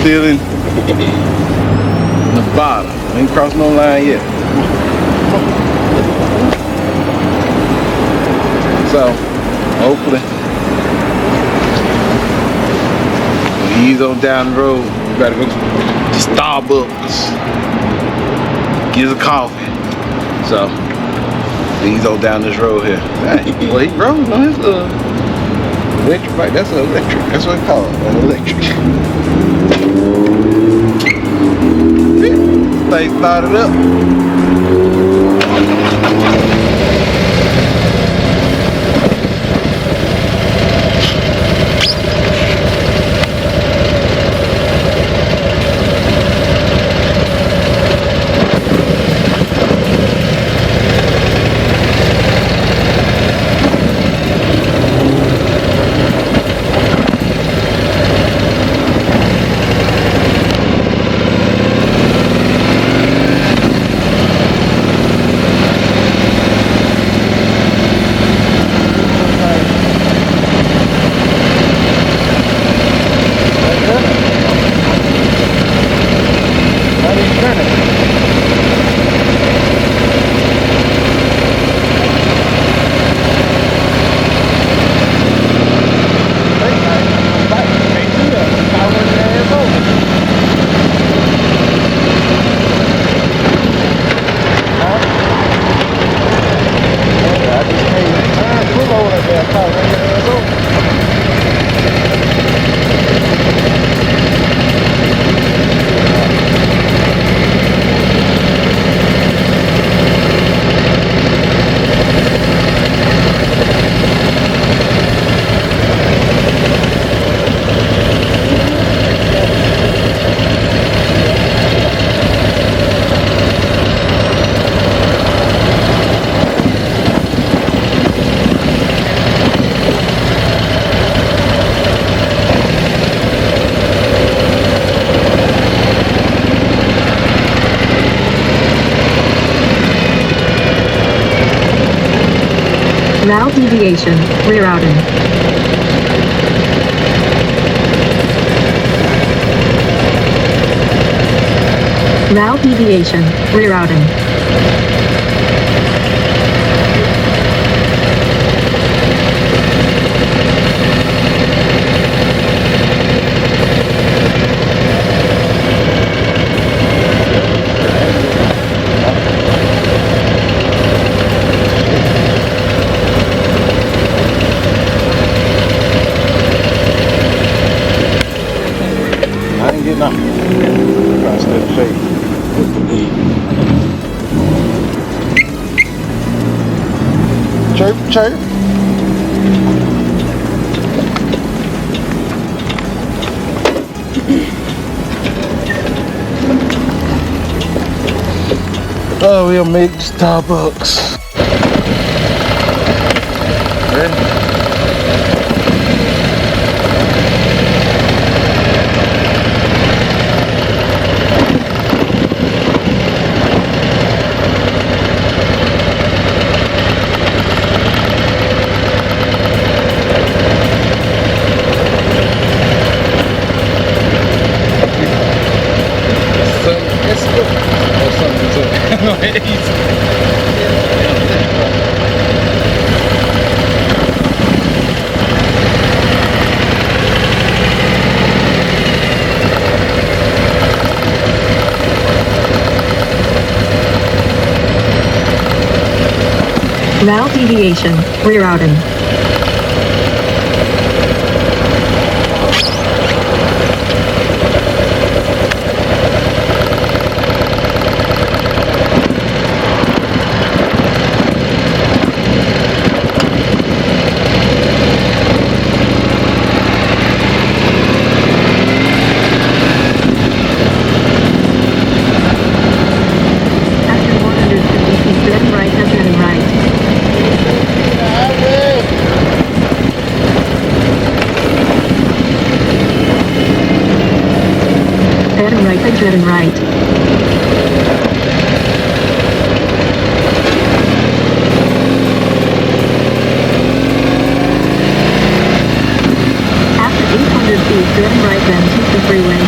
still in Nevada. Ain't crossed no line yet. So, hopefully, we ease on down the road. We gotta go to Starbucks, get us a coffee. So, ease on down this road here. Dang, well, he rolling on his electric bike. That's an electric. That's what they call it, an electric. They started up. Route deviation, rerouting. Route deviation, rerouting. I ain't getting nothing. I'm trying to stay the shade. Chirp, chirp. Oh, we'll make Starbucks. Ready? Route deviation, rerouting. After 150 feet, turn right and turn right. Turn right and turn right. After 800 feet, turn right then take the freeway.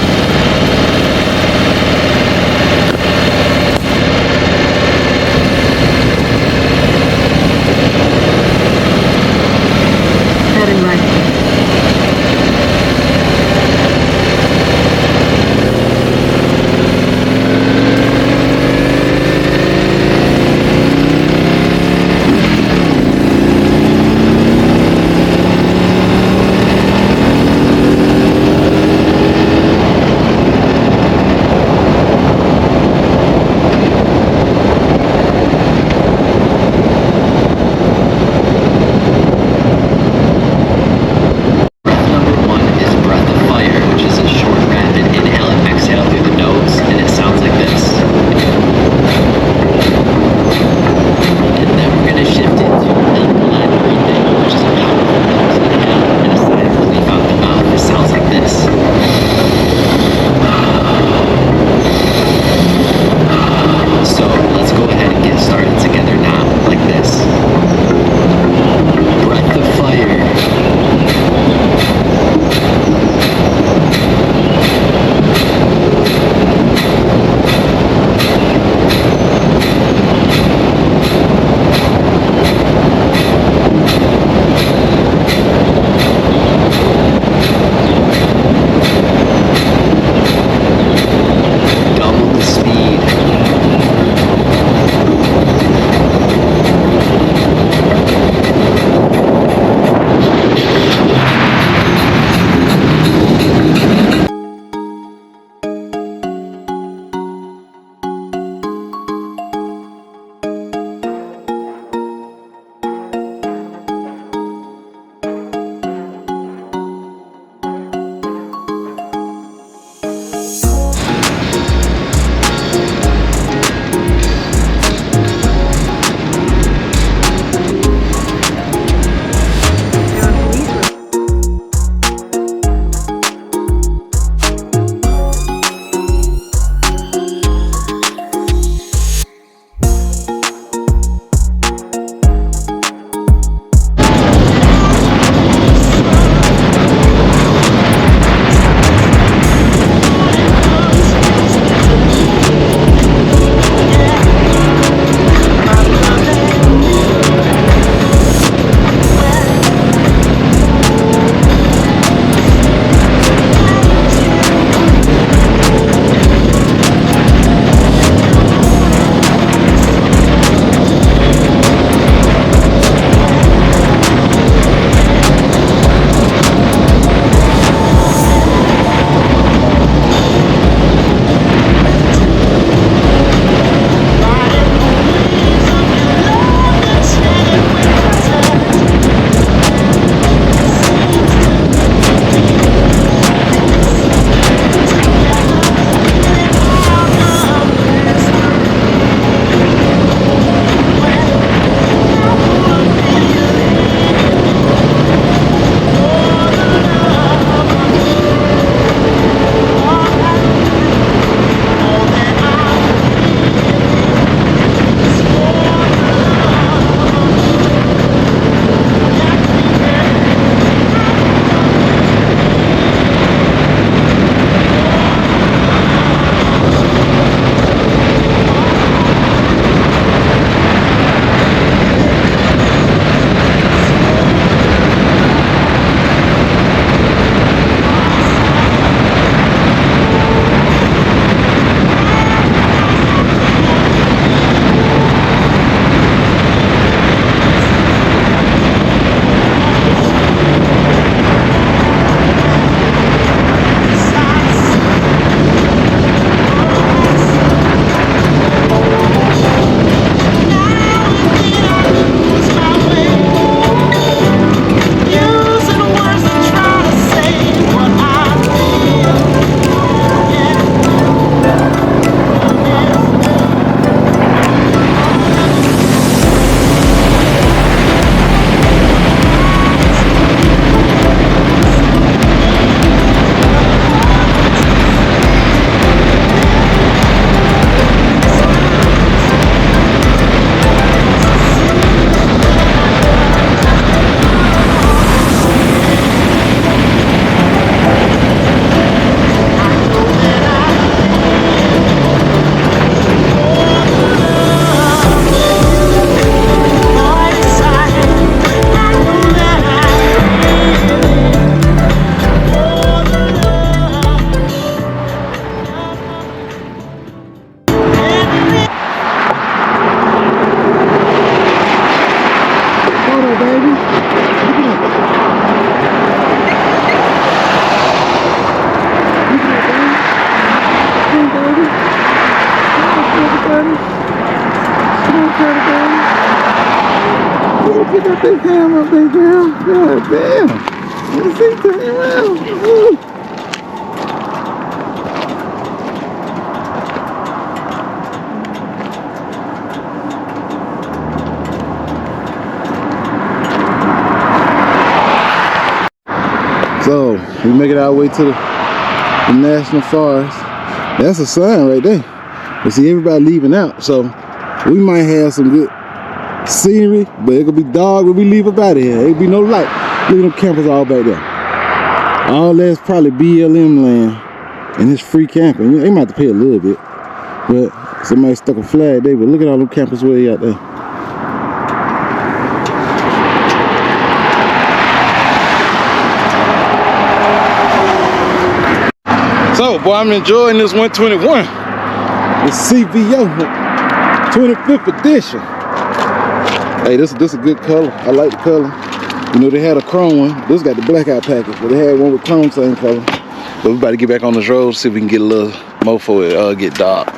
Get that big camera up there, girl. God damn. Let me see, turn around. Ooh. So, we make it our way to the National Forest. That's a sign right there. But see, everybody leaving out, so we might have some good scenery, but it could be dark when we leave up out of here. Ain't be no light. Look at them campers all back there. All that's probably BLM land, and it's free camping. They might have to pay a little bit, but somebody stuck a flag there. But look at all them campers way out there. So, boy, I'm enjoying this 121. The CVO 25th edition. Hey, this is a good color. I like the color. You know, they had a chrome one. This got the blackout package, but they had one with chrome, same color. But we about to get back on this road, see if we can get a little more before it get dark.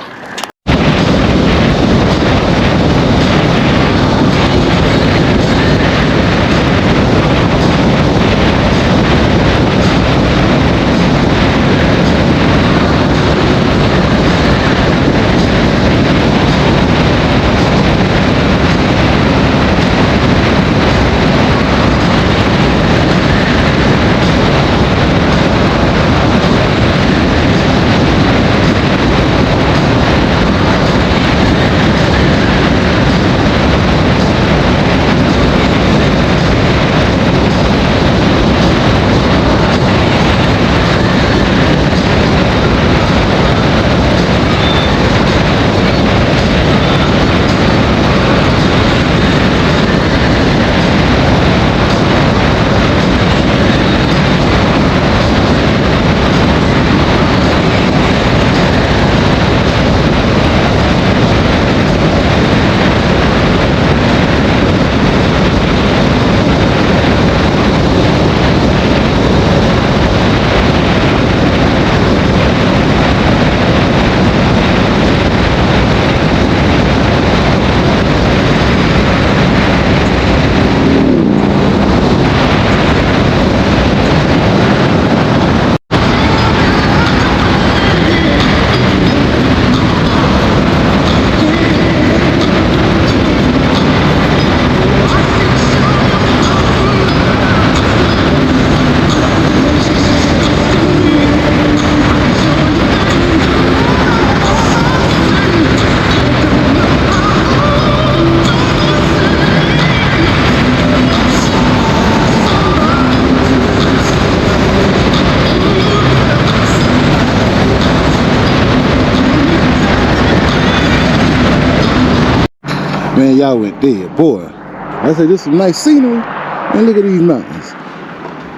Man, y'all went there, boy. I said, this is some nice scenery. And look at these mountains.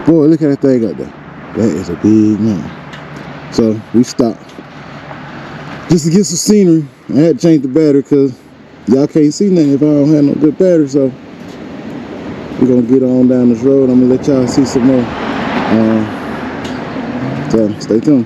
Boy, look at that thing up there. That is a big mountain. So we stopped just to get some scenery. I had to change the battery because y'all can't see nothing if I don't have no good battery. So we're gonna get on down this road. I'm gonna let y'all see some more. So stay tuned.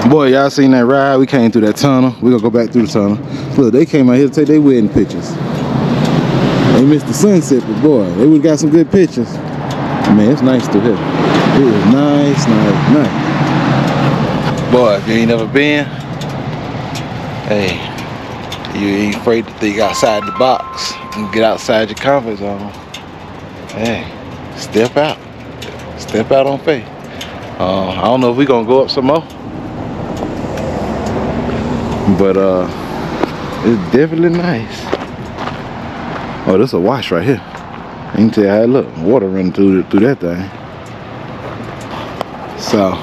Boy, y'all seen that ride? We came through that tunnel. We gonna go back through the tunnel. Look, they came out here to take their wedding pictures. They missed the sunset, but boy, they would've got some good pictures. Man, it's nice through here. It is nice. Boy, if you ain't never been, hey, you ain't afraid to think outside the box and get outside your comfort zone. Hey, step out. Step out on faith. I don't know if we're gonna go up some more. But it's definitely nice. Oh, this a wash right here. I can tell you how it look. Water running through that thing. So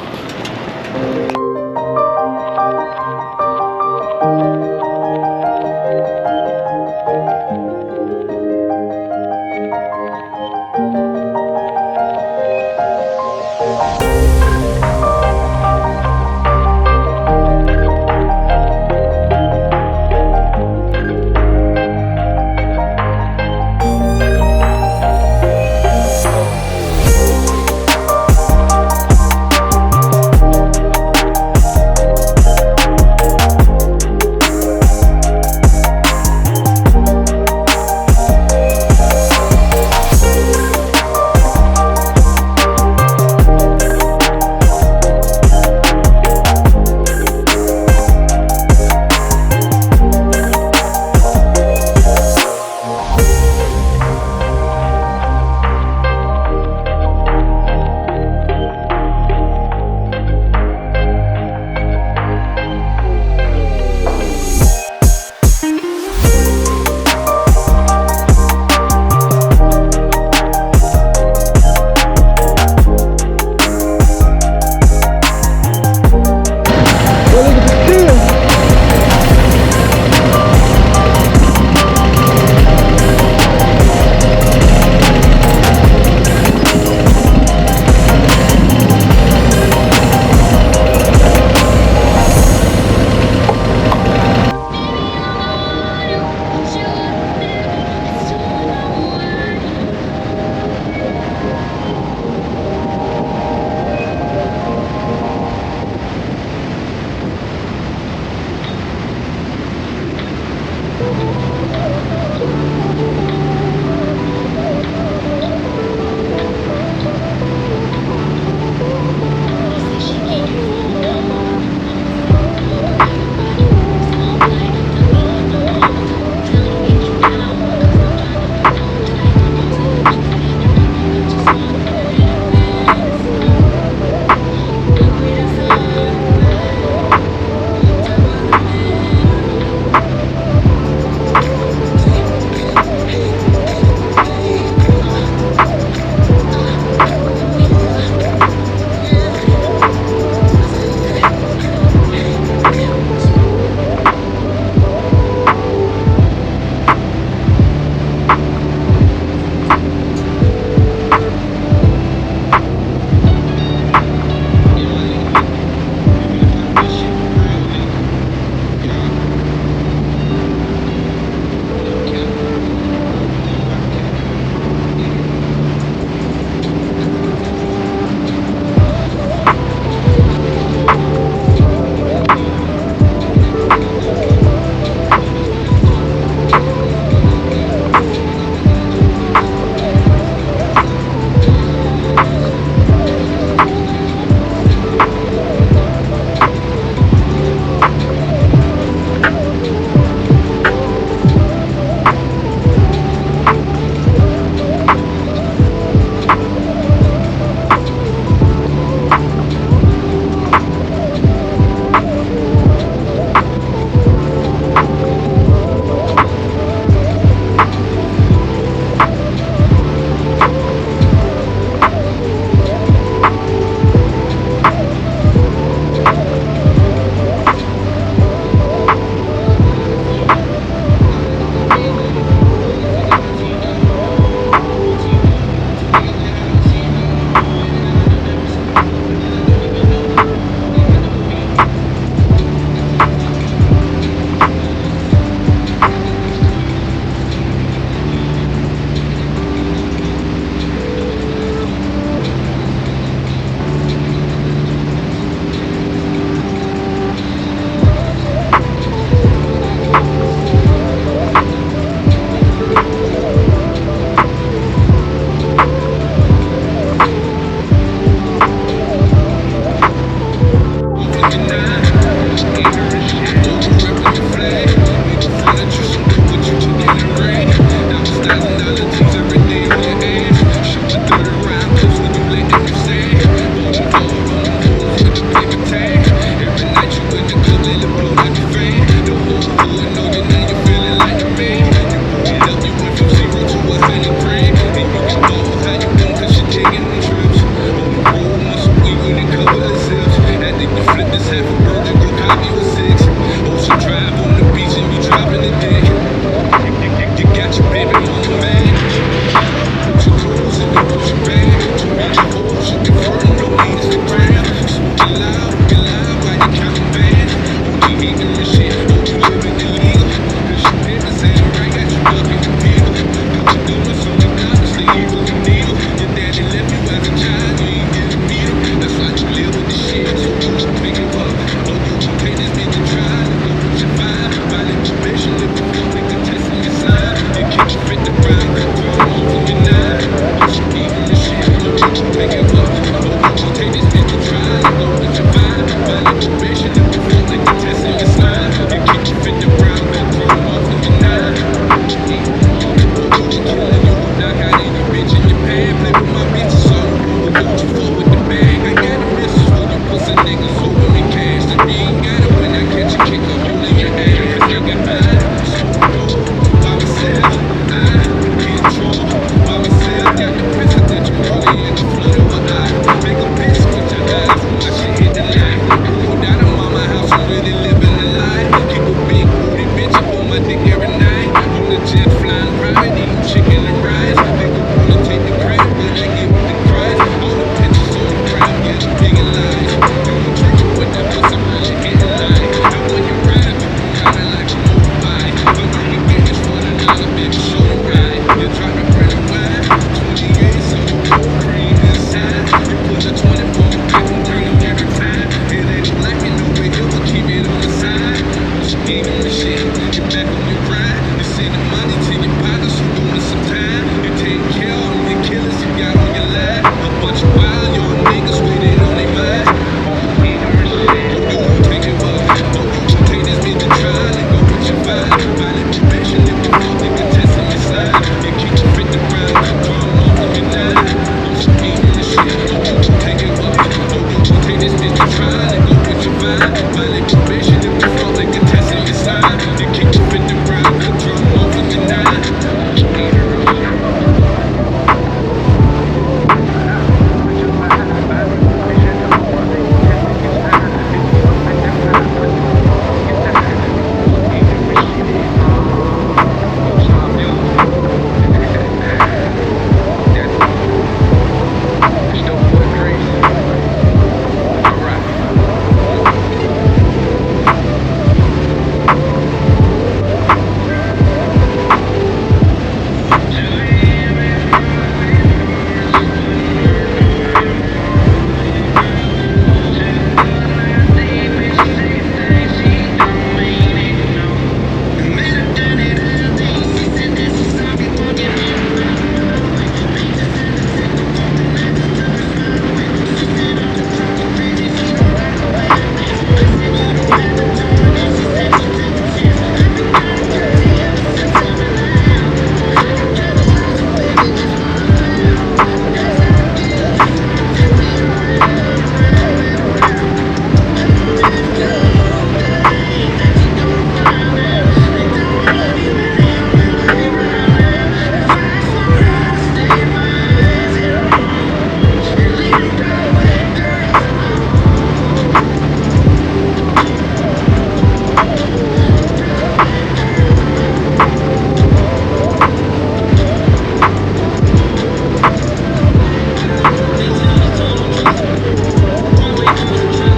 One way to the top.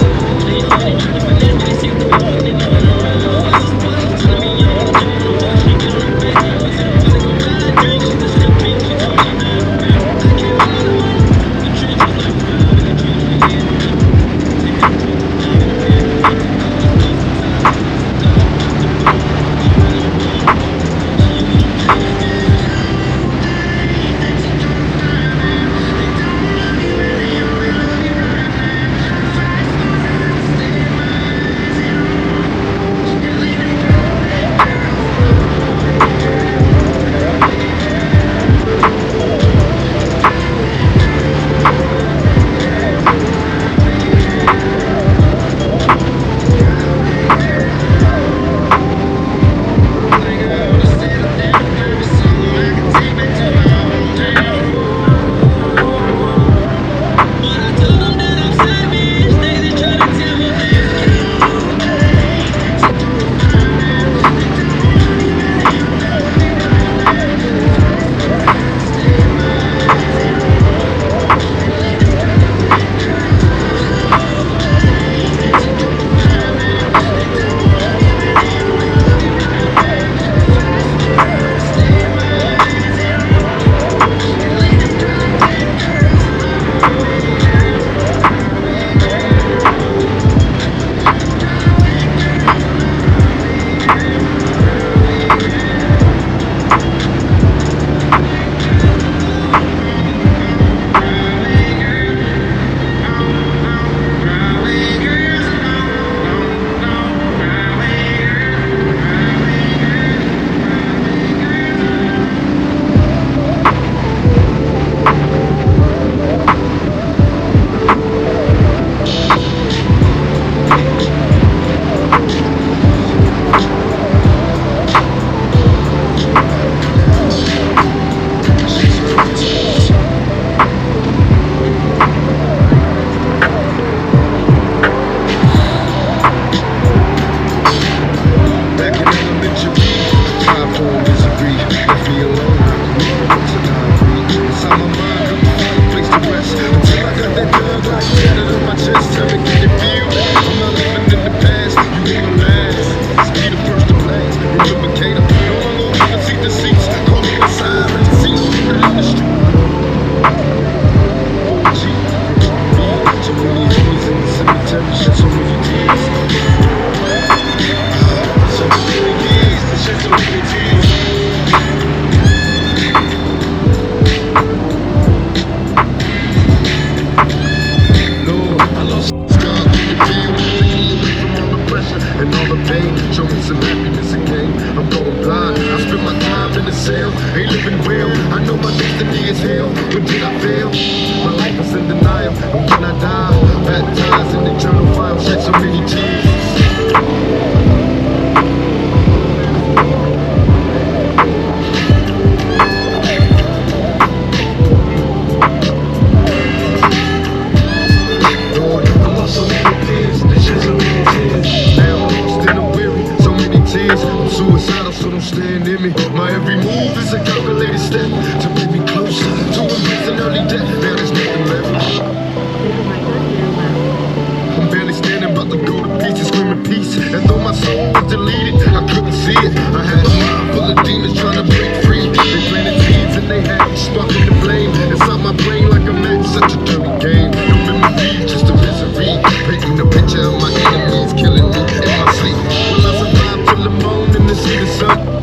lies and they try to file shed so many tears. I'm suicidal, so don't stand in me. My every move is a calculated step to bring me closer to embracing early death. Now there's nothing left. I'm barely standing, about to go to pieces, screaming peace. And though my soul was deleted, I couldn't see it. I had a mind full of demons trying to break free. They planted seeds and they had me sparking the flame inside my brain like a match. Such a dirty game. No memories, just a misery. Painting a picture of my enemies killing me in my sleep. Will I survive till the morning to see the sun?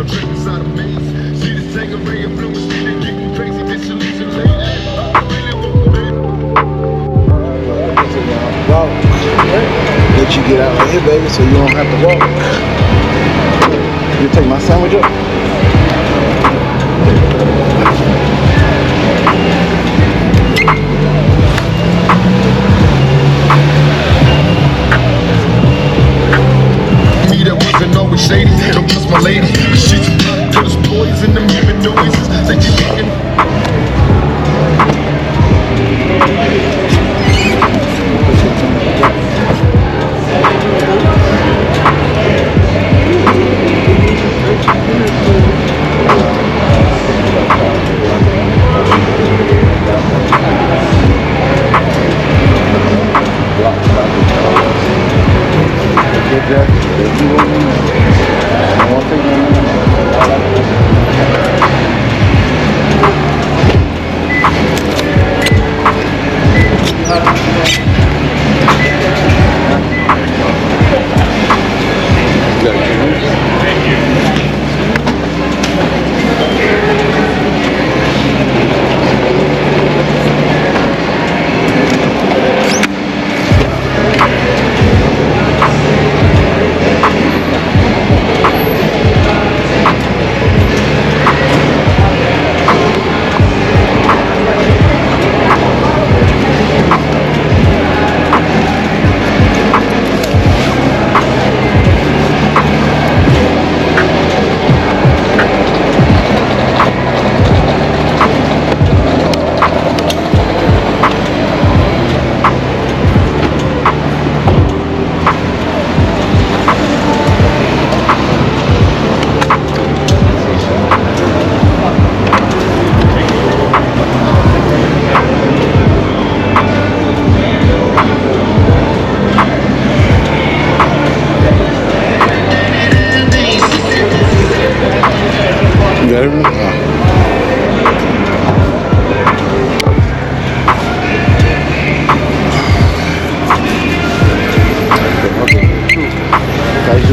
I'm trapped inside a maze. See this tank of ray influence me to getting crazy, disillusion late. I really want Let you get out right here, baby, so you don't have to walk. You take my sandwich up? me that wasn't always shady. Don't trust my lady, cause she's a to this poison, them even noises. Say you getting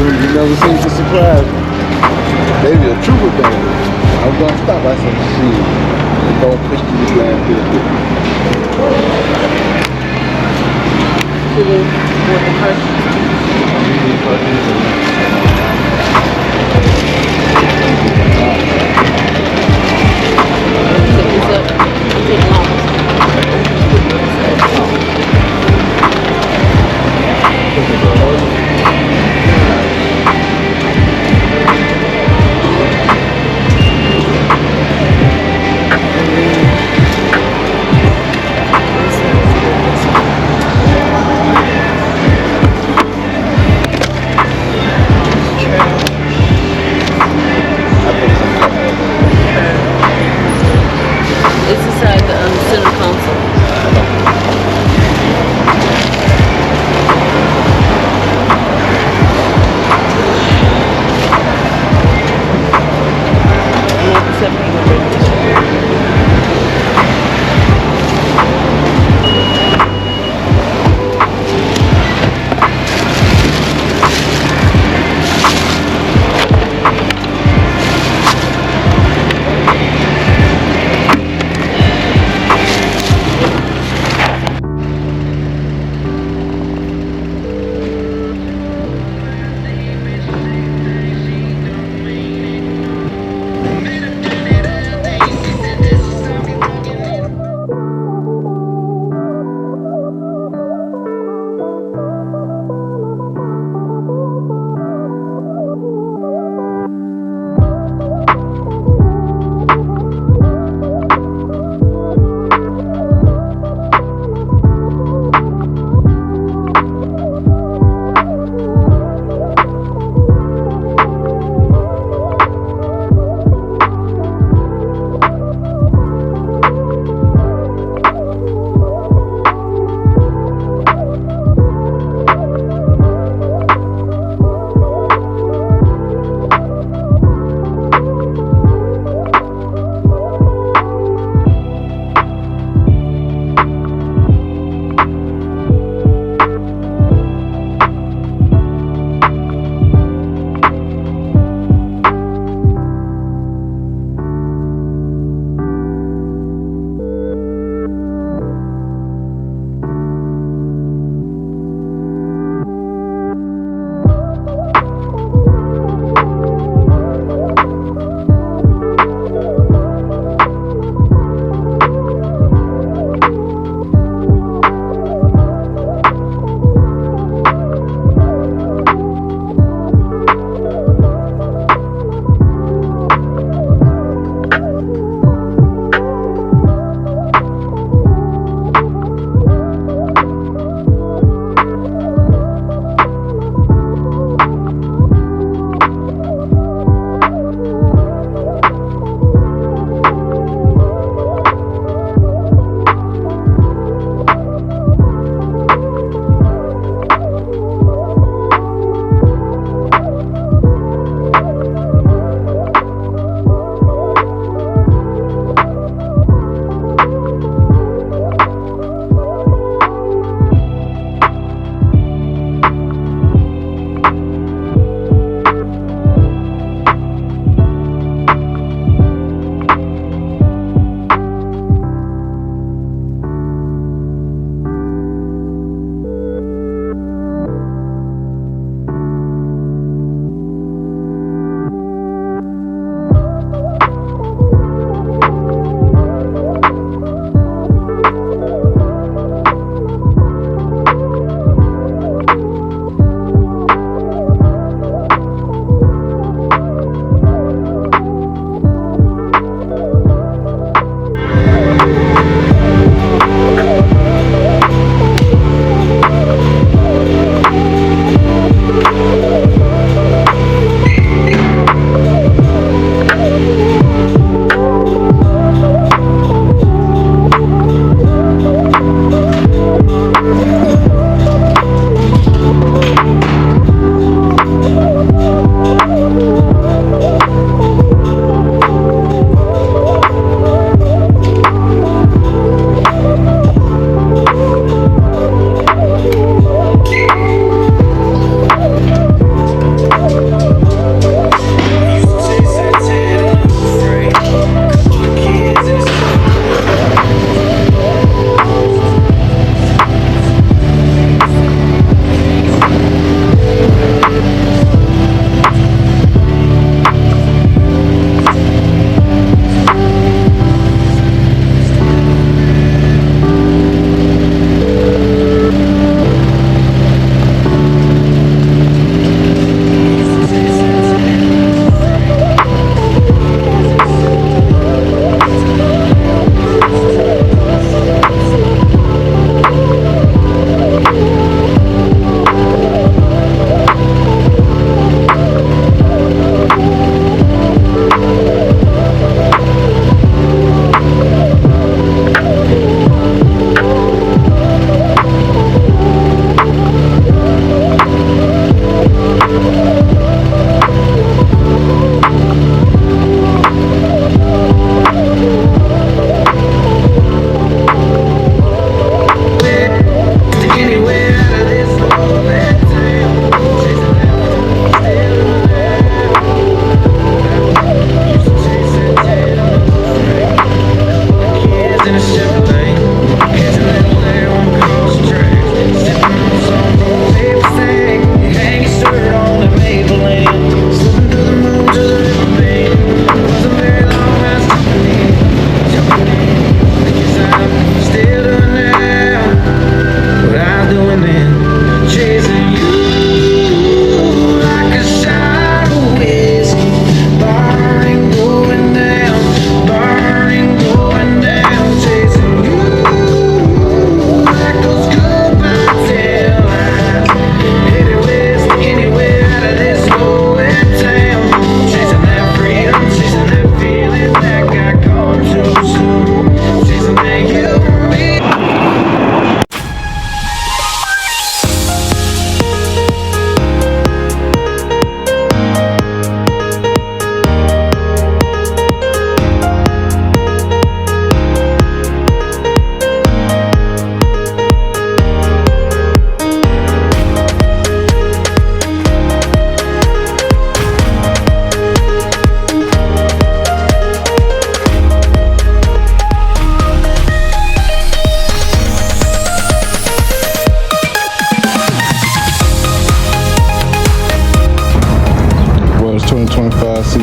You never seen the surprise. Baby, a trooper thing. I was gonna stop. I said, shit, don't push to the blind to the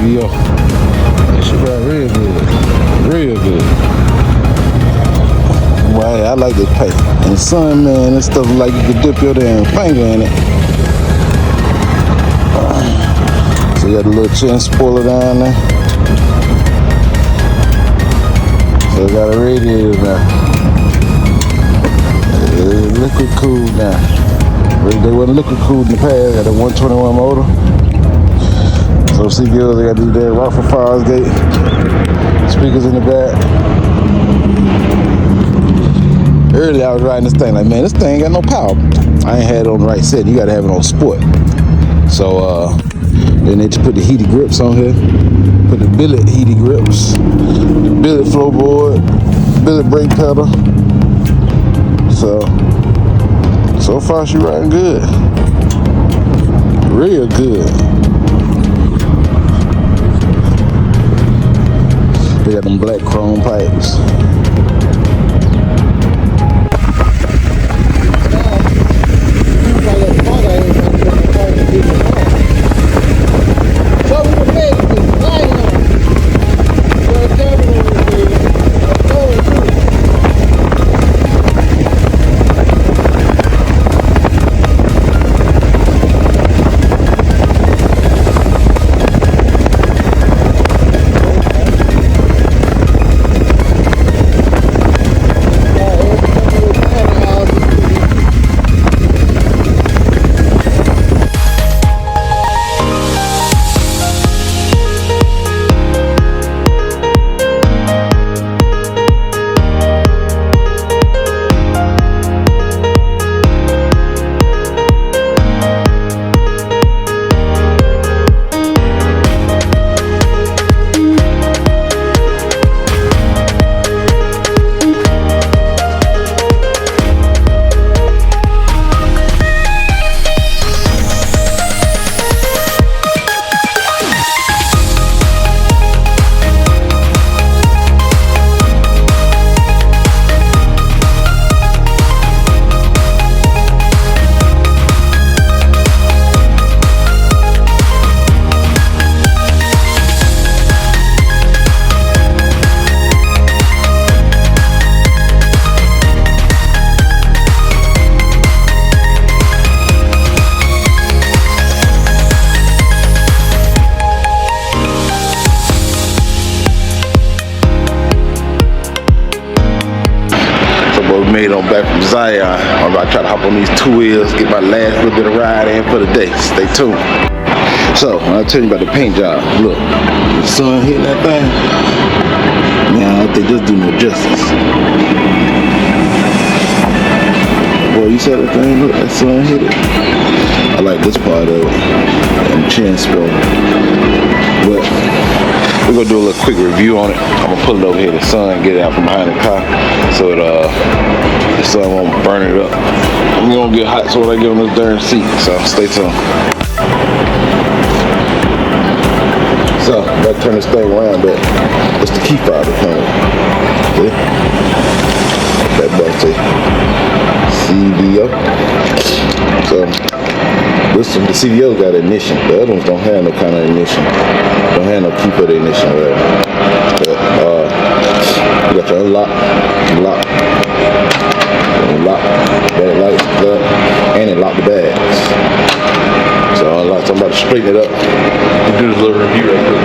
CVO. That shit ride real good. Real good. Well, I like this paint. In the sun, man, this stuff like you could dip your damn finger in it. So you got a little chin spoiler down there. So I got a radiator now. Liquid cooled now. They wasn't liquid cooled in the past. Got a 121 motor. So CVOs, they got these there Rockford Fosgate. Speakers in the back. Earlier I was riding this thing like, man, this thing ain't got no power. I ain't had it on the right setting. You gotta have it on sport. So then they just put the heated grips on here. Put the billet heated grips, the billet floorboard, billet brake pedal. So far she riding good. Real good. They got them black chrome pipes. Made on back from Zion. I'm about to try to hop on these two wheels, get my last little bit of ride in for the day. Stay tuned. So, I'll tell you about the paint job. Look, the sun hitting that thing. Man, I don't think this do no justice. Boy, you saw that thing? Look, that sun hit it. I like this part of it. And chin spoiler. But we're gonna do a little quick review on it. I'm gonna pull it over here, the sun, get it out from behind the car, so the sun won't burn it up. I'm gonna get hot so when I get on this darn seat, so stay tuned. So, I'm about to turn this thing around, but it's the key fob coming. See? That button say CVO. So, this one, the CVO got ignition. The other ones don't have no kind of ignition. Don't have no key for the ignition, whatever. But, you got your unlock, lock, back lights, up, and it locked the bags. So unlock, so I'm about to straighten it up. Do this little review right quick.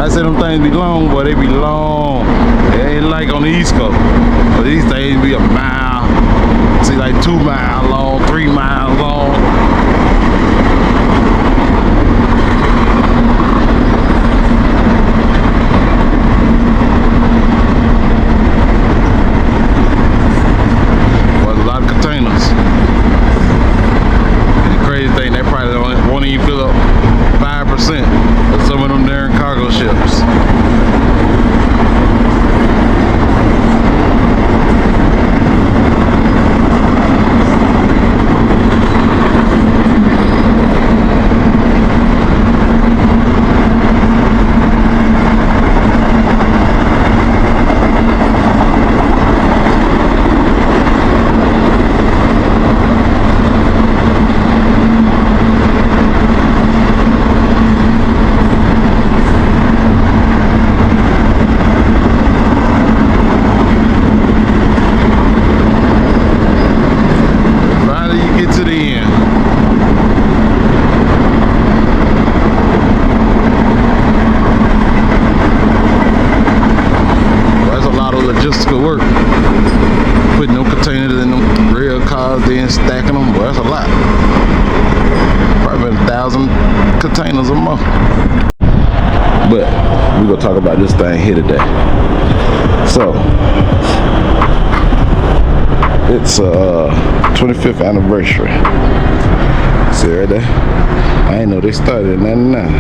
I said them things be long, but they be long. It ain't like on the East Coast. But these things be a mile. See, like 2 miles long, 3 miles long. But a lot of containers. And the crazy thing, they probably won't even fill up 5% of some of them darn cargo ships. Logistical work, putting them containers in them rail cars, then stacking them. Well, that's a lot. Probably 1,000 containers a month. But we're gonna talk about this thing here today. So it's 25th anniversary. See right there? I didn't know they started in '99,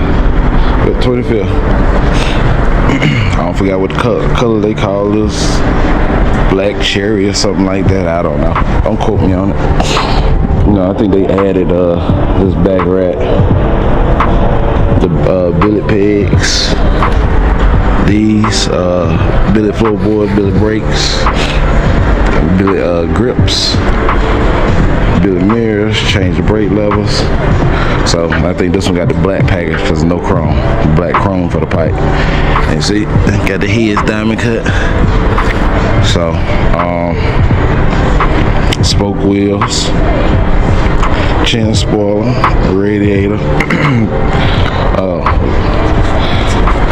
but 25th. I don't forget what color they call this, black cherry or something like that. I don't know. Don't quote me on it. You know, I think they added this back rack, the billet pegs, these billet floorboard, billet brakes, billet grips, billet mirrors, change the brake levels. So I think this one got the black package because no chrome, black chrome for the pipe. And see, got the heads diamond cut. So spoke wheels, chin spoiler, radiator.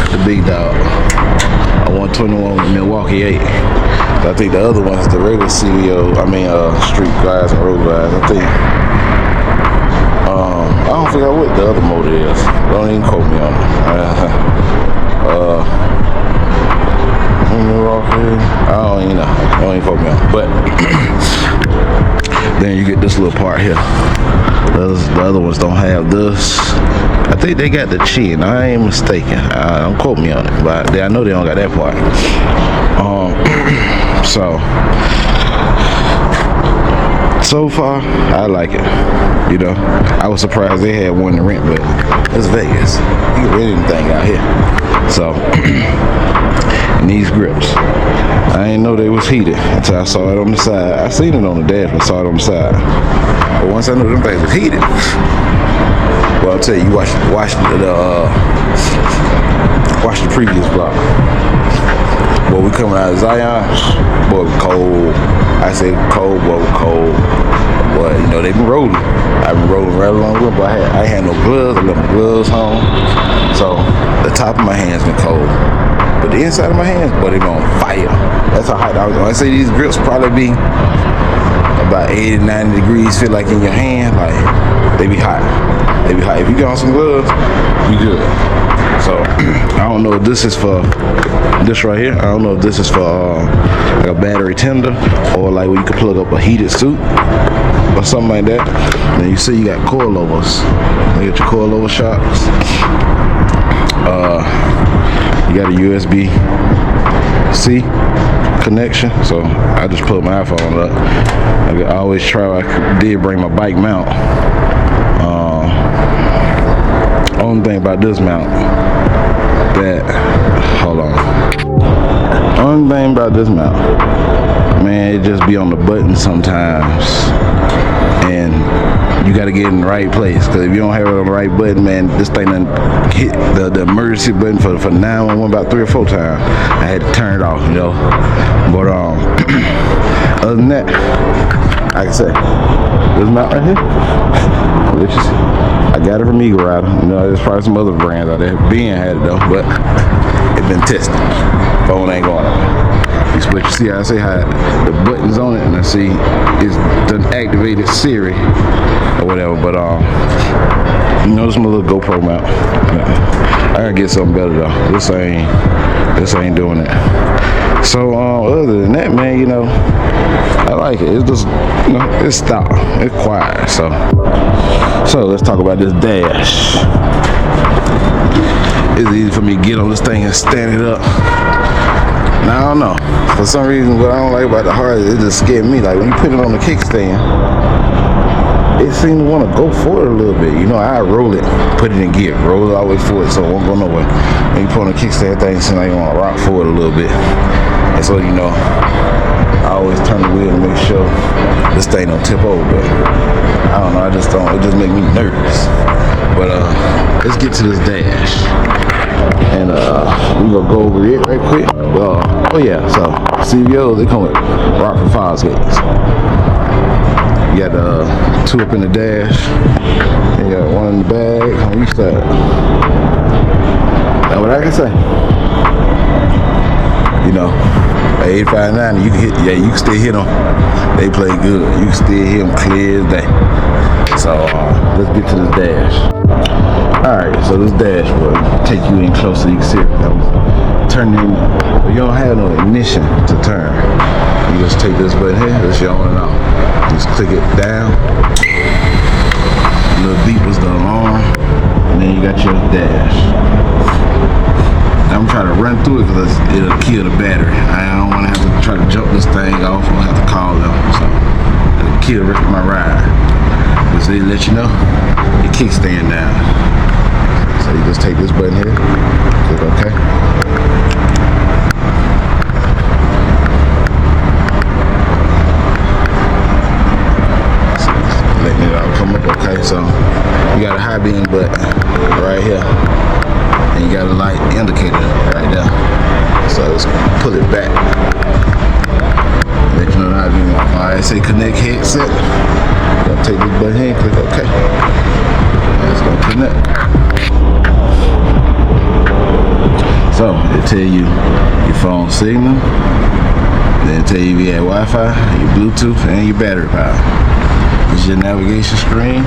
The big dog, a 121 Milwaukee 8. I think the other one's the regular CVO. I mean street guys and road guys. I think. I don't forget what the other motor is. Don't even quote me on it. I don't even know. Don't even quote me on it. But then you get this little part here. The other ones don't have this. I think they got the chin. I ain't mistaken. Don't quote me on it, but I know they don't got that part. So far, I like it. You know, I was surprised they had one to rent, but it's Vegas. You can rent anything out here. So, and these grips, I didn't know they was heated until I saw it on the side. I seen it on the dash, but saw it on the side. But once I knew them things was heated, well, I'll tell you, watch the previous vlog. Boy, we coming out of Zion, boy, cold. I said cold, boy, cold. Boy, you know, they been rolling. I've been rolling right along with them, but I had no gloves. I left my gloves home. So the top of my hands been cold. But the inside of my hands, boy, they been on fire. That's how hot I was. I say these grips probably be about 80, 90 degrees, feel like in your hand, like they be hot. They be hot. If you get on some gloves, you good. So I don't know if this is for this right here. I don't know if this is for like a battery tender or like where you can plug up a heated suit or something like that. Then you see you got coilovers. You got your coilover shocks. You got a USB-C connection. So I just put my iPhone up. I always try. I did bring my bike mount. Only thing about this mount only thing about this mount, man, it just be on the button sometimes, and you got to get in the right place, because if you don't have it on the right button, man, this thing done hit the emergency button for 911 about 3 or 4 times. I had to turn it off, you know. But other than that, like I said, this mount right here, I got it from Eagle Rider. You know, there's probably some other brands out there. Ben had it though, but it's been tested. Phone ain't going on. You switch, see how I say how the buttons on it, and I see it's done activated Siri or whatever. But you know, this is my little GoPro mount. I gotta get something better though. This ain't doing it. So other than that, man, you know, I like it. It's just, you know, it's style. It's quiet. So let's talk about this dash. It's easy for me to get on this thing and stand it up. Now I don't know. For some reason, what I don't like about the Harley, it just scared me. Like when you put it on the kickstand, it seemed to want to go forward a little bit. You know, I roll it, put it in gear, roll it all the way forward, so it won't go nowhere. When you put on the kickstand, thing seems like you want to rock forward a little bit. And so, you know, I always turn the wheel to make sure this thing don't tip over. But I don't know, it just make me nervous. But let's get to this dash. And we're gonna go over it right quick. Oh yeah, so CVOs, they come with Rockford Fozzgates. You got 2 up in the dash, and you got 1 in the bag on each side. Now what I can say, you know, at 8590, you can hit, yeah, you can still hit them. They play good. You can still hit them clear as day. So let's get to this dash. Alright, so this dash will take you in close so you can see it. Turning, you don't have no ignition to turn. You just take this button here, this your on and off. Just click it down. The little beep was the alarm, and then you got your dash. I'm trying to run through it because it'll kill the battery. I don't want to have to try to jump this thing off. I'm gonna have to call them, so it'll kill the rest of my ride. But they let you know your kickstand down. So you just take this button here, click OK. Letting it all come up, okay. So you got a high beam button right here, and you got a light indicator right there. So let's pull it back. Let you know how to do it. Alright, say connect headset. Gonna take this button here and click OK. It's gonna connect. So it tell you your phone signal, then it tell you if you have Wi-Fi, your Bluetooth, and your battery power. This is your navigation screen.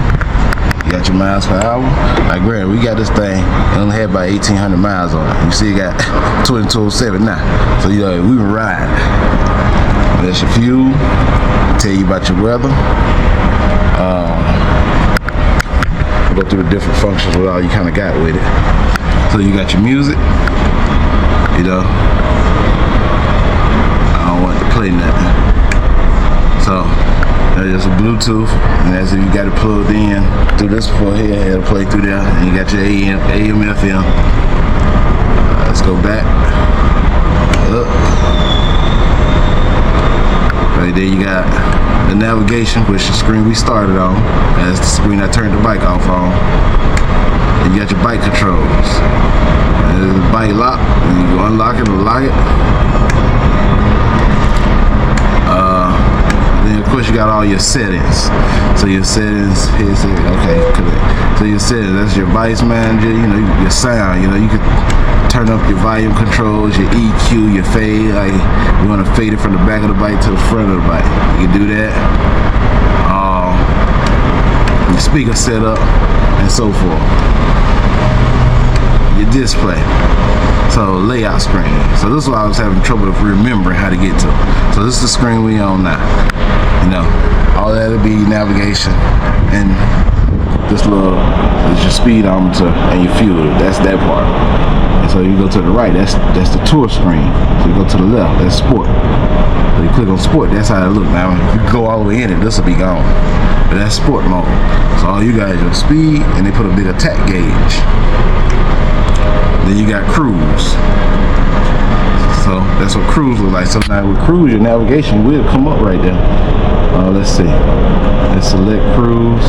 You got your miles per hour. Like granted, we got this thing, it only had about 1,800 miles on it. You see it got 2207 now. So you know, we can ride. That's your fuel. Tell you about your weather. Go through the different functions with all you kind of got with it. So you got your music. You know, I don't want to play nothing. So that's just a Bluetooth, and that's if you got it plugged in through this port here, it'll play through there, and you got your AM, FM. Let's go back. Up. Right there you got the navigation, which is the screen we started on. That's the screen I turned the bike off on. And you got your bike controls. There's the bike lock, and you can unlock it or lock it. Then of course you got all your settings. So your settings, here's it, okay, correct. So your settings, that's your vice manager, you know, your sound, you know, you can turn up your volume controls, your EQ, your fade, like you want to fade it from the back of the bike to the front of the bike. You can do that. Your speaker setup and so forth. Your display. So layout screen. So this is why I was having trouble remembering how to get to. So this is the screen we on now. You know, all that'll be navigation, and this little is your speedometer and your fuel. That's that part. And so you go to the right, that's the tour screen. So you go to the left, that's sport. So you click on sport, that's how it looks. Now if you go all the way in it, this will be gone. But that's sport mode. So all you got is your speed, and they put a big attack gauge. Then you got cruise. So that's what cruise look like. So now with cruise, your navigation will come up right there. Let's see. Let's select cruise.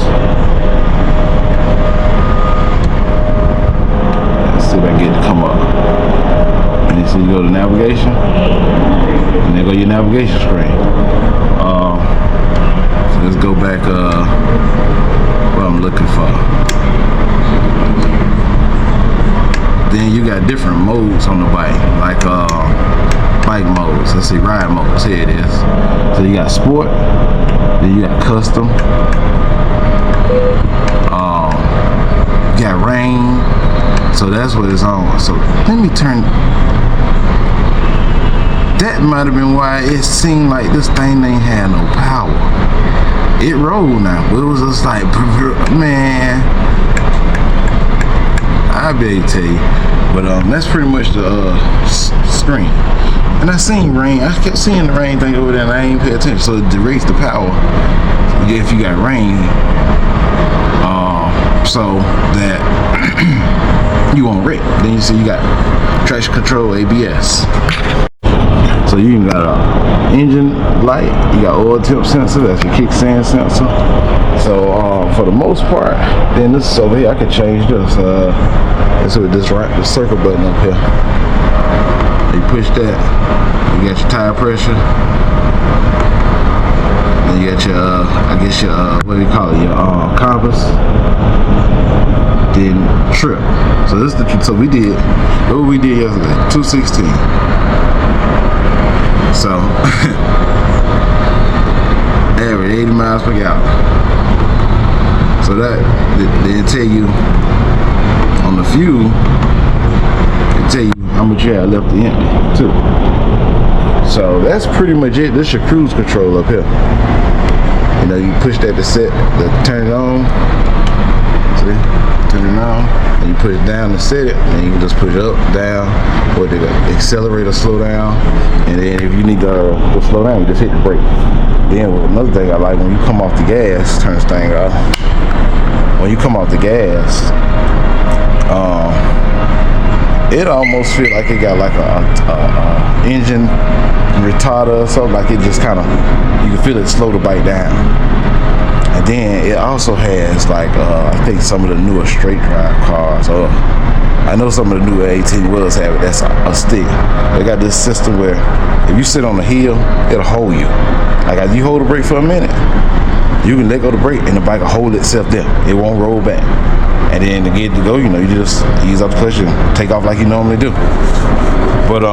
Let's see if I can get it to come up. And you see you go to navigation, and there go your navigation screen. So let's go back what I'm looking for. you got different modes on the bike, like bike modes. Let's see, ride modes. Here it is. So you got sport, then you got custom, you got rain. So that's what it's on. So let me turn. That might have been why it seemed like this thing ain't had no power. It rolled now, but it was just like, man, I better tell you. But that's pretty much the screen. And I seen rain. I kept seeing the rain thing over there, and I ain't pay attention. So it raised the power. If you got rain, so that you won't wreck. Then you see you got traction control, ABS. So you even got a engine light, you got oil temp sensor, that's your kickstand sensor. So for the most part, then this is over here, I can change this. This with this the circle button up here. You push that, you got your tire pressure. Then you got your, I guess your, what do you call it, your compass. Then trip. So this is the, so we did, what we did yesterday, 216. So, average 80 miles per gallon. So that, they tell you on the fuel, they tell you how much you have left to empty too. So that's pretty much it. This is your cruise control up here. You know, you push that to set, to turn it on. See? Turn it on. And you push down to set it, and you can just push up, down, or the accelerator slow down. And then if you need to slow down, you just hit the brake. Then another thing I like, when you come off the gas, turn this thing off. When you come off the gas, it almost feels like it got like a engine retarder or something. Like it just kind of, you can feel it slow the bike down. And then it also has like, I think some of the newer straight drive cars, or I know some of the newer 18 wheelers have it, that's a stick. They got this system where if you sit on the hill, it'll hold you. Like if you hold the brake for a minute, you can let go of the brake and the bike will hold itself there. It won't roll back. And then to get to go, you know, you just ease up the clutch and take off like you normally do. But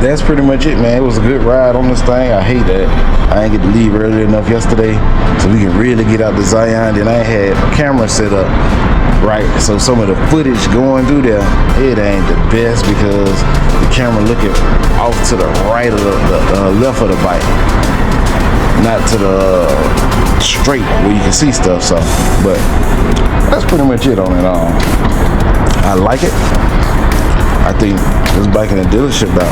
that's pretty much it, man. It was a good ride on this thing. I hate that I ain't get to leave early enough yesterday so we can really get out to Zion. Then I had a camera set up right, so some of the footage going through there, it ain't the best because the camera looking off to the right of the left of the bike, not to the straight where you can see stuff. So, but that's pretty much it on it all. I like it. I think this bike in the dealership about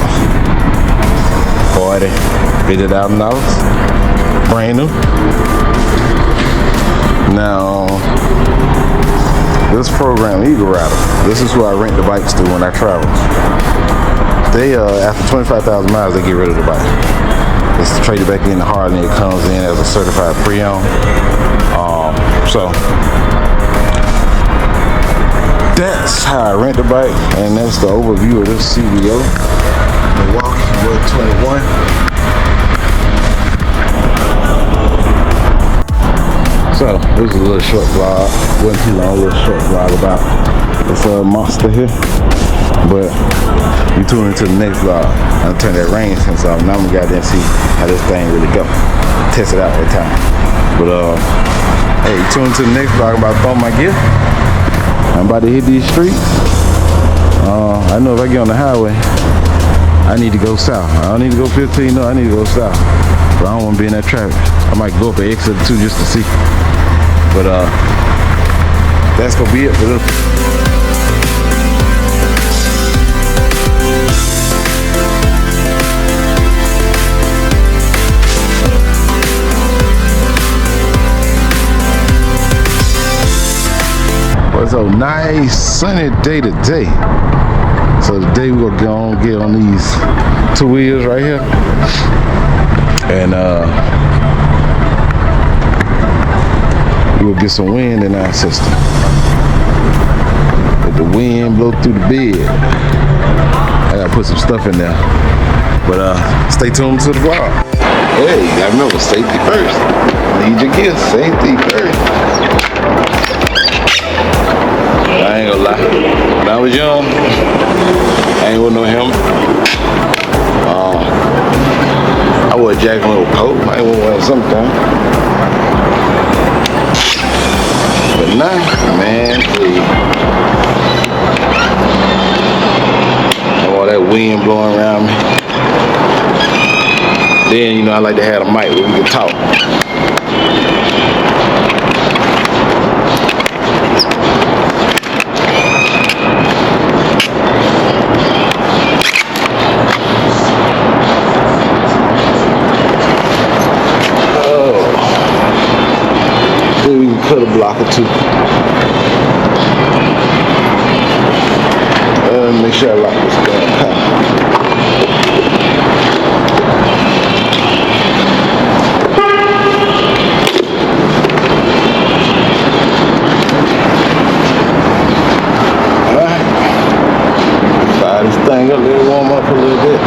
$50,000, brand new. Now, this program, Eagle Rider, this is who I rent the bikes to when I travel. They, after 25,000 miles, they get rid of the bike. It's traded back in the Harley, and it comes in as a certified pre-owned. So, that's how I rent the bike, and that's the overview of this CVO Milwaukee 121. So this is a little short vlog, wasn't too long, a little short vlog about this monster here. But you tune into the next vlog. I'll turn that rain sensor off. Now I'm gonna go out there and see how this thing really go. Test it out that time. But hey, tune into the next vlog. I'm about to throw my gift. I'm about to hit these streets. I know if I get on the highway, I need to go south. I don't need to go 15, no, I need to go south. But I don't want to be in that traffic. I might go up at exit 2 just to see. But that's gonna be it for this. It's a nice sunny day today. So today we're gonna get on these two wheels right here. And we'll get some wind in our system. Let the wind blow through the bed. I gotta put some stuff in there. But stay tuned to the vlog. Hey, you gotta remember, safety first. Need your gear, safety first. I ain't gonna lie. When I was young, I ain't with no helmet. I wore a jacket and a little coat. I ain't with one sometimes. But now, man, all that wind blowing around me. Then, you know, I like to have a mic where we can talk. Then we can cut a block or two. Make sure I lock this down. This thing up, let it warm up a little bit.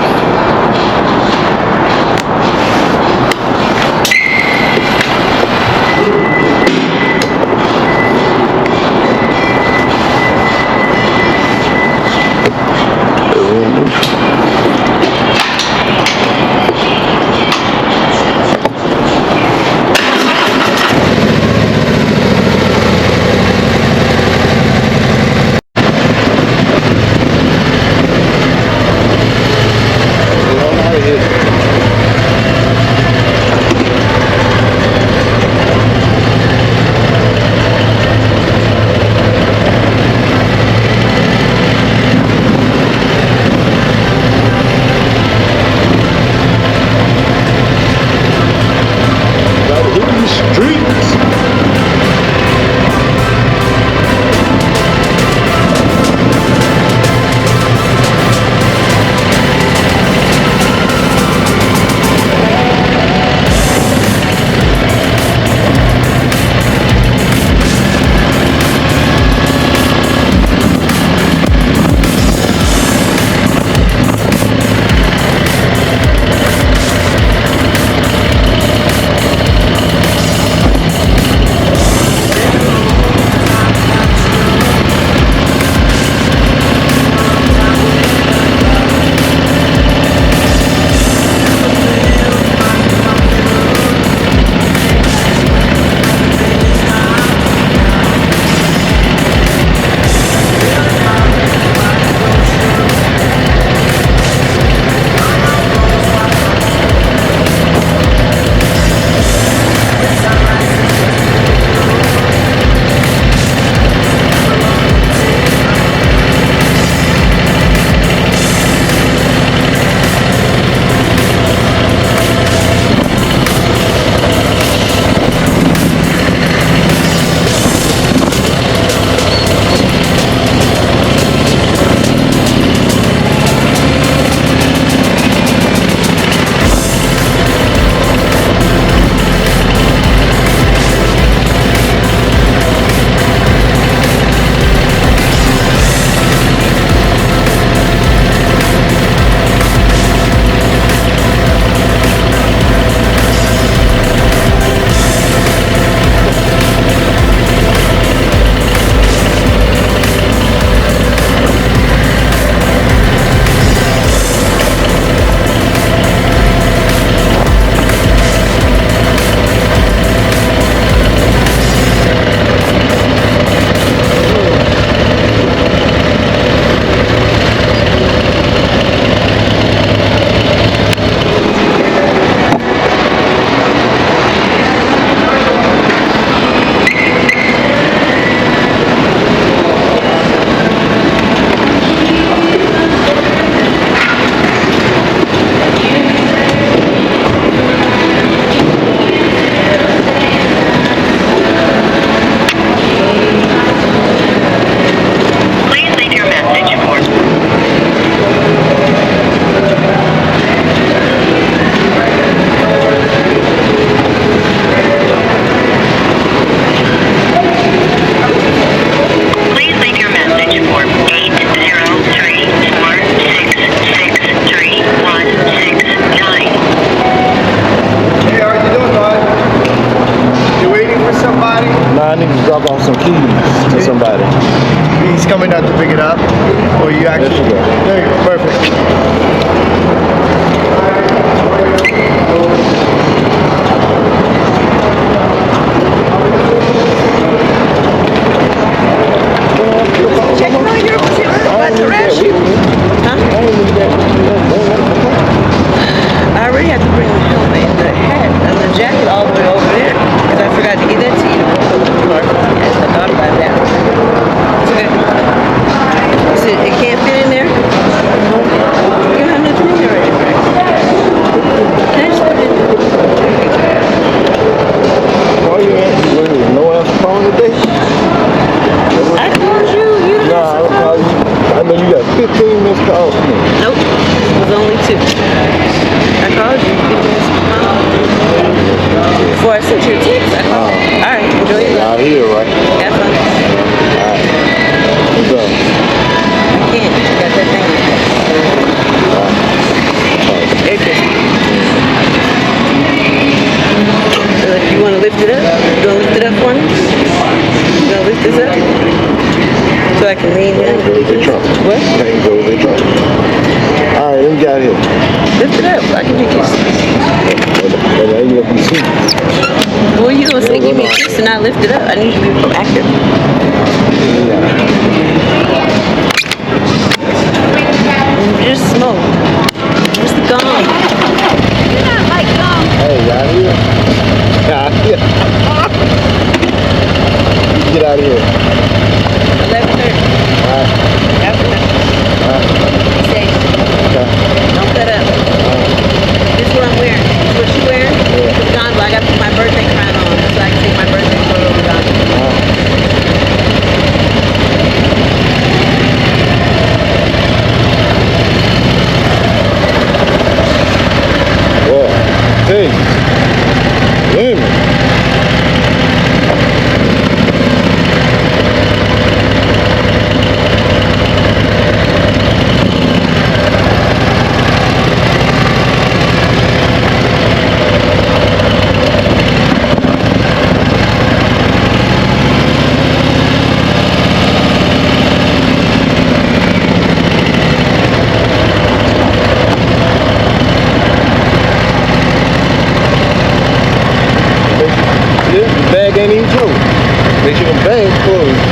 some keys to somebody. He's coming down to pick it up. Or you actually... There you go. Perfect. Check him out here. Was he about to rash you? Huh? I already had to bring the helmet and the hat and the jacket all the way over there because I forgot to get that to you. Yes, I thought about that. It's okay. You said it can't fit in there? You don't have nothing in there already. Can I just put it in? Why you answering? No answer phone today? I called you. You didn't Nah, I don't call you. I know you got 15 missed calls from me. Nope. It was only 2. I called you. Before I sent you a text, I called. Alright, enjoy your Out here, right? Have fun. Alright. What's up? I can't. I got that thing. Merry Christmas. You want to lift it up? You want to lift it up for me? You want to lift this up? So I can lean down. What? Can't go with the truck. Alright, let me get out here. Lift it up. I can give you a kiss. Well, you don't say give me a kiss and I lift it up. I need you to be proactive. Just smoke. Just the gum. You're not like gum. Hey, out here. Out here. Get out of here. 11:30. Alright. After that. Alright. Be safe. Okay. Don't cut up. This is what I'm wearing. This is what you wearing? Yeah. Put on, but I got to put my birthday crown on so I can take my birthday photo with Don. Hey, women. Bag ain't even closed. Make sure the bag's closed.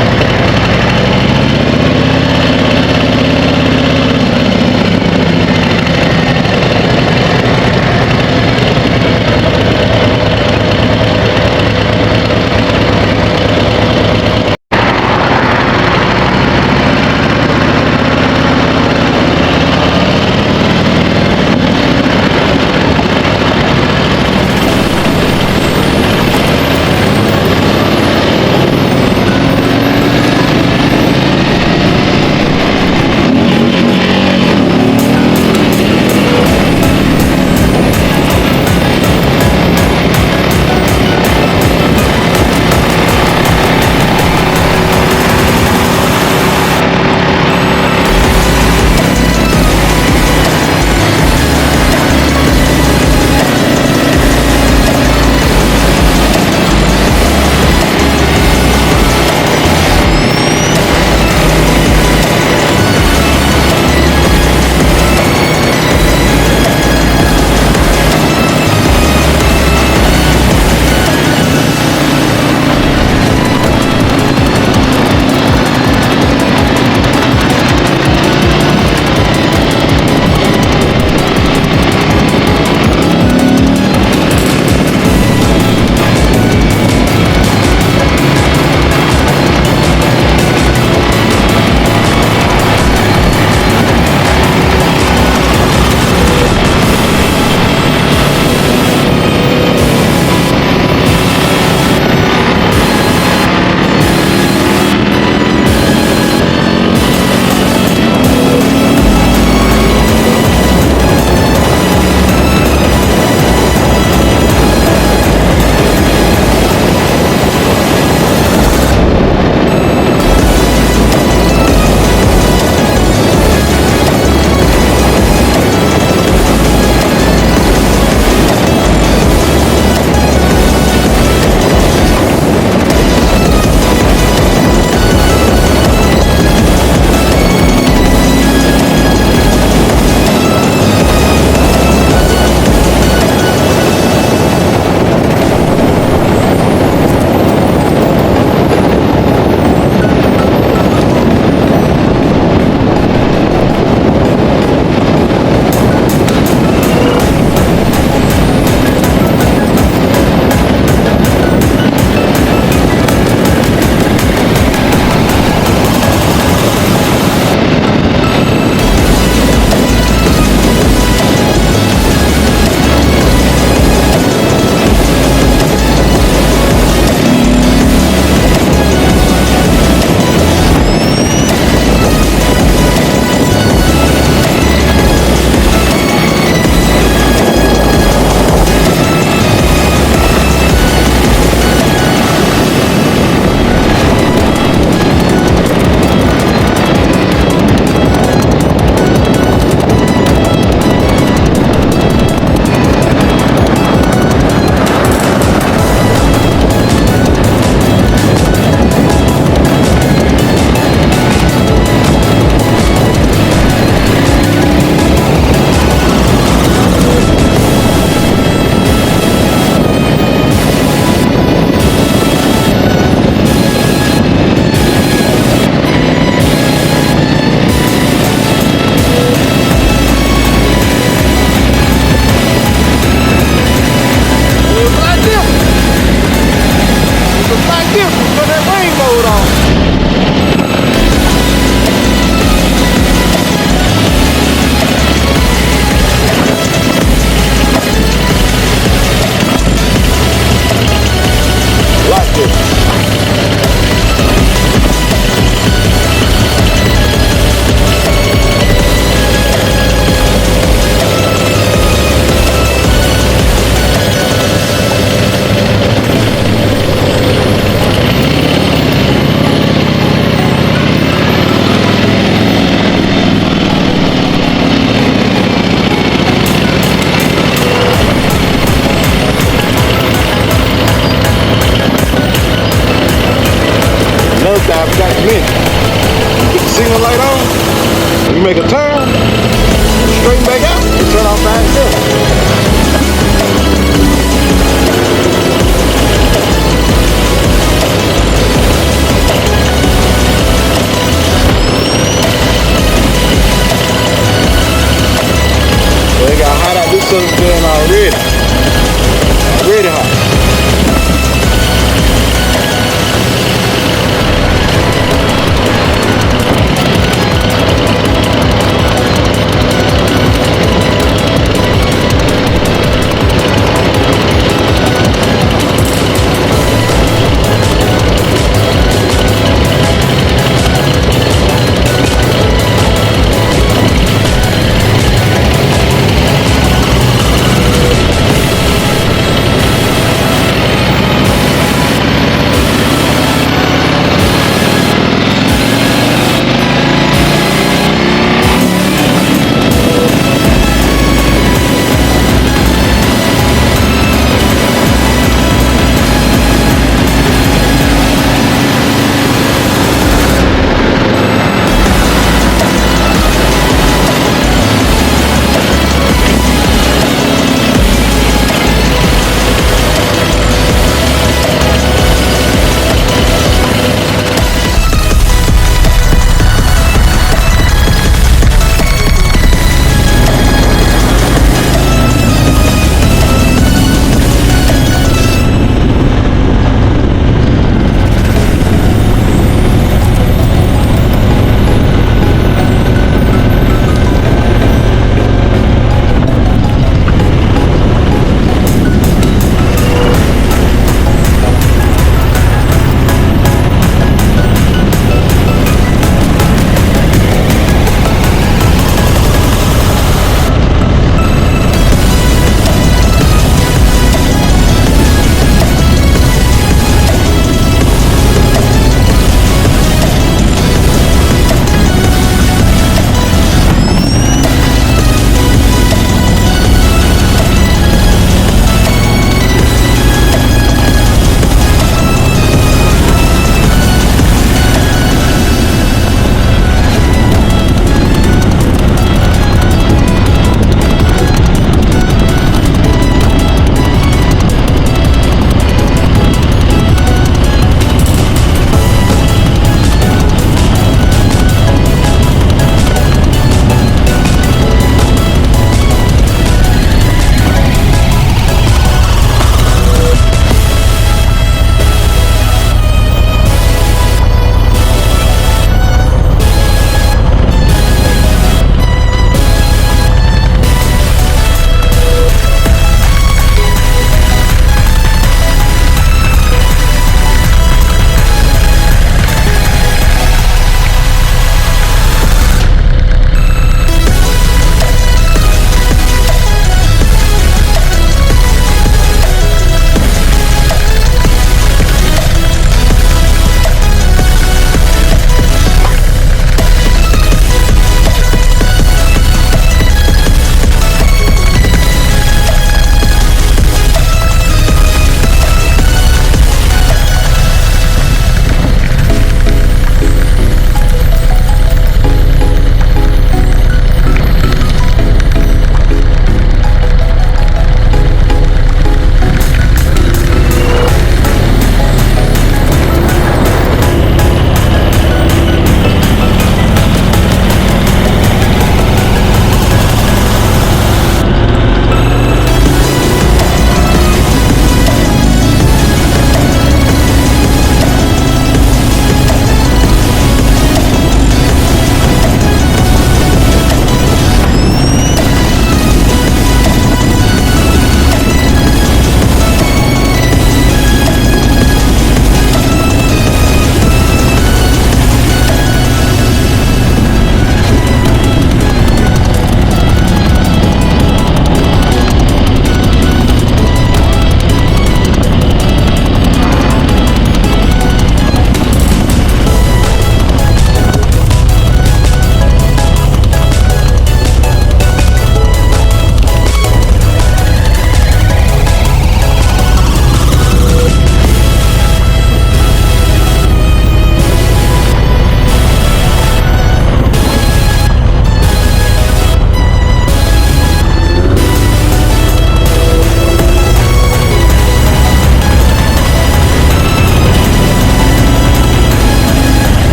load on. Like it. Another thing I forgot to mention, you put the signal light on, when you make a turn, straighten back out, and turn off by itself. So they got hot out this sucker's been already. Already hot.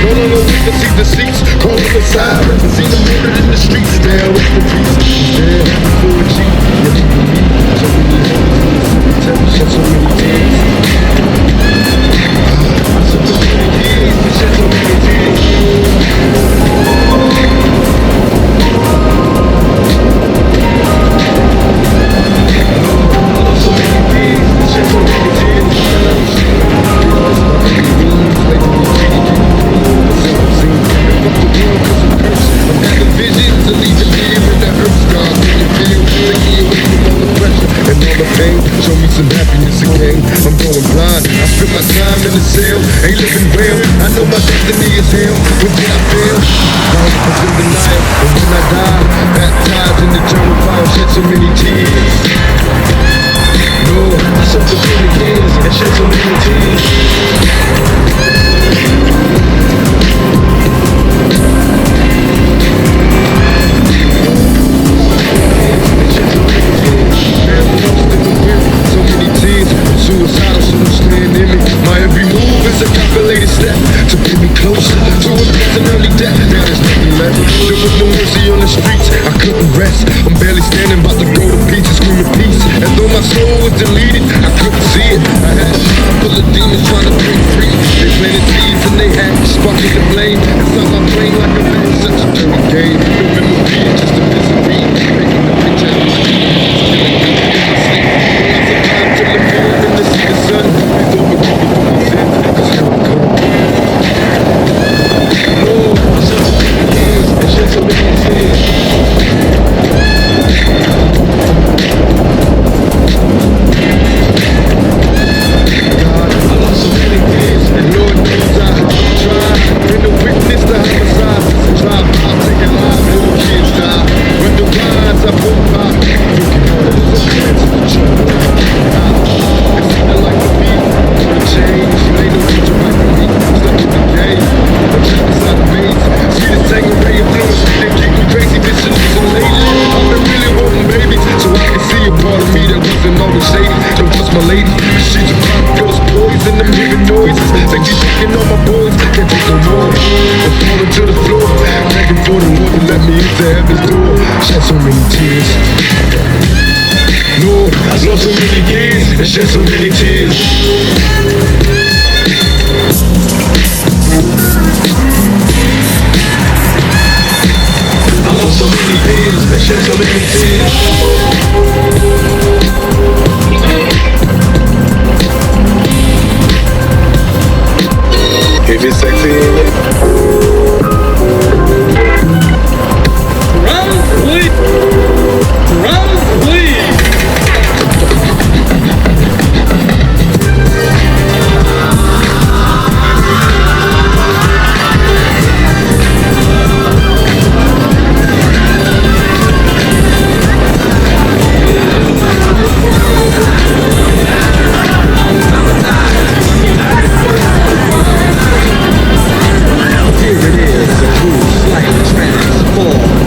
No longer wait to see the seats, calling the sirens. See them murdered in the streets, down with the peace. Dead before a cheat, looking for me. So many hoes, shed so many tears. So many years, shed so many tears. So many years, shed so many tears. I'm having visions of leaving here in the earth scar. Can you feel? Taking you away from all the pressure and all the pain. Show me some happiness again. I'm going blind. I spent my time in the cell. Ain't living well. I know my destiny is hell. When did I fail? I was in denial. And when I die, baptized in the eternal fire, shed so many tears. Lord, I suffered so many years and shed so many tears. Suicidal, so stand in me. My every move is a calculated step to bring me closer to a an early death. Now there's nothing left. There was no mercy on the streets. I couldn't rest. I'm barely standing, about to go to pieces, screaming peace. And though my soul was deleted, I couldn't see it. I had a mind full of demons trying to break free. They planted seeds and they had sparking the flame. Inside my brain like a man, such a dirty game. No memory, just a misery. Making the picture of my dreams. In my sleep. When I survived till the morning and to see the sun. Please don't forgive me for my sins, cause here I come. Lord, I shed so many years and shed so many tears. God, I lost so many years, and Lord knows I tried. Been the witness to homicide. Drive by, taking lives, little kids die. When the lines I pull by, looking hard as a chance to try. It seemed like the beat would change. Ain't no future right for me. Stuck in the game. I'm trapped inside the maze. See the same ray of influence. They keep me crazy, disillusioned lately. I've been really wanting babies, so I can see a part of me that wasn't always shady. Don't trust my lady, she's a rock, feels poison. I'm hearing noises. They keep taking all my boys, can't take no more. I'm falling to the floor, begging for the Lord to let me into heaven's door. Shed so many tears. Lord, I lost so many years and shed so many tears. I lost so many years and shed so many tears. If it's sexy,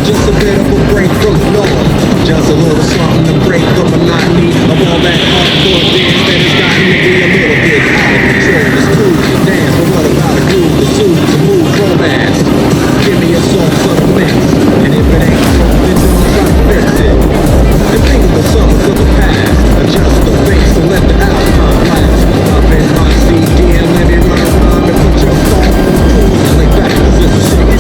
just a bit of a break from the norm. Just a little something to break the monotony of all that hardcore dance that has gotten to be a little bit out of control. It's cool to dance, but what about a groove to soothe, to move romance? Give me a song for the mix, and if it ain't wrong, then don't try to fix it. And think of the songs of the past, adjust the bass and let the outcome blast. Up in my CD and let it run around and put your phone on pause and lay back as if it's singing.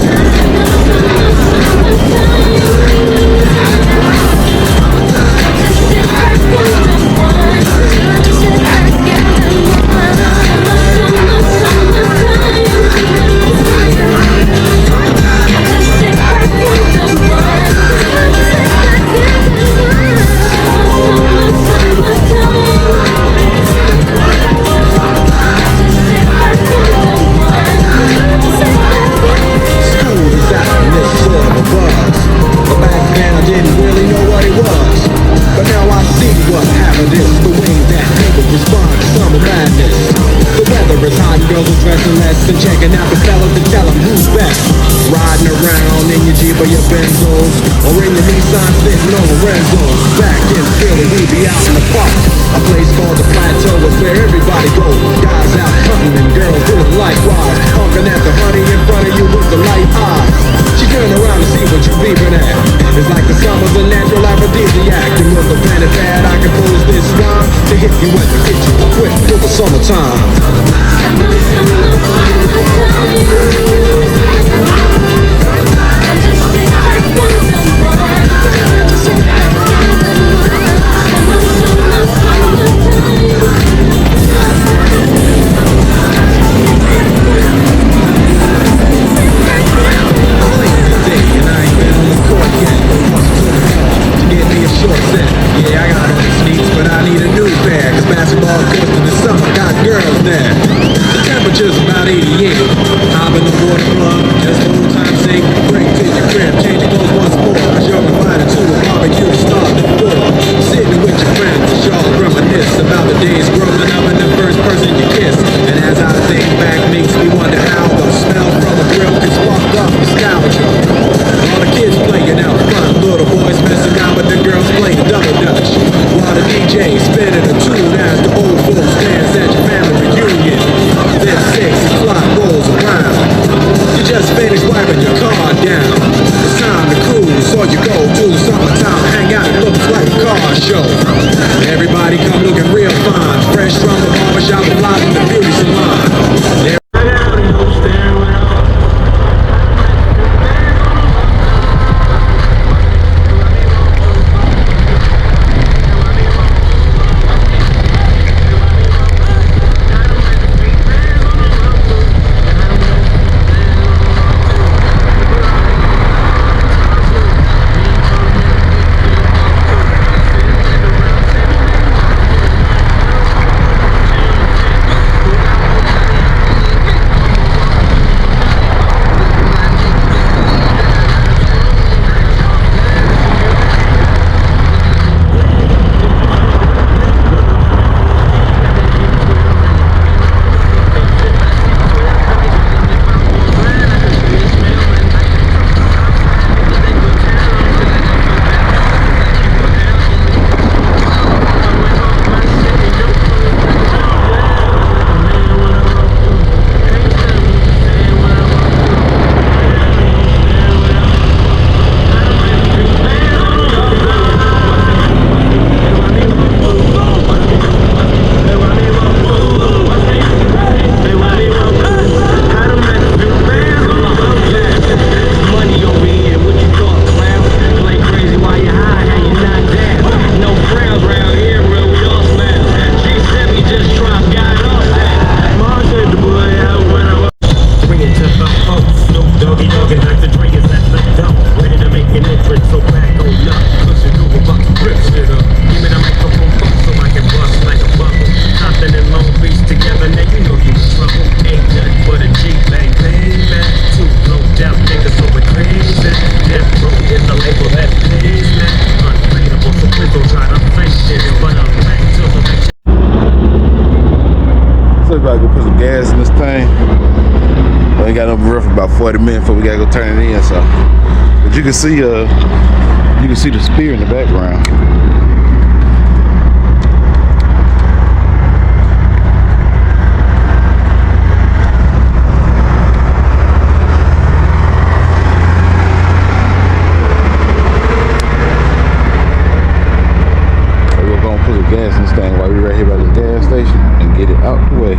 Checking out the fellas to tell them who's best. riding around in your Jeep or your Benzos, or in your Nissan sitting on Lorenzo's. Back in Philly, we be out in the park. A place called the Plateau is where everybody goes. Guys out hunting and girls doing likewise. Honking at the honey in front of you with the light eyes. She turn around to see what you beeping at. It's like the summer's a natural aphrodisiac. And with a pen and pad, I compose this rhyme to hit you and to get you quick for the summertime. Yeah, I got on the sneaks, but I need a new pair. Cause basketball courts in the summer got girls there. The temperature's about 88. Hop in the water club, just for old time's sake. Break to your crib, change your clothes once more. Cause you're invited to a barbecue to start the four. Sitting with your friends, y'all reminisce about the days growing up and the first person you kiss. And as I think back, makes me wonder how the smell from a grill can spark up nostalgia. All the kids playing out front, little boys messing around with the girls playing double dutch. While the DJ spinning a tune as the old folks dance at your family reunion. Then 6 o'clock rolls around. You just finished wiping your car down. It's time to cruise, so you go to the summertime, hang out, it looks like a car show. Everybody come looking real fine, fresh from the barbershop and live in the beauty salon. Gas in this thing. We ain't got no roof for about 40 minutes before we gotta go turn it in. So, but you can see the spear in the background. So we're gonna put the gas in this thing while we're right here by this gas station and get it out the way.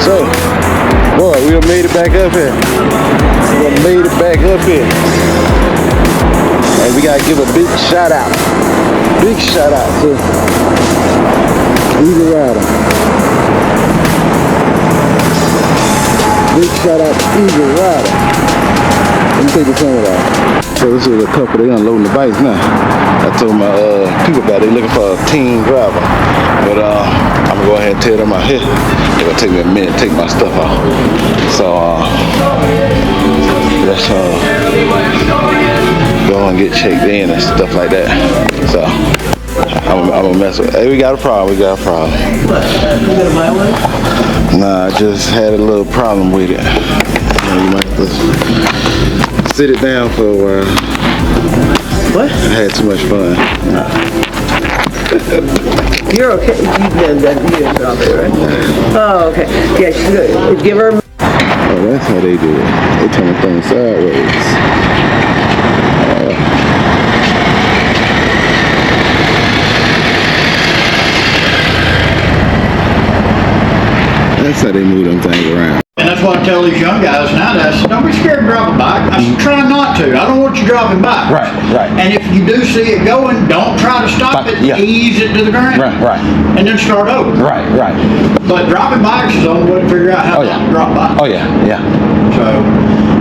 So, boy, we done made it back up here. And we gotta give a big shout out. Big shout out to Eagle Rider. Big shout out to Eagle Rider. Let me take the camera out. So this is a couple, they unloading the bikes now. I told my people about they looking for a team driver. But I'm gonna go ahead and tell them out here. It's gonna take me a minute to take my stuff out. So let's go and get checked in and stuff like that. So I'm gonna mess with. Hey, we got a problem. Nah, I just had a little problem with it. You might have to sit it down for a while. What? I had too much fun. You're okay. You didn't drop it, right? Oh, okay. Yeah, she's good. Give her. Oh, that's how they do it. They turn the thing sideways. That's how they move them things around. And that's what I tell these young guys nowadays. Don't be scared to drop a bike. I said, try not to. I don't want you dropping bikes. Right. And if you do see it going, don't try to stop it. Yeah. Ease it to the ground. Right. And then start over. Right. But dropping bikes is the only way to figure out how to drop bikes. Oh yeah. So,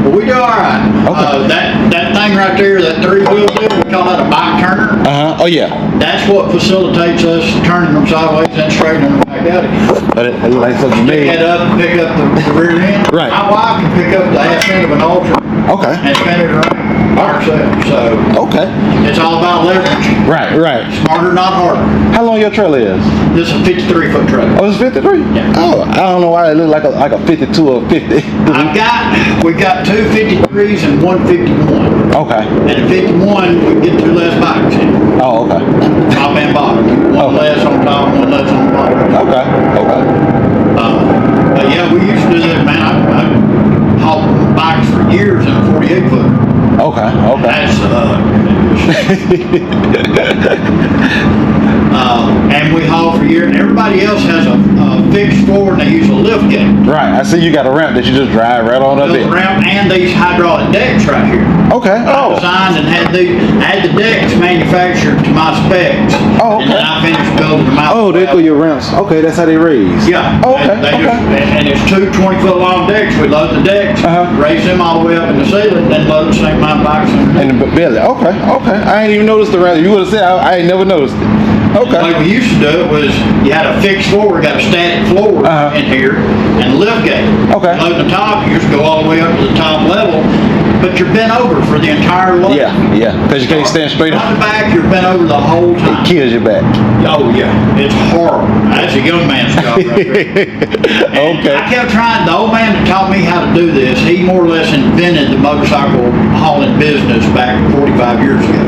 but we do all right. Okay. That thing right there, that 3-wheel deal, we call that a bike turner. Oh yeah. That's what facilitates us turning them sideways and straightening them back out again. But it like something Pick made. it up and pick up the rear end. Right. My wife can pick up the half end of an Ultra. Okay. And spin it around by herself. So okay. It's all about leverage. Right. Smarter, not harder. How long your trailer is? This is a 53-foot trailer. Oh, it's 53? Yeah. Oh, I don't know why it looked like a 52 or 50. We got two 53s and one 51. Okay. And the 51, we can get two less bikes in. Oh, okay. Top and bottom. One less on top, one less on the bottom. Okay. But yeah, we used to do that, man. I hauled bikes for years in a 48-foot. Okay. And we haul for years, and everybody else has a fixed floor, and they use a lift gate. Right. I see you got a ramp that you just drive right on up there. Ramp and these hydraulic decks right here. Okay. I designed and had the decks manufactured to my specs. Oh, okay. And then I finished building them out. Oh, they go your ramps. Okay, that's how they raise. Yeah. Oh, okay. And it's two 20-foot long decks. We load the decks, raise them all the way up in the ceiling, then load the same amount of bikes in and the belly. Okay. I ain't even noticed the ramp. You would have said I ain't never noticed it. Okay. The way we used to do it was you had a fixed floor, we got a static floor in here, and a lift gate. Okay. Load the top, you just go all the way up to the top level, but you're bent over for the entire load. Yeah, because you can't stand straight up. On the back, you're bent over the whole time. It kills your back. Oh yeah, it's horrible. That's a young man's job right there. Okay. I kept trying, the old man that taught me how to do this, he more or less invented the motorcycle hauling business back 45 years ago.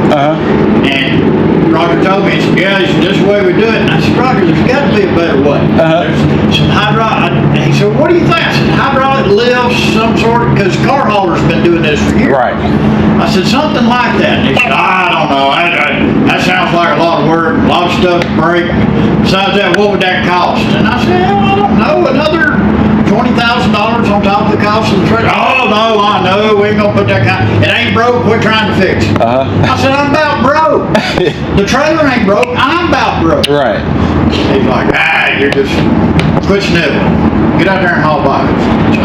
And Roger told me, he said, yeah, this is the way we do it. And I said, Roger, there's got to be a better way. There's some hydraulic, and he said, what do you think? I said, hydraulic lifts, some sort, because car haulers been doing this for years. Right. I said, something like that. And he said, I don't know. That sounds like a lot of work, a lot of stuff to break. Besides that, what would that cost? And I said, well, I don't know, another $20,000 on top of the cost of the trailer. Oh, no, I know, we ain't gonna put that kind. It ain't broke, we're trying to fix it. I said, I'm about broke. The trailer ain't broke, I'm about broke. Right. He's like, you're just, quit sniveling. Get out there and haul bikes. So,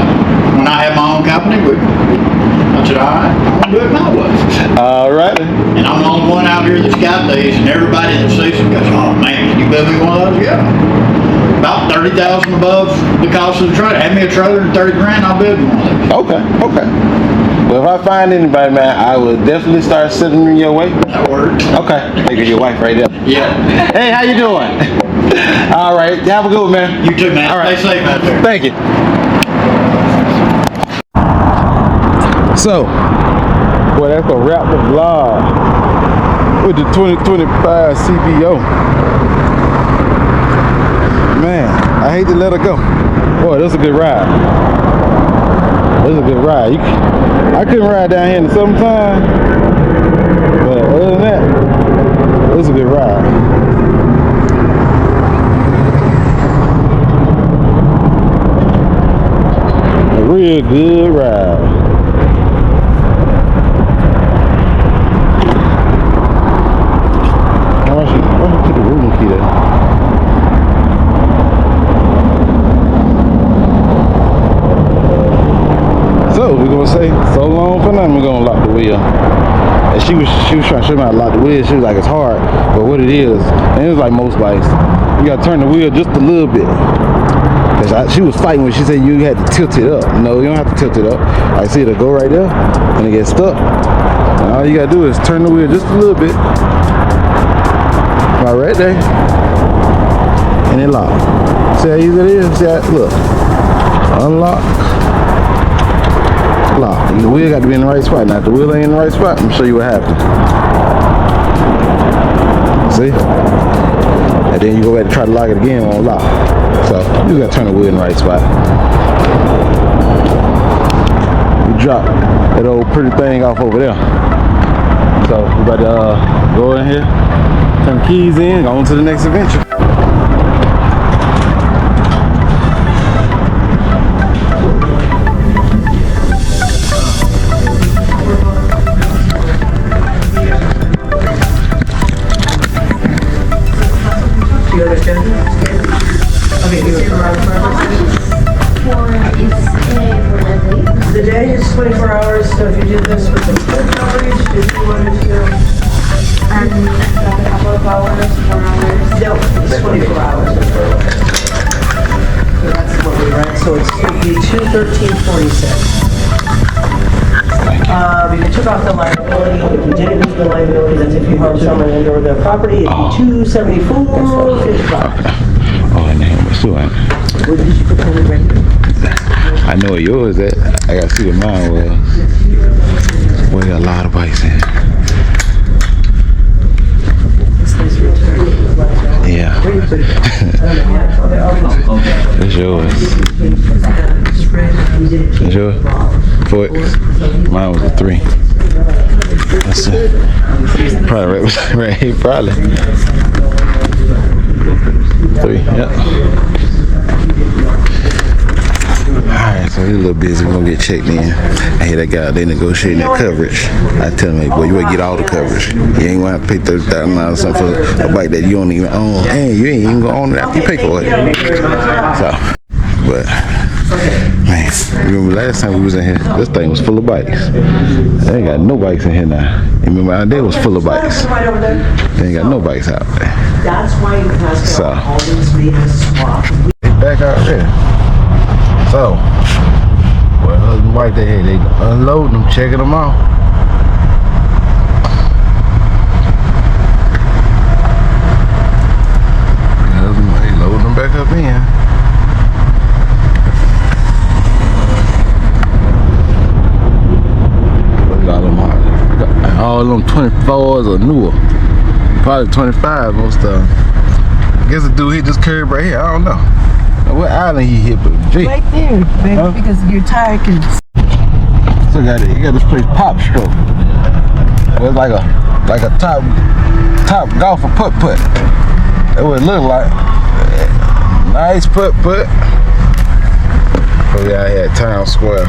when I had my own company, I said, all right, I'm gonna do it my way. All right. And I'm the only one out here that's got these, and everybody that sees them goes, oh man, can you build me one of those? Yeah. About 30,000 above the cost of the trailer. Have me a trailer and 30 grand, I'll build you one of those. Okay. Well, if I find anybody, man, I will definitely start sending them your way. That works. Okay. Look at your wife right there. Yeah. Hey, how you doing? All right. Have a good one, man. You too, man. All right. Stay safe out there. Thank you. So, boy, that's gonna wrap the vlog with the 2025 CVO. Man, I hate to let her go. Boy, that's a good ride. That's a good ride. I couldn't ride down here in the summertime, but other than that, it's a good ride. real good ride. Why she put the room key there? So we're gonna say so long for nothing. We're gonna lock the wheel. And she was trying to show me how to lock the wheel. She was like, it's hard, but what it is, and it was like most bikes, you gotta turn the wheel just a little bit. Cause she was fighting when she said you had to tilt it up. No, you don't have to tilt it up. I see it'll go right there, and it gets stuck. And all you gotta do is turn the wheel just a little bit. Right there, and it locks. See how easy it is? See how, look, unlock. Lock. The wheel got to be in the right spot. Now if the wheel ain't in the right spot, I'm gonna show you what happens. See? And then you go back and try to lock it again, it won't lock. So you gotta turn the wheel in the right spot. You drop that old pretty thing off over there. So we about to go in here, turn the keys in, go on to the next adventure. You understand? Okay, you the day is 24 hours, so if you did this with the full coverage, if you wanted to, a couple of hours, 4 hours. no, it's 24 hours. So that's what we rent, so it's it'd be $213.46. If you took off the liability, if you didn't use the liability, that's if you harm someone and/or their property, it'd be $274.55. Oh, and then what's doing? What did you put on the record? I know where yours at. I gotta see what mine was. We got a lot of bikes in. Yeah. That's yours. That's yours? 4. Mine was a 3. That's it. Probably right here, probably. 3, yep. Alright, so he's a little busy. We're gonna get checked in. I hear that guy, they negotiating that coverage. I tell him, hey, boy, you ain't get all the coverage. You ain't gonna have to pay $30,000 or something for a bike that you don't even own. And you ain't even gonna own it after you pay for it. So, but, man, remember last time we was in here, this thing was full of bikes. They ain't got no bikes in here now. You remember our day was full of bikes. They ain't got no bikes out there. That's why you pass all these maintenance swap. Back out there. So, well, husband wife they had, they unloading them, checking them out. Husband, they loading them back up in. Look at all them 24s or newer. Probably 25 most of them. I guess the dude hit this curb right here, I don't know. What island he hit, but gee. Right there, baby, because your tire can. So you got this place Pop Stroke. It's like a top golfer putt. It would look like. Nice putt. So we out here at Town Square.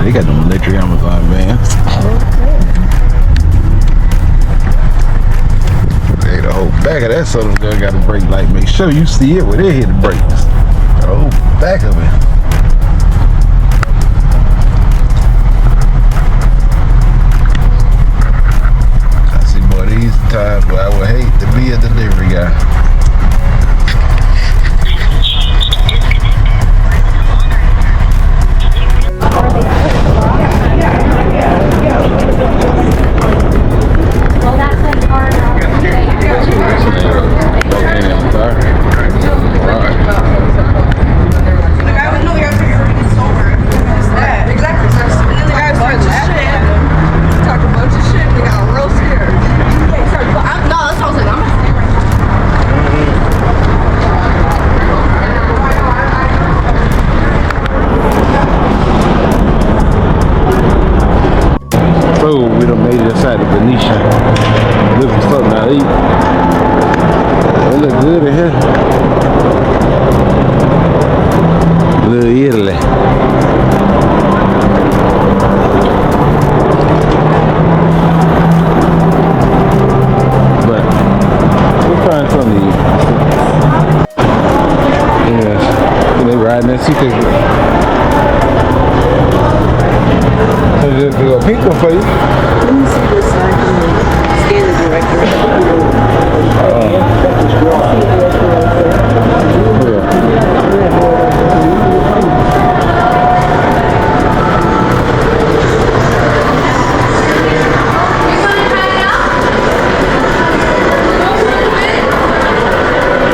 They got them electric Amazon vans. Hey, the whole back of that son of a gun got a brake light. Make sure you see it when they hit the brakes. The whole back of it. I see, boy, these times where I would hate to be a delivery guy. Venetian. Looking for something to eat. It look good in here. Little Italy. But we'll find something to eat. Yeah, they riding that suitcase. So just go pink one for you. Let me see this so I can scan the director.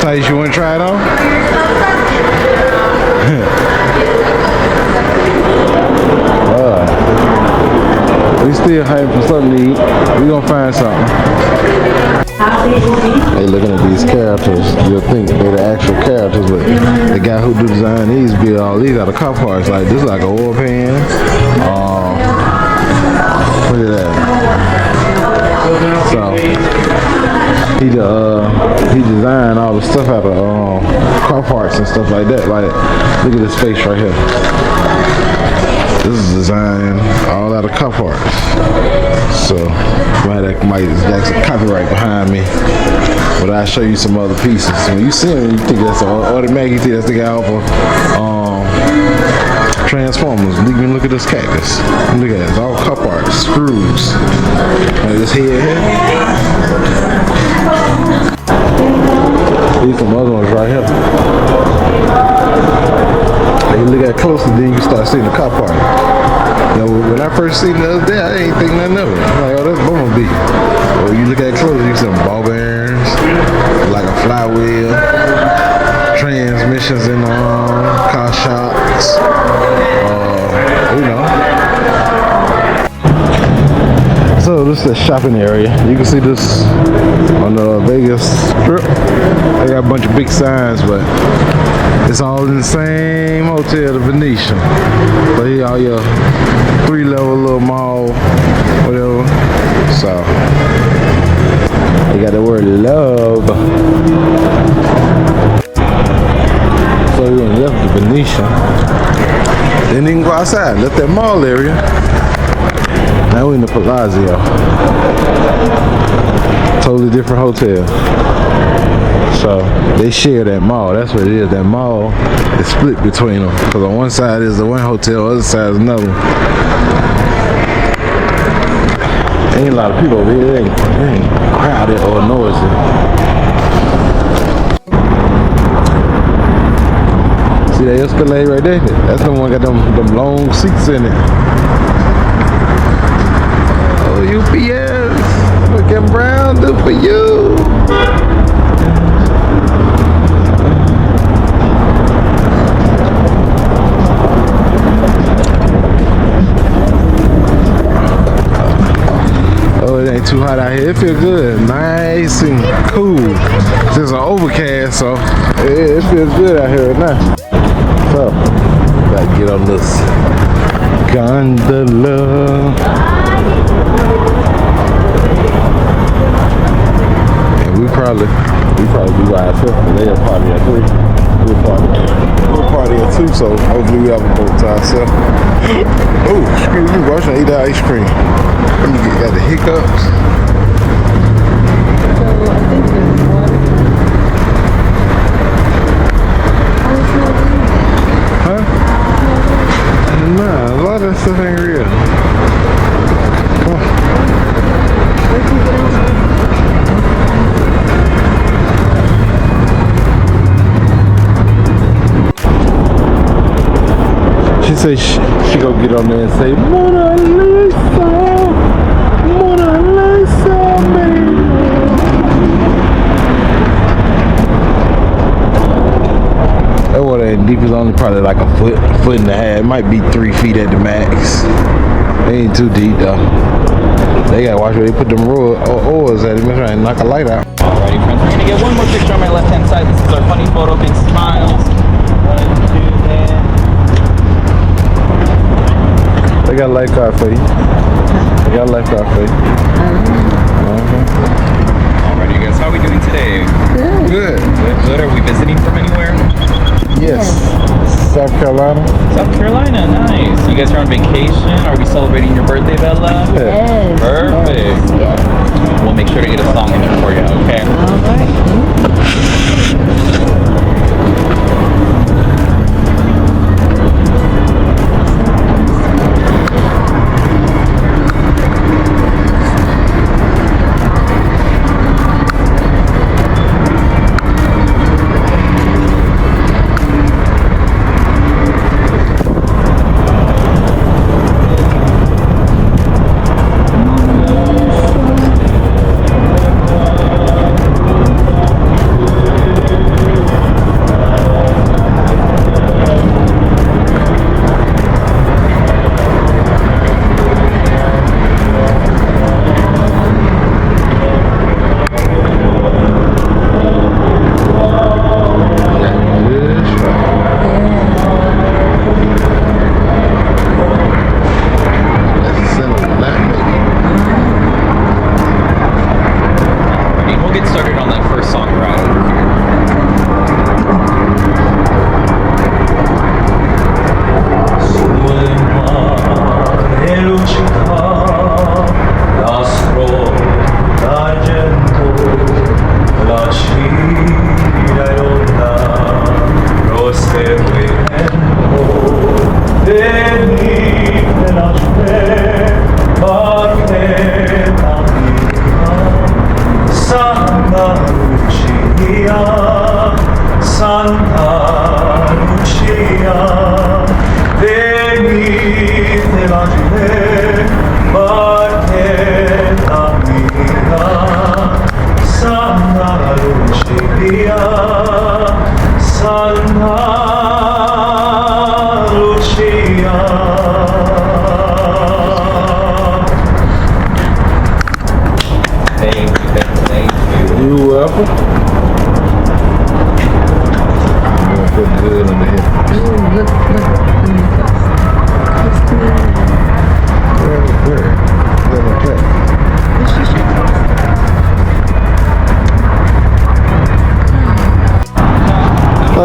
Tice, you want to try it on? We still hyping for something to eat. We gonna find something. Hey, looking at these characters, you'll think they're the actual characters, but the guy who do design these build all these out of car parts. Like this is like an oil pan. Look at that. So he designed all the stuff out of car parts and stuff like that. Like look at this face right here. This is designed all out of car parts. So might that's a copyright behind me. But I'll show you some other pieces. When you see them, you think that's automatic. You think that's the guy off of Transformers. Even look at this cactus. Look at it. It's all car parts, screws. Like this head here. These some other ones right here. When you look at it closer, then you start seeing the car part. You know, when I first seen it the other day, I ain't think nothing of it. I'm like, oh, that's Bumblebee. But when you look at it closer, you see some ball bearings, like a flywheel, transmissions in the car shocks, you know. So this is the shopping area. You can see this on the Vegas Strip. They got a bunch of big signs, but it's all in the same hotel, the Venetian. So here all your 3-level little mall, whatever. So they got the word love. So we went left the Venetian. Then you can go outside, left that mall area. Now we're in the Palazzo. Totally different hotel. So they share that mall. That's what it is. That mall is split between them. Because on one side is the one hotel, other side is another one. Ain't a lot of people over here. It ain't crowded or noisy. See that Escalade right there? That's the one got them long seats in it. Oh, UPS, what can Brown do for you? Oh, it ain't too hot out here. It feels good, nice and cool. It's just an overcast, so it feels good out here right now. So, gotta get on this gondola. And we probably be by ourselves. They'll party at 3. We'll party at 2, so hopefully we have a boat to ourselves. Oh, excuse me, bro, I should eat that ice cream. You got the hiccups. Huh? Nah, a lot of that stuff ain't real. Come on. She said she go get on there and say, Mona Lisa, Mona Lisa, baby. That water ain't deep. It's only probably like a foot and a half. It might be 3 feet at the max. It ain't too deep though. They gotta watch where they put them oars at it. They're trying to knock a light out. Alrighty, friends, we're gonna get one more picture on my left-hand side. This is our funny photo, big smiles. 1, 2, and They got a lifeguard for you. They got a lifeguard for you. How are we doing today? Good. Good. Are we visiting from anywhere? Yes. South Carolina. South Carolina, nice. You guys are on vacation? Are we celebrating your birthday, Bella? Yes. Perfect. Yes. We'll make sure to get a song in there for you, okay?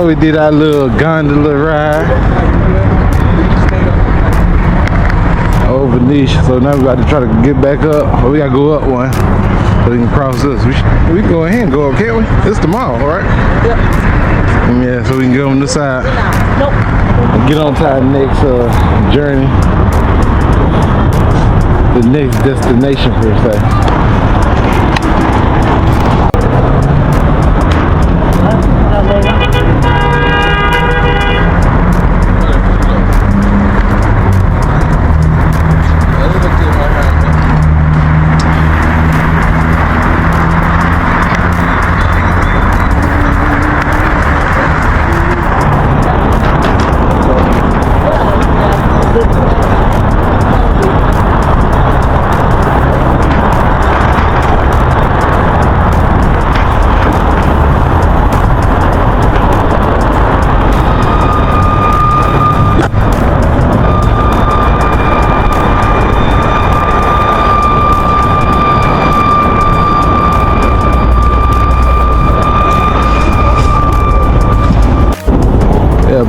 We did our little gondola ride over Venetia, so now we got to try to get back up. Or we gotta go up one so we can cross this. We can go ahead and go up, can't we? It's tomorrow, right? Yep. Yeah, so we can go on this side. Nope. Get on to our next journey, the next destination per se.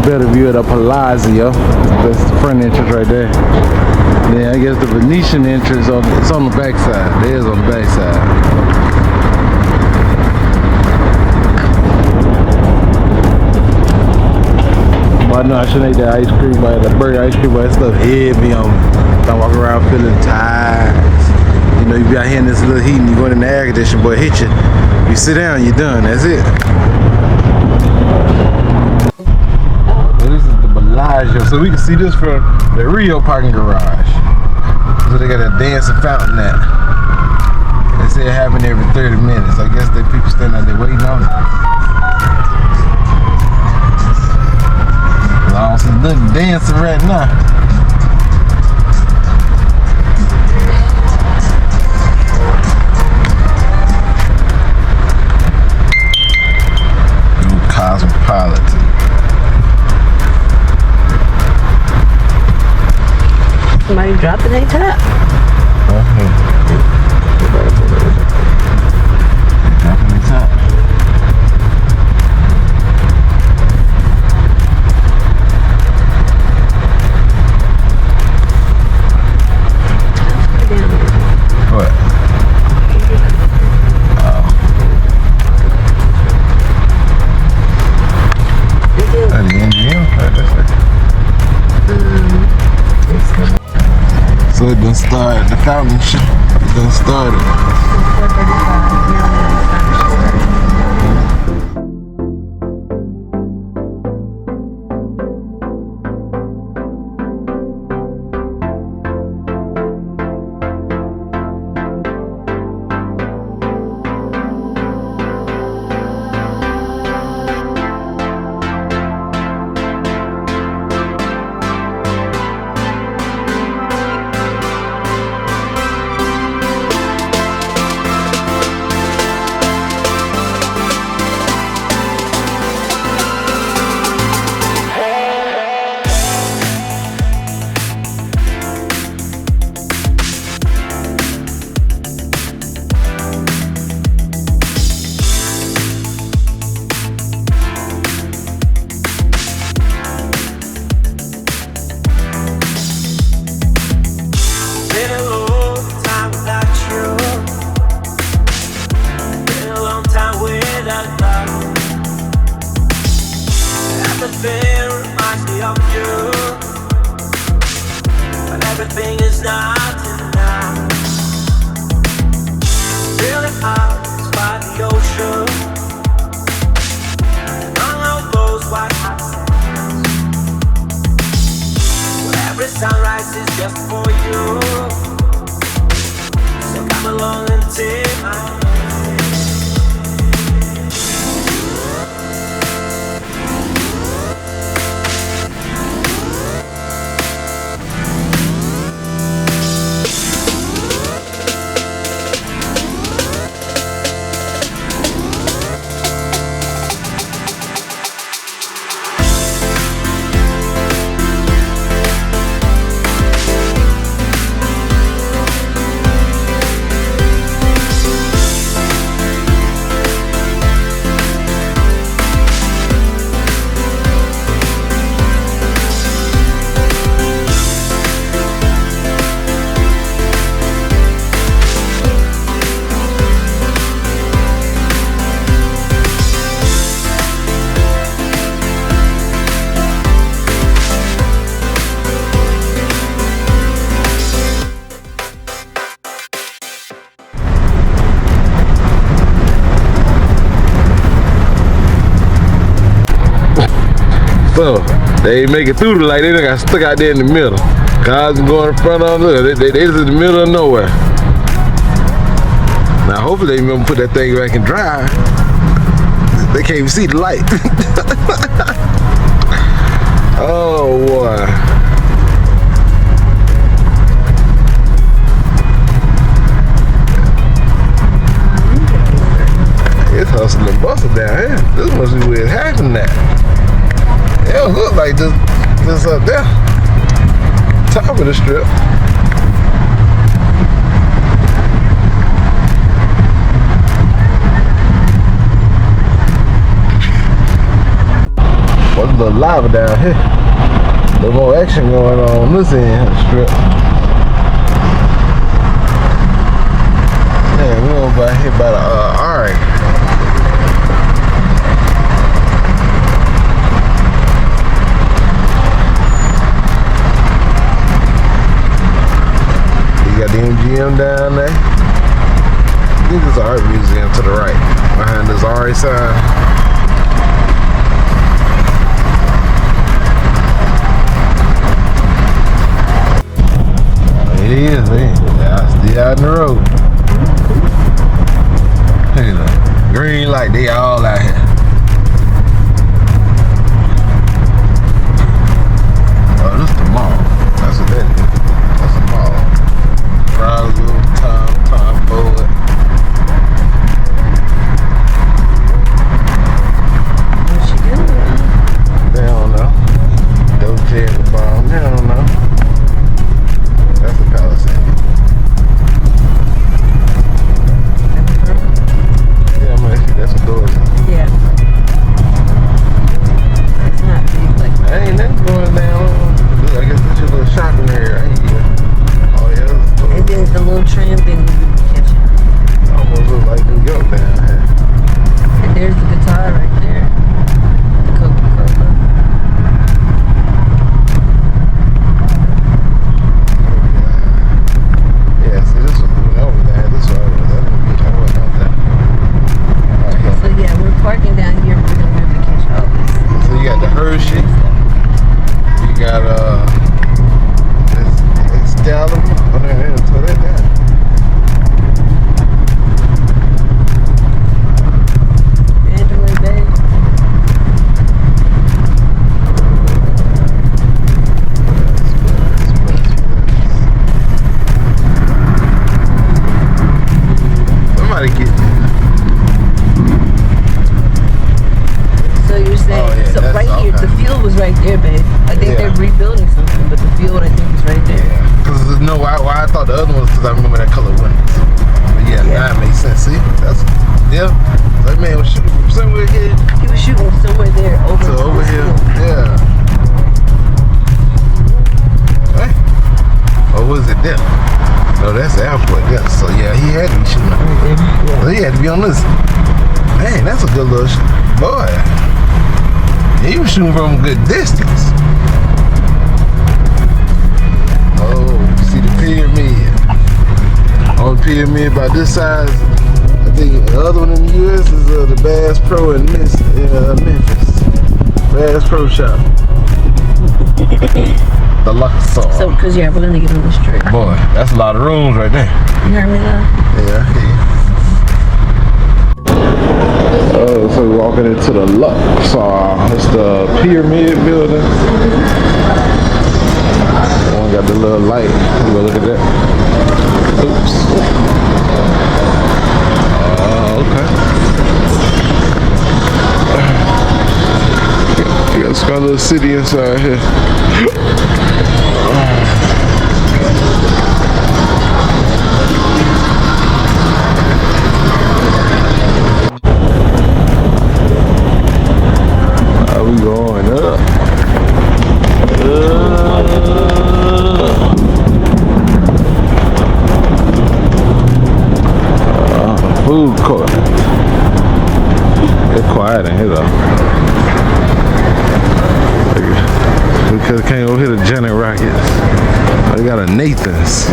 Better view of the Palazzo. That's the front entrance right there. Then I guess the Venetian entrance it's on the back side. There's on the back side. But I know I shouldn't eat that ice cream, but the burger ice cream, but that stuff heavy on me. I walk around feeling tired. You know, you be out here in this little heat and you go in the air conditioner, boy, hit you. You sit down, you're done. That's it. So we can see this from the Rio parking garage. So they got a dancing fountain at. They say it happen every 30 minutes. I guess the people standing out there waiting on it. I don't see nothing dancing right now. New Cosmopolitan. Somebody dropping a top. Dropping a started. The fountain shit done started. 4:35. Everything is not enough. Feeling out by the ocean. None of those white hot sands. Where every sunrise is just for you. So come along and take my hand. So they ain't make it through the light. They done got stuck out there in the middle. Cars going in front of them. Look, they just in the middle of nowhere. Now hopefully they gonna put that thing back in drive. They can't even see the light. Oh boy. It's hustling and bustle down here. This must be where it happened at. It don't look like this up there. Top of the strip. What's a little lava down here? A little more action going on this end of the strip. Man, we over here by the Orange. Got the MGM down there. I think there's an art museum to the right behind this RA sign. It is, man. Still out in the road. Look at that. Green light, they all out here. Oh, this is the mall. That's what that is. That's a mall. Brazil, Tom Bullet. What's she doing? They don't know. Dolce & Gabbana. They don't know. That's a Palisade. Yeah, I'm actually, that's a Doors. Sushi. You got Excalibur. Oh, there, throw that down. Mandalay Bay. Somebody get. So you're saying, so that's right here, okay. the field was right there, babe. I think they're rebuilding something, but the field I think is right there. Cause no, why I thought the other one was because I remember that color windows. But yeah, now it makes sense. See, that's That man was shooting from somewhere here. He was shooting somewhere there over here. Yeah. Hey. Or was it there? No, that's the airport. Yeah. So yeah, he had to be shooting. So he had to be on this. Dang, that's a good little boy. He was shooting from a good distance. Oh, see the pyramid. On the pyramid about this size. I think the other one in the US is the Bass Pro in Memphis. Bass Pro Shop. The Luxor. So, because we're gonna get on this trip. Boy, that's a lot of rooms right there. You heard me though? Yeah, I hear you. So we're walking into the Luxor. It's the pyramid building. One got the little light. You go look at that. Oops. Okay. You got Scarlet City inside here. We going up. Food court. It's quiet in here though. Because can't go hit a Janet Rockets. They got a Nathan's.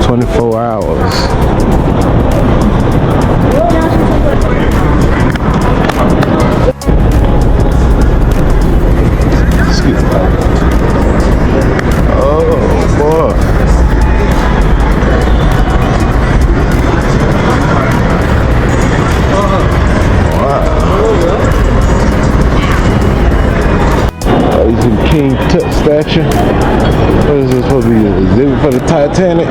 $24 hours. Oh boy. Wow. Oh, you see the King Tut statue? What is this supposed to be? An exhibit for the Titanic?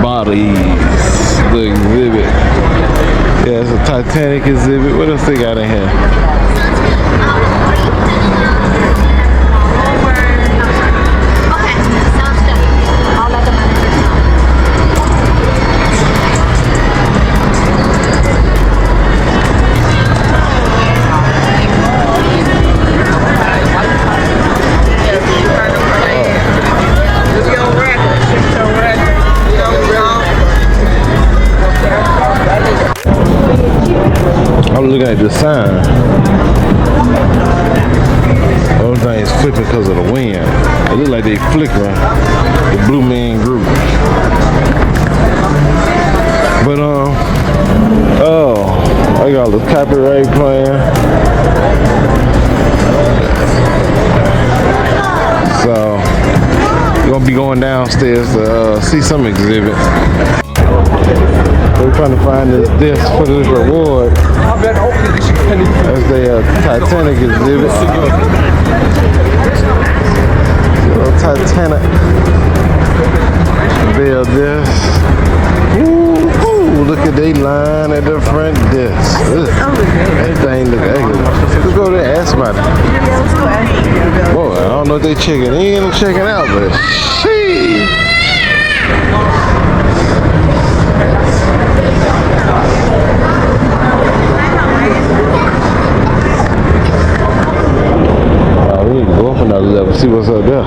Bodies, the exhibit. Yeah, it's a Titanic exhibit. What else they got in here? I'm looking at the sign. Those things flipping because of the wind. It look like they flickering. The Blue Man Group. But oh, I got the copyright playing. So we're gonna be going downstairs to see some exhibit. We're trying to find this for this reward. That's the Titanic exhibit. Little Titanic. Build this. Ooh, look at they line at the front desk. That thing look ugly. Let's go there and ask about it. Yeah, let's go ask them. Boy, I don't know if they checking in or checking out, but sheesh. We need to go up another level, see what's up there.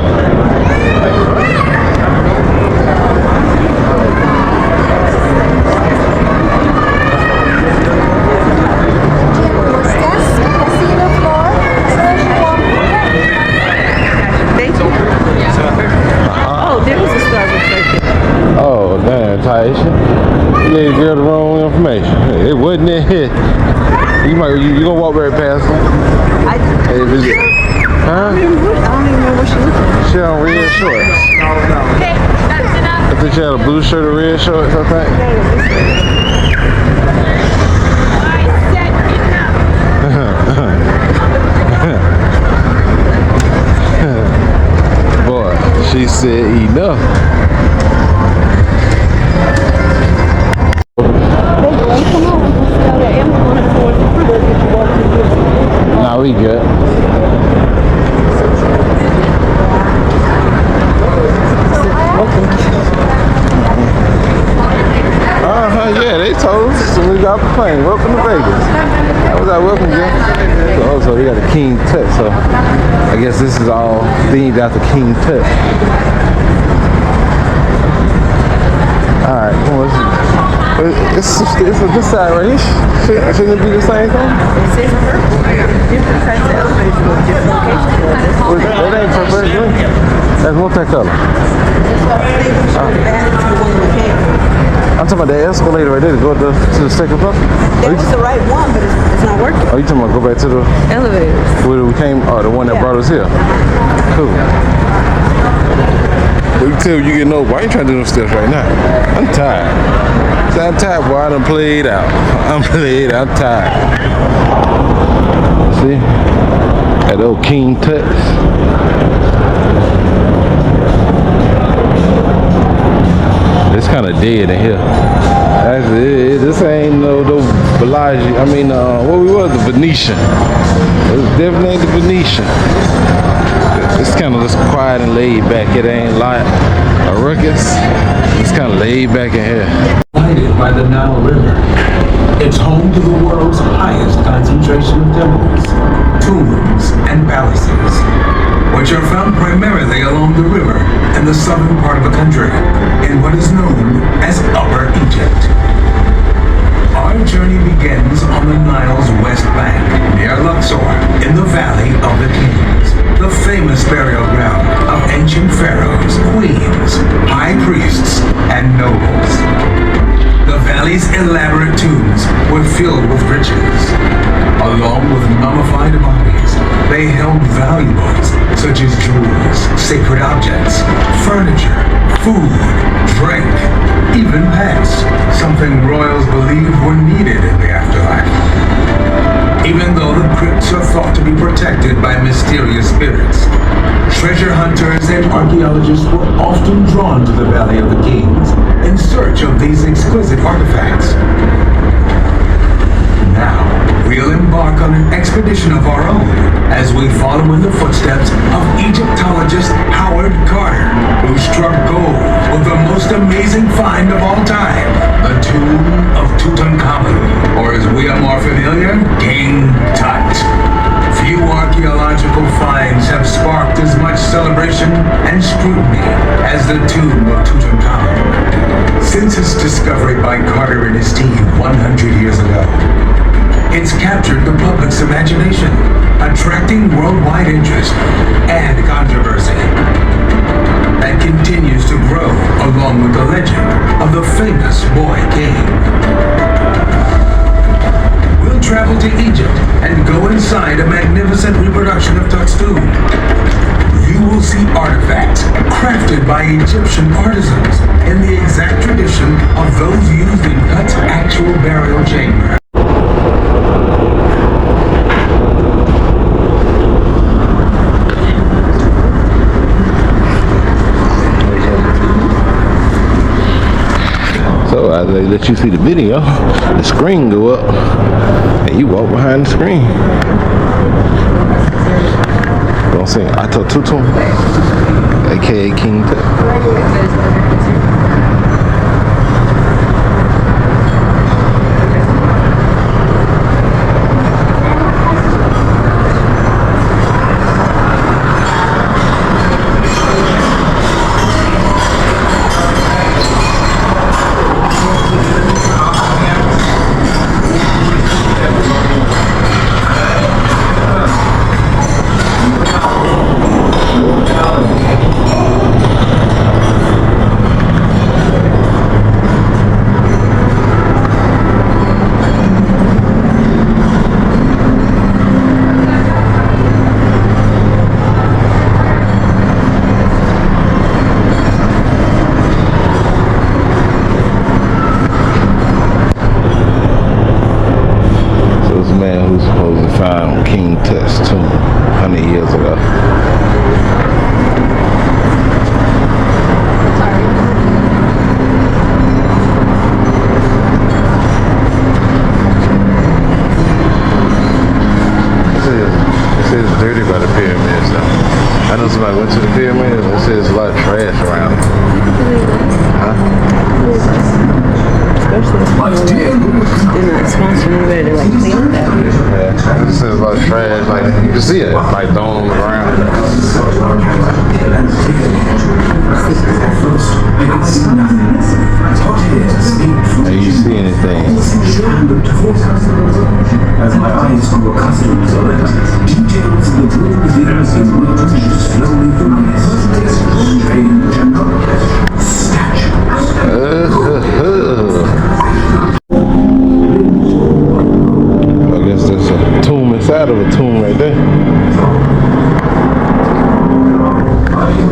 Aisha. You gave the girl the wrong information. It wasn't in here. You gonna walk right past her? Hey, visit. Huh? I don't even know what she looks like. She had on red shorts. Okay, that's enough. I think she had a blue shirt and red shorts, I think. Boy, she said enough. Nah, we good. Yeah, they told us when we got off the plane. Welcome to Vegas. That was our welcome gift. So also, we got a King Tut, so I guess this is all themed after King Tut. Alright, come on, this side right here. Shouldn't it be the same thing? Different kinds of elevators go to different locations. That ain't purple, green. That's multicolor. I'm talking about the escalator right there to go to the second floor. That was the right one, but it's not working. Oh, you talking about go back to the Elevators. Where we came? Oh, the one that brought us here. Cool. Well, you tell you get no. Why you trying to do those steps right now? I'm tired. I'm tired, boy. I done played out. I'm tired. See? That old King Tut. It's kind of dead in here. This ain't no Bellagio. I mean, what we was, the Venetian. It was definitely the Venetian. It's kind of just quiet and laid back. It ain't like a ruckus. It's kind of laid back in here. Guided by the Nile River. It's home to the world's highest concentration of temples, tombs, and palaces, which are found primarily along the river in the southern part of the country, in what is known as Upper Egypt. Our journey begins on the Nile's west bank, near Luxor, in the Valley of the Kings, the famous burial ground of ancient pharaohs, queens, high priests, and nobles. The valley's elaborate tombs were filled with riches. Along with mummified bodies, they held valuables such as jewels, sacred objects, furniture, food, drink, even pets, something royals believed were needed in the afterlife. Even though the crypts are thought to be protected by mysterious spirits, treasure hunters and archaeologists were often drawn to the Valley of the Kings in search of these exquisite artifacts. Now, we'll embark on an expedition of our own as we follow in the footsteps of Egyptologist Howard Carter, who struck gold with the most amazing find of all time, the tomb of Tutankhamun, or as we are more familiar, King Tut. Few archaeological finds have sparked as much celebration and scrutiny as the tomb of Tutankhamun. Since its discovery by Carter and his team 100 years ago, it's captured the public's imagination, attracting worldwide interest and controversy. That continues to grow along with the legend of the famous Boy King. We'll travel to Egypt and go inside a magnificent reproduction of Tut's tomb. You will see artifacts crafted by Egyptian artisans in the exact tradition of those used in Tut's actual burial chamber. So as they let you see the video, the screen go up and you walk behind the screen. Don't sing Ato Tutum, aka King Tut. trash around. Huh? Especially if they're not sponsoring anybody to like clean up that. Yeah, this is a lot of trash. Like you can see it, like thrown on the ground. Do you see anything? As my eyes grew accustomed to it, details of the room's leaders emerged slowly from my strange and I guess there's a tomb inside of a tomb right there.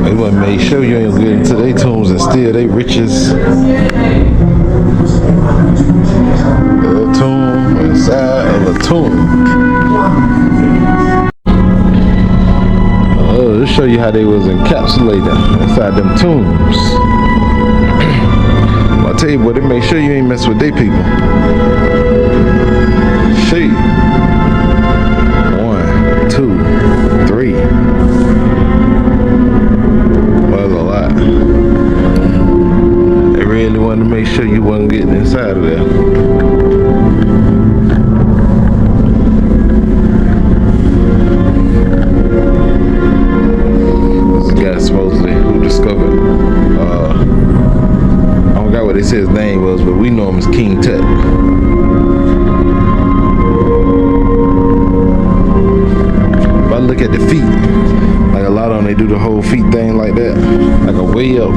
They want to make sure you ain't get into their tombs and steal their riches. A tomb inside of a tomb. Oh, this show you how they was encapsulated inside them tombs. I'll tell you what, they make sure you ain't mess with their people. See. 1, 2, 3. Well, that's a lot. They really wanted to make sure you wasn't getting inside of there. This guy supposedly who discovered, I forgot what they said his name was, but we know him as King Tut. If I look at the feet, like a lot of them, they do the whole feet thing like that, like a way up.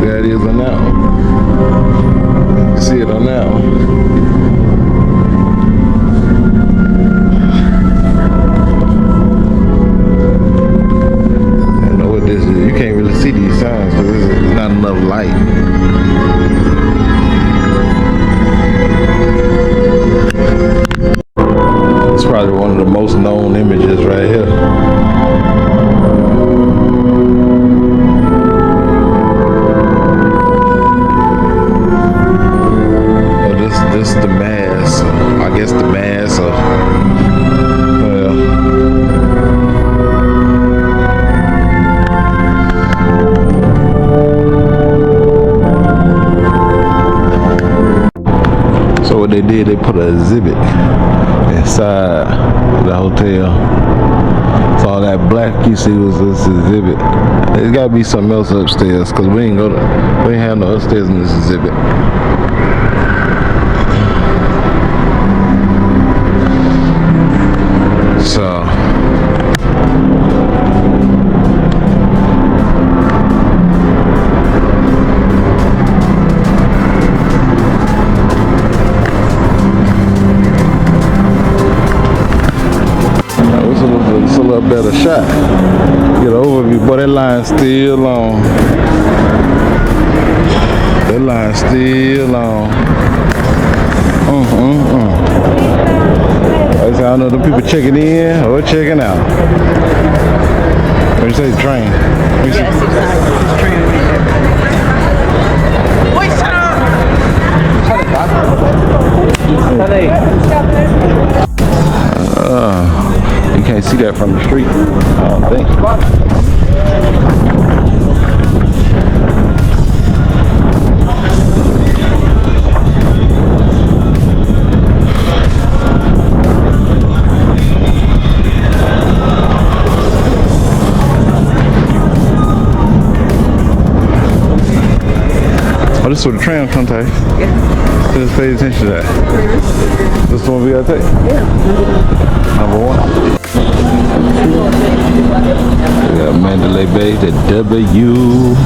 There it is on that one. You can see it on that one. I know what this is. You can't really see these signs because there's not enough light. It's probably one of the most known images right here. This is the mass. I guess the mass of, so what they did, they put an exhibit inside the hotel. So all that black you see was this exhibit. There's gotta be something else upstairs because we ain't have no upstairs in this exhibit. So it's a little better shot. Get an overview, but that line's still long. That line's still long. I don't know the people checking in or checking out. What do you say, train? You can't see that from the street, I don't think. Oh, this is where the tram comes to. Yeah. Just pay attention to that. This one we gotta take? Yeah. Number 1. We got Mandalay Bay, the W.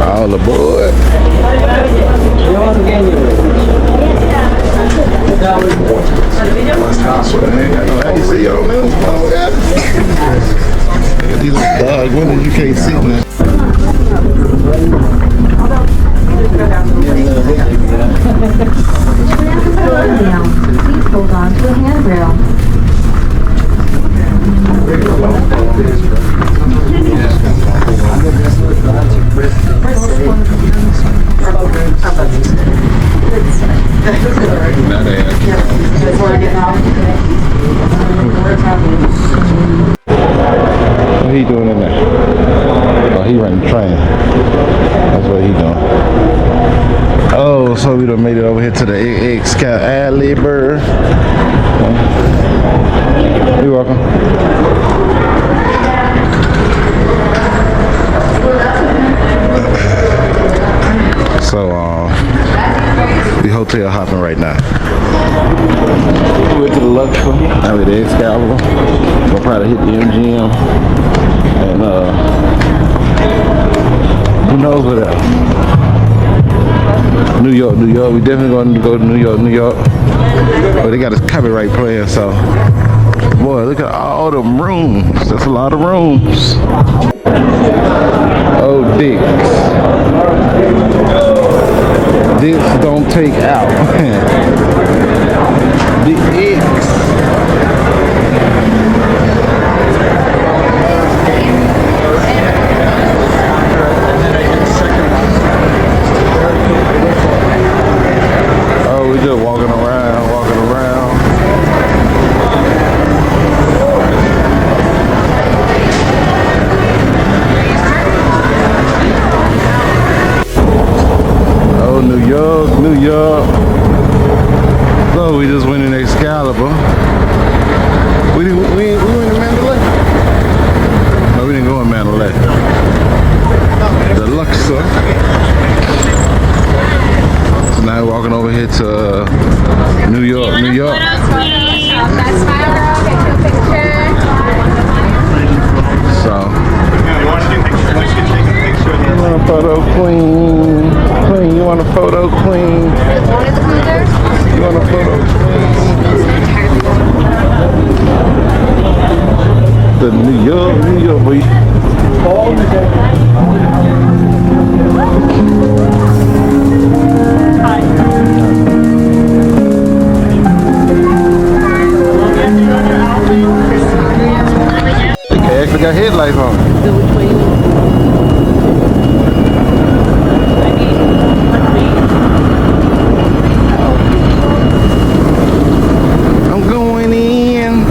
All aboard. These are dog windows you can't see now. Please hold on to a handrail. Now they have. What he doing in there? Oh, he running the train. That's what he doing. Oh, so we done made it over here to the X-Scout Ad-Libber. You're welcome. So, we hotel hopping right now. We went to the Luxor, now we're at the Excalibur. We'll probably hit the MGM. And, who knows what else? New York. We definitely going to go to New York. But they got a copyright player, so. Boy, look at all them rooms. That's a lot of rooms. Oh, Dicks. Dicks don't take out. Dicks. Oh, we just walking around. New York. So we just went in Excalibur. We went to Mandalay? No, we didn't go in Mandalay. The Luxor. So now we're walking over here to New York. So you want a photo, queen? You want a photo, queen? You want a photo, queen? The New York, boy. They actually got headlights on. I'm going in.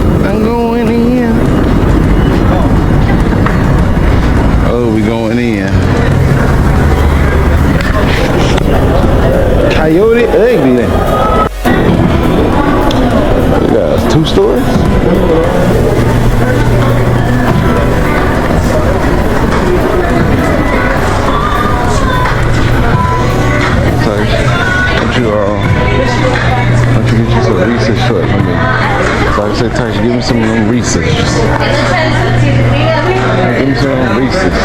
Oh, we going in. Coyote Ugly. We got 2 stories. Don't you get you some research short for me? So I said, Tyson, give me some of them research. Give me some of them research.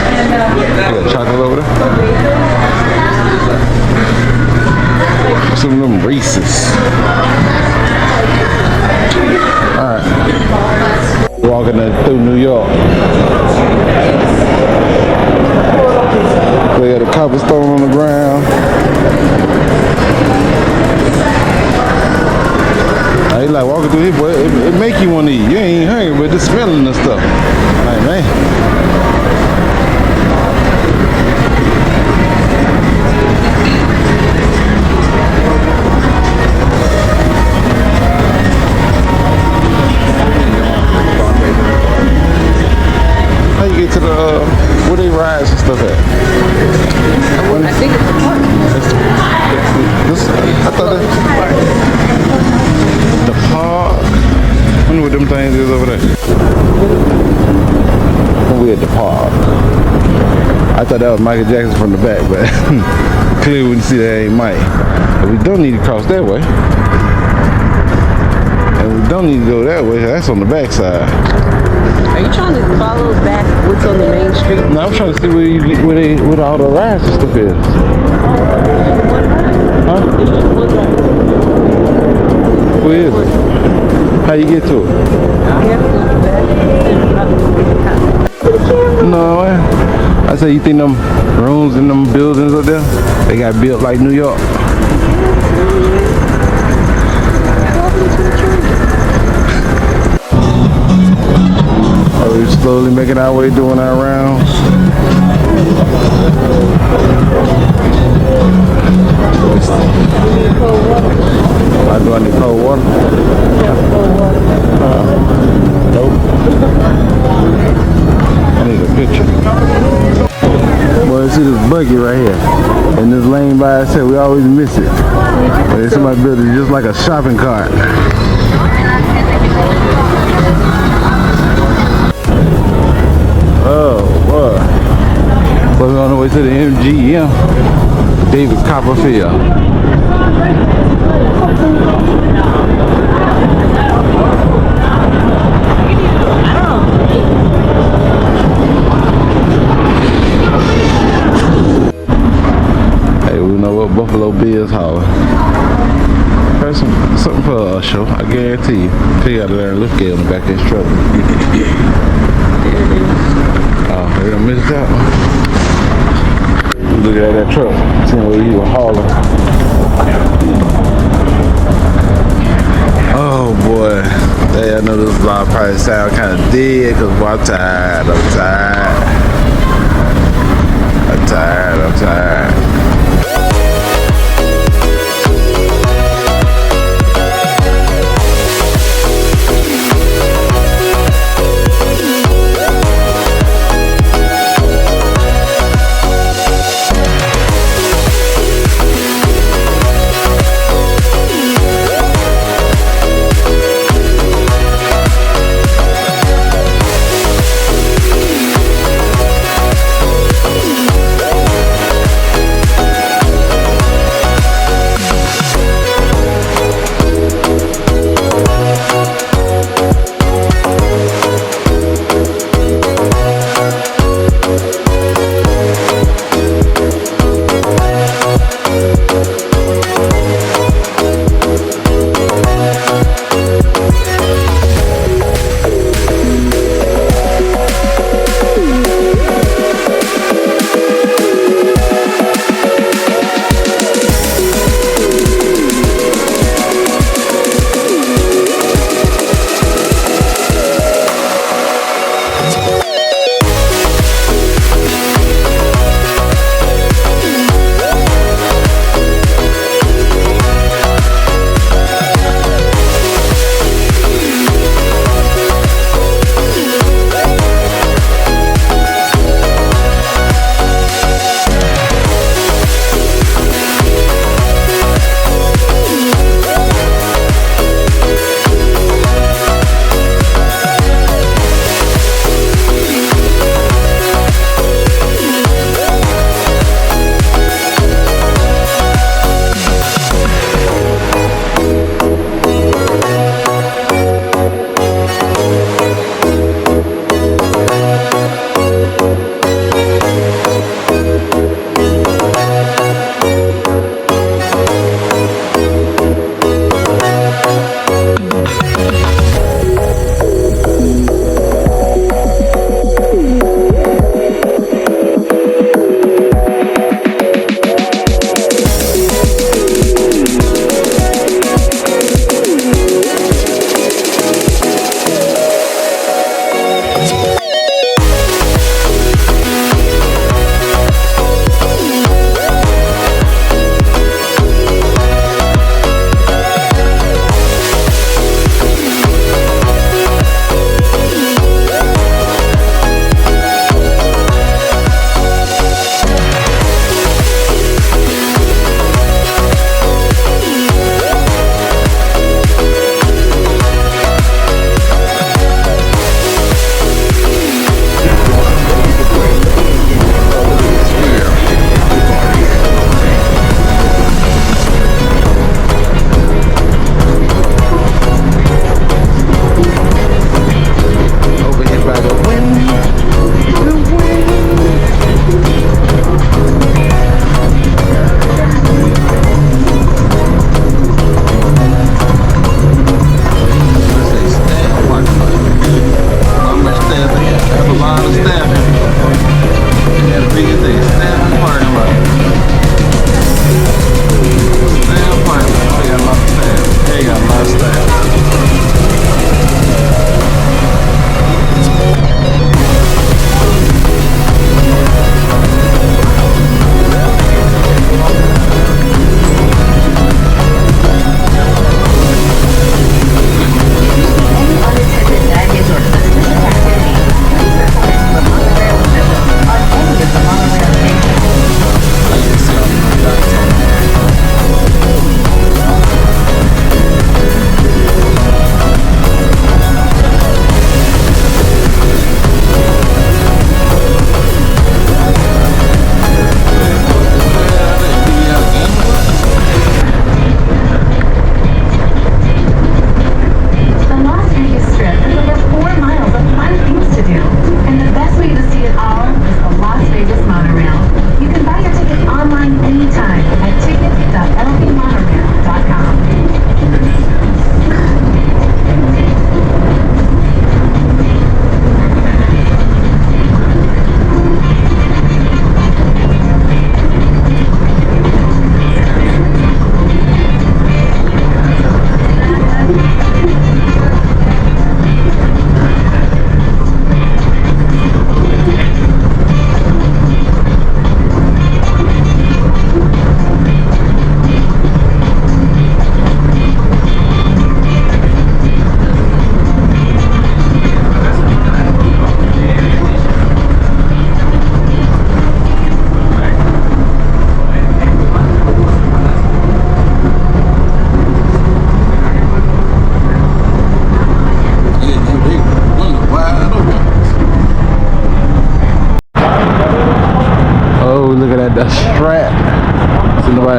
You got chocolate over there? Some of them Reese's. Alright. Walking through New York. They got a cobblestone on the ground. I like walking through here, boy. It make you want to eat. You ain't hungry, but just smelling the stuff. Like, man. How you get to the where they rides and stuff at? I think it's the park. I thought that the park. I wonder what them things is over there. We at the park. I thought that was Michael Jackson from the back, but clearly we can see that ain't Mike. But we don't need to cross that way. And we don't need to go that way. That's on the back side. Are you trying to follow back what's on the main street? No, I'm trying to see where all the rides and stuff is. Huh? Where is it? How you get to it? No, I say you think them rooms in them buildings up there, they got built like New York? We're slowly making our way, doing our rounds. Y'all need cold water? Nope. I need a picture. Boy, see this buggy right here. And this lane by itself, we always miss it. But somebody built it just like a shopping cart. Oh, boy. So we're on the way to the MGM. David Copperfield. Hey, we know what Buffalo Bills hauling. Heard something for a show, I guarantee you. He got to learn lift gate on the back of his truck. Oh, they done missed that one. Look at that truck, seeing what he was hauling. Oh boy, hey, I know this vlog probably sound kind of dead because boy, I'm tired.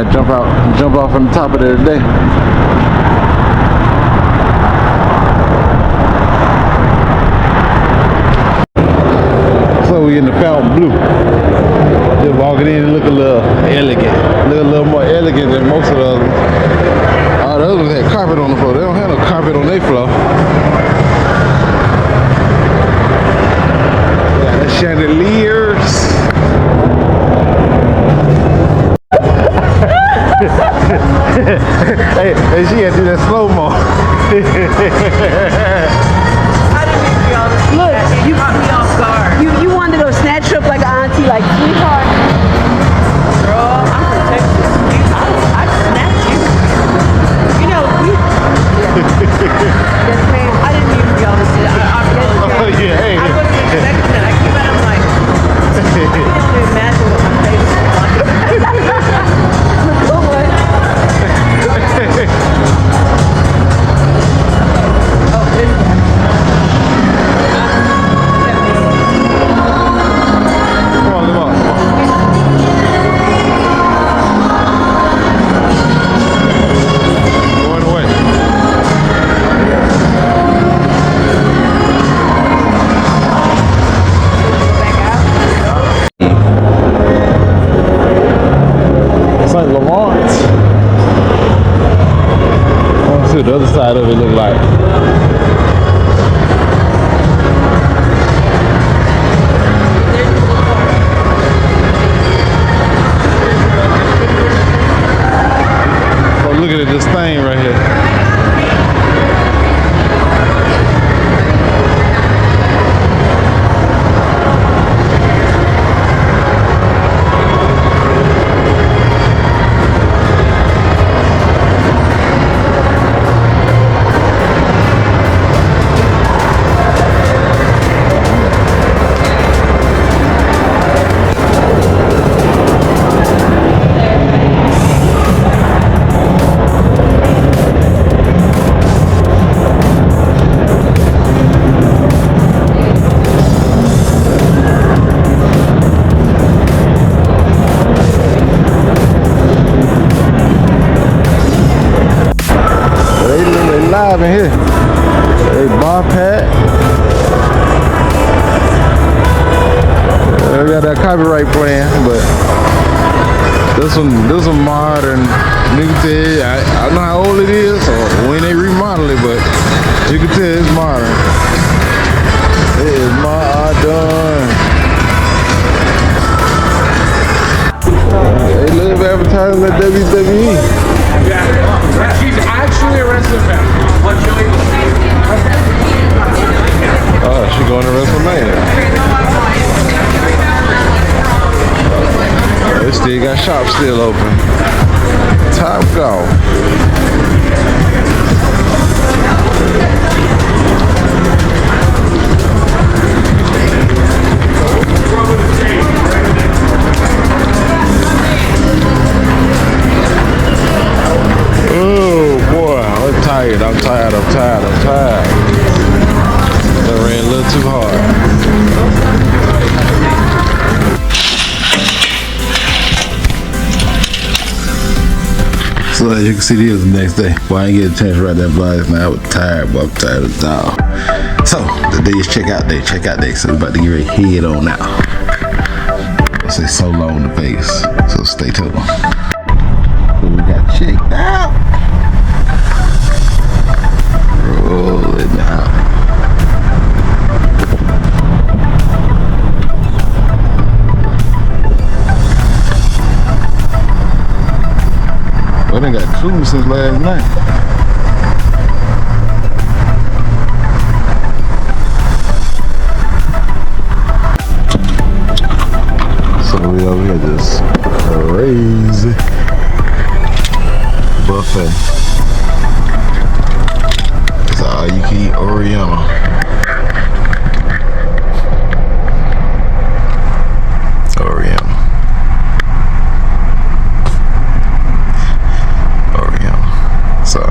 gotta jump off from the top of there today. So we in the Fountain Blue. Just walking in and look a little elegant. Look a little more elegant than most of the others. All the others had carpet on the floor. They don't have no carpet on their floor. Yeah, the chandeliers. hey, she had to do that slow-mo. Look, you caught me off guard. You wanted to go snatch up like an auntie, like sweetheart. Girl, I'm protected. I snapped you. You know, yes, ma'am. I didn't mean for y'all to see that. Oh, yeah, hey. I wasn't expecting that. I came out, I'm like, I can't even imagine what my face was like. St. Laurent. I want to see what the other side of it look like. Oh, look at this thing right here. Live in here. They bar pack. They got that copyright playing, but this one modern. Nigga tell you, I don't know how old it is or when they remodel it, but you can tell it's modern. It is modern. They live advertising at WWE. Yeah, she's actually a wrestling fan. Oh, she going to WrestleMania. They still got shops still open. Top Golf. Oh boy, I'm tired. I ran a little too hard. So as you can see, this is the next day. Well, I didn't get a chance to ride that bike. Now I was tired, but I'm tired as dog. So the day is checkout day. So we're about to get ready to head on out. I say solo in the face, so stay tuned. So we got checked out. Rolling out. Well, they got two since last night. So we over here just crazy buffet. It's all you can eat Oriental. So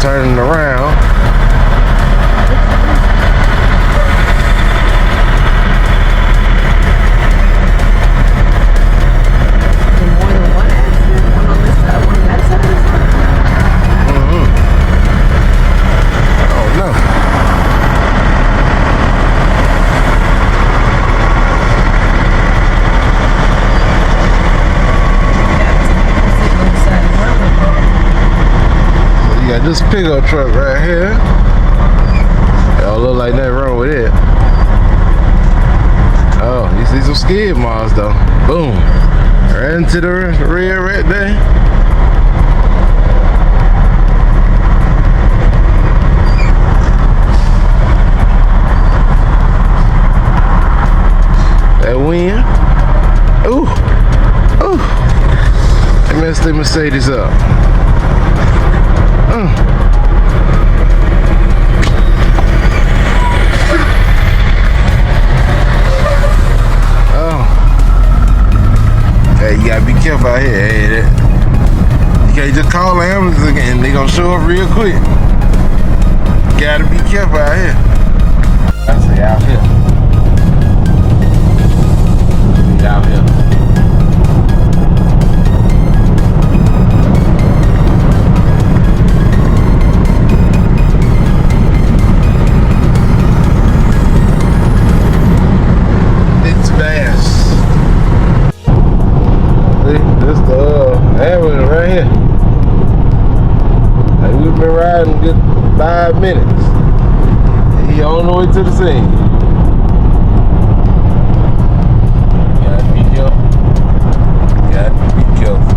turning around. This pickup truck right here. It don't look like nothing wrong with it. Oh, you see some skid marks though. Boom. Right into the rear right there. That wind. Ooh. Ooh. They messed the Mercedes up. Hey, you gotta be careful out here. Hey, you can't just call the ambulance again. They gonna show up real quick. Gotta be careful out here. I say out here. Out here. Ambulance right here. Like we've been riding good 5 minutes. He on the way to the scene. Gotta be careful. Gotta be careful.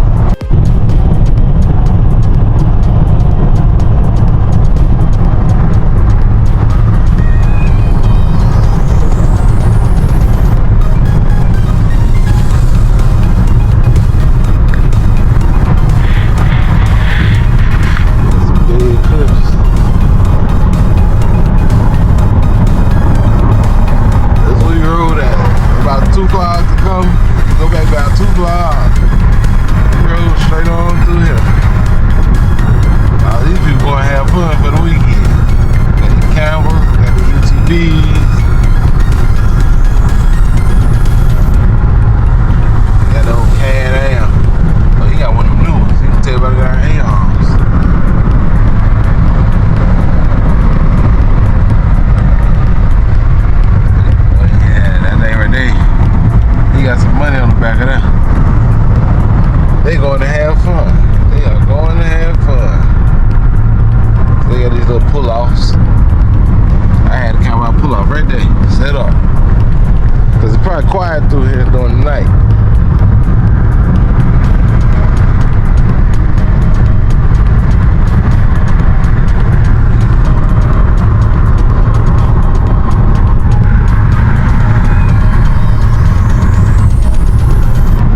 Quiet through here during the night.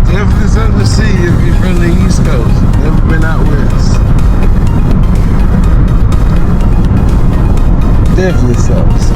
Definitely something to see if you're from the East Coast. Never been out west. Definitely something to see.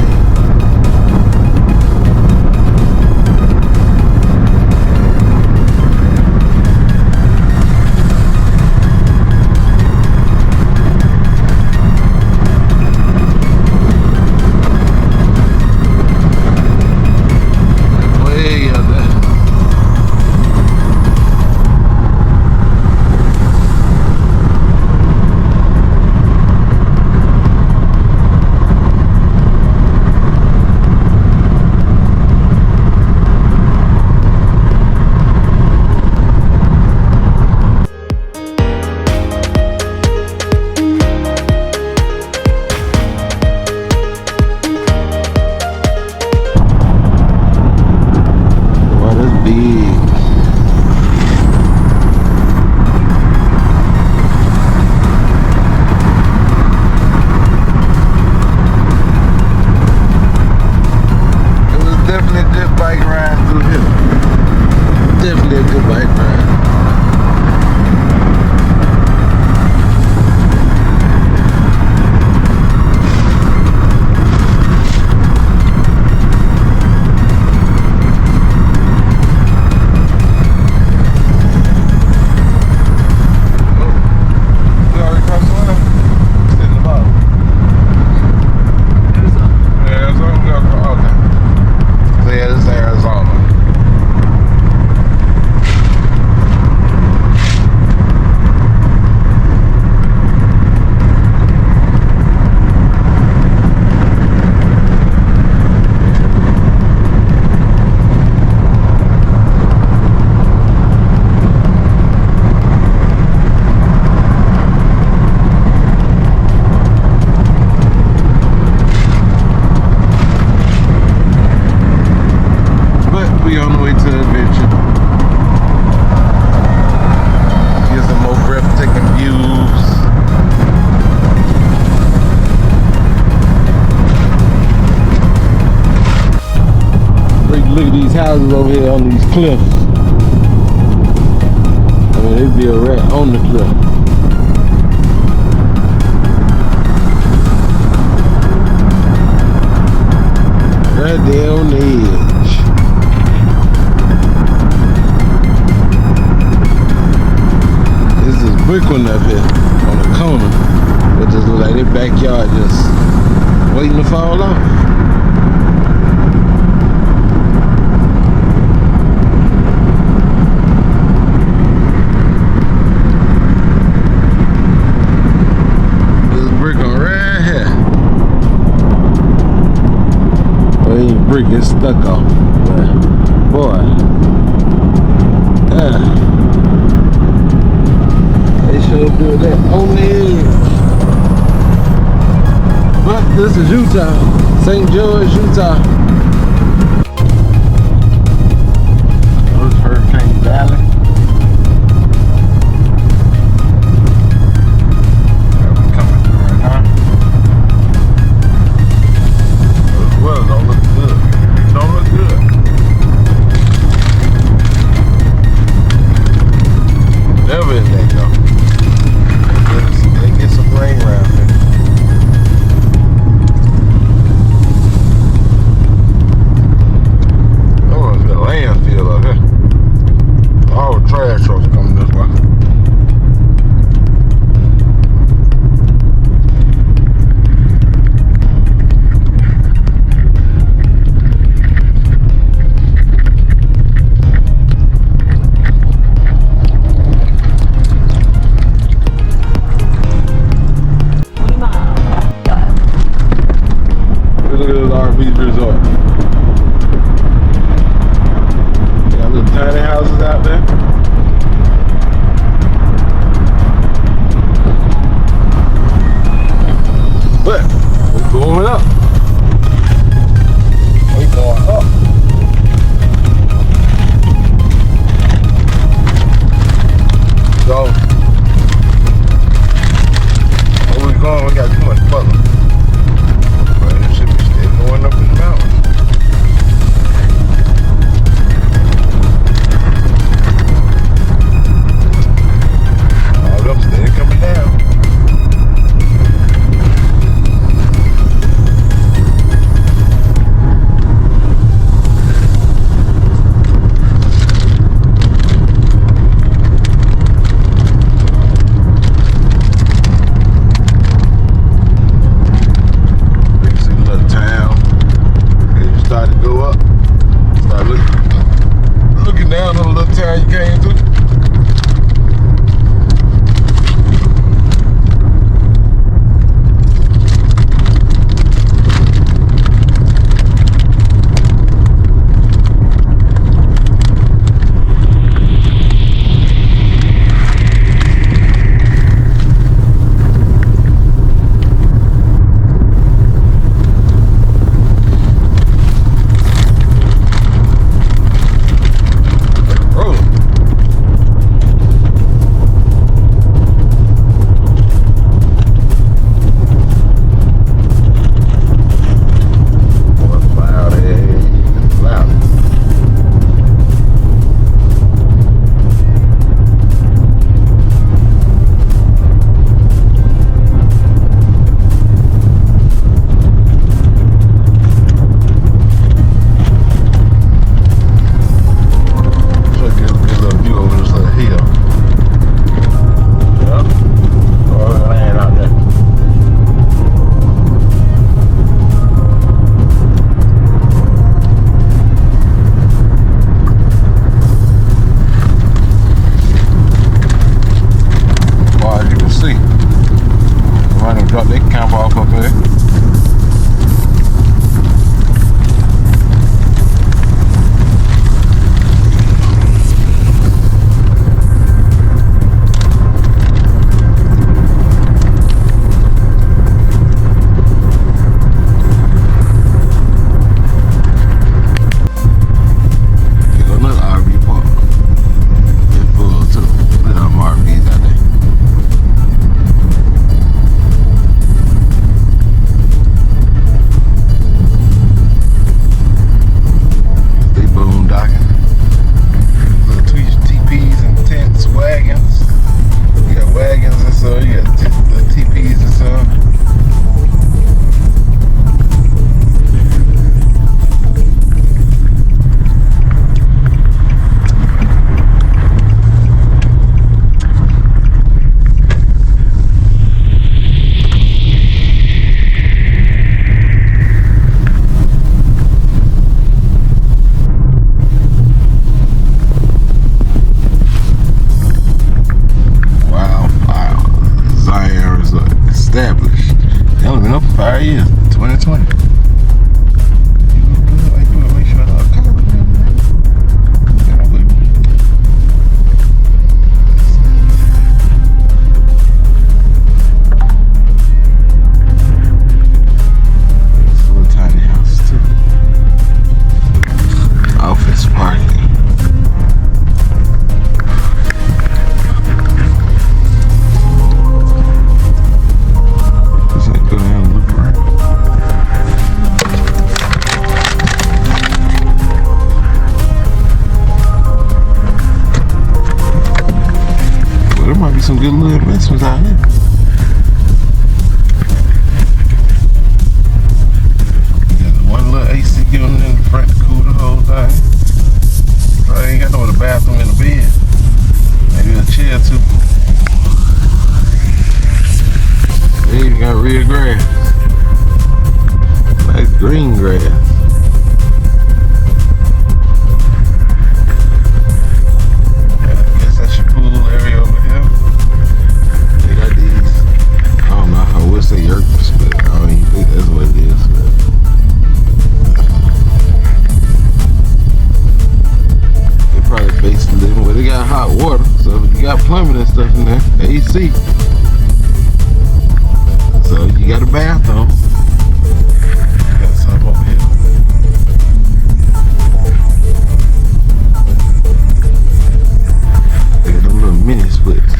houses over here on these cliffs. I mean, they build right on the cliff. Right there on the edge. This is brick one up here on the corner. It just look like their backyard just waiting to fall off. Brick is stuck off. Boy. Yeah. They sure do that on the edge. But this is Utah. St. George, Utah. This is Hurricane Valley. Coming through right now. Well, don't look good. Don't look good. Never in there, though. They get some rain around here. some good little investments out here. You got one little AC unit in the front to cool the whole thing. I ain't got no other bathroom in the bed. Maybe a chair too. They even got real grass. Nice green grass. Say yurts, but I don't even think that's what it is. They probably basically living where they got hot water, so if you got plumbing and stuff in there, AC. So you got a bathroom. Got some over here. They got them little mini splits.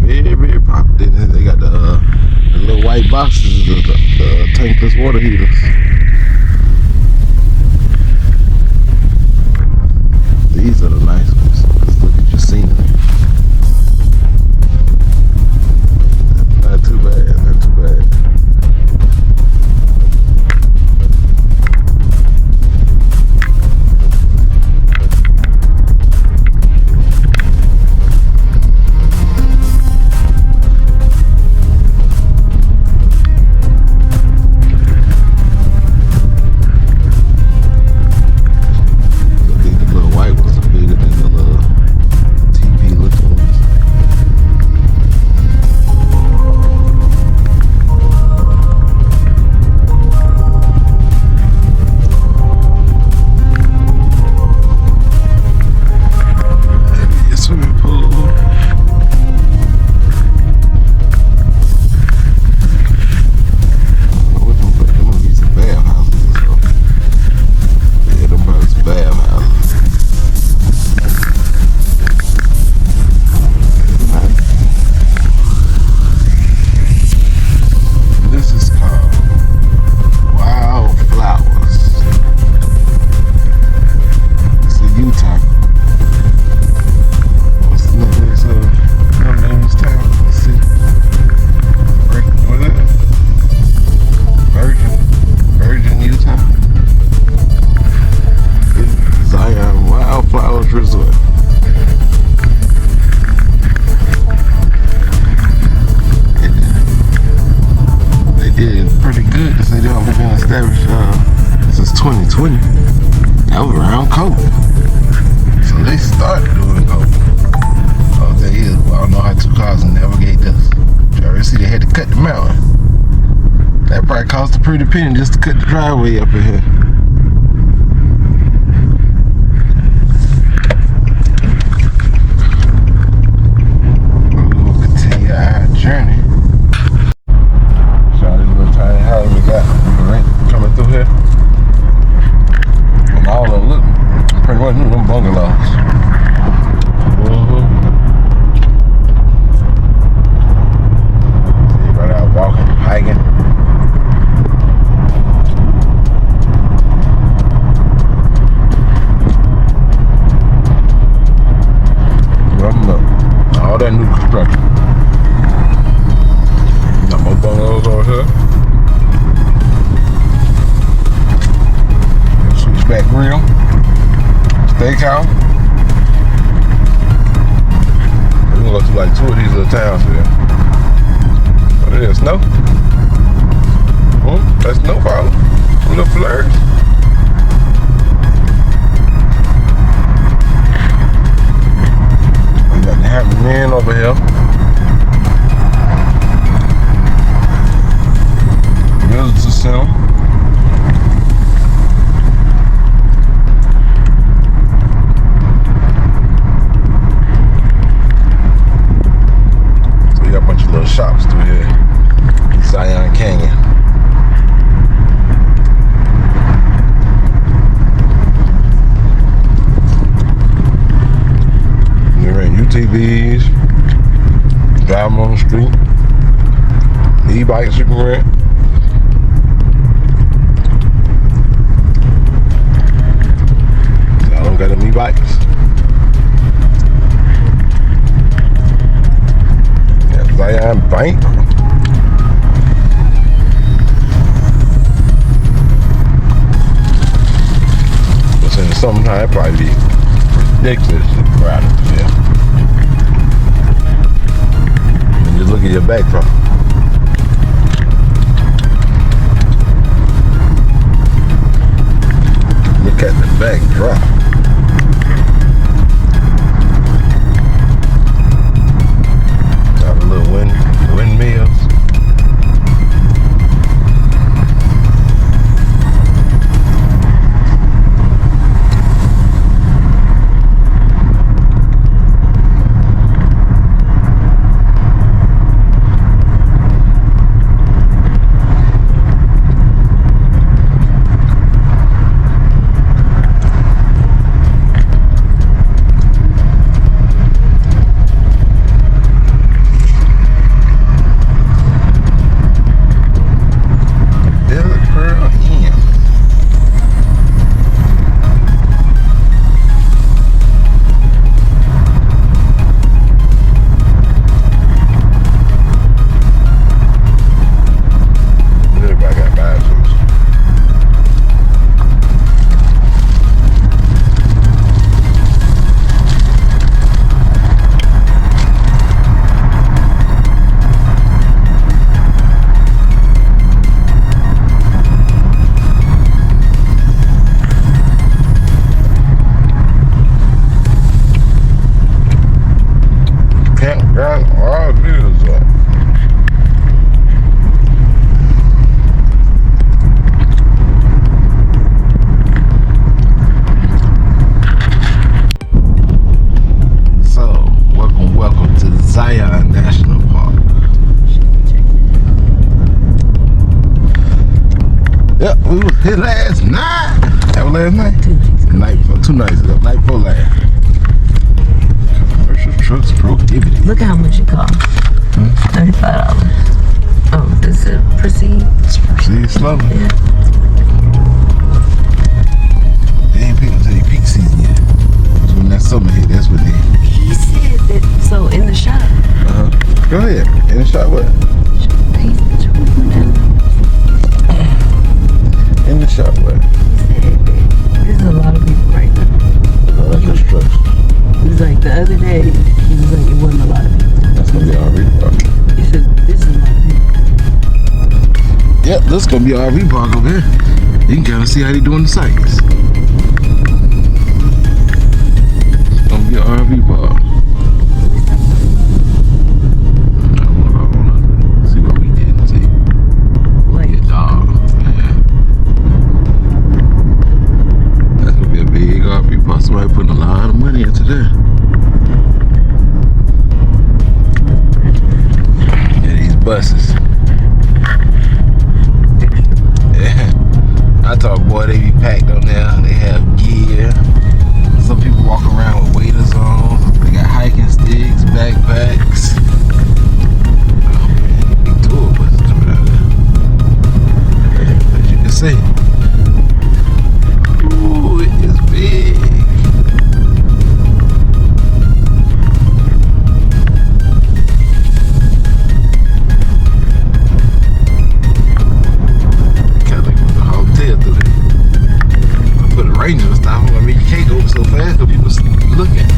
Very, very popular. They got the little white boxes, the tankless water heaters. These are the nice ones. Let's look at your scenery. Not too bad, not too bad. Since 2020. That was around COVID. So they started doing COVID. Oh, that is, well, I don't know how two cars navigate this. You already see they had to cut the mountain. That probably cost a pretty penny just to cut the driveway up in here. We'll continue our journey. So this little tiny house we got coming through here. And all of them look pretty much new, them bungalows. See everybody out walking, hiking. All that new construction. Got more bungalows over here. Switchback grill. Steakhouse. We're gonna go through like two of these little towns here. What it is? Snow? That's no problem. A little flirts. Got the Happy Man over here. Visitor center. So we got a bunch of little shops through here in Zion Canyon. UTVs, driving on the street, e-bikes you can rent. So I don't got them e-bikes. Sometimes it probably be ridiculously crowded. Yeah. And just look at your backdrop. Look at the backdrop. Got a little windmills. Yep, we was here last night. That was last night? 2 nights ago. Night before last. Commercial trucks prohibited. Look how much it costs. $35. Oh, this is Proceed? It's Proceed slowly. Yeah. They ain't picked until peak season yet. So when that summer hit, that's what they... He said that, so in the shop. Go ahead. In the shop what? In the shop what? There's a lot of people right now. Like construction. He was like, the other day, he was like, it wasn't a lot of people. That's gonna be RV park. He said, this is a lot of people. Yep, this is gonna be RV park over here. You can kind of see how they doing the sites. It's gonna be an RV park. See what we didn't see. Like a dog. That's gonna be a big RV park. Somebody putting a lot of money into that. Yeah, these buses. Yeah. I talk, boy, they be packed on there. They have gear. Some people walk around with waders on. They got hiking sticks, backpacks. Oh man, big tour buses coming out there. As you can see. Ooh, it is big. Kinda like with the hotel through there. I put a ranger and stop. I mean, you can't go so fast because people looking.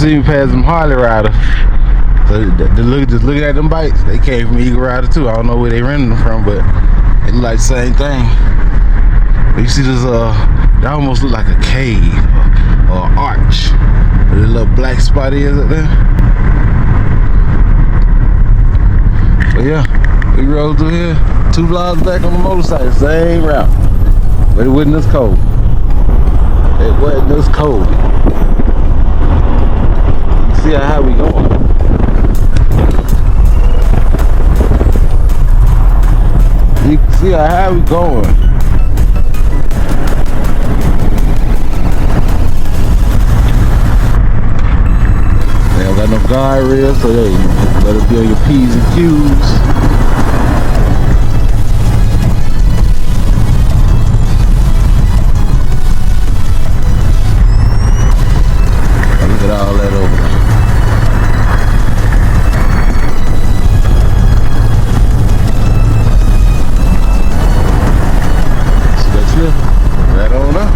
see me pass them Harley riders. So just looking at them bikes, they came from Eagle Rider too. I don't know where they rented them from, but it look like the same thing. You see this, that almost look like a cave or an arch. Where the little black spot is up there. But yeah, we rode through here, 2 blocks back on the motorcycle, same route. But it wasn't as cold. It wasn't as cold. You see how high we going. You can see how high we going. They don't got no guardrails, so they let it be on your P's and Q's. Look at all that over there. See that cliff? Right on up.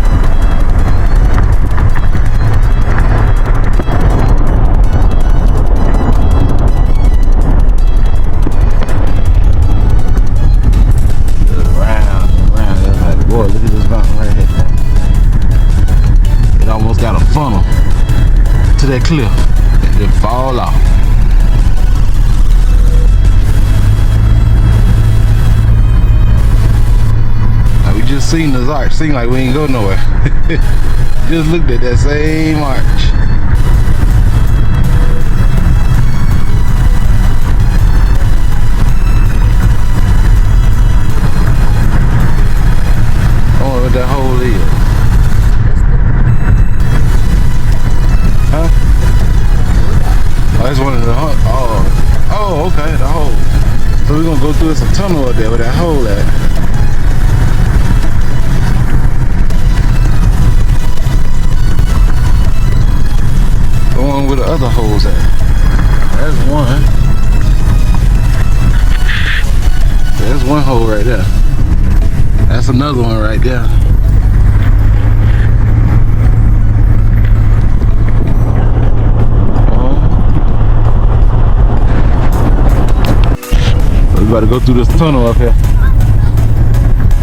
Boy, look at this mountain right here. It almost got a funnel to that cliff and then fall off. Now we just seen this arch, seemed like we ain't go nowhere. Just looked at that same arch. What that hole is. Huh? Oh, that's one of the oh, okay, the hole. So we're gonna go through this tunnel up there where that hole at. The one where the other holes at. That's one. There's one hole right there. That's another one right there. We about to go through this tunnel up here.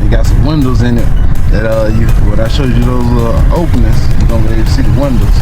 It got some windows in it that when I showed you those openings, you're gonna be able to see the windows.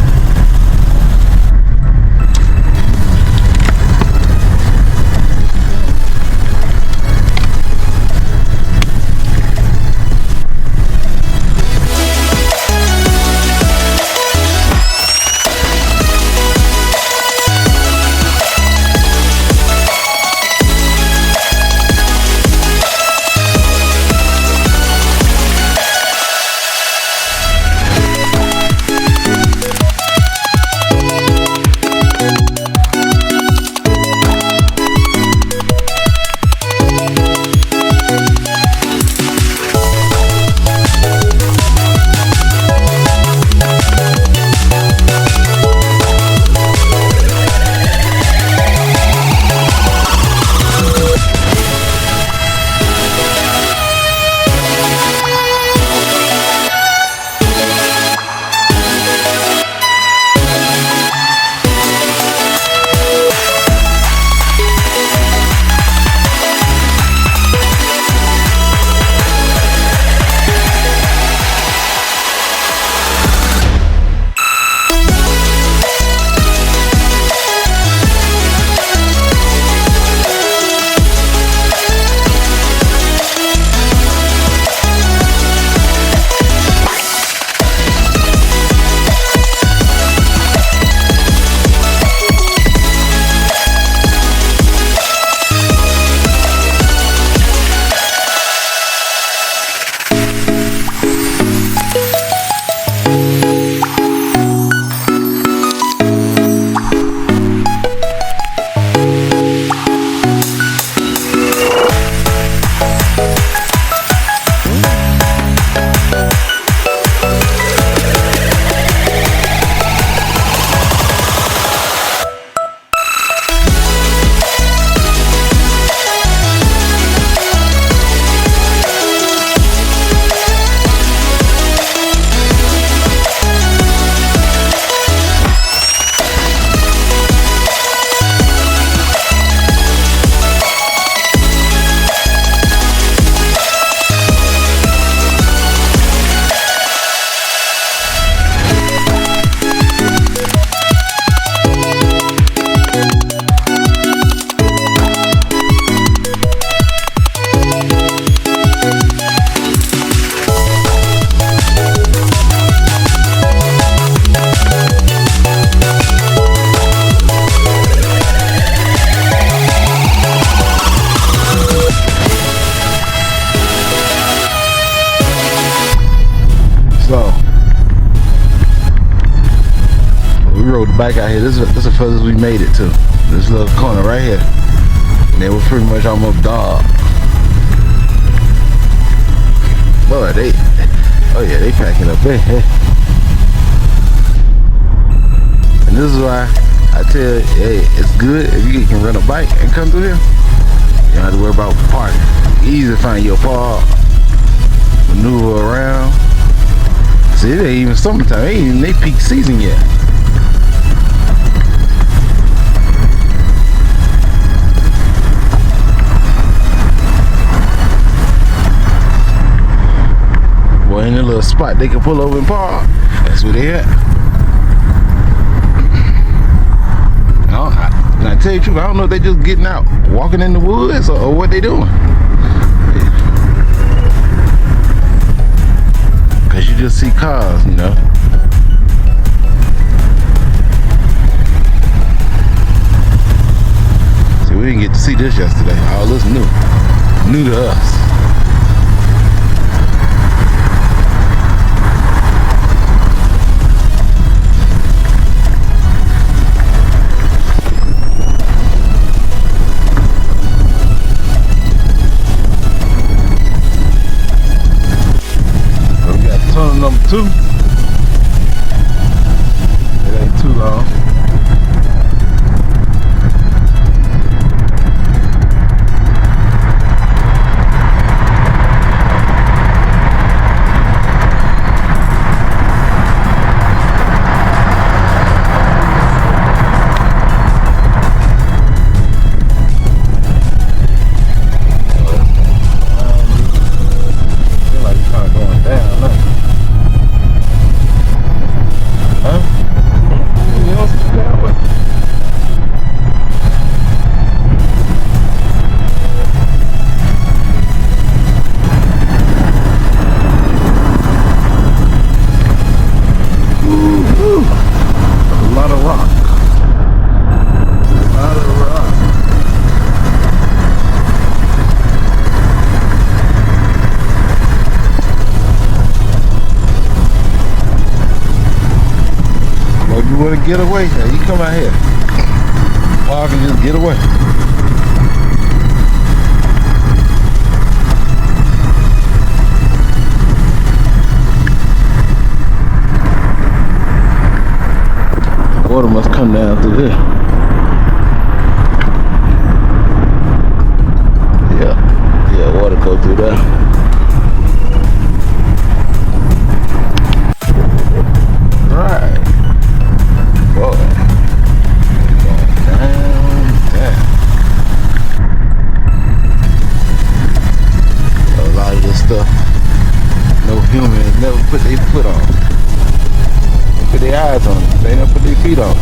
So we rode the bike out here. This is the furthest we made it to. This little corner right here. And they were pretty much almost dog. Boy, oh yeah, they packing up there. And this is why I tell you, hey, it's good if you can rent a bike and come through here. You don't have to worry about parking. Easy to find your park, maneuver around. See, it ain't even summertime. It ain't even they peak season yet. Boy, in a little spot they can pull over and park. That's where they at. I tell you the truth, I don't know if they just getting out, walking in the woods, or what they doing. Cause you just see cars, you know. See, we didn't get to see this yesterday. All this new to us. Tunnel number 2. It ain't too long. Feel like it's kind of going down, huh? Get away, you come out here. Walk and just get away. Water must come down through here. Yeah, water go through there. Never put their foot on. They put their eyes on it. They never put their feet on.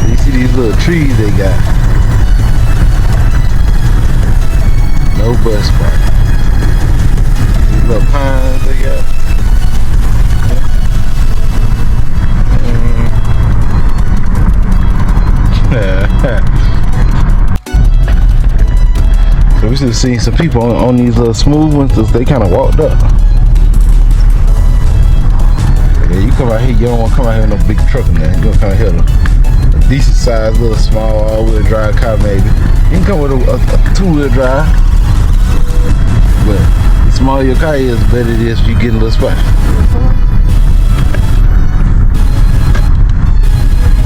You see these little trees they got. No bus spot. These little pines they got. So we should have seen some people on these little smooth ones, cause they kind of walked up. Yeah, you come out here, you don't want to come out here in no big truck in there. You gonna come out here in a decent sized, little small all-wheel drive car maybe. You can come with a two-wheel drive, but the smaller your car is, the better it is if you get in a little spot.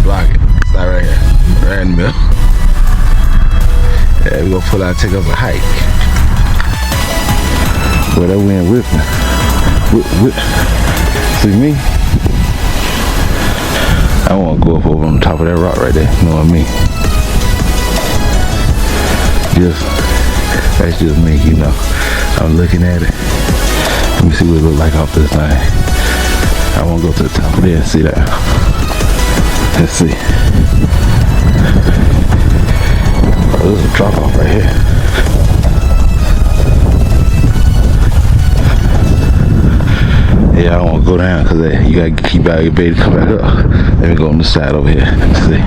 Block it. Stop right here. Right in the middle. Yeah, we gonna pull out, take us a hike. Boy, that wind whipping. Whip. See me? I wanna go up over on the top of that rock right there. You know what I mean? That's just me, you know. I'm looking at it. Let me see what it look like off this thing. I wanna go to the top of there and see that. Let's see. Oh, there's a drop off right here. Yeah, I don't want to go down because you gotta keep out your baby to come back up. Let me go on the side over here. Let's see.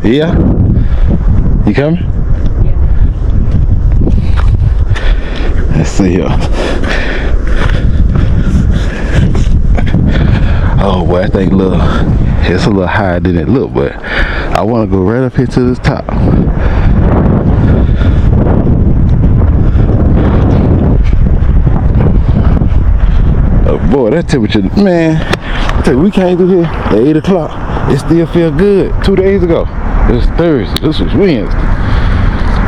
Yeah? You coming? Let's see here. Oh boy, I think it's a little higher than it look, but I want to go right up here to the top. Oh boy, that temperature, man. I tell you, we came through here at 8 o'clock. It still feel good. 2 days ago. It was Thursday. This was Wednesday.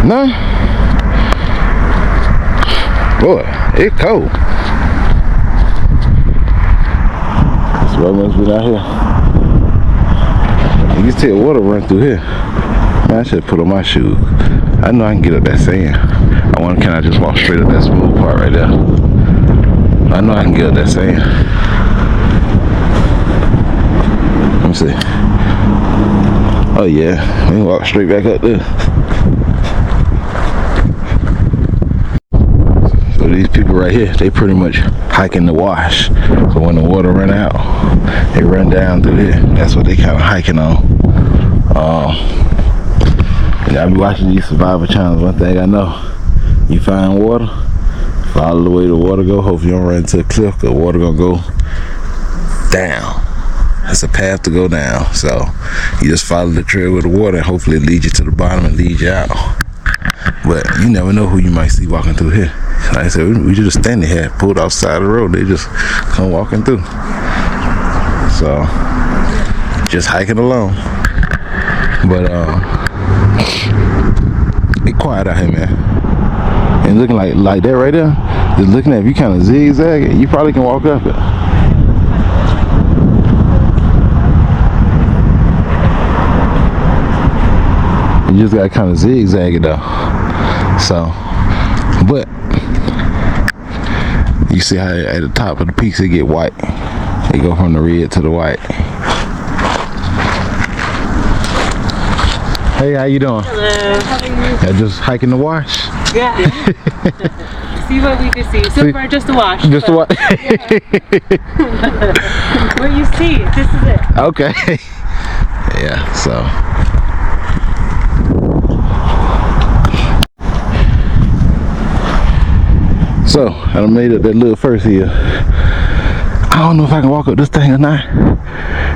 No. Boy, it's cold. That's why I must be out here. You can tell water run through here. Man, I should put on my shoes. I know I can get up that sand. I wonder, can I just walk straight up that smooth part right there? I know I can get up that sand. Let me see. Oh yeah, we can walk straight back up there. So these people right here, they pretty much hiking the wash. So when the water run out, they run down through here. That's what they kind of hiking on. And I be watching these survival channels. One thing I know, you find water, follow the way the water go. Hopefully you don't run into a cliff, because the water gonna go down. It's a path to go down. So you just follow the trail with the water, and hopefully it leads you to the bottom and leads you out. But you never know who you might see walking through here. Like I said, we just standing here, pulled outside the road. They just come walking through. So just hiking along. But it's quiet out here, man. And looking like that right there, just looking at, if you kind of zigzag it, you probably can walk up it. You just gotta kind of zigzag it though. So, but you see how at the top of the peaks it get white. They go from the red to the white. Hey, how you doing? Hello. How are you? Yeah, just hiking the wash. Yeah. See what we can see. So far, just the wash. Just the wash. What you see, this is it. Okay. Yeah. So. So I done made up that little first hill. I don't know if I can walk up this thing or not.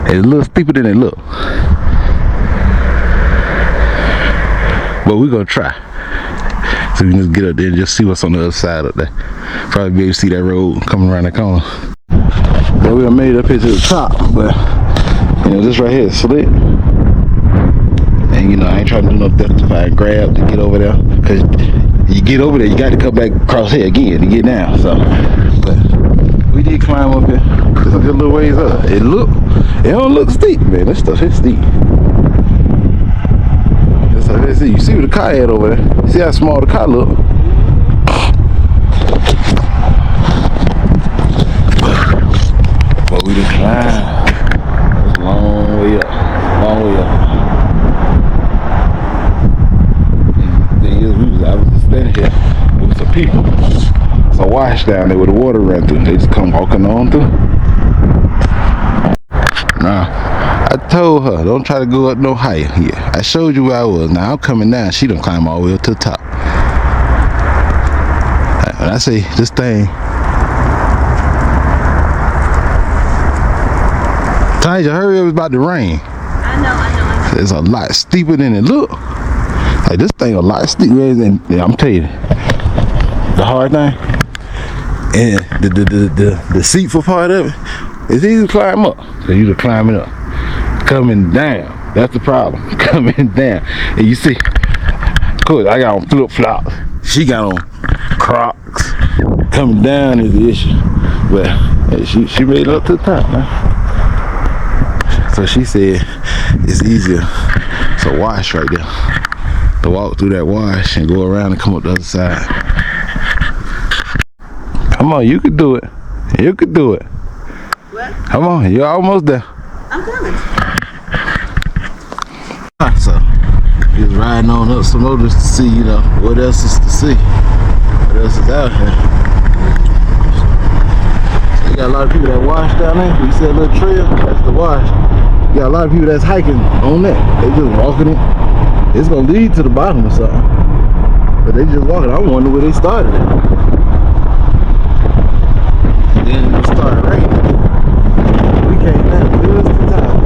It's a little steeper than it look. But we're gonna try. So we can just get up there and just see what's on the other side up there. Probably be able to see that road coming around the corner. But we done made it up here to the top, but you know, this right here is slick. And you know, I ain't trying to do no death-defying grab to get over there, cause you get over there, you got to come back across here again to get down. So, but we did climb up here. There's a good little ways up. It don't look steep, man. This stuff is steep. You see where the car at over there? See how small the car look? But we done climbed. It's a long way up. Long way up. I was just standing here. There was some people. It's a wash down there where the water ran through. They just come walking on through. Nah, I told her, don't try to go up no higher here. I showed you where I was. Now I'm coming down. She done climb all the way up to the top. When I say this thing, Taja, hurry up, it's about to rain. I know. It's a lot steeper than it look. Like this thing a lot steeper than, I'm telling you, the hard thing and the deceitful part of it, it's easy to climb up. So you're climbing up, coming down. That's the problem, coming down. And you see, of course, I got on flip flops. She got on Crocs. Coming down is the issue, but hey, she made it up to the top, man. So she said it's easier. It's a wash right there. To walk through that wash and go around and come up the other side. Come on, you could do it. You could do it. What? Come on, you're almost there. I'm coming. So, just riding on up some others to see, you know, what else is to see. What else is out here. They got a lot of people that wash down there. You see that little trail? That's the wash. got a lot of people that's hiking on that. They just walking it. It's gonna lead to the bottom or something. But they just walking. I wonder where they started at. Then it started raining. We came down just in time.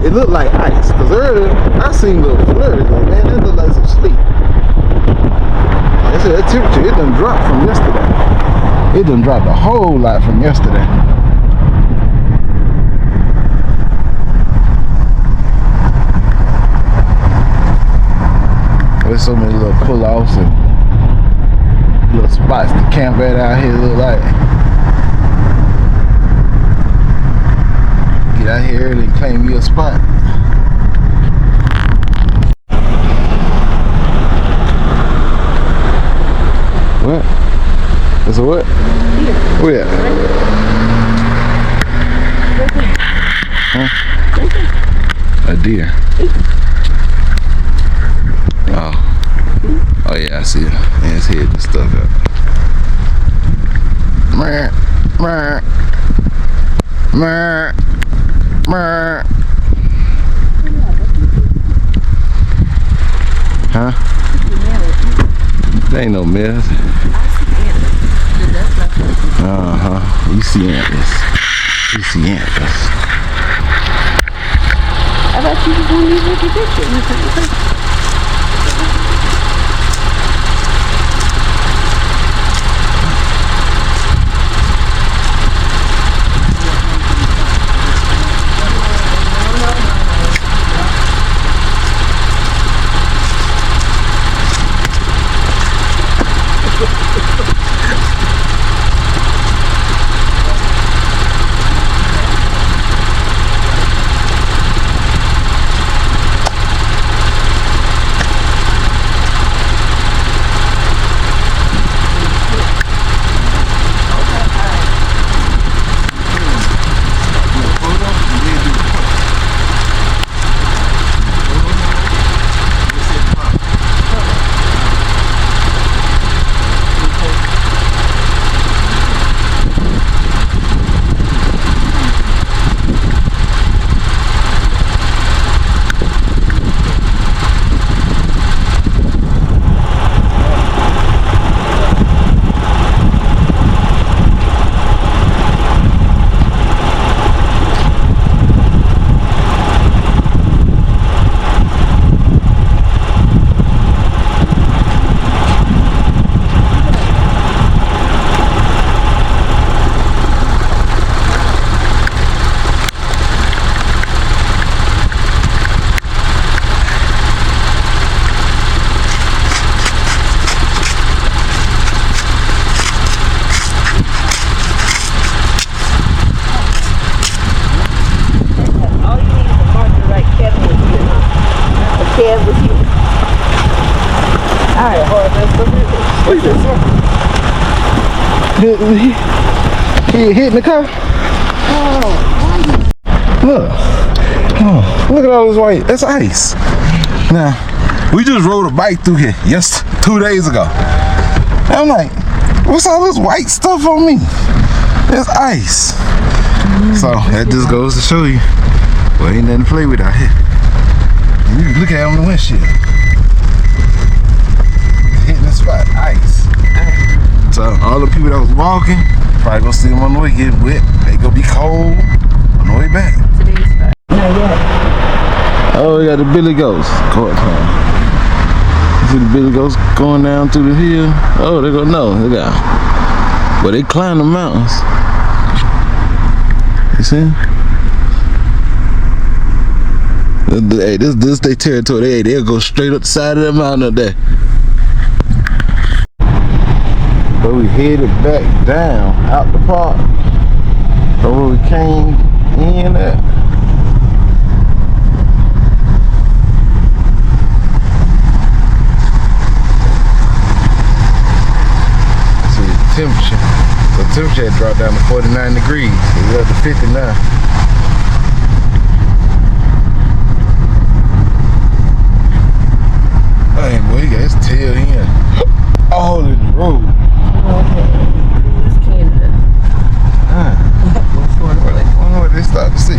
It looked like ice. Cause earlier I seen little flurries. Like, man, that looked like some sleep. Like I said, that temperature, it done dropped from yesterday. It done dropped a whole lot from yesterday. There's so many little pull-offs and little spots to camp at out here. Look like get out here early and claim you a spot. What? It's a what? Deer. Where? Huh? A deer. Oh. Oh yeah, I see it. And his head and stuff up. Meh. Meh. Meh. Meh. Huh? There ain't no mess. Uh-huh. You see antlers. You see antlers. I thought you were going to look at pictures. He hitting the car? Look. Oh, look at all this white. That's ice. Now, we just rode a bike through here 2 days ago. And I'm like, what's all this white stuff on me? It's ice. So that just goes to show you, well, ain't nothing to play with out here. You can look at it on the windshield. Hitting the spot, ice. So all the people that was walking, probably gonna see them on the way get wet. They gonna be cold on the way back. Today's Friday. Not yet. Oh, we got the Billy Ghost. Court time. You see the Billy Ghost going down through the hill? Oh, they go, no, they got, well, they climb the mountains. You see? Hey, this their territory. They'll go straight up the side of the mountain up there. So we headed back down out the park from where we came in at. See the temperature. The temperature had dropped down to 49 degrees. We're up to 50 now. Hey boy, you got his tail in all in the road. It's Canada. I wonder what they start to see.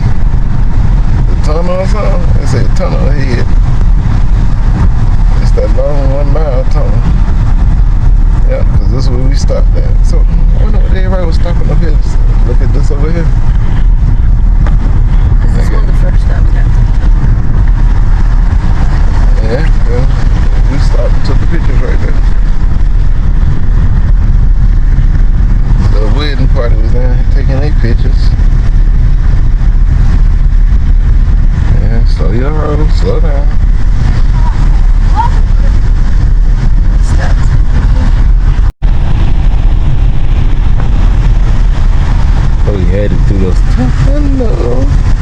Slow your roll, slow down. Oh, you headed through those tough windows.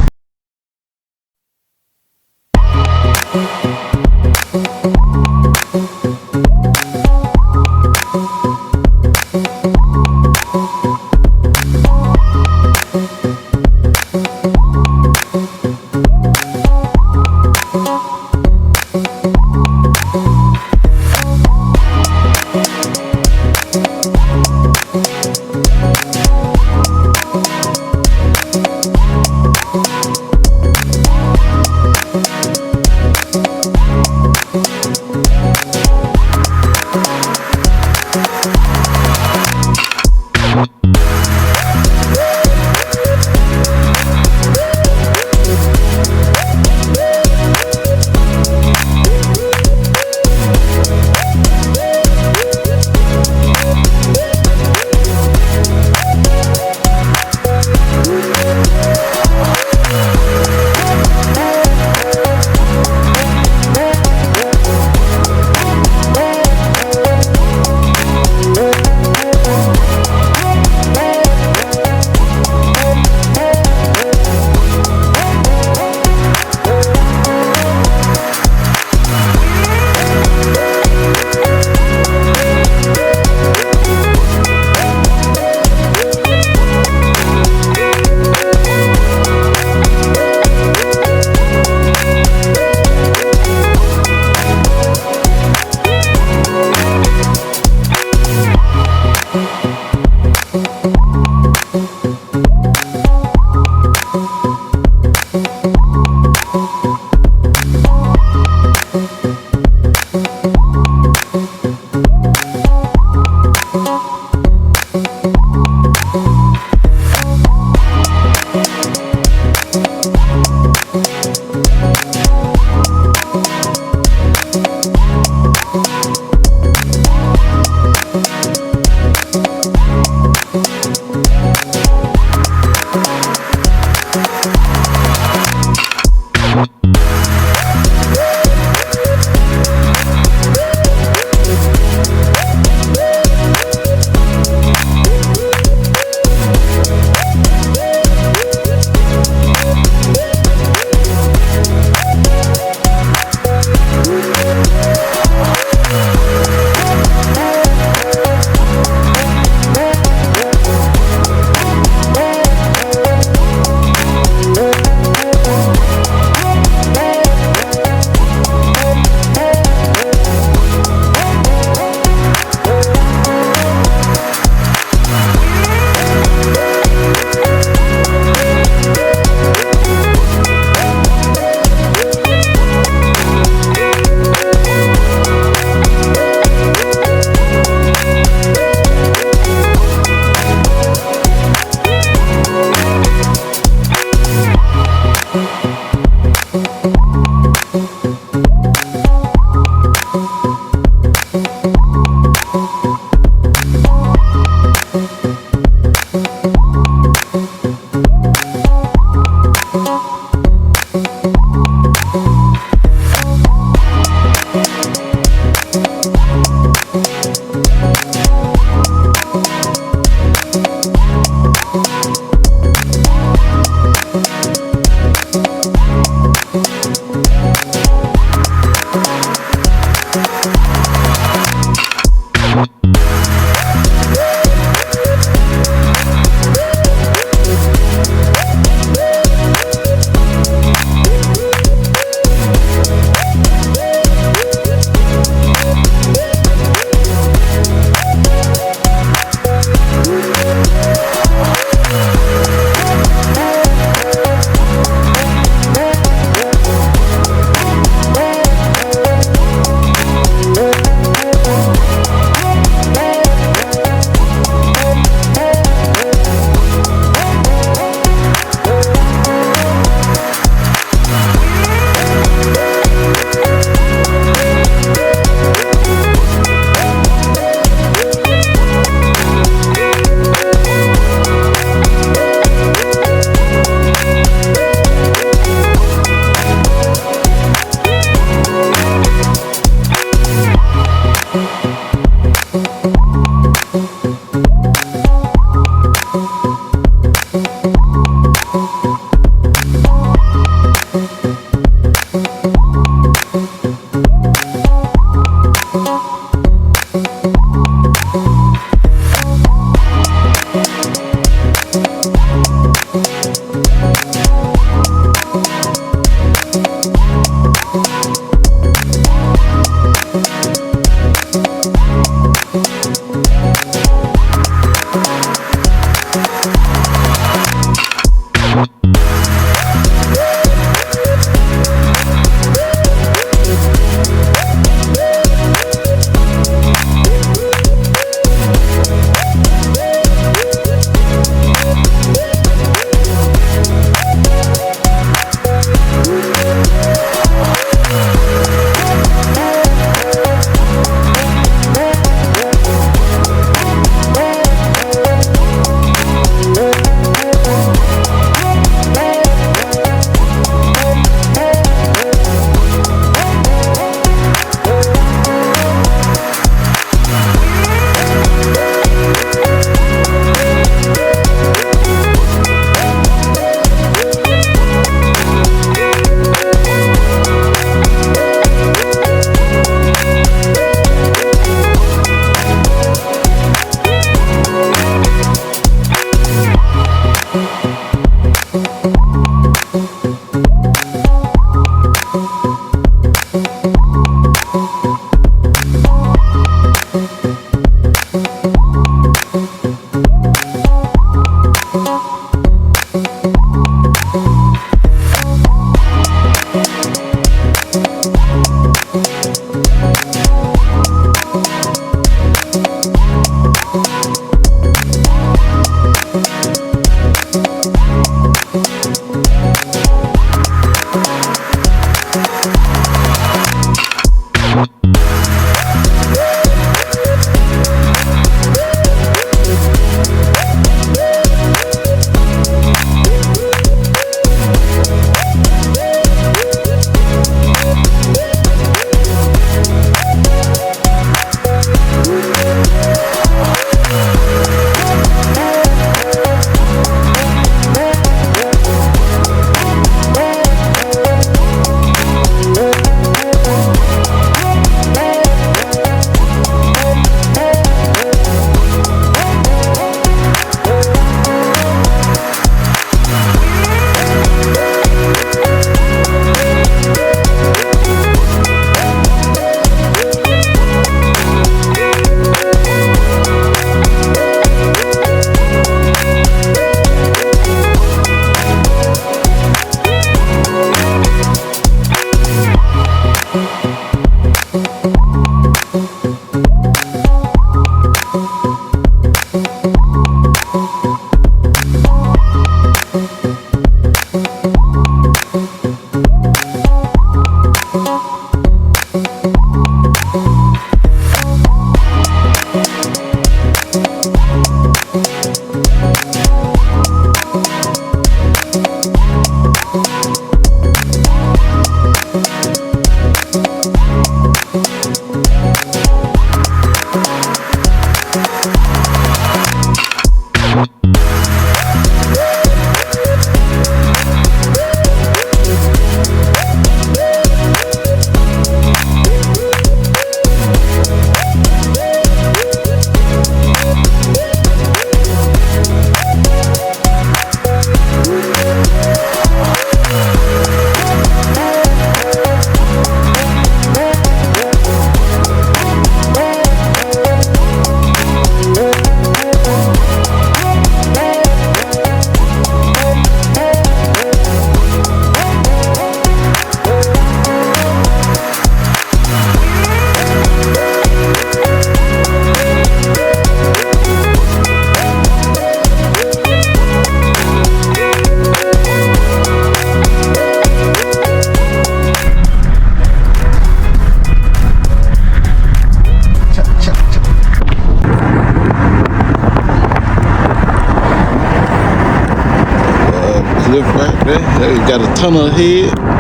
Cliff right there. Hey, got a tunnel ahead.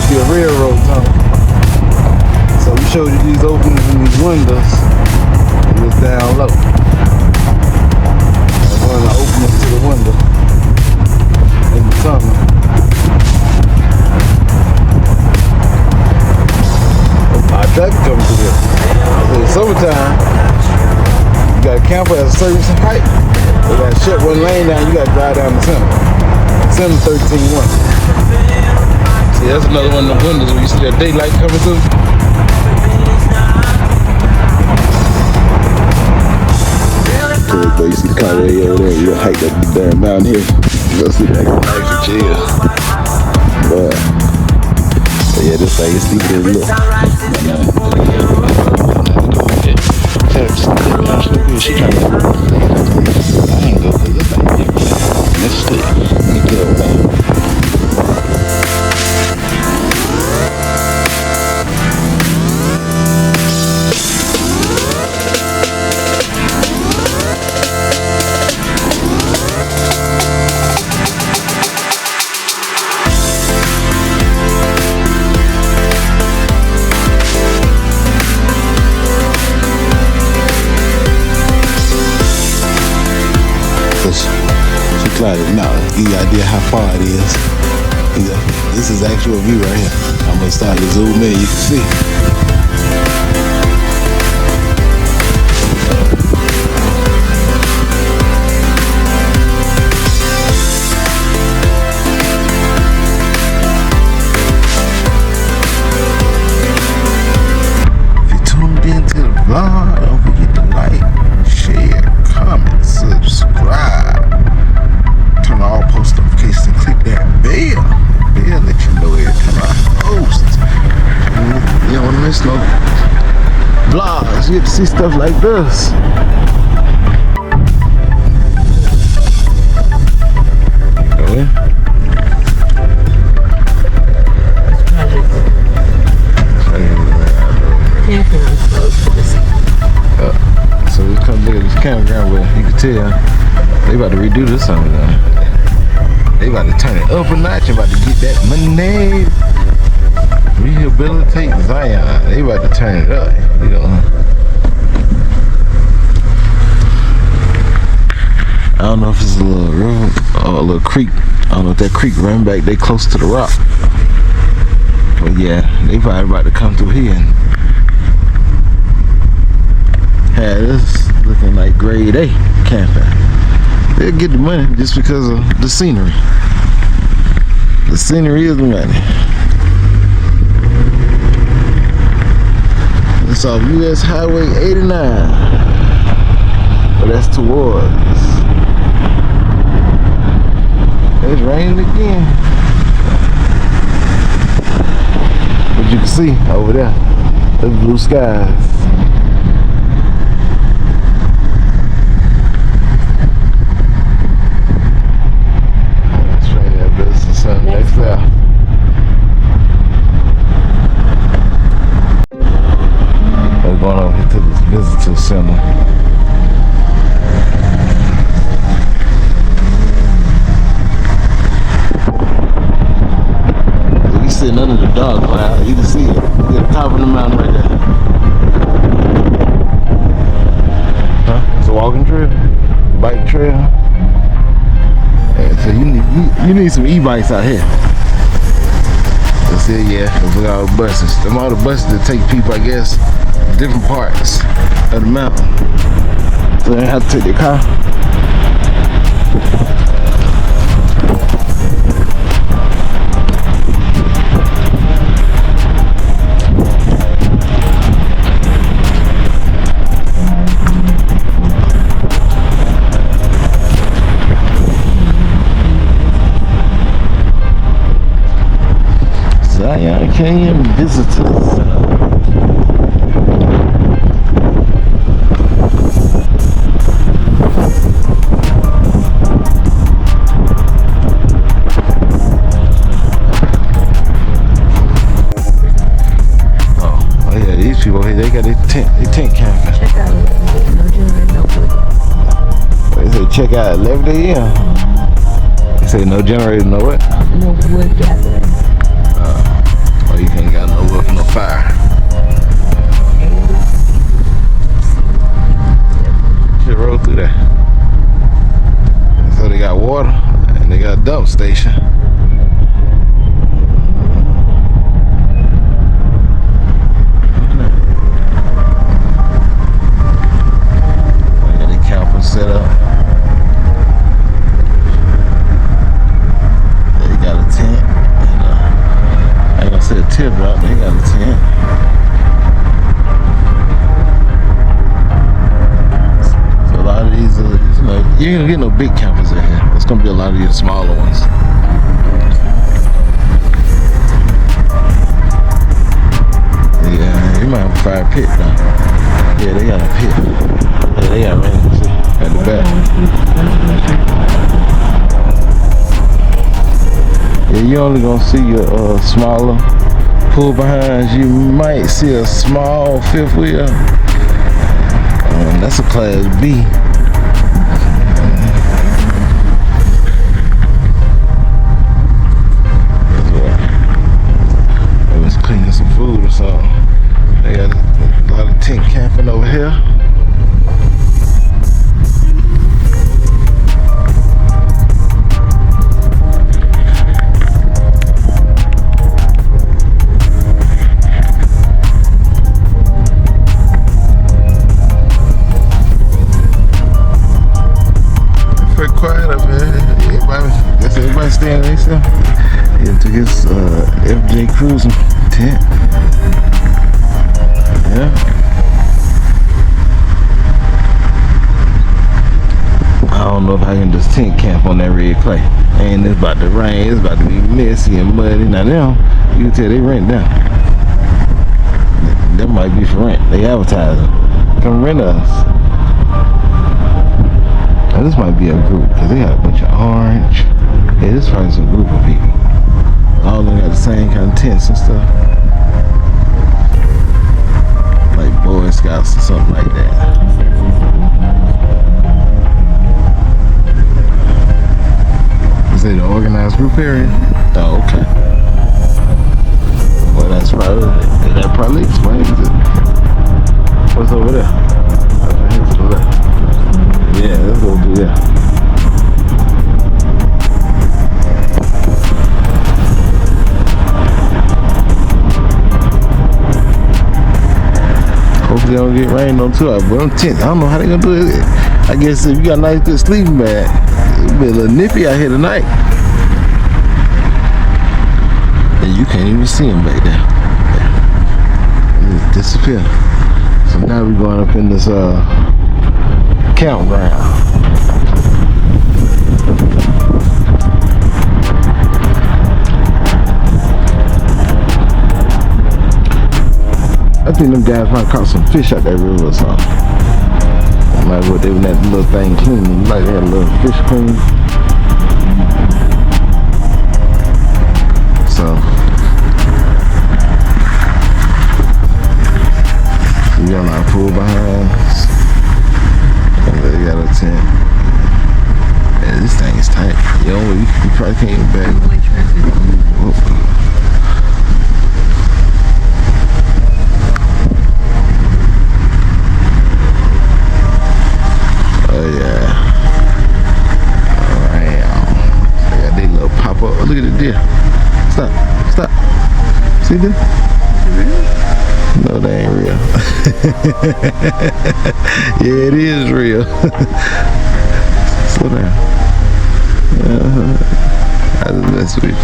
see a railroad tunnel. So we showed you these openings in these windows. It was down low. That's one of the openings to the window in the tunnel. Our truck comes through here. So in summertime, you got a camper at a certain height. They got to shut one lane down, you got to drive down the center. Center 13-1. See, that's another one of the windows where you see that daylight coming through. But you see the car way over there, you don't hike that damn mountain here. You go see that nice and chill. But yeah, this thing is steeper than it looks. She trying to I ain't go because this thing is let's stick. Let me get over there. Now, give you an idea how far it is. This is actual view right here. I'm gonna start to zoom in, you can see. If you tuned into the vlog, don't forget to like, share, comment, subscribe. Turn on all post notifications and click that bell. Bell let you know every time I post. You don't want to miss no vlogs. You get to see stuff like this. Go in. So we come look at this campground where you can tell they about to redo this summer now. They about to turn it up a notch, about to get that money. Rehabilitate Zion. They about to turn it up, you know. I don't know if it's a little river or a little creek. I don't know if that creek run back they close to the rock. But yeah, they probably about to come through here and have this looking like grade A camping. They'll get the money just because of the scenery. The scenery is the money. It's off US Highway 89. But that's towards. It's raining again. But you can see over there, the blue skies. Next there. We're going over here to this visitor center. We sitting under the dog cloud. You can see it. Look at the top of the mountain right there. Huh? It's a walking trail, bike trail. So you need some e-bikes out here. That's it, yeah. Look at all the buses. Them all the buses that take people, I guess, different parts of the mountain. So they have to take their car. Zion Canyon Visitors Center. Oh yeah, these people here, they got their tent camping. Check out no generator, no wood. They say check out 11 a.m. They say no generator, no what? No wood gathering. teardrop, they got a tent. So a lot of these are, you know, you ain't gonna get no big campers in here. It's gonna be a lot of these smaller ones. Yeah, you might have a fire pit now. Yeah, they got a pit. Yeah, they got rain. See, at the back. Yeah, you only gonna see a smaller pull behinds. You might see a small fifth wheel. That's a class B. They was cleaning some food or something. They got a lot of tent camping over here. Everybody staying themselves. He took his FJ Cruising tent. Yeah. I don't know if I can just tent camp on that red clay. And it's about to rain. It's about to be messy and muddy. Now them, you can tell they rent down. That might be for rent. They advertising. Come rent us. Now this might be a group because they got a bunch of orange. Yeah, this is probably some group of people. All of them got the same kind of tents and stuff. Like Boy Scouts or something like that. Is it an organized group area? Oh, okay. Well, that probably explains it. What's over there? Over here to the left. Yeah, let's go do that. Hopefully they don't get rained on too. But I'm tense. I don't know how they gonna do it. I guess if you got a nice good sleeping bag, it'll be a little nippy out here tonight. And you can't even see them back there. They just disappear. So now we're going up in this campground. I think them guys might caught some fish out that river or something. Like what they were that little thing cleaning, like they had a little fish clean. So we got a lot of pool behinds. And they got a tent. Yeah, this thing is tight. Yo, you probably can't even bag it. Oh yeah. Alright. They got their little pop up. Oh, look at the deer. Stop. Stop. See them? No, they ain't real. Yeah, it is real. Slow down. I just mess with you.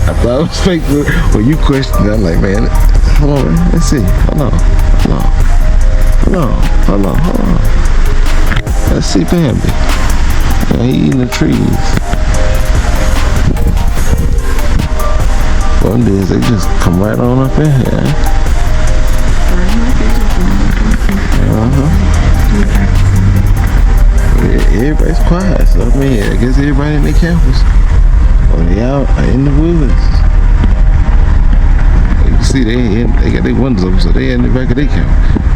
I thought it was fake when you questioned it. I'm like, man, hold on, man. Let's see. Hold on. Let's see Bambi. Yeah, he eating the trees. One day they just come right on up in here. Yeah, everybody's quiet, so I mean, I guess everybody in their campus. Or they out in the woods. You can see they got their windows open, so they in the back of their camp.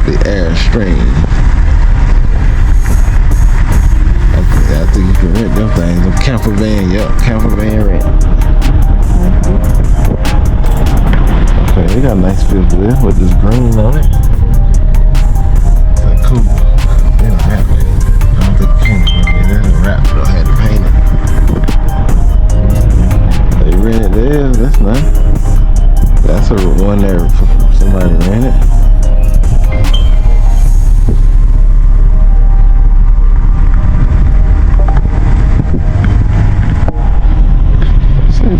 The air strain. I think you can rent them things. Them camper van, camper van rent. Okay, they got a nice fifth wheel with this green on it. That's cool. They don't wrap it. I don't think painted it. They didn't wrap it. They had to paint it. They rented theirs. That's nice. That's a one there for somebody rented.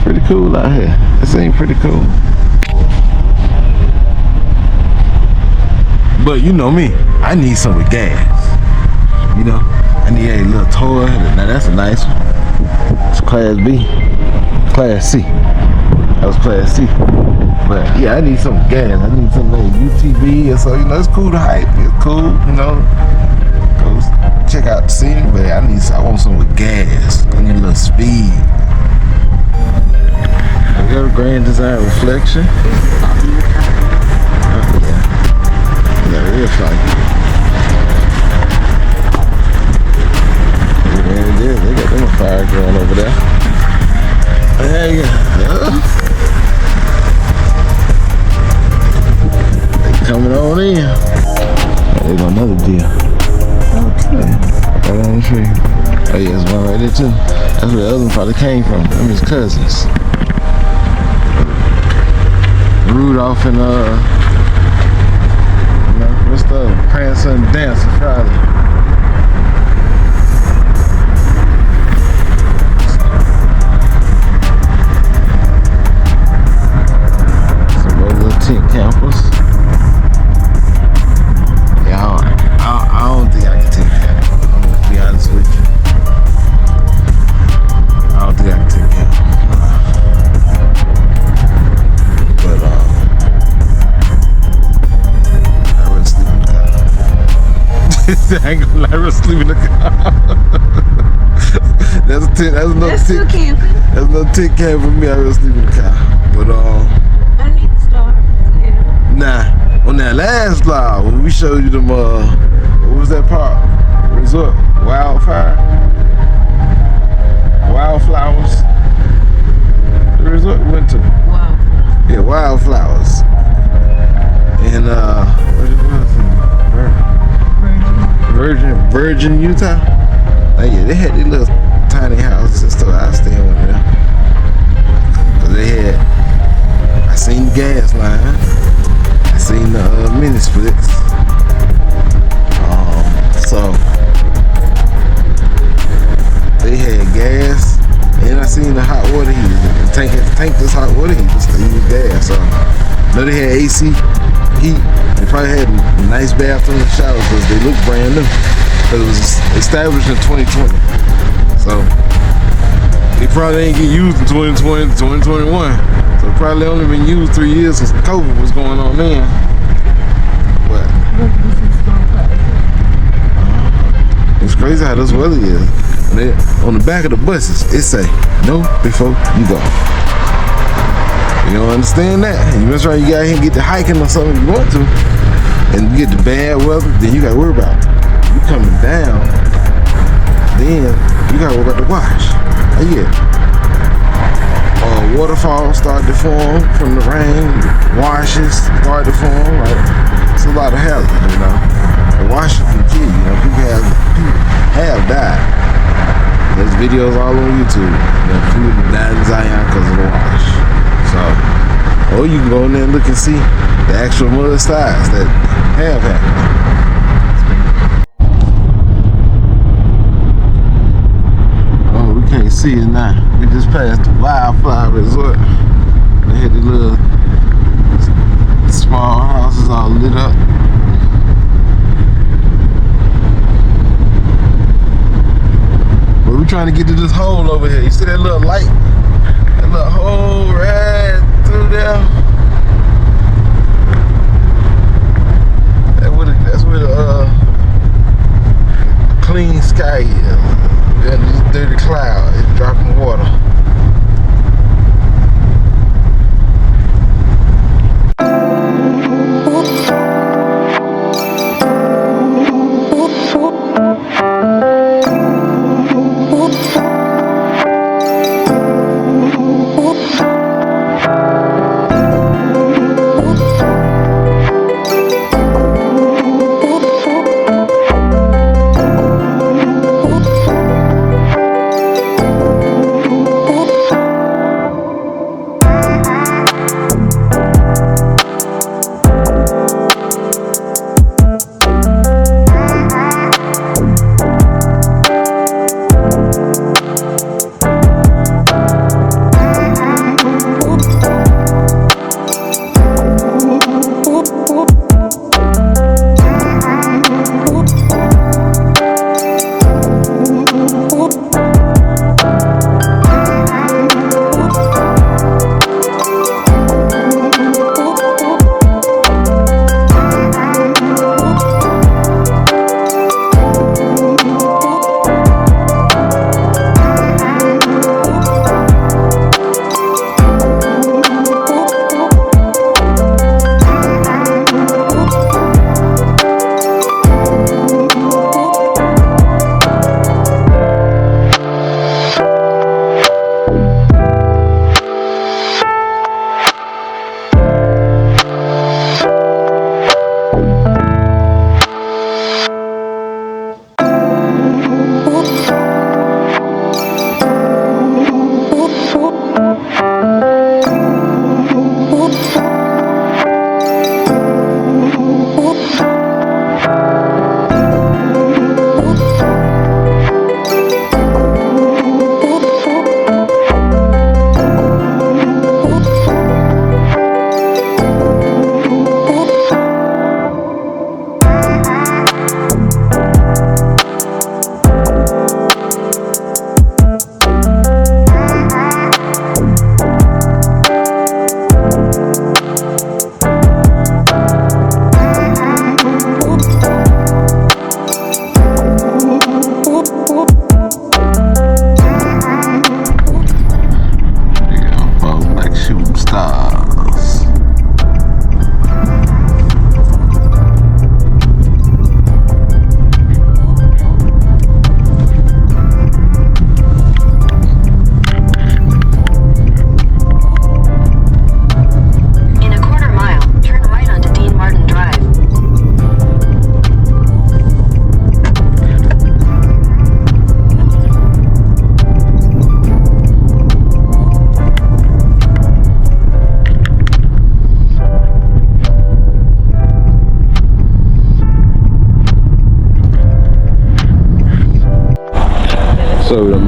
Pretty cool cool out here. It seems pretty cool. But you know me, I need some with gas. You know, I need a little toy. Now that's a nice one. It's Class B. Class C. That was Class C. But yeah, I need some gas. I need some like UTV or so. You know, it's cool to hike. It's cool, you know. Go check out the scenery, but I want some with gas. I need a little speed. We got a Grand Design reflection. Yeah, real funky. There it is. They got them a fire going over there. There you go. They coming on in. Oh, they got another deer. Right on the tree. Oh yeah, there's one right there too. That's where the other one probably came from. Them his cousins. Rudolph and what's the other? Prancer and Dancer Friday. Some more little tent campers. Yeah, I don't think I can take that. I'm gonna be honest with you. I don't think I can take that. But I ain't gonna lie, we're sleeping in the car. That's another tick. That's another tick cam for me. I really sleep in the car. But I need to start. Yeah. Nah, on that last vlog when we showed you them what was that park? Resort? Wildflowers. The resort we went to. Wow. Yeah, Wildflowers. And Virgin, Utah. Like, yeah, they had these little tiny houses and stuff. I stayed in one of them. Cause they had, I seen the gas line. I seen the mini splits. So they had gas, and I seen the hot water heaters. The tank this hot water heaters to use gas. So know they had AC, heat. They probably had nice bathroom and showers because they look brand new. Because it was established in 2020. So they probably ain't get used in 2020, 2021. So it probably only been used 3 years since COVID was going on then. But it's crazy how this weather is. And on the back of the buses, it say, "No before you go." You don't understand that. You mess around, you got here and get to hiking or something you want to, and you get the bad weather, then you got to worry about it. You coming down, then you got to worry about the wash. Yeah. Waterfalls start to form from the rain. Washes start to form. Like, it's a lot of hazard, you know. The washes can kill you. You know, people have died. There's videos all on YouTube. You know, people died in Zion because of the wash. So, or you can go in there and look and see the actual mud slides that have happened. Oh, we can't see it now. We just passed the Wildflower Resort. They had the little small houses all lit up. But we're trying to get to this hole over here. You see that little light? That little hole right through there. That's where the clean sky is. And this dirty cloud is dropping water.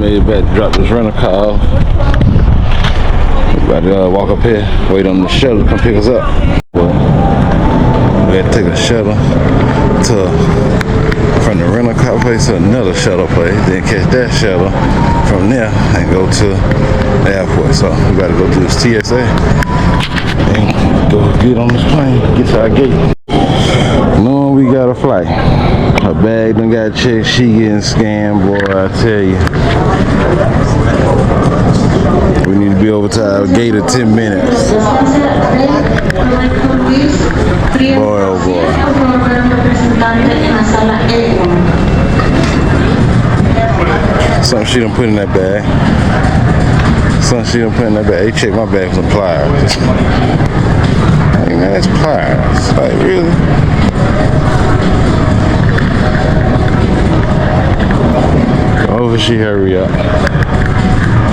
made it back to drop this rental car off. About to walk up here, wait on the shuttle to come pick us up. Well, we had to take a shuttle from the rental car place to another shuttle place, then catch that shuttle from there and go to the airport. So we gotta go through this TSA and go get on this plane, get to our gate. Knowing we got a flight. Her bag done got checked, she getting scammed, boy, I tell you. We need to be over to our gate in 10 minutes. Boy, oh boy. Something she done put in that bag. They checked my bag for pliers. Hey man, that's pliers. Like, really? Hopefully she hurry up.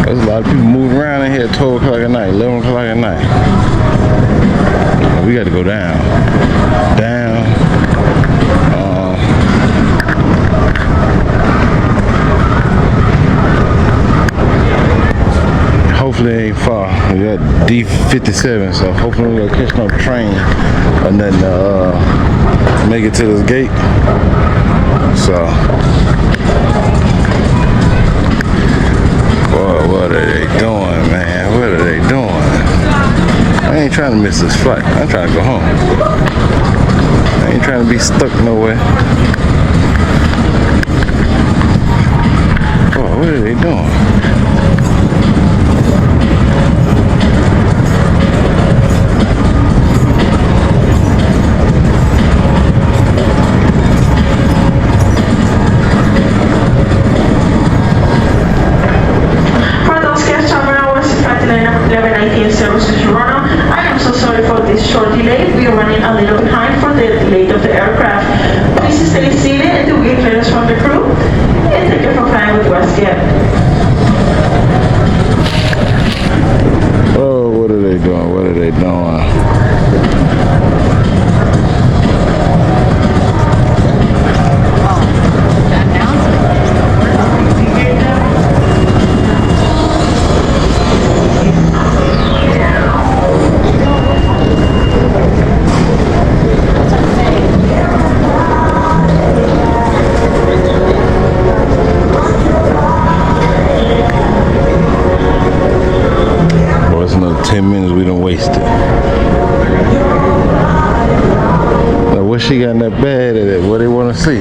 There's a lot of people moving around in here at 12 o'clock at night, 11 o'clock at night. We got to go down. Hopefully it ain't far. We got D57, so hopefully we'll catch no train or nothing to make it to this gate. So, boy, what are they doing, man? What are they doing? I ain't trying to miss this flight. I'm trying to go home. I ain't trying to be stuck nowhere. Boy, what are they doing? Short delay. We are running a little behind for the delay of the aircraft. Please stay seated until we get clearance from the crew. And thank you for flying with WestJet. Oh, what are they doing? What are they doing? Another 10 minutes we done wasted. Now what she got in that bag that what they want to see?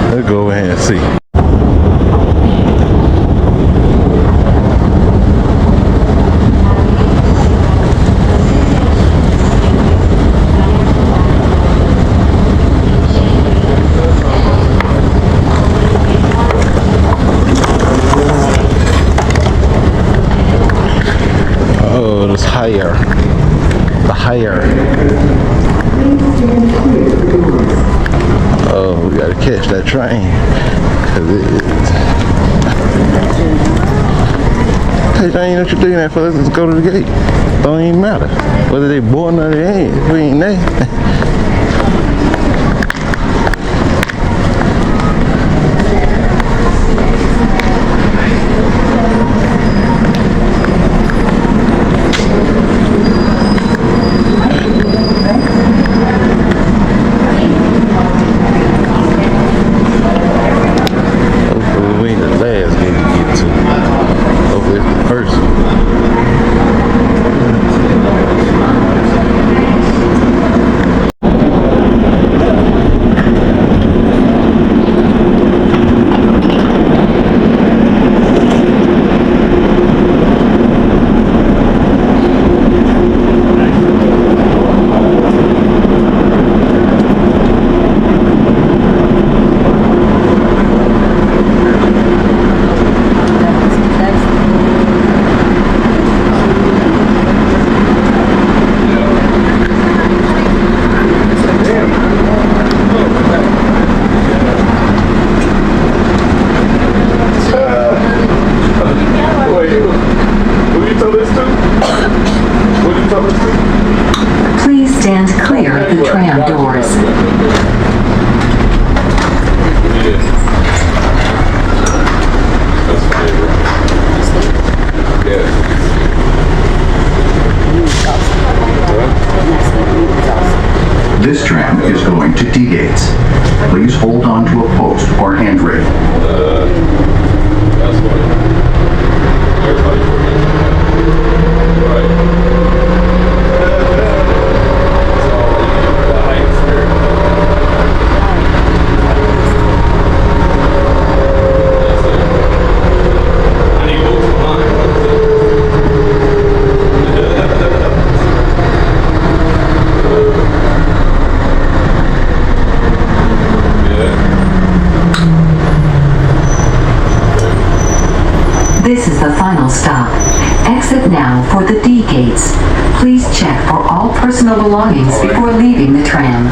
Let's go over here and see. Higher. Oh, we gotta catch that train. Hey, that ain't what you're doing that for. Let's go to the gate. Don't even matter whether they born or they ain't. We ain't there. This is the final stop. Exit now for the D gates. Please check for all personal belongings before leaving the tram.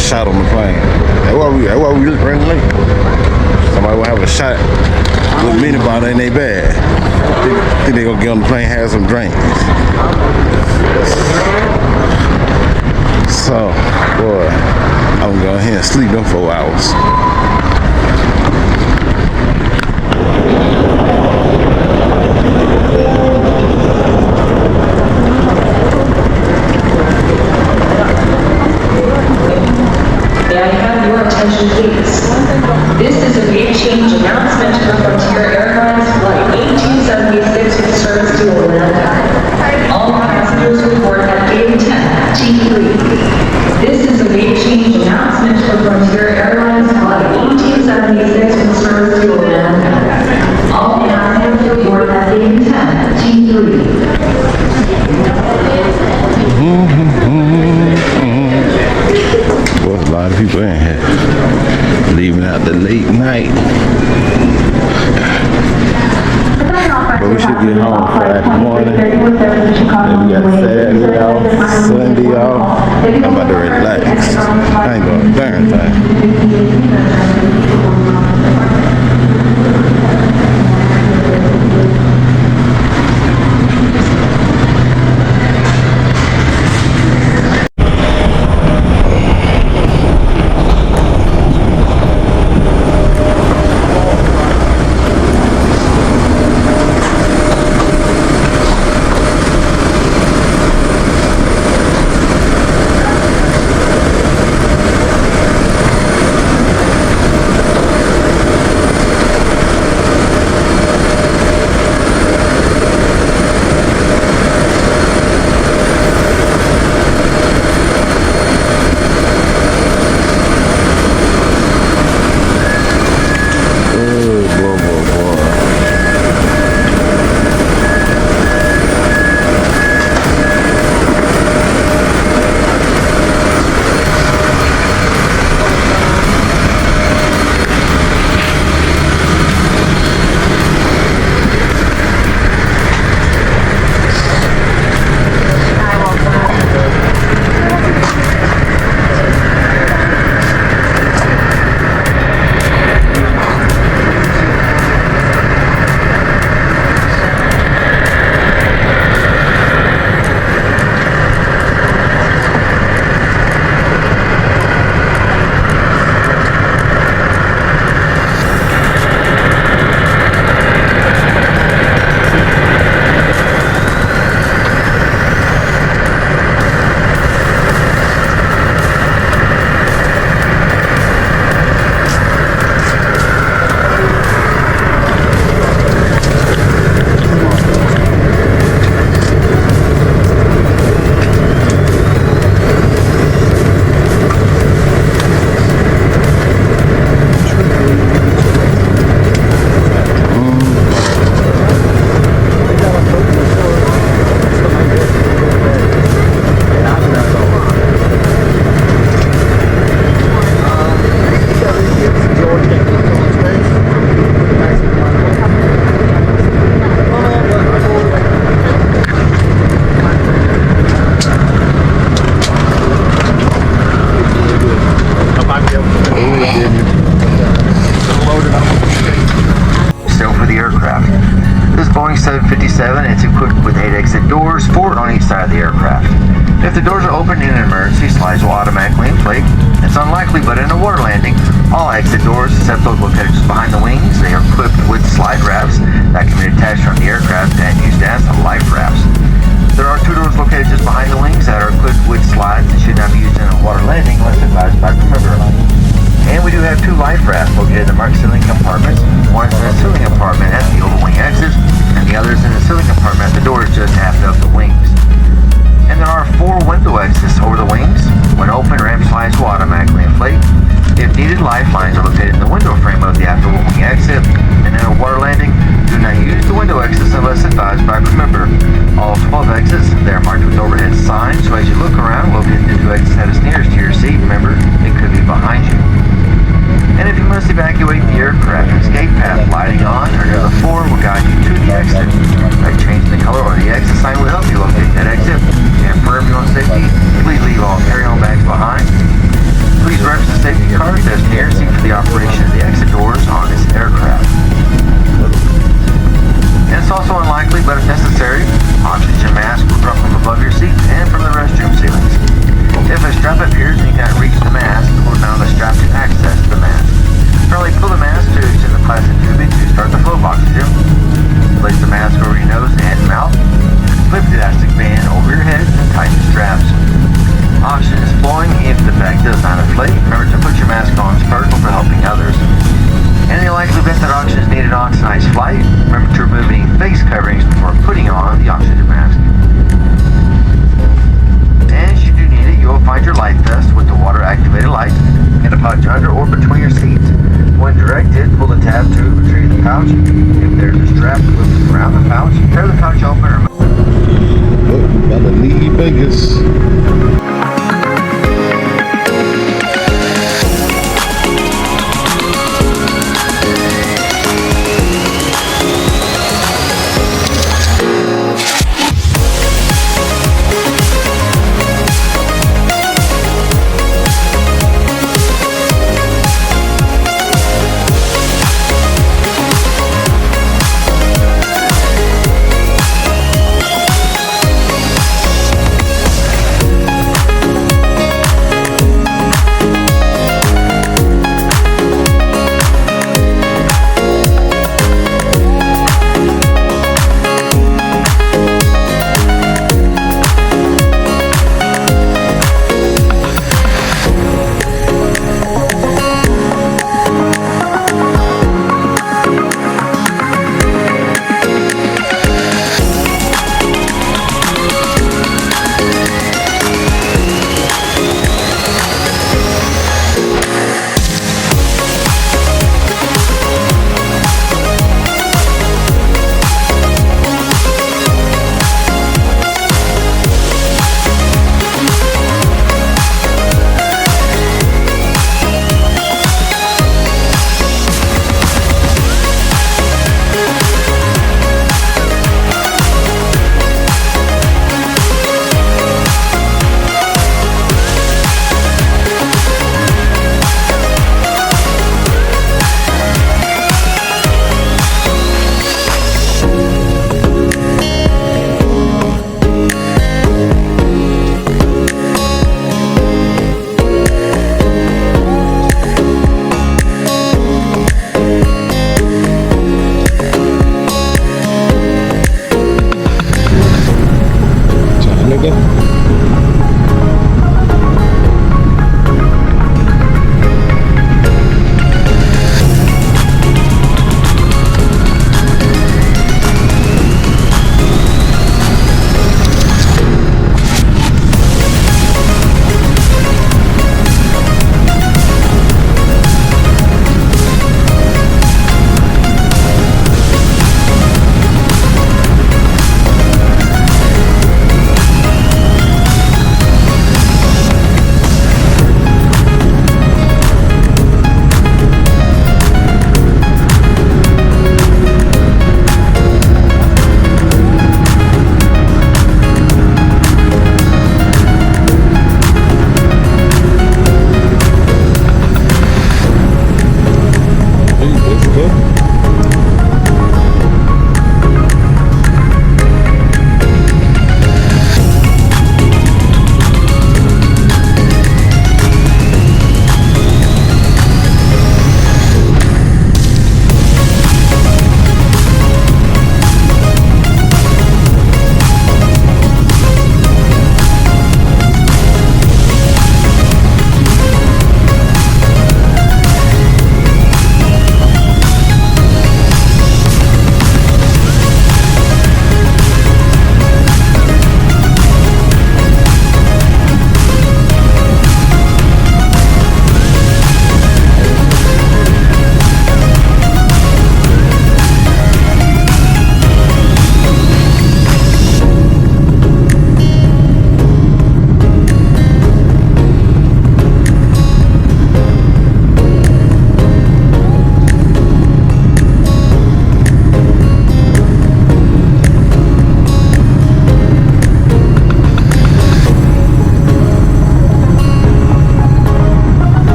Shot on the plane. That's why we running late. Somebody will have a shot with a mini bottle in their bag. Think they gonna get on the plane, have some drinks. So, boy, I'm gonna go ahead and sleep them 4 hours. May I have your attention, please? This is a gate change announcement for Frontier Airlines Flight 1876 with service to Orlando. All passengers report at gate 10, T3. This is a gate change announcement for Frontier Airlines Flight 1876 with service to Orlando. All passengers report at gate 10, T3. There's a lot of people in here leaving out the late night. But we should get home Friday morning. Then we got Saturday off, Sunday off. I'm about to relax. I ain't doing a darn thing. unlikely, but in a water landing, all exit doors, except those located just behind the wings, they are equipped with slide rafts that can be attached from the aircraft and used as life rafts. There are 2 doors located just behind the wings that are equipped with slides and should not be used in a water landing unless advised by crew member. And we do have 2 life rafts located in the marked ceiling compartments. One is in the ceiling compartment at the overwing exits, and the other is in the ceiling compartment at the doors just aft of the wings. And there are 4 window exits over the wings. When open, ramp slides will automatically inflate. If needed, lifelines are located in the window frame of the after wing exit. And in a water landing, do not use the window exits unless advised by crew member. All 12 exits, they are marked with overhead signs, so as you look around, locate the 2 exits that is nearest to your seat. Remember, it could be behind you. And if you must evacuate the aircraft, escape path lighting on or near the floor will guide you to the exit. By changing the color or the exit sign will help you locate that exit. And for everyone's safety, please leave all carry-on bags behind. Please reference the safety card that's nearest you for the operation of the exit doors on this aircraft. And it's also unlikely, but if necessary, oxygen masks will drop from above your seat and from the restroom ceilings. If a strap appears and you cannot reach the mask, pull down the strap to access the mask. Firmly pull the mask to extend the plastic tubing to start the flow of oxygen. Place the mask over your nose and mouth. Flip the elastic band over your head and tighten the straps. Oxygen is flowing. If the bag does not inflate, remember to put your mask on first for helping others. In the likely event that oxygen is needed on tonight's flight, remember to remove any face coverings before putting on the oxygen mask. And should you need it, you will find your life vest with the water-activated light in a pouch under or between your seats. When directed, pull the tab to retrieve the pouch. If there's a strap looped around the pouch, tear the pouch open or about to leave Vegas.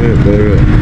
Yeah, baby.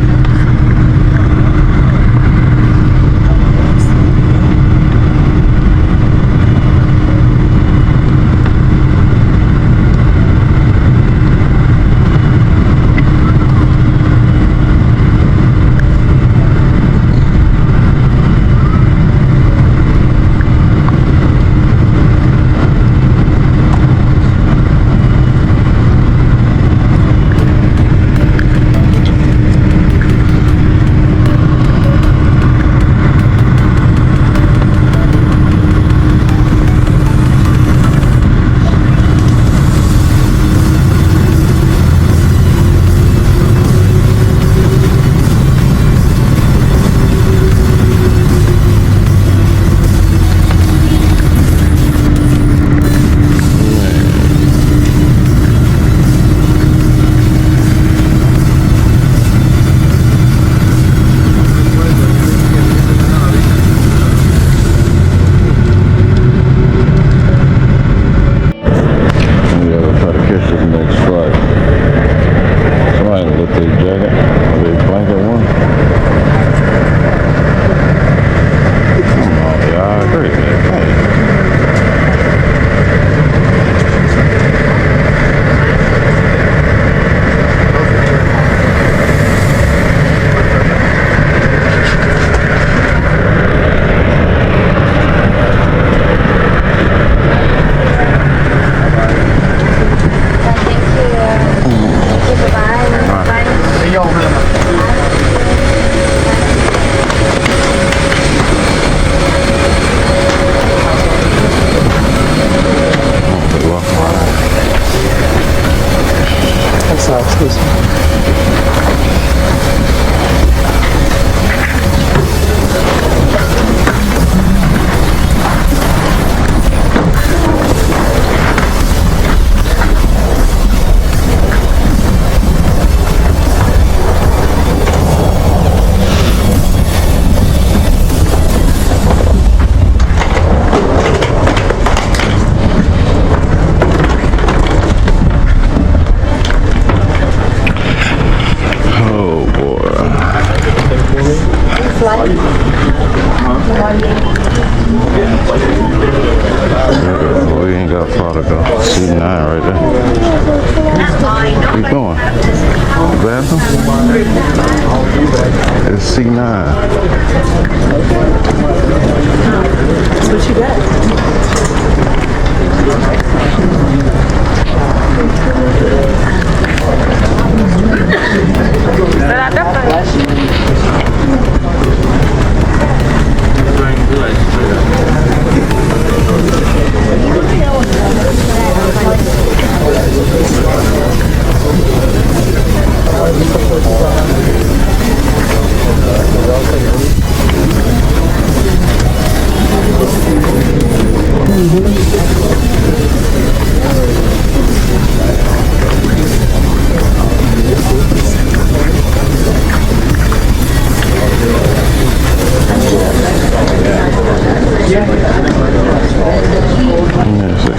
We ain't got far to go. C9 right there. Keep going. The bathroom? It's C9. What you got?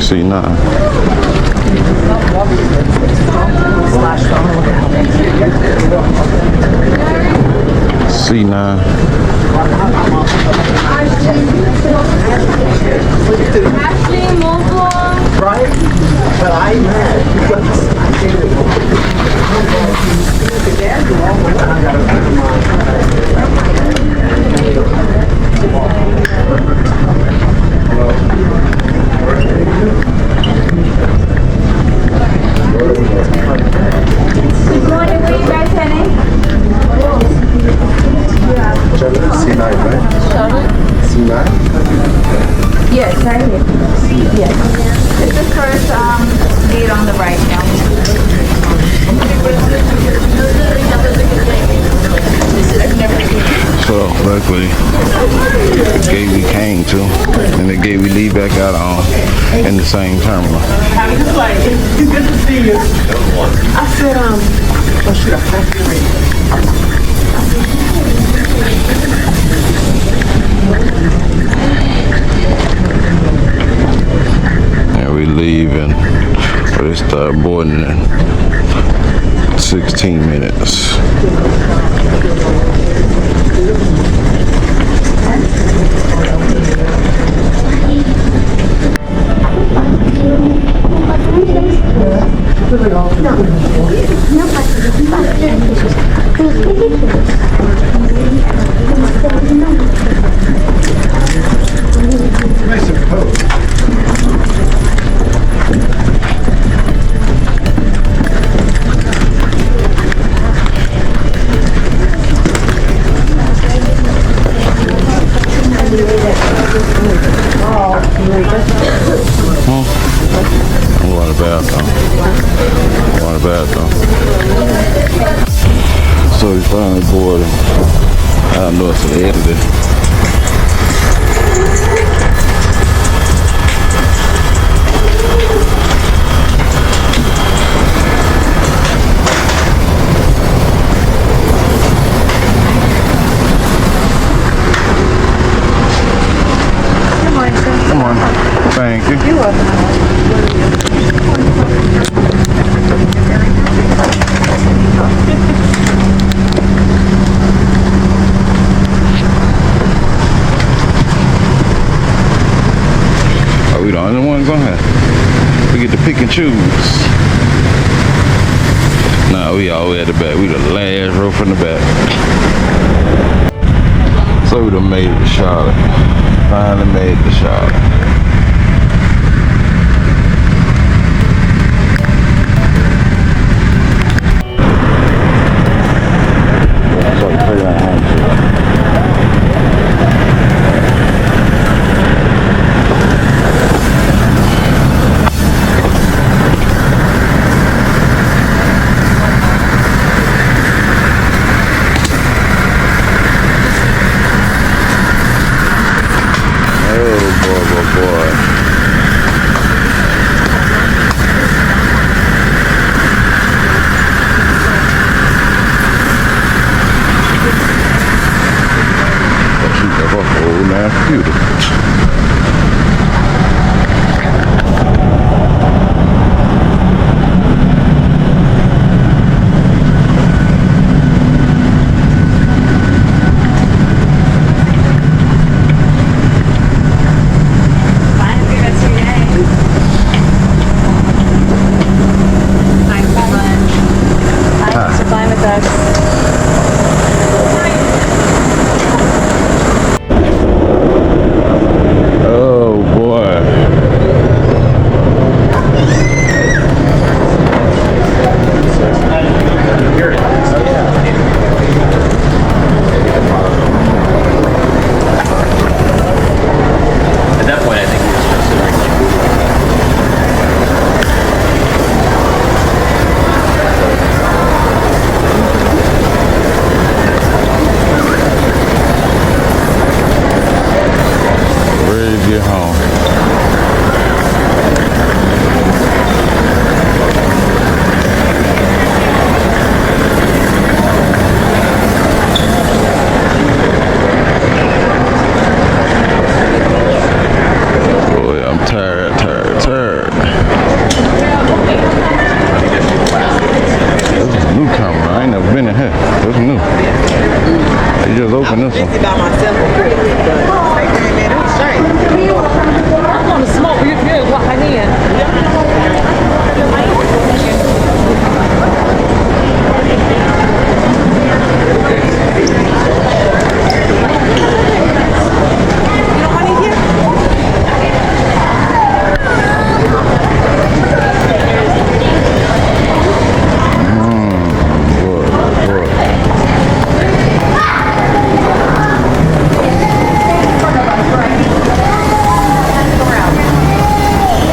C9. C9. Right? But I'm mad because I did C9, right? C9? Yes, right here. Yes. This is first gate on the right now. So luckily the gate we came to and the gate we leave back out on in the same terminal. I'm just like, it's good to see you. I said, oh shoot, I can't get ready. And we leave and they start boarding at 16 minutes. So we finally boarded. I don't know if it's edited. Come on. Thank you. You're welcome. We the only ones on here. We get to pick and choose. Nah, we all the way at the back. We the last row from the back. So we done made it to Charlotte. Finally made it to Charlotte.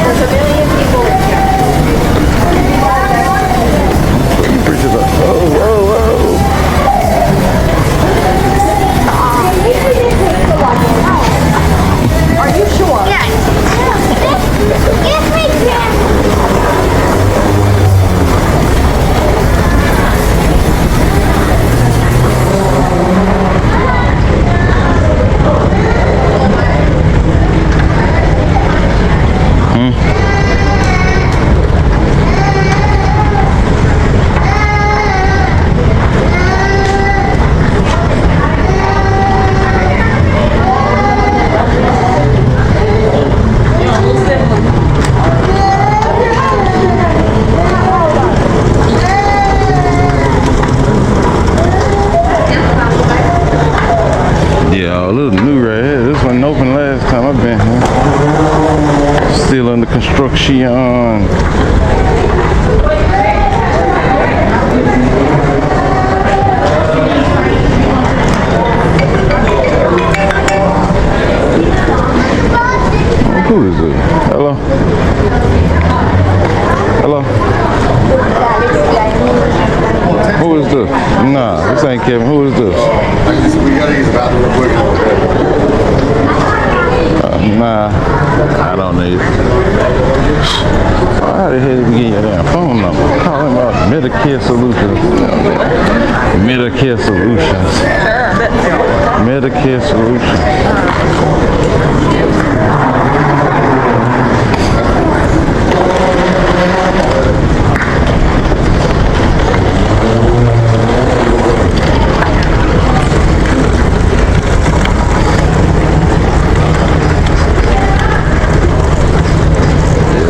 There's a Oh, look, new right here. This wasn't open last time I've been here. Still under construction. Who is it? Hello? Hello? Who is this? Nah, this ain't Kevin. Who is this? We gotta use the bathroom real quick. Nah, I don't need it. How the hell did we get your damn phone number? Call them about Medicare Solutions. Medicare Solutions. Medicare Solutions.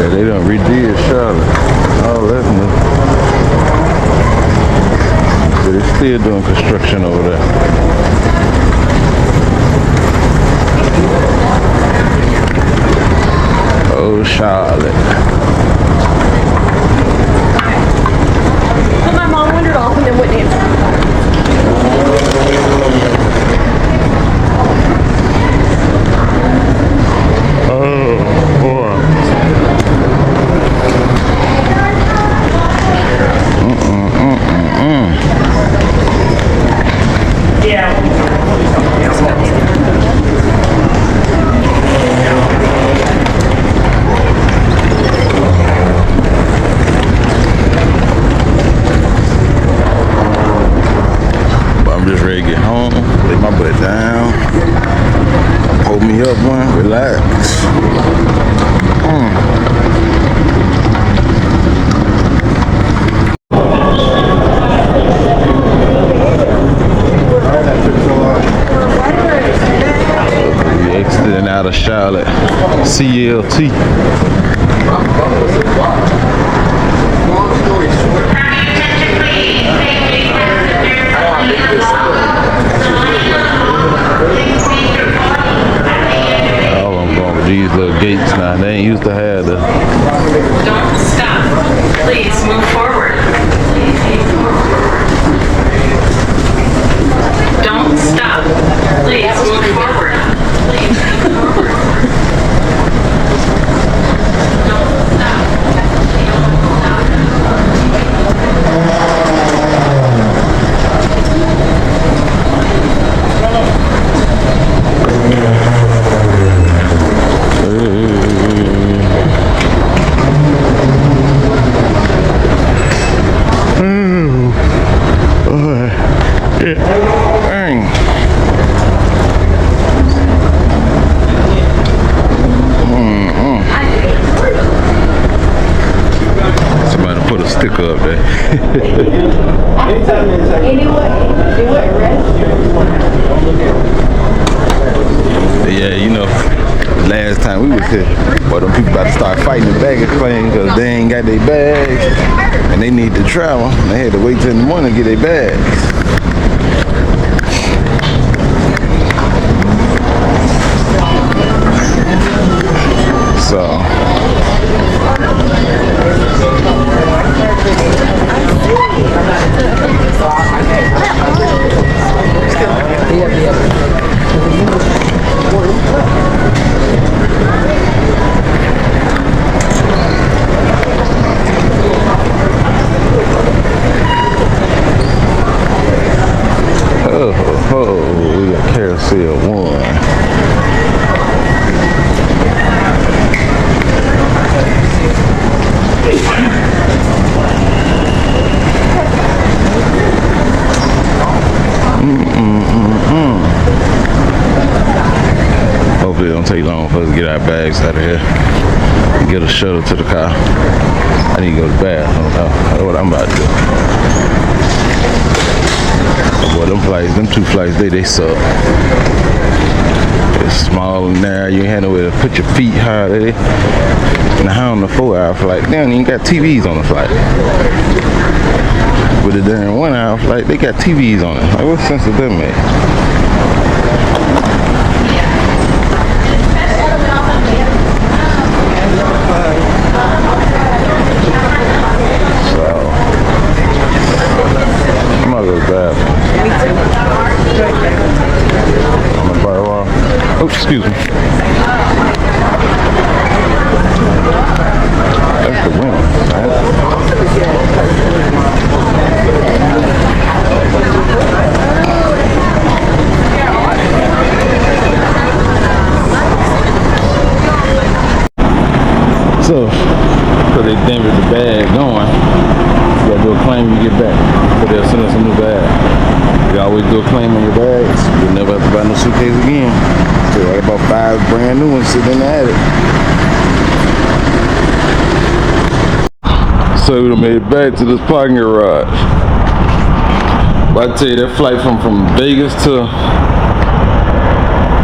They done redid Charlotte. Oh, that's new. But they're still doing construction over there. Oh, Charlotte. But my mom wandered off and then wouldn't answer. Oh, boy. I'm just ready to get home, lay my butt down, hold me up one, relax. We exiting out of Charlotte, CLT. Oh, I'm going with these little gates now. They ain't used to have the. Don't stop. Please move forward. Don't stop. Please move forward. Please move forward. Don't stop. Somebody put a sticker up there. Yeah, you know, last time we was here, well, them people about to start fighting the baggage claim because they ain't got their bags and they need to travel. They had to wait till in the morning to get their bags. So we got Carousel 1. Hopefully it don't take long for us to get our bags out of here and get a shuttle to the car. I need to go to the bathroom. That's what I'm about to do. Boy, them flights, them two flights, they suck. It's small and narrow. You ain't had nowhere to put your feet high. Now on the 4-hour flight, they don't even got TVs on the flight. With the darn 1-hour flight, they got TVs on it. Like, what sense does that make? Excuse me. That's the winner, right? So they damaged the bag going. You gotta do a claim when you get back. So they'll send us a new bag. You always do a claim on your bags. You'll never have to buy no suitcase again. So I got about 5 brand new ones sitting in the attic. So we done made it back to this parking garage. But I tell you, that flight from Vegas to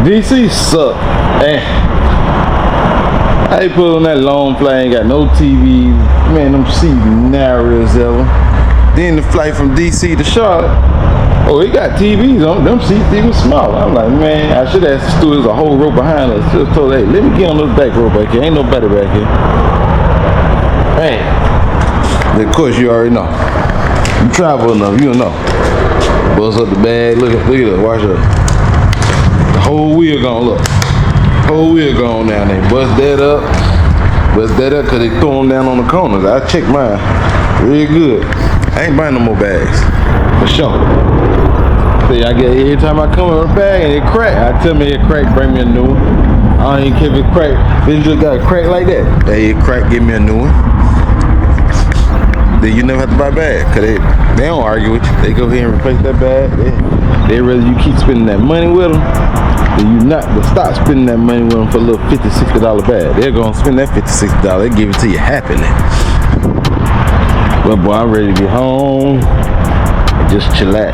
DC sucked. I put on that long flight, ain't got no TV. Man, them seats narrow as ever. Then the flight from DC to Charlotte, oh, it got TVs on them seats even smaller. I'm like, man, I should have asked the steward, there's a whole row behind us. Just told, hey, let me get on this back row back here. Ain't nobody back here. Man, of course you already know. You travel enough, you don't know. Bust up the bag, look at that, watch that. The whole wheel gone, look. Whole wheel gone down there. Bust that up cause they throw them down on the corners. I checked mine real good. I ain't buying no more bags, for sure. See, I get every time I come with a bag and it crack, I tell me it crack, bring me a new one. I don't even care if it crack. If it just got a crack like that, hey, it crack, give me a new one. Then you never have to buy a bag, cause they don't argue with you. They go ahead and replace that bag. They rather you keep spending that money with them. Then you not to stop spending that money with them for a little $50, $60 bag. They're gonna spend that $50, $60. They give it to you happily. But boy, I'm ready to get home and just chillax.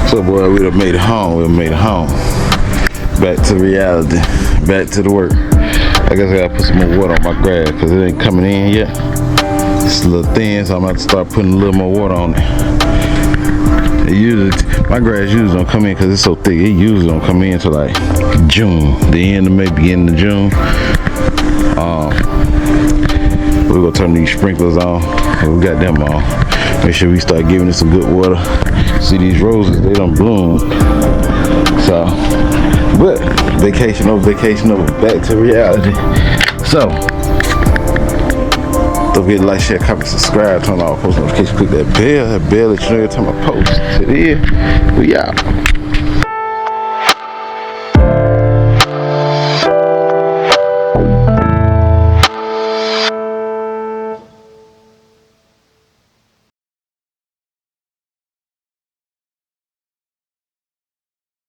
So boy, we done made it home. We done made it home. Back to reality. Back to the work. I guess I gotta put some more water on my grass because it ain't coming in yet. It's a little thin, so I'm gonna have to start putting a little more water on it. My grass usually don't come in because it's so thick. It usually don't come in until like June, the end of May, beginning of June. We're gonna turn these sprinklers on. We got them on. Make sure we start giving it some good water. See these roses, they don't bloom. So, but vacation over, back to reality. So, don't forget to like, share, comment, subscribe, turn on all post notifications, click that bell that you know every time I post. Sit here, we out.